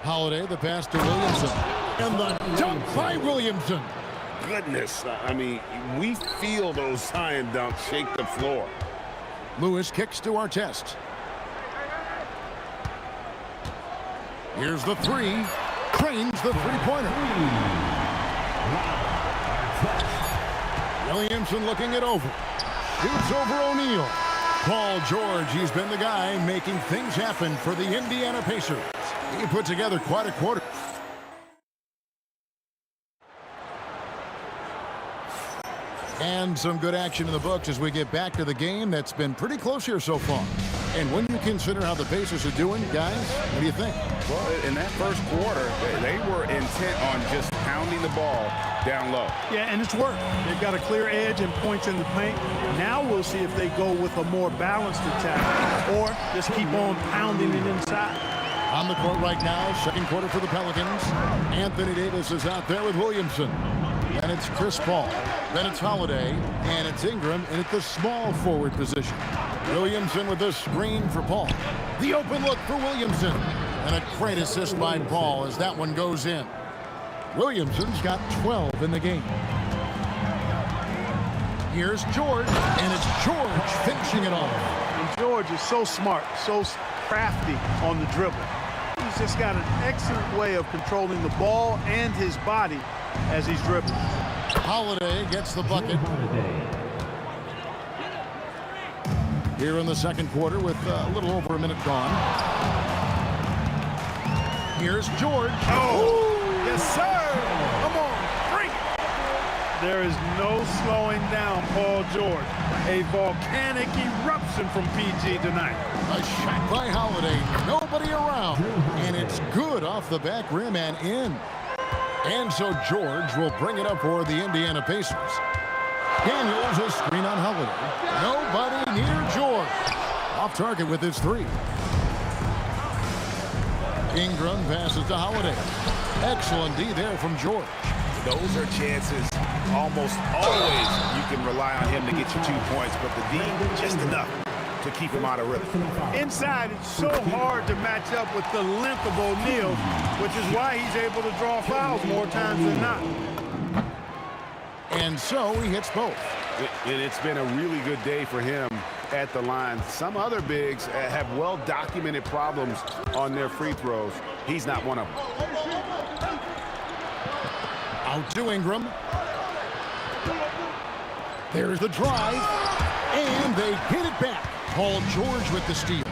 Holiday, the pass to Williamson. And the dunk by Williamson. Goodness, I mean, we feel those science dunks shake the floor. Lewis kicks to Artest. Here's the three. Cranes the three-pointer. Williamson looking it over. Shoots over O'Neal. Paul George, he's been the guy making things happen for the Indiana Pacers. He put together quite a quarter. And some good action in the books as we get back to the game that's been pretty close here so far. And when you consider how the Pacers are doing, guys, what do you think? Well, in that first quarter, they were intent on just pounding the ball down low. Yeah, and it's worked. They've got a clear edge and points in the paint. Now we'll see if they go with a more balanced attack or just keep on pounding it inside. On the court right now, second quarter for the Pelicans. Anthony Davis is out there with Williamson. And it's Chris Paul. Then it's Holiday. And it's Ingram in at the small forward position. Williamson with the screen for Paul. The open look for Williamson. And a great assist by Paul as that one goes in. Williamson's got 12 in the game. Here's George. And it's George finishing it off. And George is so smart, so crafty on the dribble. He's just got an excellent way of controlling the ball and his body as he's dribbling. Holiday gets the bucket. Here in the second quarter with a little over a minute gone. Here's George. Oh, yes, sir. Come on, bring it. There is no slowing down Paul George. A volcanic eruption from PG tonight. A shot by Holiday. Nobody around. And it's good off the back rim and in. And so George will bring it up for the Indiana Pacers. Daniels a screen on Holiday. Nobody near George. Off target with his three. Ingram passes to Holiday. Excellent D there from George. Those are chances. Almost always you can rely on him to get you 2 points, but the D, just enough to keep him out of rhythm. Inside, it's so hard to match up with the length of O'Neal, which is why he's able to draw fouls more times than not. And so he hits both. And it's been a really good day for him at the line. Some other bigs have well-documented problems on their free throws. He's not one of them. Out to Ingram. There's the drive. And they get it back. Paul George with the steal.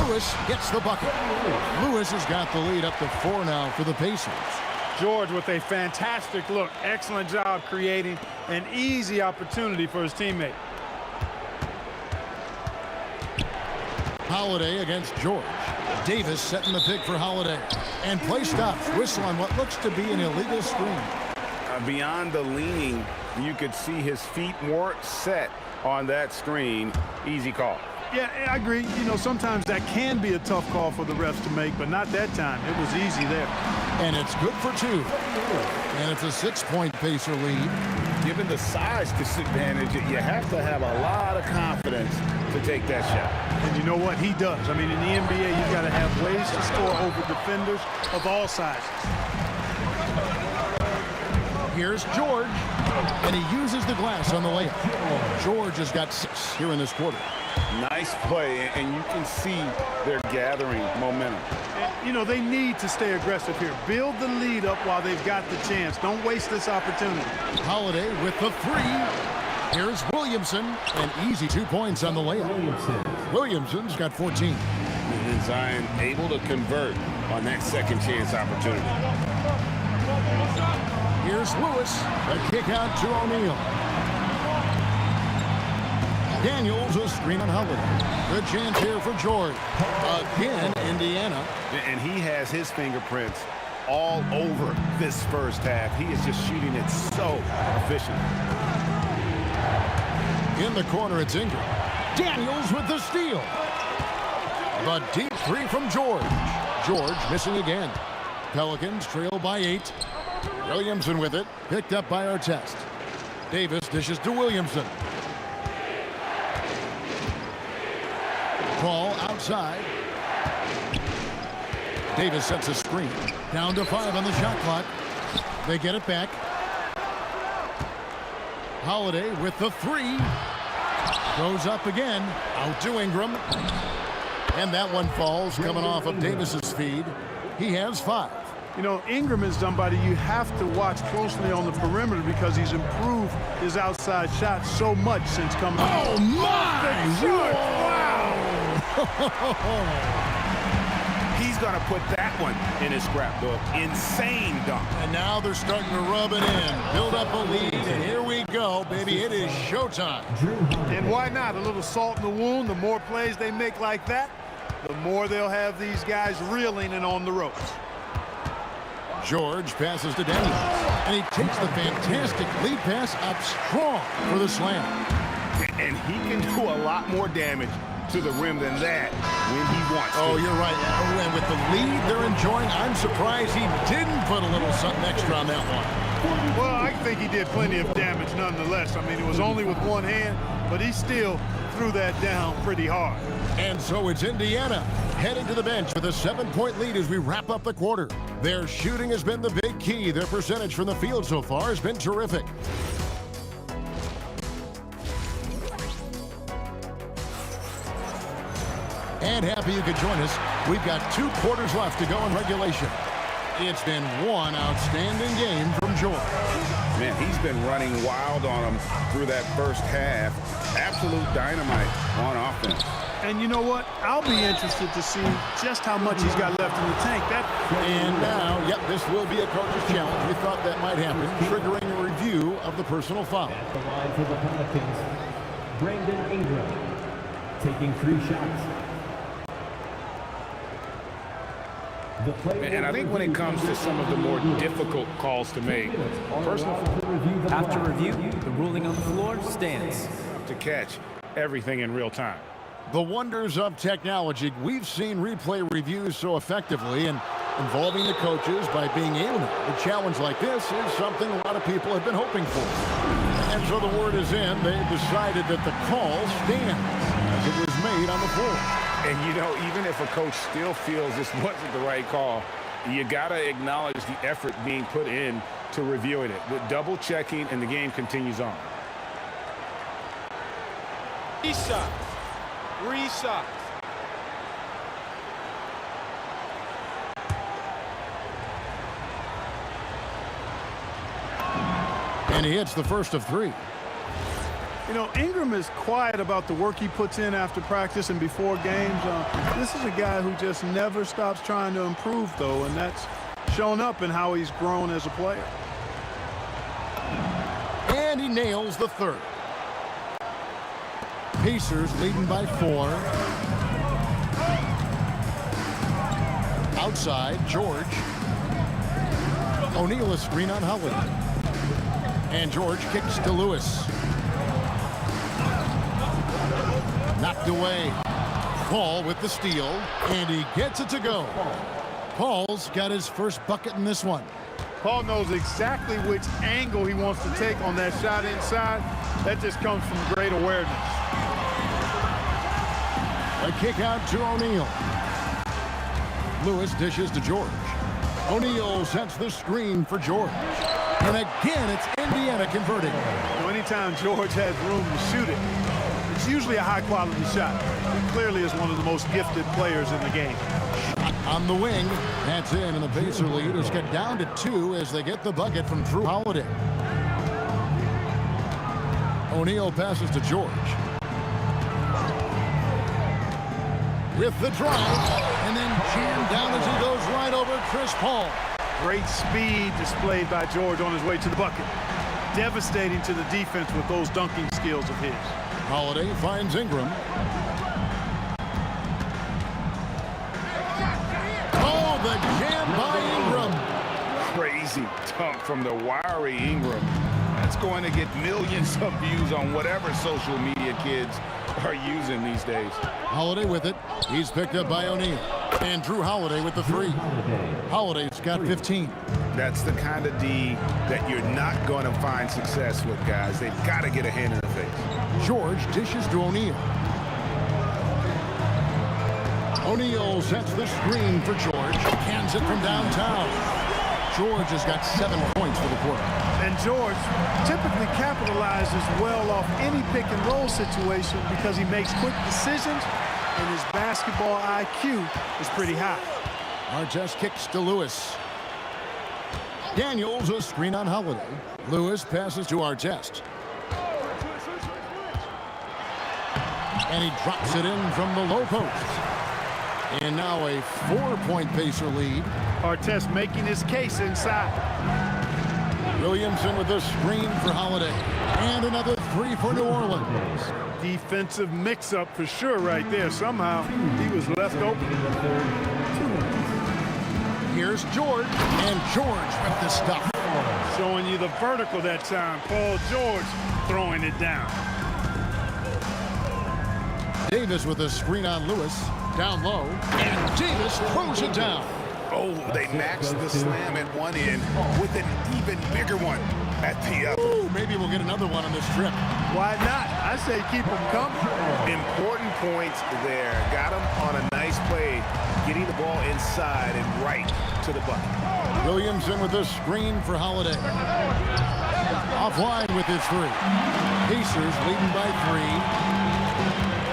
Lewis gets the bucket. Lewis has got the lead up to 4 now for the Pacers. George with a fantastic look. Excellent job creating an easy opportunity for his teammate. Holiday against George. Davis setting the pick for Holiday. And play stops. Whistle on what looks to be an illegal screen. Beyond the leaning, you could see his feet weren't set on that screen. Easy call. Yeah, I agree. You know, sometimes that can be a tough call for the refs to make, but not that time. It was easy there. And it's good for 2. And it's a 6-point Pacer lead. Given the size disadvantage, you have to have a lot of confidence to take that shot. And you know what? He does. I mean, in the NBA, you've got to have ways to score over defenders of all sizes. Here's George, and he uses the glass on the layup. George has got 6 here in this quarter. Nice play, and you can see they're gathering momentum. And, you know, they need to stay aggressive here. Build the lead up while they've got the chance. Don't waste this opportunity. Holiday with the 3. Here's Williamson, an easy 2 points on the layup. Williamson's got 14. And Zion able to convert on that second chance opportunity. Here's Lewis, a kick out to O'Neal. Daniels, a screen on Holiday. Good chance here for George. Again, Indiana. And he has his fingerprints all over this first half. He is just shooting it so efficient. In the corner, it's Ingram. Daniels with the steal. The deep 3 from George. George missing again. Pelicans trail by 8. Williamson with it, picked up by Artest. Davis dishes to Williamson. Ball outside. Davis sets a screen. Down to 5 on the shot clock. They get it back. Holiday with the 3. Goes up again. Out to Ingram. And that one falls coming off of Davis's feed. He has 5. You know, Ingram is somebody you have to watch closely on the perimeter because he's improved his outside shot so much since coming. Oh, my! Wow! He's going to put that one in his scrapbook. Insane dunk. And now they're starting to rub it in, build up a lead, and here we go, baby. It is showtime. And why not? A little salt in the wound. The more plays they make like that, the more they'll have these guys reeling and on the ropes. George passes to Daniels, and he takes the fantastic lead pass up strong for the slam. And he can do a lot more damage to the rim than that when he wants to. Oh, you're right. And with the lead they're enjoying, I'm surprised he didn't put a little something extra on that one. Well, I think he did plenty of damage nonetheless. I mean, it was only with one hand, but he still threw that down pretty hard. And so it's Indiana heading to the bench with a 7-point lead as we wrap up the quarter. Their shooting has been the big key. Their percentage from the field so far has been terrific. And happy you could join us. We've got 2 quarters left to go in regulation. It's been one outstanding game from George. Man, he's been running wild on him through that first half. Absolute dynamite on offense. And you know what? I'll be interested to see just how much he's got left in the tank. And now, yep, this will be a coach's challenge. We thought that might happen, triggering a review of the personal foul. At the line for the Pelicans, Brandon Ingram, taking 3 shots. And I think when it comes to some of the more difficult calls to make, personal After review, the ruling on the floor stands. to catch everything in real time. The wonders of technology. We've seen replay reviews so effectively and involving the coaches by being able to. A challenge like this is something a lot of people have been hoping for. And so the word is in. They've decided that the call stands as it was made on the floor. And, you know, even if a coach still feels this wasn't the right call, you got to acknowledge the effort being put in to reviewing it. With double checking, and the game continues on. Reset. And he hits the first of 3. You know, Ingram is quiet about the work he puts in after practice and before games. This is a guy who just never stops trying to improve, though, and that's shown up in how he's grown as a player. And he nails the 3rd. Pacers leading by 4. Outside, George. O'Neal a screen on Holiday. And George kicks to Lewis. Knocked away. Paul with the steal, and he gets it to go. Paul's got his first bucket in this one. Paul knows exactly which angle he wants to take on that shot inside. That just comes from great awareness. A kick out to O'Neal. Lewis dishes to George. O'Neal sets the screen for George. And again, it's Indiana converting. Anytime George has room to shoot it, it's usually a high-quality shot. He clearly is one of the most gifted players in the game. On the wing, that's in, and the Pacer lead is cut down to 2 as they get the bucket from Drew Holiday. O'Neal passes to George. With the drive, and then jammed down as he goes right over Chris Paul. Great speed displayed by George on his way to the bucket. Devastating to the defense with those dunking skills of his. Holiday finds Ingram. Oh, the jam by Ingram. Crazy dunk from the wiry Ingram. That's going to get millions of views on whatever social media kids are using these days. Holiday with it. He's picked up by O'Neal. And Drew Holiday with the 3. Holiday's got 15. That's the kind of D that you're not going to find success with, guys. They've got to get a hand in the face. George dishes to O'Neal. O'Neal sets the screen for George. Cans it from downtown. George has got 7 points for the quarter. And George typically capitalizes well off any pick and roll situation because he makes quick decisions and his basketball IQ is pretty high. Artest kicks to Lewis. Daniels a screen on Holiday. Lewis passes to Artest. And he drops it in from the low post. And now a 4-point Pacer lead. Artest making his case inside. Williamson with a screen for Holiday. And another 3 for New Orleans. Defensive mix-up for sure right there. Somehow he was left open. Here's George. And George with the stuff. Showing you the vertical that time. Paul George throwing it down. Davis with a screen on Lewis. Down low. And Davis throws it down. Oh, they maxed the slam at one end with an even bigger one at the other. Ooh, maybe we'll get another one on this trip. Why not? I say keep them coming. Important points there. Got him on a nice play, getting the ball inside and right to the bucket. Williamson with a screen for Holiday. Offline with his 3. Pacers leading by 3.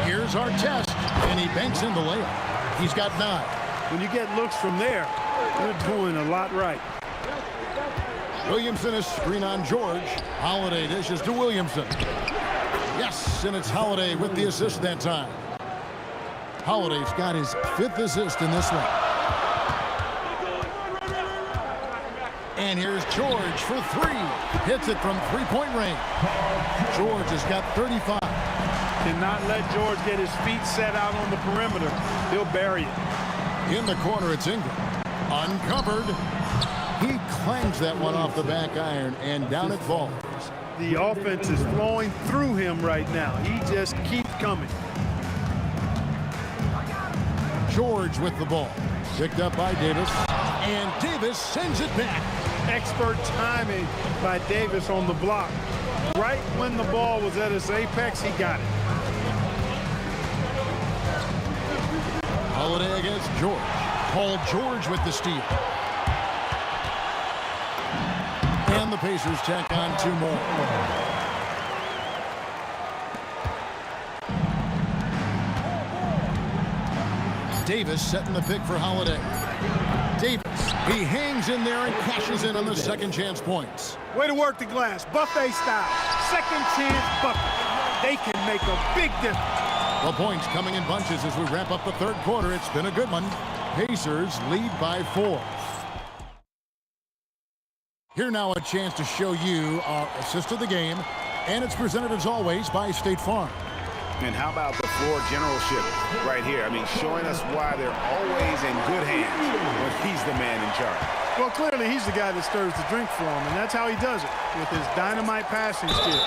Here's Artest, and he banks in the layup. He's got 9. When you get looks from there, you're doing a lot right. Williamson is screen on George. Holiday dishes to Williamson. Yes, and it's Holiday with the assist that time. Holiday's got his 5th assist in this one. And here's George for 3. Hits it from 3-point range. George has got 35. Cannot let George get his feet set out on the perimeter. He'll bury it. In the corner, it's Ingram. Uncovered. He clangs that one off the back iron, and down it falls. The offense is flowing through him right now. He just keeps coming. George with the ball. Picked up by Davis. And Davis sends it back. Expert timing by Davis on the block. Right when the ball was at its apex, he got it. Holiday against George. Paul George with the steal. And the Pacers tack on 2 more. Davis setting the pick for Holiday. Davis, he hangs in there and cashes in on the second chance points. Way to work the glass, buffet style. Second chance bucket. They can make a big difference. The points coming in bunches as we wrap up the 3rd quarter. It's been a good one. Pacers lead by 4. Here now a chance to show you our assist of the game. And it's presented as always by State Farm. And how about the floor generalship right here? I mean, showing us why they're always in good hands when he's the man in charge. Well, clearly he's the guy that stirs the drink for him, and that's how he does it, with his dynamite passing skills.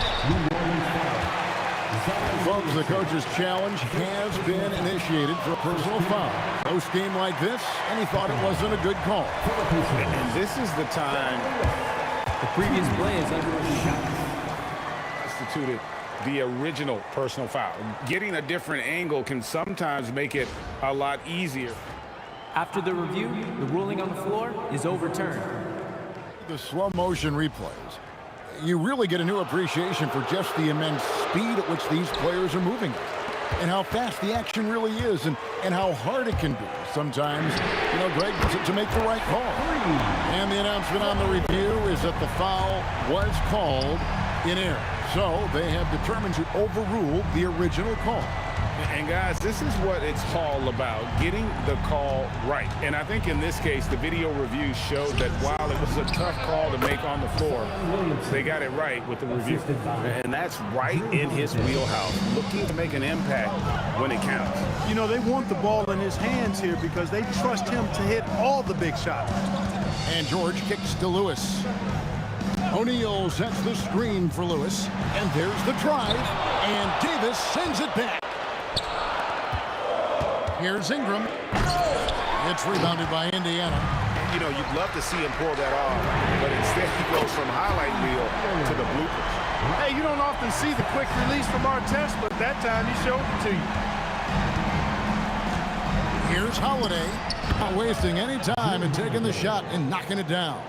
Folks, the coach's challenge has been initiated for a personal foul. Close game like this, and he thought it wasn't a good call. And this is the time The previous play is under review. instituted the original personal foul. Getting a different angle can sometimes make it a lot easier. After the review, the ruling on the floor is overturned. The slow motion replays, you really get a new appreciation for just the immense speed at which these players are moving and how fast the action really is and how hard it can be sometimes, Greg, to make the right call. And the announcement on the review is that the foul was called in error. So they have determined to overrule the original call. And guys, this is what it's all about, getting the call right. And I think in this case, the video review showed that while it was a tough call to make on the floor, they got it right with the review. And that's right in his wheelhouse, looking to make an impact when it counts. They want the ball in his hands here because they trust him to hit all the big shots. And George kicks to Lewis. O'Neal sets the screen for Lewis. And there's the drive. And Davis sends it back. Here's Ingram. It's rebounded by Indiana. You'd love to see him pull that off, but instead he goes from highlight reel to the bloopers. Hey, you don't often see the quick release from Artest, but that time he showed it to you. Here's Holiday. Not wasting any time in taking the shot and knocking it down.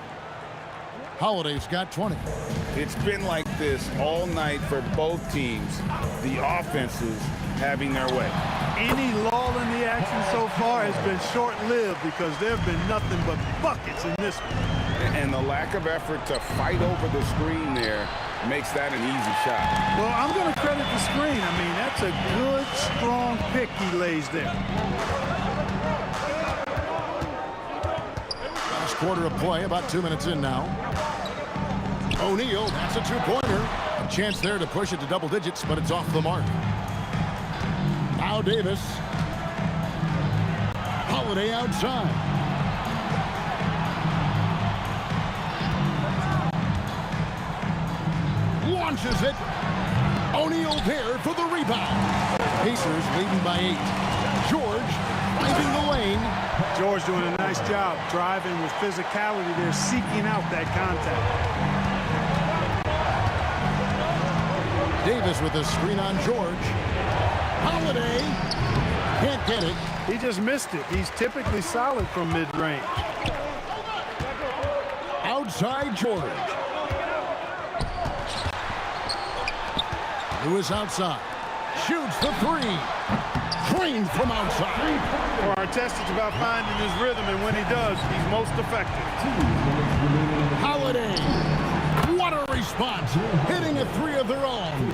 Holiday's got 20. It's been like this all night for both teams. The offenses having their way. Any lull in the action so far has been short-lived because there have been nothing but buckets in this one. And the lack of effort to fight over the screen there makes that an easy shot. Well, I'm going to credit the screen. I mean, that's a good, strong pick he lays there. Last quarter of play, about 2 minutes in now. O'Neal, that's a two-pointer. A chance there to push it to double digits, but it's off the mark. Now Davis. Holiday outside. Launches it. O'Neal there for the rebound. Pacers leading by 8. George finding the lane. George doing a nice job driving with physicality there, seeking out that contact. Davis with a screen on George. Holiday can't get it. He just missed it. He's typically solid from mid-range. Outside George. Lewis outside. Shoots the three. Drained from outside. For Artest, it's about finding his rhythm, and when he does, he's most effective. Holiday. What a response. Hitting a three of their own.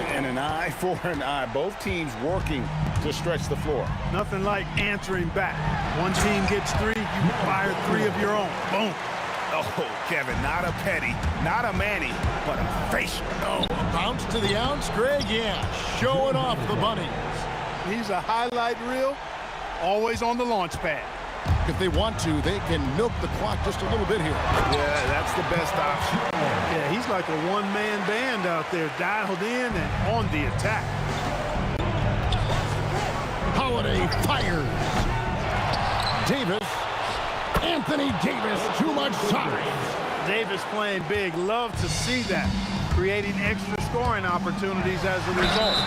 And an eye for an eye. Both teams working to stretch the floor. Nothing like answering back. One team gets 3, you fire 3 of your own. Boom. Oh, Kevin, not a Petty, not a Manny, but a facial. Oh, a bounce to the ounce, Greg? Yeah, showing off the bunnies. He's a highlight reel, always on the launch pad. If they want to, they can milk the clock just a little bit here. Yeah, that's the best option. Yeah, he's like a one-man band out there, dialed in and on the attack. Holiday fires. Davis. Anthony Davis, too much size. Davis playing big. Love to see that. Creating extra scoring opportunities as a result.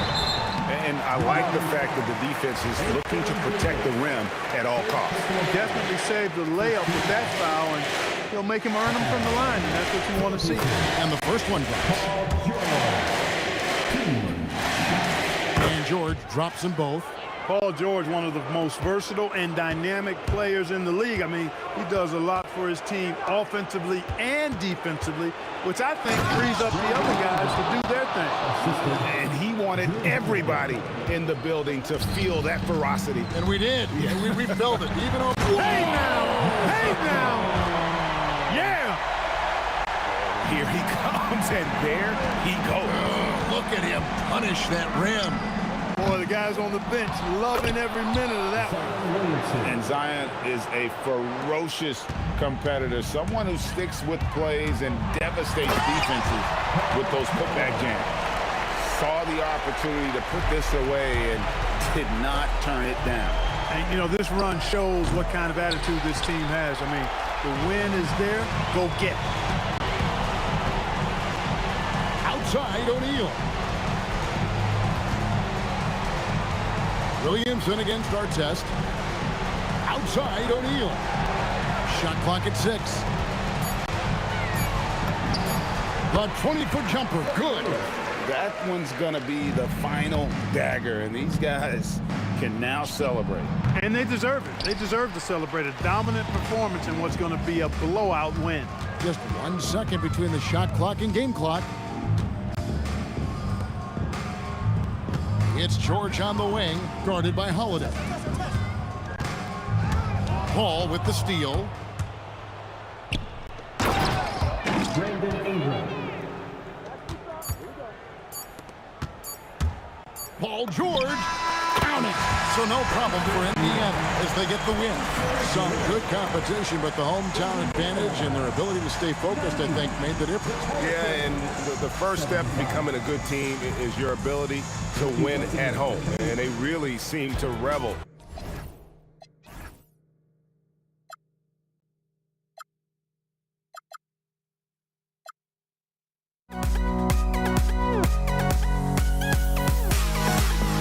And I like the fact that the defense is looking to protect the rim at all costs. Definitely saved the layup with that foul, and he'll make him earn them from the line, and that's what you want to see. And the first one drops. And George drops them both. Paul George, one of the most versatile and dynamic players in the league. I mean, he does a lot for his team offensively and defensively, which I think frees up the other guys to do their thing. And he wanted everybody in the building to feel that ferocity. And we did. And we felt it. Even over. Hey now! Hey now! Yeah! Here he comes, and there he goes. Oh, look at him punish that rim. Boy, the guys on the bench loving every minute of that one. And Zion is a ferocious competitor, someone who sticks with plays and devastates defenses with those putback jams. saw the opportunity to put this away and did not turn it down. And, you know, this run shows what kind of attitude this team has. I mean, the win is there. Go get it. Outside O'Neal. Williamson against Artest. Outside O'Neal. Shot clock at 6. The 20-foot jumper, good. That one's going to be the final dagger, and these guys can now celebrate. And they deserve it. They deserve to celebrate a dominant performance in what's going to be a blowout win. Just 1 second between the shot clock and game clock. It's George on the wing, guarded by Holiday. Paul with the steal. Paul George, count it. So no problem for Indiana as they get the win. Some good competition, but the hometown advantage and their ability to stay focused, I think, made the difference. Yeah, and the first step to becoming a good team is your ability to win at home. And they really seem to revel